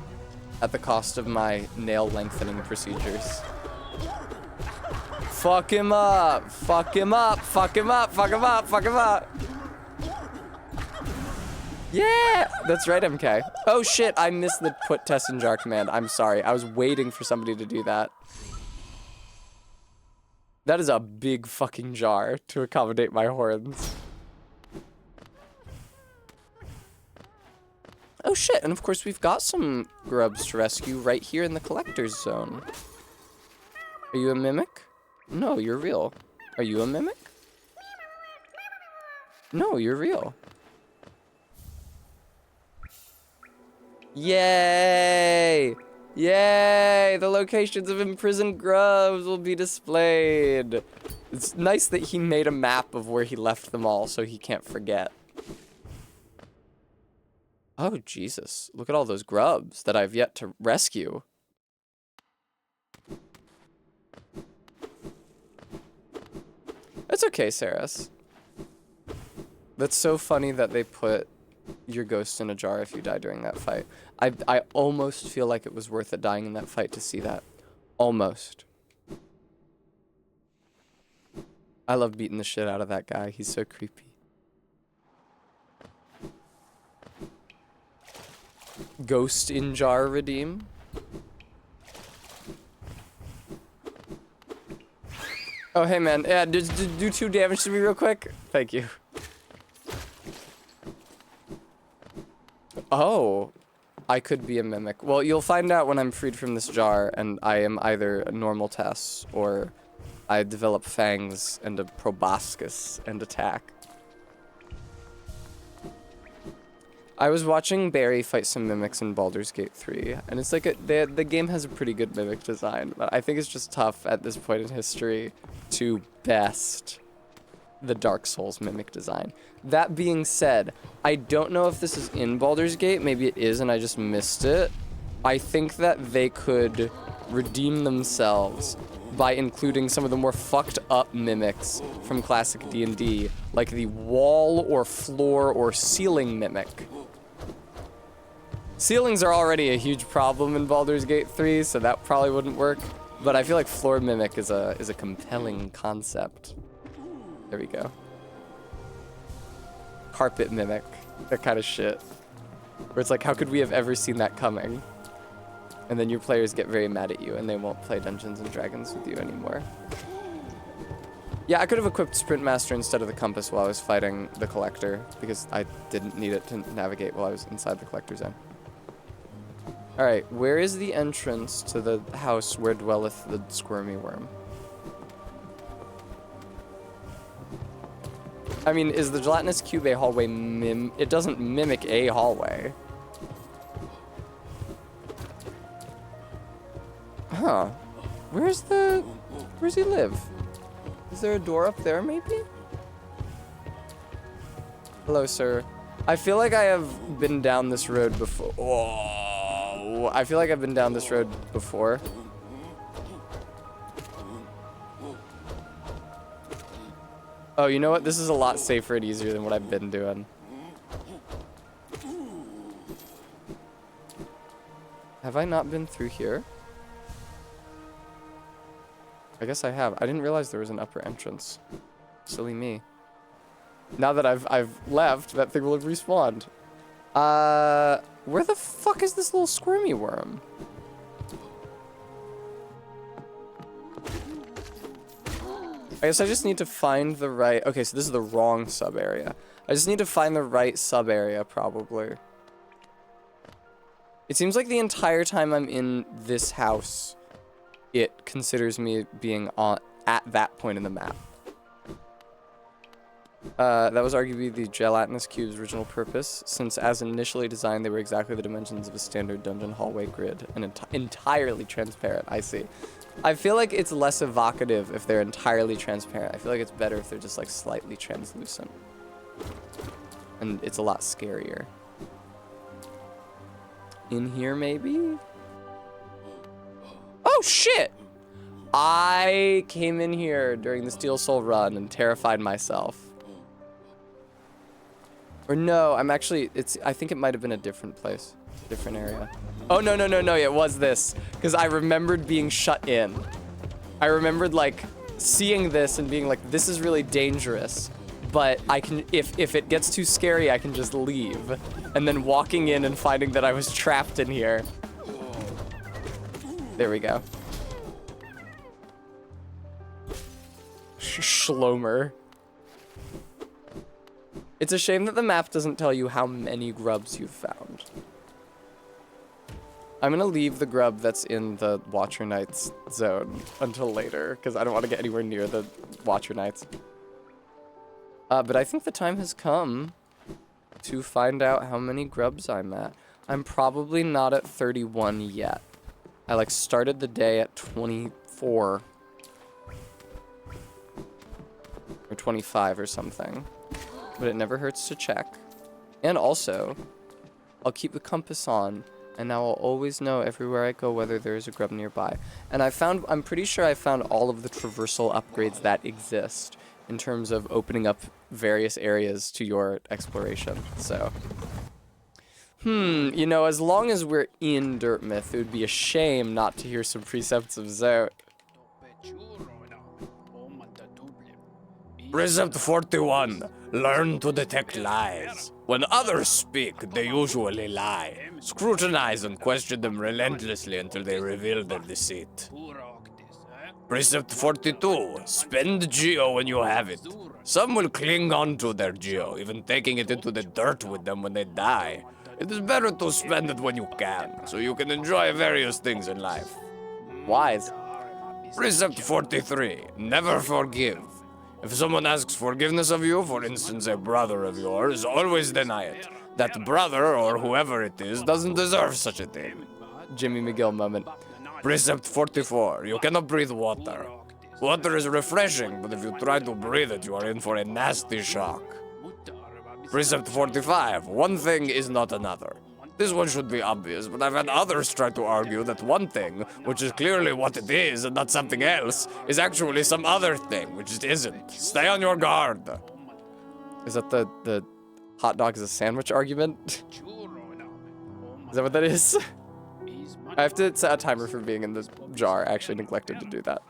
At the cost of my nail lengthening procedures. Fuck him up! Fuck him up! Fuck him up! Fuck him up! Fuck him up! Yeah! That's right, MK. Oh shit, I missed the put Tess in jar command. I'm sorry. I was waiting for somebody to do that. That is a big fucking jar to accommodate my horns. Oh shit, and of course we've got some grubs to rescue right here in the collector's zone. Are you a mimic? No, you're real. Are you a mimic? No, you're real. Yay! Yay! The locations of imprisoned grubs will be displayed. It's nice that he made a map of where he left them all so he can't forget. Oh, Jesus. Look at all those grubs that I've yet to rescue. That's okay, Saras. That's so funny that they put your ghost in a jar if you die during that fight. I almost feel like it was worth it dying in that fight to see that. Almost. I love beating the shit out of that guy. He's so creepy. Ghost in jar redeem. Oh, hey, man. Yeah, do 2 damage to me real quick. Thank you. Oh, I could be a mimic. Well, you'll find out when I'm freed from this jar and I am either a normal Tess or I develop fangs and a proboscis and attack. I was watching Barry fight some mimics in Baldur's Gate 3, and it's like the game has a pretty good mimic design, but I think it's just tough at this point in history to best the Dark Souls mimic design. That being said, I don't know if this is in Baldur's Gate, maybe it is and I just missed it. I think that they could redeem themselves by including some of the more fucked up mimics from classic D&D, like the wall or floor or ceiling mimic. Ceilings are already a huge problem in Baldur's Gate 3, so that probably wouldn't work. But I feel like floor mimic is a compelling concept. There we go. Carpet mimic, that kind of shit. Where it's like, how could we have ever seen that coming? And then your players get very mad at you and they won't play Dungeons and Dragons with you anymore. Yeah, I could have equipped Sprint Master instead of the compass while I was fighting the Collector, because I didn't need it to navigate while I was inside the Collector Zone. Alright, where is the entrance to the house where dwelleth the squirmy worm? I mean, is the gelatinous cube a hallway it doesn't mimic a hallway. Huh. Where's he live? Is there a door up there, maybe? Hello, sir. I feel like I have been down this road before. Whoa. I feel like I've been down this road before. Oh, you know what? This is a lot safer and easier than what I've been doing. Have I not been through here? I guess I have. I didn't realize there was an upper entrance. Silly me. Now that I've left, that thing will have respawned. Where the fuck is this little squirmy worm? I guess I just need to find the right... Okay, so this is the wrong sub-area. I just need to find the right sub-area, probably. It seems like the entire time I'm in this house, it considers me being at that point in the map. That was arguably the gelatinous cube's original purpose, since as initially designed, they were exactly the dimensions of a standard dungeon hallway grid, and entirely transparent. I see. I feel like it's less evocative if they're entirely transparent. I feel like it's better if they're just like slightly translucent. And it's a lot scarier. In here, maybe? Oh, shit! I came in here during the Steel Soul run and terrified myself. Or no, I'm actually, I think it might have been a different place, different area. Oh, no, it was this. Because I remembered being shut in. I remembered, like, seeing this and being like, this is really dangerous. But I can, if it gets too scary, I can just leave. And then walking in and finding that I was trapped in here. There we go. Schlomer. It's a shame that the map doesn't tell you how many grubs you've found. I'm gonna leave the grub that's in the Watcher Knights zone until later, because I don't want to get anywhere near the Watcher Knights. But I think the time has come to find out how many grubs I'm at. I'm probably not at 31 yet. I like started the day at 24. Or 25 or something. But it never hurts to check. And also, I'll keep the compass on, and now I'll always know everywhere I go whether there is a grub nearby. And I'm pretty sure I found all of the traversal upgrades that exist in terms of opening up various areas to your exploration. So, you know, as long as we're in Dirtmouth, it would be a shame not to hear some precepts of Zout. Precept 41. Learn to detect lies. When others speak, they usually lie. Scrutinize and question them relentlessly until they reveal their deceit. Precept 42. Spend Geo when you have it. Some will cling on to their Geo, even taking it into the dirt with them when they die. It is better to spend it when you can, so you can enjoy various things in life. Wise. Precept 43. Never forgive. If someone asks forgiveness of you, for instance a brother of yours, always deny it. That brother, or whoever it is, doesn't deserve such a thing. Jimmy McGill moment. Precept 44. You cannot breathe water. Water is refreshing, but if you try to breathe it, you are in for a nasty shock. Precept 45. One thing is not another. This one should be obvious, but I've had others try to argue that one thing, which is clearly what it is and not something else, is actually some other thing, which it isn't. Stay on your guard. Is that the hot dog is a sandwich argument? Is that what that is? I have to set a timer for being in the jar. I actually neglected to do that.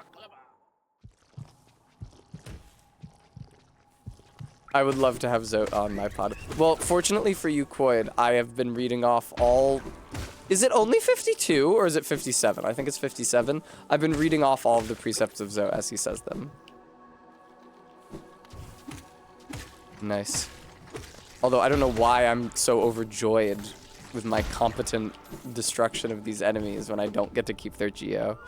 I would love to have Zote on my pod. Well, fortunately for you, Koid, I have been reading off all... Is it only 52 or is it 57? I think it's 57. I've been reading off all of the precepts of Zote as he says them. Nice. Although I don't know why I'm so overjoyed with my competent destruction of these enemies when I don't get to keep their geo.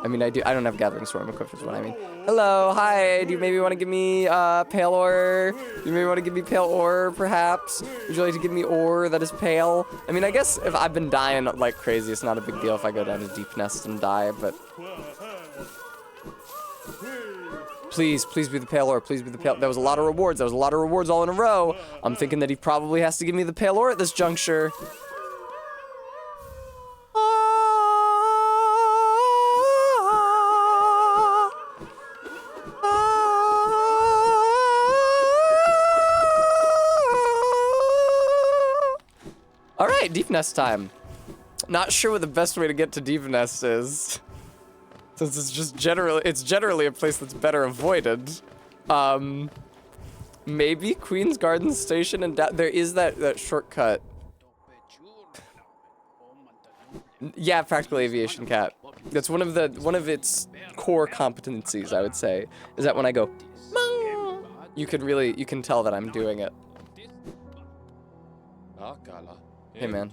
I mean, I don't have Gathering Storm equipped is what I mean. Hello, hi, do you maybe want to give me pale ore? Do you maybe want to give me pale ore, perhaps? Would you like to give me ore that is pale? I mean, I guess if I've been dying like crazy, it's not a big deal if I go down to Deep Nest and die, but... Please be the pale ore, please be the pale... There was a lot of rewards, all in a row. I'm thinking that he probably has to give me the pale ore at this juncture. All right, Deep Nest time. Not sure what the best way to get to Deep Nest is, since it's generally a place that's better avoided. Maybe Queen's Garden Station, and there is that shortcut. Yeah, Practical Aviation Cat. That's one of its core competencies, I would say, is that when I go, you can tell that I'm doing it. Hey man,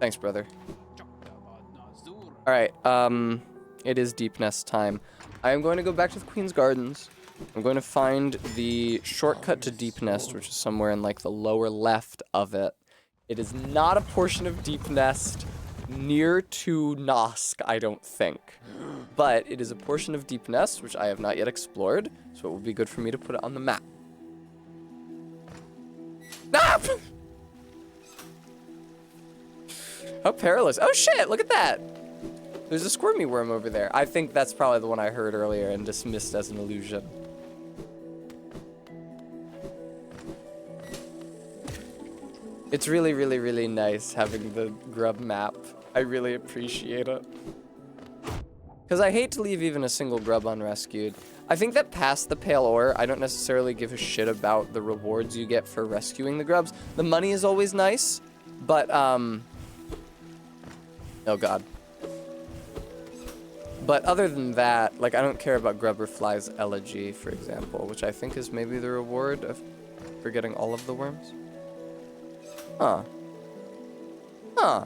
thanks brother. All right, it is Deep Nest time. I am going to go back to the Queen's Gardens. I'm going to find the shortcut to Deep Nest, which is somewhere in like the lower left of it. It is not a portion of Deep Nest near to Nosk, I don't think. But it is a portion of Deep Nest, which I have not yet explored, so it will be good for me to put it on the map. Ah! How perilous. Oh shit, look at that. There's a squirmy worm over there. I think that's probably the one I heard earlier and dismissed as an illusion. It's really, really, really nice having the grub map. I really appreciate it. Because I hate to leave even a single grub unrescued. I think that past the pale ore, I don't necessarily give a shit about the rewards you get for rescuing the grubs. The money is always nice, but, oh god. But other than that, like, I don't care about Grubberfly's Elegy, for example, which I think is maybe the reward for getting all of the worms. Huh. Huh.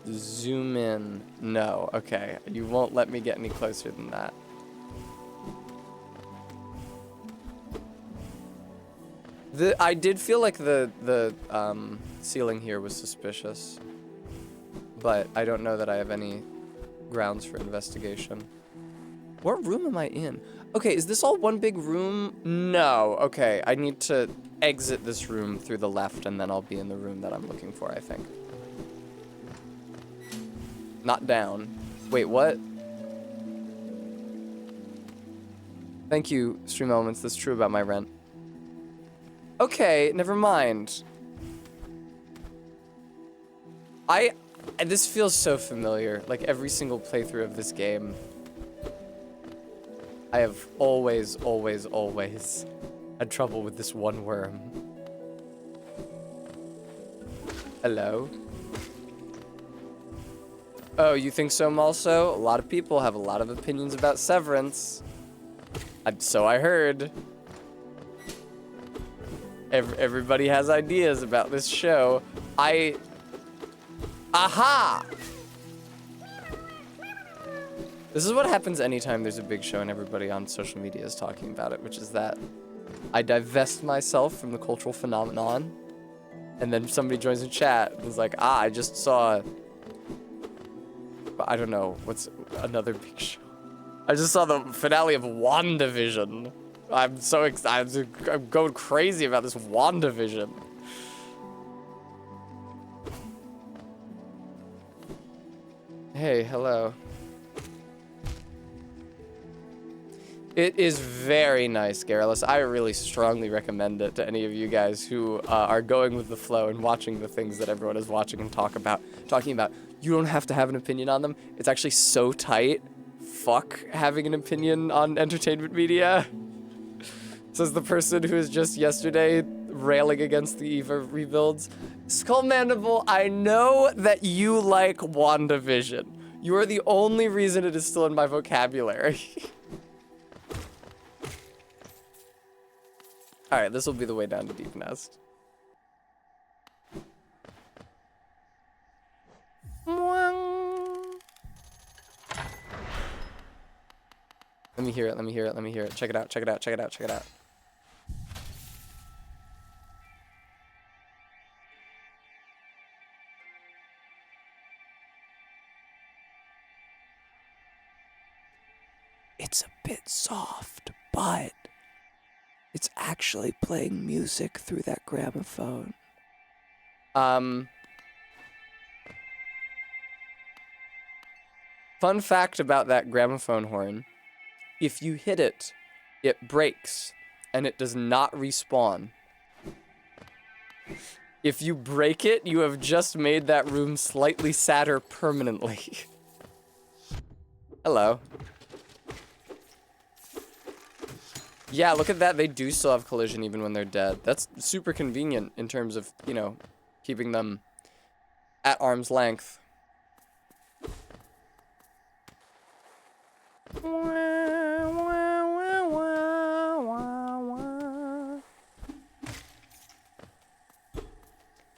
Zoom in. No, okay. You won't let me get any closer than that. I did feel like the ceiling here was suspicious, but I don't know that I have any grounds for investigation. What room am I in? Okay, is this all one big room? No, okay, I need to exit this room through the left and then I'll be in the room that I'm looking for, I think. Not down. Wait, what? Thank you, Stream Elements, that's true about my rent. Okay, never mind. This feels so familiar. Like every single playthrough of this game, I have always had trouble with this one worm. Hello? Oh, you think so, Malso? A lot of people have a lot of opinions about Severance. So I heard. Everybody has ideas about this show. Aha! This is what happens anytime there's a big show and everybody on social media is talking about it, which is that I divest myself from the cultural phenomenon, and then somebody joins in chat and is like, I just saw... I don't know, what's another big show? I just saw the finale of WandaVision. I'm so excited. I'm going crazy about this WandaVision. Hey, hello. It is very nice, Garrulous. I really strongly recommend it to any of you guys who are going with the flow and watching the things that everyone is watching and talking about. You don't have to have an opinion on them. It's actually so tight. Fuck having an opinion on entertainment media. Says the person who was just yesterday railing against the EVA rebuilds. Skull Mandible, I know that you like WandaVision. You are the only reason it is still in my vocabulary. Alright, this will be the way down to Deep Nest. Let me hear it, let me hear it, let me hear it. Check it out, check it out, check it out, check it out. It's a bit soft, but it's actually playing music through that gramophone. Fun fact about that gramophone horn. If you hit it, it breaks, and it does not respawn. If you break it, you have just made that room slightly sadder permanently. Hello. Yeah, look at that. They do still have collision even when they're dead. That's super convenient in terms of, you know, keeping them at arm's length.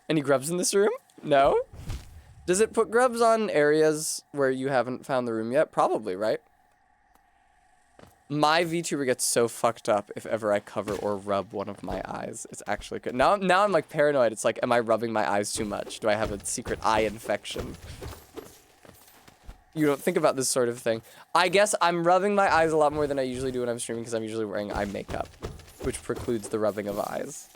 Any grubs in this room? No? Does it put grubs on areas where you haven't found the room yet? Probably, right? My VTuber gets so fucked up if ever I cover or rub one of my eyes. It's actually good. Now I'm like paranoid. It's like, am I rubbing my eyes too much? Do I have a secret eye infection? You don't think about this sort of thing. I guess I'm rubbing my eyes a lot more than I usually do when I'm streaming because I'm usually wearing eye makeup, which precludes the rubbing of eyes.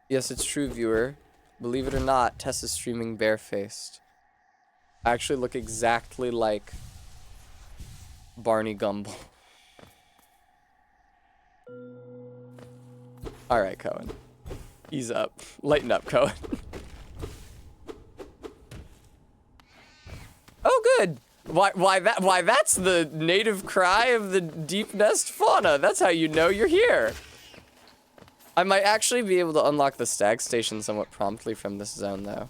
Yes, it's true, viewer. Believe it or not, Tess is streaming barefaced. I actually look exactly like Barney Gumble. Alright, Cohen. Ease up. Lighten up, Cohen. Oh, good! Why that's the native cry of the Deep Nest fauna. That's how you know you're here. I might actually be able to unlock the stag station somewhat promptly from this zone, though.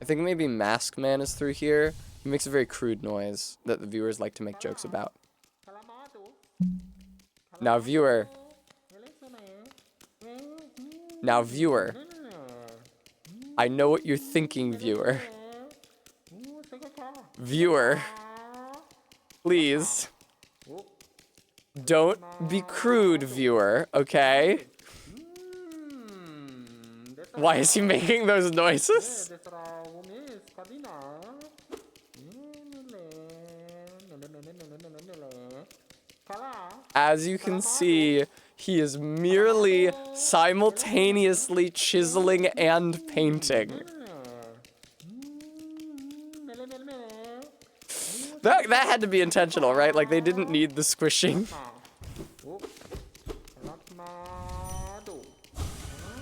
I think maybe Mask Man is through here. He makes a very crude noise that the viewers like to make jokes about. Now, viewer. Now, viewer. I know what you're thinking, viewer. Viewer. Please. Don't be crude, viewer, okay? Why is he making those noises? As you can see, he is merely simultaneously chiseling and painting. That had to be intentional, right? Like, they didn't need the squishing.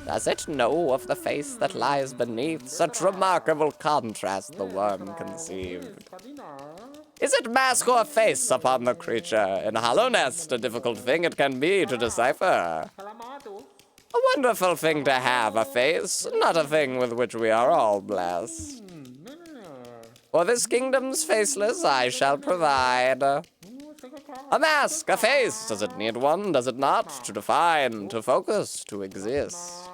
Does it know of the face that lies beneath such remarkable contrast the worm conceived? Is it mask or face upon the creature? In Hollow Nest, a difficult thing it can be to decipher. A wonderful thing to have a face, not a thing with which we are all blessed. For this kingdom's faceless I shall provide a mask, a face. Does it need one? Does it not? To define, to focus, to exist.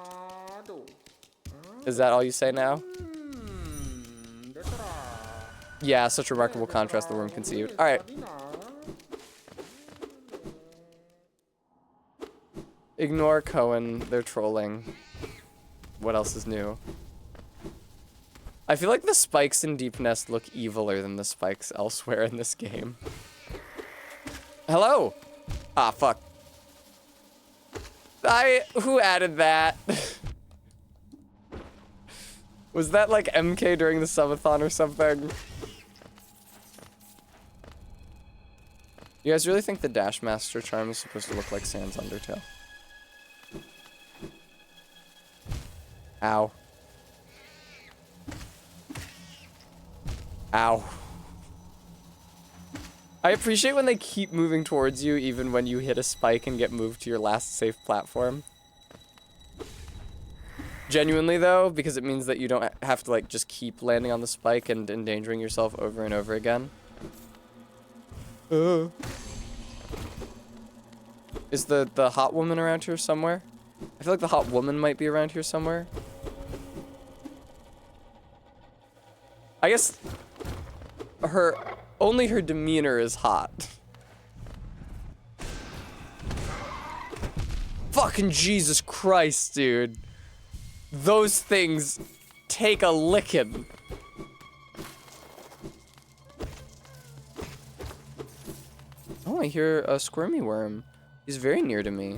Is that all you say now? Yeah, such remarkable contrast the worm conceived. Alright. Ignore Cohen, they're trolling. What else is new? I feel like the spikes in Deep Nest look eviler than the spikes elsewhere in this game. Hello! Ah, fuck. Who added that? Was that like MK during the subathon or something? You guys really think the Dash Master charm is supposed to look like Sans Undertale? Ow. Ow. I appreciate when they keep moving towards you even when you hit a spike and get moved to your last safe platform. Genuinely though, because it means that you don't have to like just keep landing on the spike and endangering yourself over and over again. Is the hot woman around here somewhere? I feel like the hot woman might be around here somewhere. I guess only her demeanor is hot. Fucking Jesus Christ, dude. Those things take a licking. Oh, I hear a squirmy worm. He's very near to me.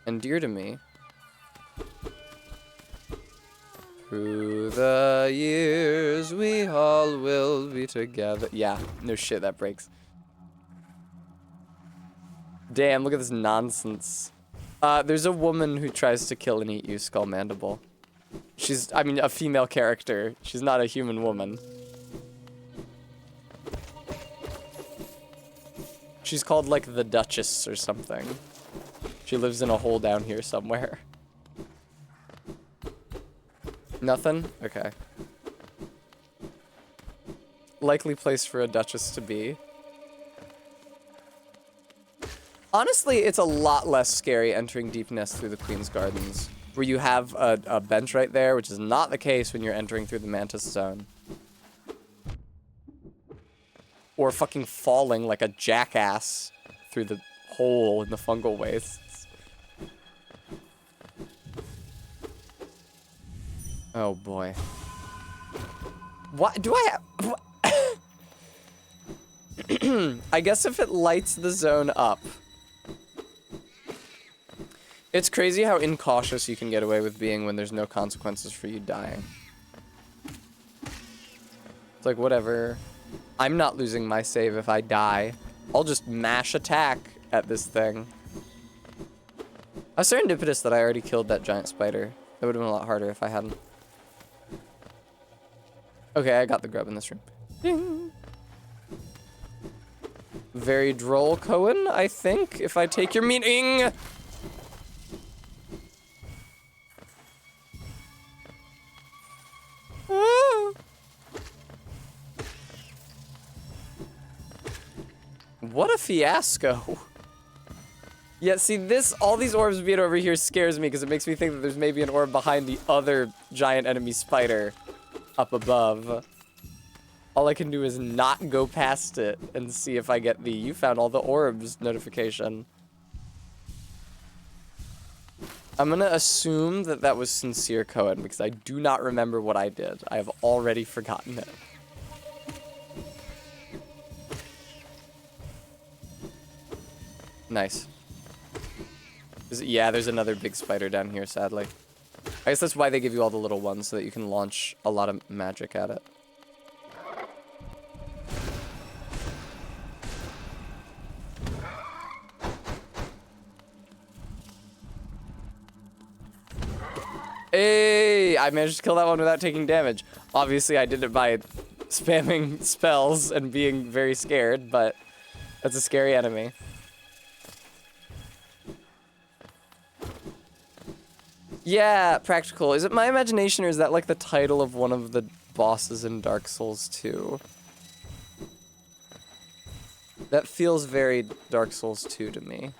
And dear to me. Through the years, we all will be together. Yeah, no shit, that breaks. Damn, look at this nonsense. There's a woman who tries to kill and eat you, Skull Mandible. I mean, a female character. She's not a human woman. She's called, like, the Duchess or something. She lives in a hole down here somewhere. Nothing? Okay. Likely place for a Duchess to be. Honestly, it's a lot less scary entering Deep Nest through the Queen's Gardens, where you have a bench right there, which is not the case when you're entering through the Mantis Zone. Or fucking falling like a jackass through the hole in the fungal wastes. Oh boy. What do I have? I guess if it lights the zone up. It's crazy how incautious you can get away with being when there's no consequences for you dying. It's like, whatever. I'm not losing my save if I die. I'll just mash attack at this thing. I was serendipitous that I already killed that giant spider. That would have been a lot harder if I hadn't. Okay, I got the grub in this room. Ding. Very droll, Cohen, I think, if I take your meaning. What a fiasco. Yeah, see, all these orbs being over here scares me because it makes me think that there's maybe an orb behind the other giant enemy spider up above. All I can do is not go past it and see if I get the "you found all the orbs" notification. I'm gonna assume that that was sincere Cohen because I do not remember what I did. I have already forgotten it. Nice. Yeah, there's another big spider down here, sadly. I guess that's why they give you all the little ones, so that you can launch a lot of magic at it. Hey! I managed to kill that one without taking damage. Obviously, I did it by spamming spells and being very scared, but that's a scary enemy. Yeah, practical. Is it my imagination or is that like the title of one of the bosses in Dark Souls 2? That feels very Dark Souls 2 to me.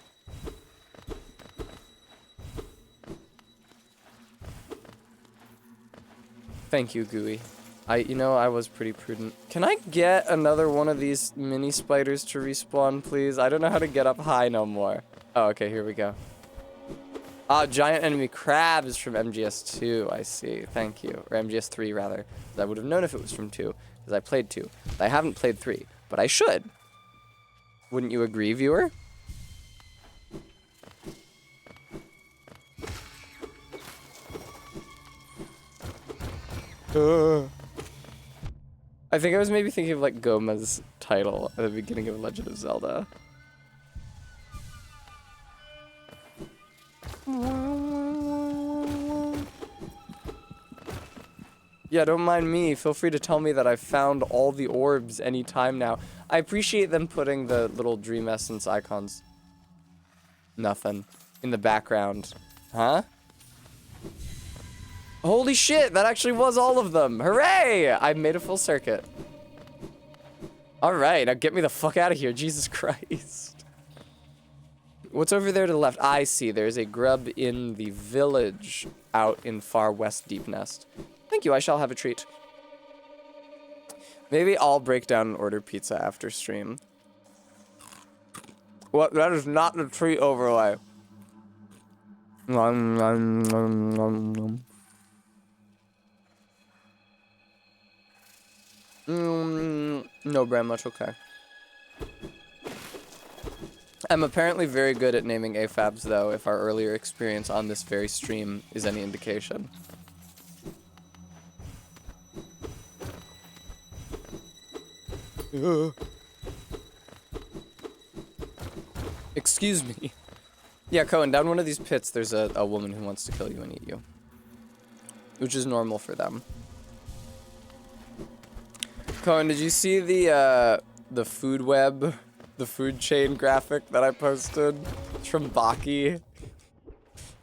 Thank you, Gooey. I was pretty prudent. Can I get another one of these mini spiders to respawn, please? I don't know how to get up high no more. Oh, okay, here we go. Giant enemy crabs from MGS2, I see. Thank you. Or MGS3, rather. I would have known if it was from 2, because I played 2. I haven't played 3, but I should. Wouldn't you agree, viewer? I think I was maybe thinking of like Goma's title at the beginning of Legend of Zelda. Yeah, don't mind me. Feel free to tell me that I've found all the orbs anytime now. I appreciate them putting the little Dream Essence icons. Nothing. In the background. Huh? Holy shit, that actually was all of them. Hooray! I made a full circuit. Alright, now get me the fuck out of here. Jesus Christ. What's over there to the left? I see. There's a grub in the village out in far west Deep Nest. Thank you, I shall have a treat. Maybe I'll break down and order pizza after stream. What? That is not the treat overlay. No, Bram, that's okay. I'm apparently very good at naming AFABs, though, if our earlier experience on this very stream is any indication. Excuse me. Yeah, Cohen, down one of these pits, there's a woman who wants to kill you and eat you. Which is normal for them. Cohen, did you see the food web, the food chain graphic that I posted? It's from Baki.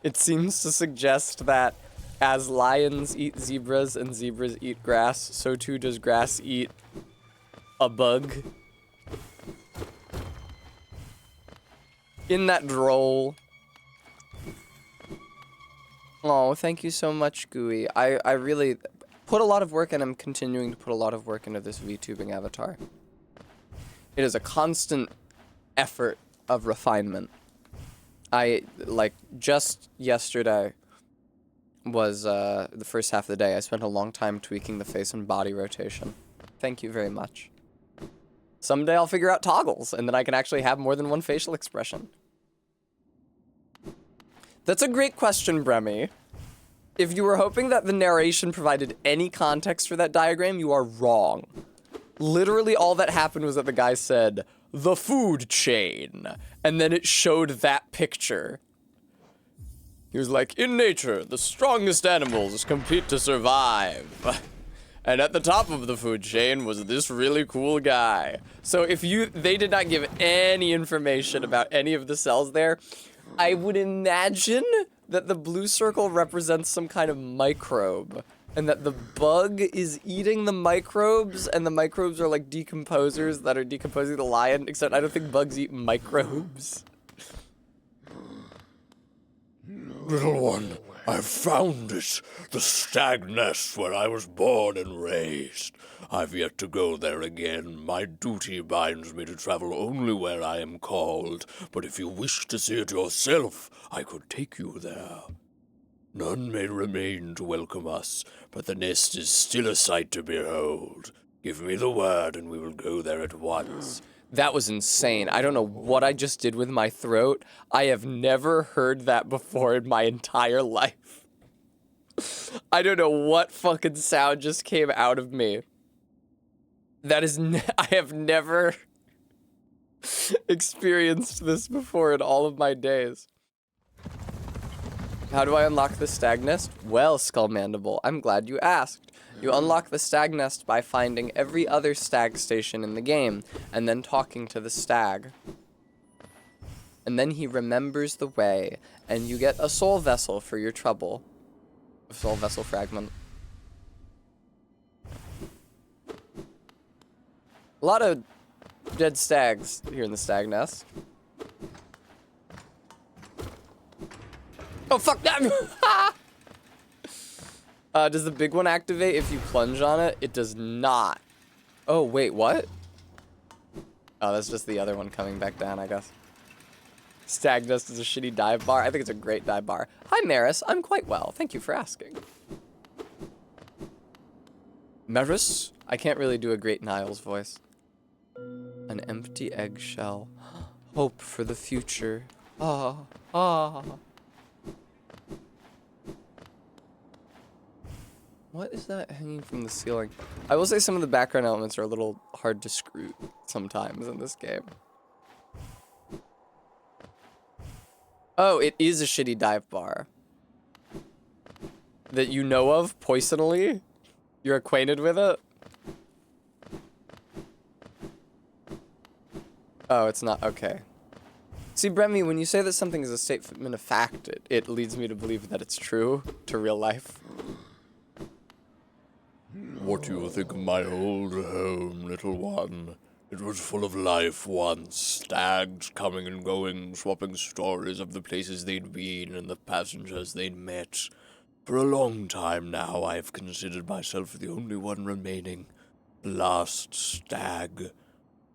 It seems to suggest that as lions eat zebras and zebras eat grass, so too does grass eat a bug. Isn't that droll? Oh, thank you so much, Gooey. I really put a lot of work, and I'm continuing to put a lot of work into this VTubing avatar. It is a constant effort of refinement. Just yesterday was the first half of the day. I spent a long time tweaking the face and body rotation. Thank you very much. Someday I'll figure out toggles, and then I can actually have more than one facial expression. That's a great question, Bremy. If you were hoping that the narration provided any context for that diagram, you are wrong. Literally all that happened was that the guy said, "the food chain," and then it showed that picture. He was like, "In nature, the strongest animals compete to survive." And at the top of the food chain was this really cool guy. So if they did not give any information about any of the cells there, I would imagine that the blue circle represents some kind of microbe, and that the bug is eating the microbes, and the microbes are like decomposers that are decomposing the lion, except I don't think bugs eat microbes. Little one, I've found it. The stag nest where I was born and raised. I've yet to go there again. My duty binds me to travel only where I am called. But if you wish to see it yourself, I could take you there. None may remain to welcome us, but the nest is still a sight to behold. Give me the word and we will go there at once. That was insane. I don't know what I just did with my throat. I have never heard that before in my entire life. I don't know what fucking sound just came out of me. That is, I have never experienced this before in all of my days. How do I unlock the stag nest? Well, Skullmandible, I'm glad you asked. You unlock the stag nest by finding every other stag station in the game, and then talking to the stag. And then he remembers the way, and you get a soul vessel for your trouble. A soul vessel fragment. A lot of dead stags here in the stag nest. Oh, fuck that! Does the big one activate if you plunge on it? It does not. Oh, wait, what? Oh, that's just the other one coming back down, I guess. Stag nest is a shitty dive bar. I think it's a great dive bar. Hi, Maris. I'm quite well. Thank you for asking. Maris? I can't really do a great Niles voice. An empty eggshell. Hope for the future. Ah, ah. What is that hanging from the ceiling? I will say some of the background elements are a little hard to screw sometimes in this game. Oh, it is a shitty dive bar. That you know of, poisonally? You're acquainted with it? Oh, it's not, okay. See, Bremy, when you say that something is a statement of fact, it leads me to believe that it's true to real life. What do you think of my old home, little one? It was full of life once. Stags coming and going, swapping stories of the places they'd been and the passengers they'd met. For a long time now, I've considered myself the only one remaining. The last stag.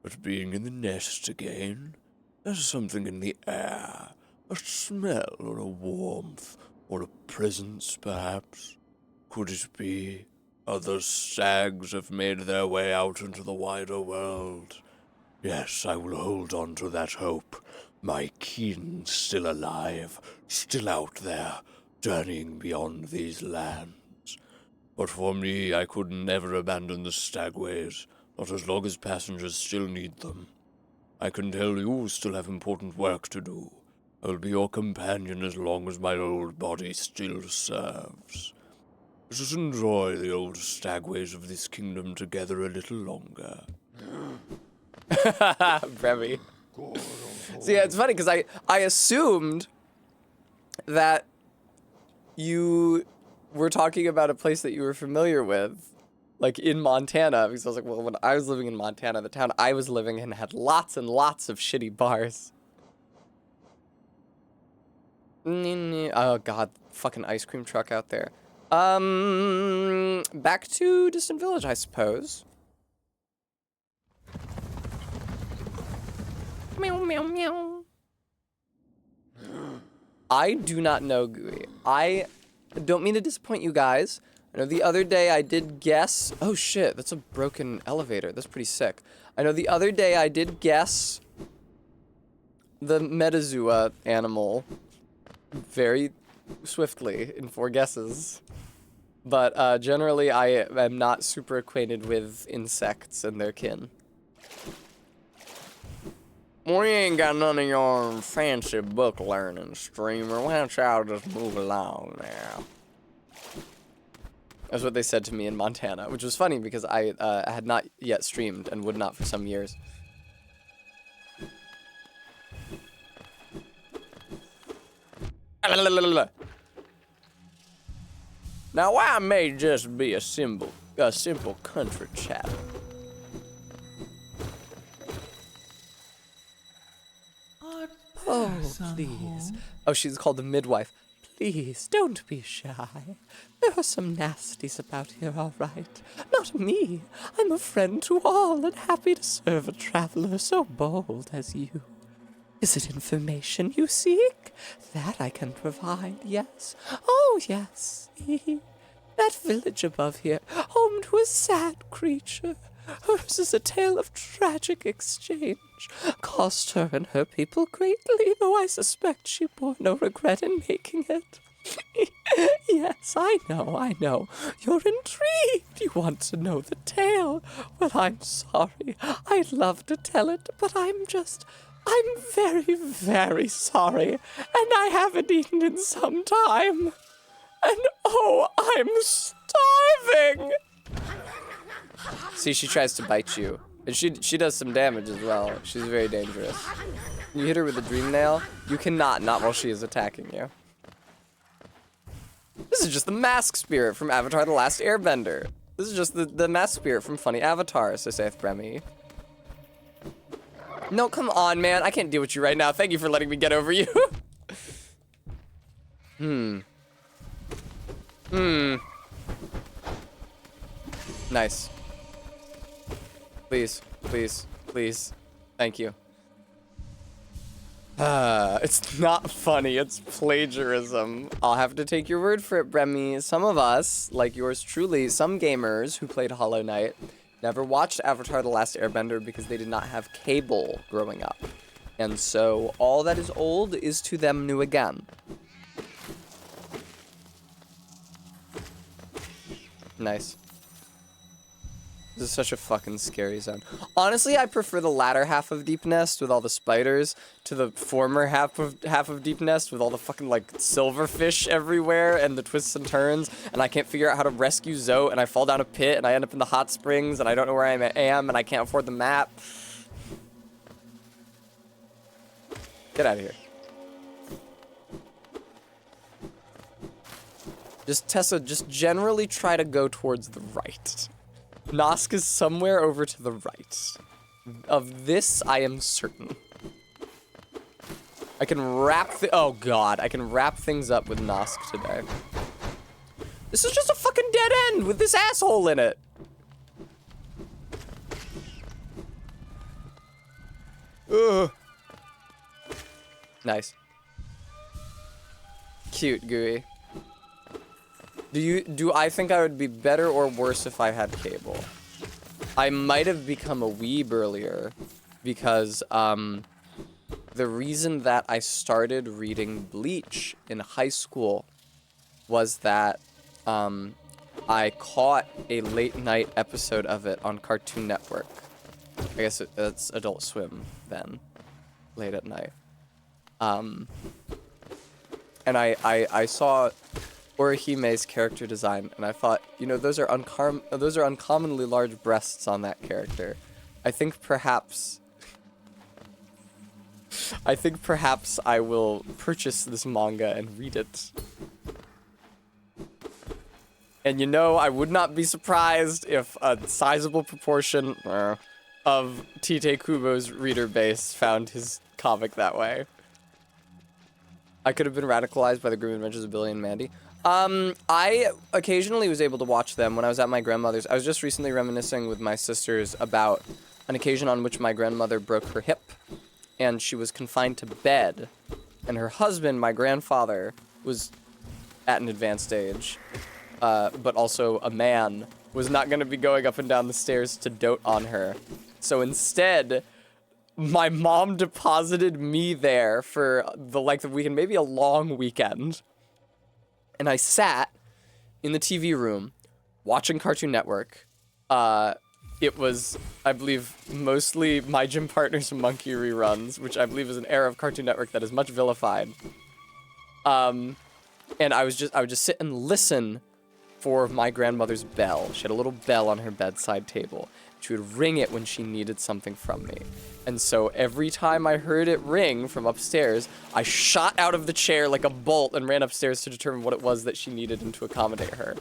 But being in the nest again, there's something in the air. A smell or a warmth, or a presence, perhaps. Could it be? Other stags have made their way out into the wider world. Yes, I will hold on to that hope. My kin's still alive, still out there, journeying beyond these lands. But for me, I could never abandon the stagways, not as long as passengers still need them. I can tell you still have important work to do. I will be your companion as long as my old body still serves. Let us enjoy the old stagways of this kingdom together a little longer. Brevy. So yeah, it's funny because I assumed that you were talking about a place that you were familiar with, like in Montana, because I was like, well, when I was living in Montana, the town I was living in had lots and lots of shitty bars. Oh god, fucking ice cream truck out there. Back to Distant Village, I suppose. Meow, meow, meow. I do not know GUI. I don't mean to disappoint you guys. I know the other day I did guess... Oh shit, that's a broken elevator. That's pretty sick. I know the other day I did guess the Metazua animal very swiftly in 4 guesses. But generally I am not super acquainted with insects and their kin. We ain't got none of your fancy book learning, streamer. Why don't y'all just move along now? That's what they said to me in Montana, which was funny because I had not yet streamed and would not for some years. Now I may just be a simple country chap. Oh, please. Oh, she's called the midwife. Please, don't be shy. There are some nasties about here, all right. Not me. I'm a friend to all and happy to serve a traveler so bold as you. Is it information you seek? That I can provide, yes. Oh, yes. That village above here, home to a sad creature. Hers is a tale of tragic exchange. Cost her and her people greatly, though I suspect she bore no regret in making it. Yes, I know. You're intrigued. You want to know the tale. Well, I'm sorry. I'd love to tell it, but I'm very, very sorry. And I haven't eaten in some time. And oh, I'm starving. See, she tries to bite you. And she does some damage as well. She's very dangerous. You hit her with a dream nail, you cannot, not while she is attacking you. This is just the mask spirit from Avatar: The Last Airbender. This is just the mask spirit from Funny Avatar, so saith Bremy. No, come on, man. I can't deal with you right now. Thank you for letting me get over you. Nice. Please, please, please. Thank you. It's not funny, it's plagiarism. I'll have to take your word for it, Bremy. Some of us, like yours truly, some gamers who played Hollow Knight, never watched Avatar: The Last Airbender because they did not have cable growing up. And so all that is old is to them new again. Nice. This is such a fucking scary zone. Honestly, I prefer the latter half of Deep Nest with all the spiders to the former half of Deep Nest with all the fucking like silverfish everywhere and the twists and turns, and I can't figure out how to rescue Zoe, and I fall down a pit and I end up in the hot springs and I don't know where I am and I can't afford the map. Get out of here. Just Tessa, just generally try to go towards the right. Nosk is somewhere over to the right. Of this, I am certain. I can wrap oh god, I can wrap things up with Nosk today. This is just a fucking dead end with this asshole in it. Ugh. Nice. Cute, Gooey. Do I think I would be better or worse if I had cable? I might have become a weeb earlier because the reason that I started reading Bleach in high school was that I caught a late night episode of it on Cartoon Network. I guess it's Adult Swim then, late at night. And I saw Orihime's character design, and I thought, you know, those are uncommonly large breasts on that character. I think perhaps I will purchase this manga and read it. And you know, I would not be surprised if a sizable proportion of Tite Kubo's reader base found his comic that way. I could have been radicalized by the Grim Adventures of Billy and Mandy. I occasionally was able to watch them when I was at my grandmother's. I was just recently reminiscing with my sisters about an occasion on which my grandmother broke her hip, and she was confined to bed, and her husband, my grandfather, was at an advanced age, but also a man, was not going to be going up and down the stairs to dote on her. So instead, my mom deposited me there for the length of the weekend, maybe a long weekend. And I sat in the TV room watching Cartoon Network. It was, I believe, mostly My Gym Partner's Monkey reruns, which I believe is an era of Cartoon Network that is much vilified. And I would just sit and listen for my grandmother's bell. She had a little bell on her bedside table. She would ring it when she needed something from me. And so every time I heard it ring from upstairs, I shot out of the chair like a bolt and ran upstairs to determine what it was that she needed and to accommodate her.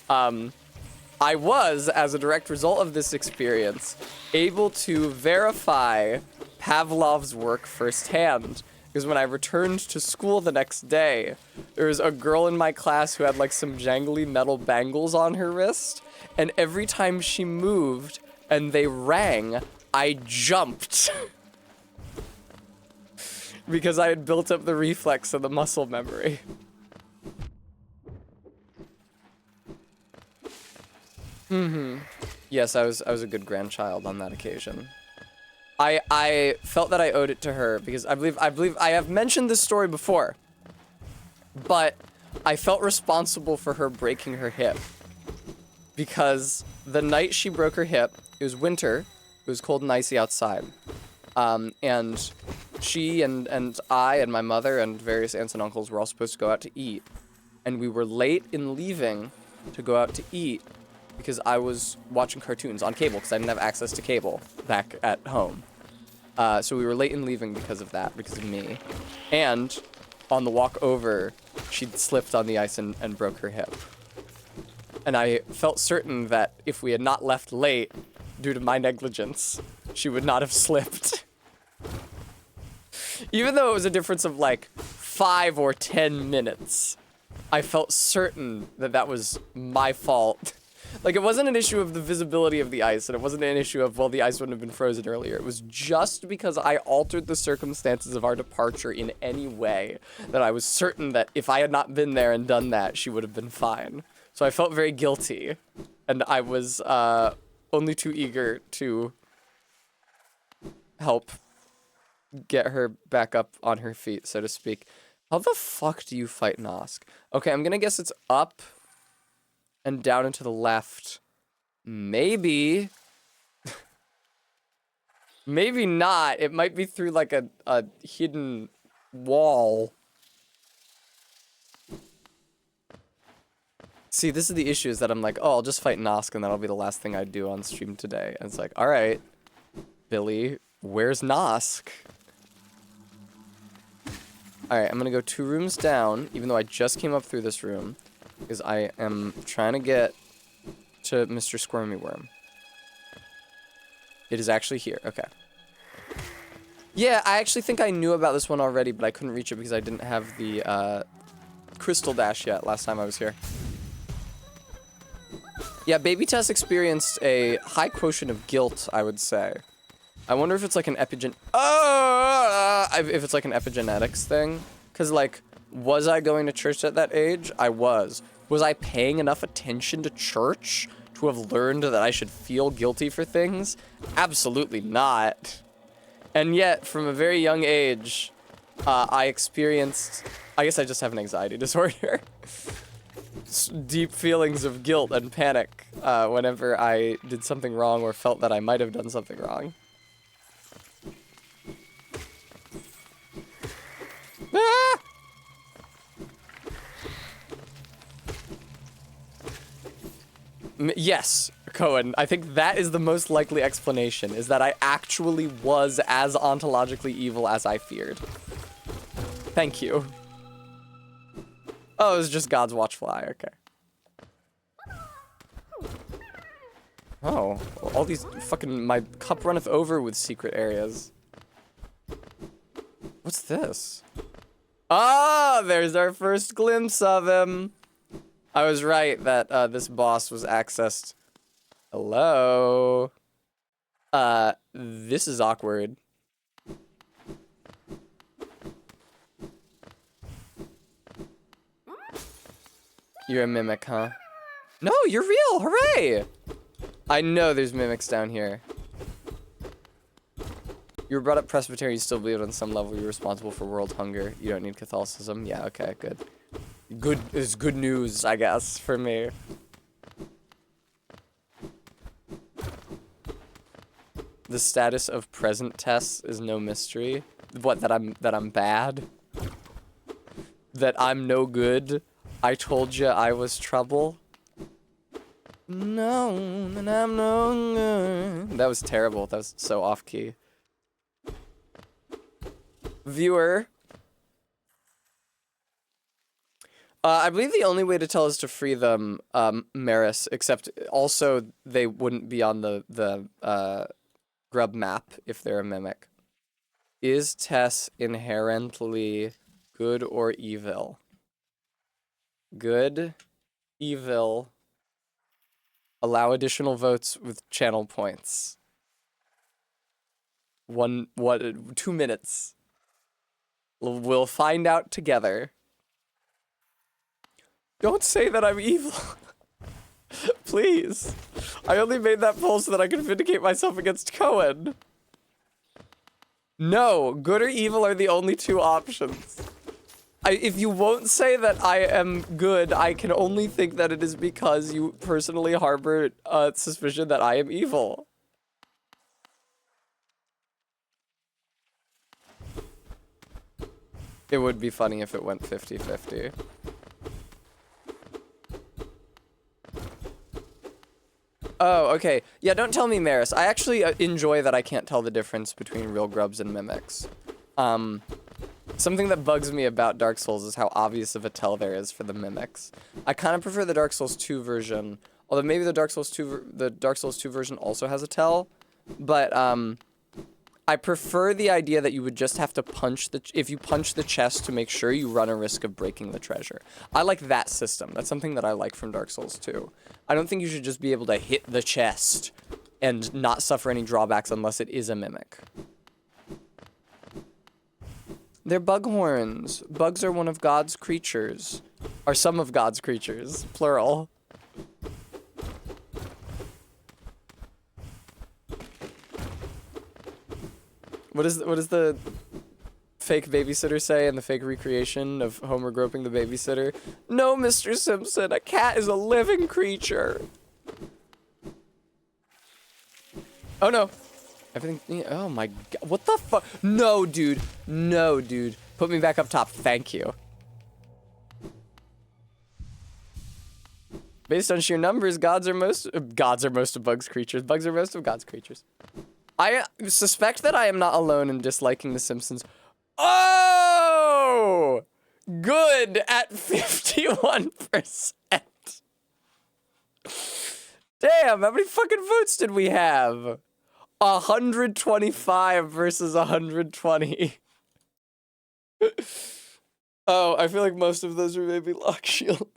I was, as a direct result of this experience, able to verify Pavlov's work firsthand. Because when I returned to school the next day, there was a girl in my class who had like some jangly metal bangles on her wrist. And every time she moved and they rang, I jumped. Because I had built up the reflex of the muscle memory. Yes, I was a good grandchild on that occasion. I felt that I owed it to her because I believe I have mentioned this story before. But I felt responsible for her breaking her hip. Because the night she broke her hip, it was winter, it was cold and icy outside. And she and I and my mother and various aunts and uncles were all supposed to go out to eat. And we were late in leaving to go out to eat because I was watching cartoons on cable because I didn't have access to cable back at home. So we were late in leaving because of that, because of me. And on the walk over, she'd slipped on the ice and broke her hip. And I felt certain that if we had not left late, due to my negligence, she would not have slipped. Even though it was a difference of like 5 or 10 minutes, I felt certain that that was my fault. Like, it wasn't an issue of the visibility of the ice, and it wasn't an issue of, well, the ice wouldn't have been frozen earlier. It was just because I altered the circumstances of our departure in any way that I was certain that if I had not been there and done that, she would have been fine. So I felt very guilty, and I was only too eager to help get her back up on her feet, so to speak. How the fuck do you fight Nosk? Okay, I'm gonna guess it's up and down and to the left. Maybe. Maybe not. It might be through like a hidden wall. See, this is the issue, is that I'm like, oh, I'll just fight Nosk and that'll be the last thing I do on stream today. And it's like, all right, Billy, where's Nosk? All right, I'm gonna go 2 rooms down, even though I just came up through this room, because I am trying to get to Mr. Squirmy Worm. It is actually here. Okay. Yeah, I actually think I knew about this one already, but I couldn't reach it because I didn't have the Crystal Dash yet last time I was here. Yeah, Baby Tess experienced a high quotient of guilt, I would say. I wonder if it's like an if it's like an epigenetics thing. Because, like, was I going to church at that age? I was. Was I paying enough attention to church to have learned that I should feel guilty for things? Absolutely not. And yet, from a very young age, I experienced... I guess I just have an anxiety disorder. Deep feelings of guilt and panic whenever I did something wrong or felt that I might have done something wrong. Ah! Yes, Cohen, I think that is the most likely explanation, is that I actually was as ontologically evil as I feared. Thank you. Oh, it was just God's Watchfly, okay. Oh, all these fucking, my cup runneth over with secret areas. What's this? Ah, there's our first glimpse of him. I was right that this boss was accessed. Hello. This is awkward. You're a mimic, huh? No, you're real! Hooray! I know there's mimics down here. You were brought up Presbyterian, you still believe on some level you're responsible for world hunger. You don't need Catholicism. Yeah, okay, good. Good is good news, I guess, for me. The status of present Tess is no mystery. What, that I'm bad? That I'm no good? I told you I was trouble? No, and I'm no good. That was terrible. That was so off-key. Viewer. I believe the only way to tell is to free them, Maris, except also they wouldn't be on the grub map if they're a mimic. Is Tess inherently good or evil? Good, evil, allow additional votes with channel points. 2 minutes. We'll find out together. Don't say that I'm evil. Please. I only made that poll so that I could vindicate myself against Cohen. No, good or evil are the only 2 options. If you won't say that I am good, I can only think that it is because you personally harbor a suspicion that I am evil. It would be funny if it went 50-50. Oh, okay. Yeah, don't tell me, Maris. I actually enjoy that I can't tell the difference between real grubs and mimics. Something that bugs me about Dark Souls is how obvious of a tell there is for the mimics. I kind of prefer the Dark Souls 2 version, although maybe the Dark Souls 2 version also has a tell, but I prefer the idea that you would just have to punch if you punch the chest to make sure, you run a risk of breaking the treasure. I like that system. That's something that I like from Dark Souls 2. I don't think you should just be able to hit the chest and not suffer any drawbacks unless it is a mimic. They're bughorns. Bugs are one of God's creatures. Are some of God's creatures, plural. What is the fake babysitter say in the fake recreation of Homer groping the babysitter? No, Mr. Simpson, a cat is a living creature. Oh no. Everything, oh my god, what the fuck? No, dude. No, dude. Put me back up top, thank you. Based on sheer numbers, gods are most of Bugs creatures. Bugs are most of God's creatures. I suspect that I am not alone in disliking The Simpsons. Oh! Good at 51%. Damn, how many fucking votes did we have? 125 versus 120. Oh, I feel like most of those are maybe Lock Shield.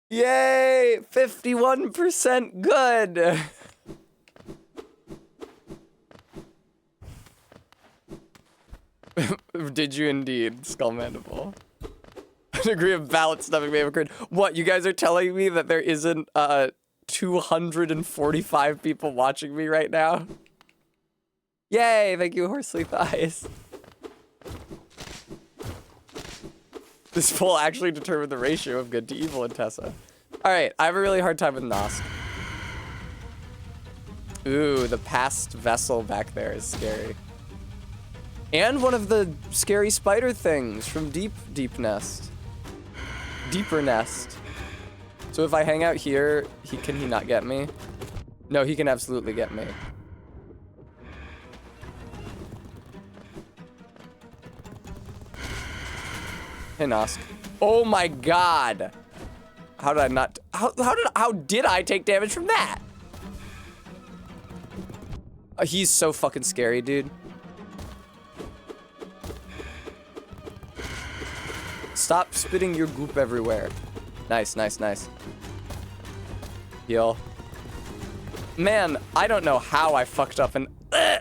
Yay! 51% good! Did you indeed, Skull Mandible? A degree of ballot stuffing may have occurred. What, you guys are telling me that there isn't 245 people watching me right now? Yay, thank you, Horsely Thighs. This poll actually determined the ratio of good to evil in Tessa. Alright, I have a really hard time with Nosk. Ooh, the past vessel back there is scary. And one of the scary spider things from Deep Nest. Deeper Nest. So if I hang out here, can he not get me? No, he can absolutely get me. Hey, Nosk. Oh my god! How did I not? How did I take damage from that? He's so fucking scary, dude. Stop spitting your goop everywhere. Nice, nice, nice. Heal. Man, I don't know how I fucked up and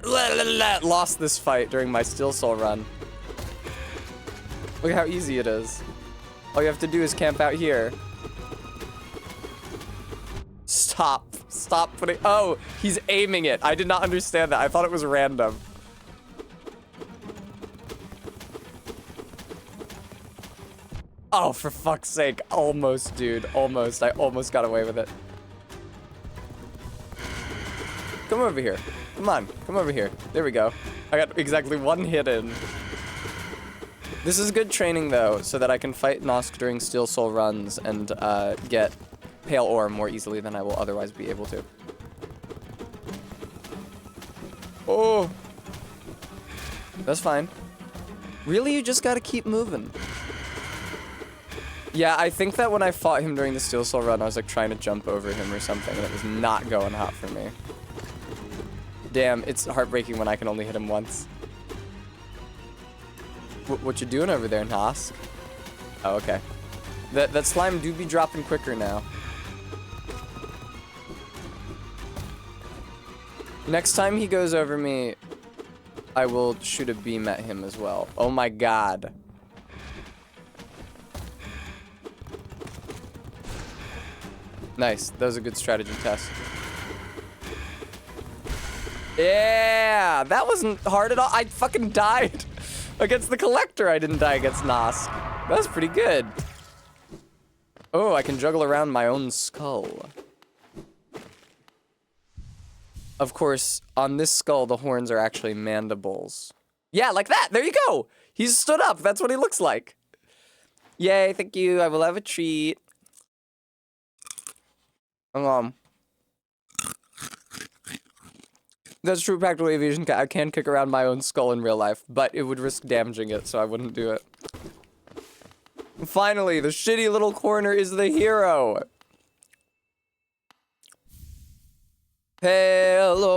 lost this fight during my Steel Soul run. Look at how easy it is. All you have to do is camp out here. Stop. Stop putting... Oh, he's aiming it. I did not understand that. I thought it was random. Oh, for fuck's sake. Almost, dude. Almost. I almost got away with it. Come over here. Come on. Come over here. There we go. I got exactly one hit in. This is good training, though, so that I can fight Nosk during Steel Soul runs and get Pale Ore more easily than I will otherwise be able to. Oh! That's fine. Really, you just gotta keep moving. Yeah, I think that when I fought him during the Steel Soul run, I was like trying to jump over him or something, and it was not going hot for me. Damn, it's heartbreaking when I can only hit him once. What you doing over there, Nosk? Oh, okay. That slime do be dropping quicker now. Next time he goes over me, I will shoot a beam at him as well. Oh my god. Nice. That was a good strategy test. Yeah! That wasn't hard at all. I fucking died. Against the Collector, I didn't die against Nosk. That was pretty good. Oh, I can juggle around my own skull. Of course, on this skull, the horns are actually mandibles. Yeah, like that! There you go! He's stood up. That's what he looks like. Yay, thank you. I will have a treat. That's true, Practical Aviation. I can kick around my own skull in real life, but it would risk damaging it, so I wouldn't do it. Finally, the shitty little corner is the hero. Pelor.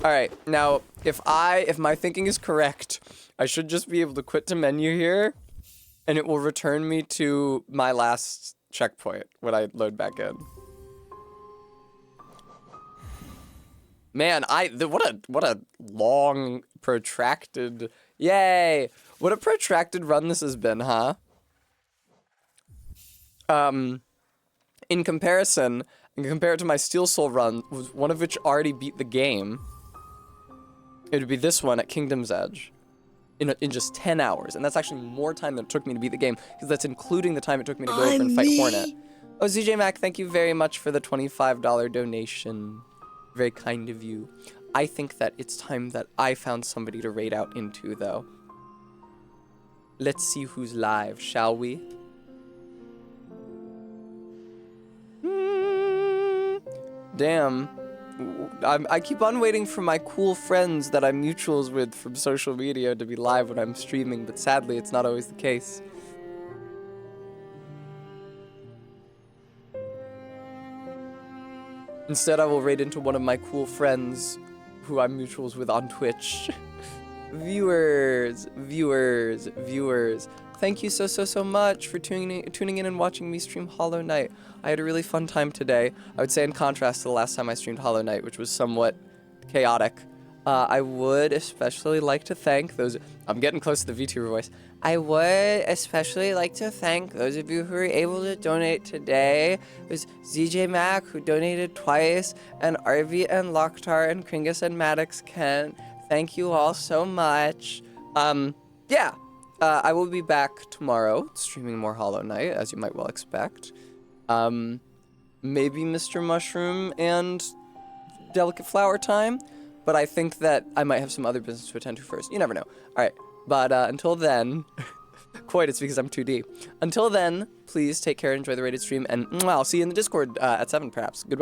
Alright, now, if my thinking is correct, I should just be able to quit to menu here, and it will return me to my last checkpoint when I load back in. Man, what a long, protracted, yay! What a protracted run this has been, huh? In comparison, and compared to my Steel Soul run, one of which already beat the game, it would be this one at Kingdom's Edge in just 10 hours. And that's actually more time than it took me to beat the game, because that's including the time it took me to go over and fight Hornet. Oh, ZJ Mac, thank you very much for the $25 donation. Very kind of you. I think that it's time that I found somebody to raid out into, though. Let's see who's live, shall we? Damn. I keep on waiting for my cool friends that I'm mutuals with from social media to be live when I'm streaming, but sadly it's not always the case. Instead, I will raid into one of my cool friends who I'm mutuals with on Twitch. Viewers. Thank you so much for tuning in and watching me stream Hollow Knight. I had a really fun time today. I would say in contrast to the last time I streamed Hollow Knight, which was somewhat chaotic. I would especially like to thank those... I'm getting close to the VTuber voice. I would especially like to thank those of you who were able to donate today. There's ZJ Mac, who donated twice, and RV and Locktar and Kringus and Maddox Kent. Thank you all so much. Yeah. I will be back tomorrow, streaming more Hollow Knight, as you might well expect. Maybe Mr. Mushroom and Delicate Flower time, but I think that I might have some other business to attend to first. You never know. All right, but until then, quite, it's because I'm 2D. Until then, please take care, enjoy the rated stream, and I'll see you in the Discord at 7, perhaps. Goodbye.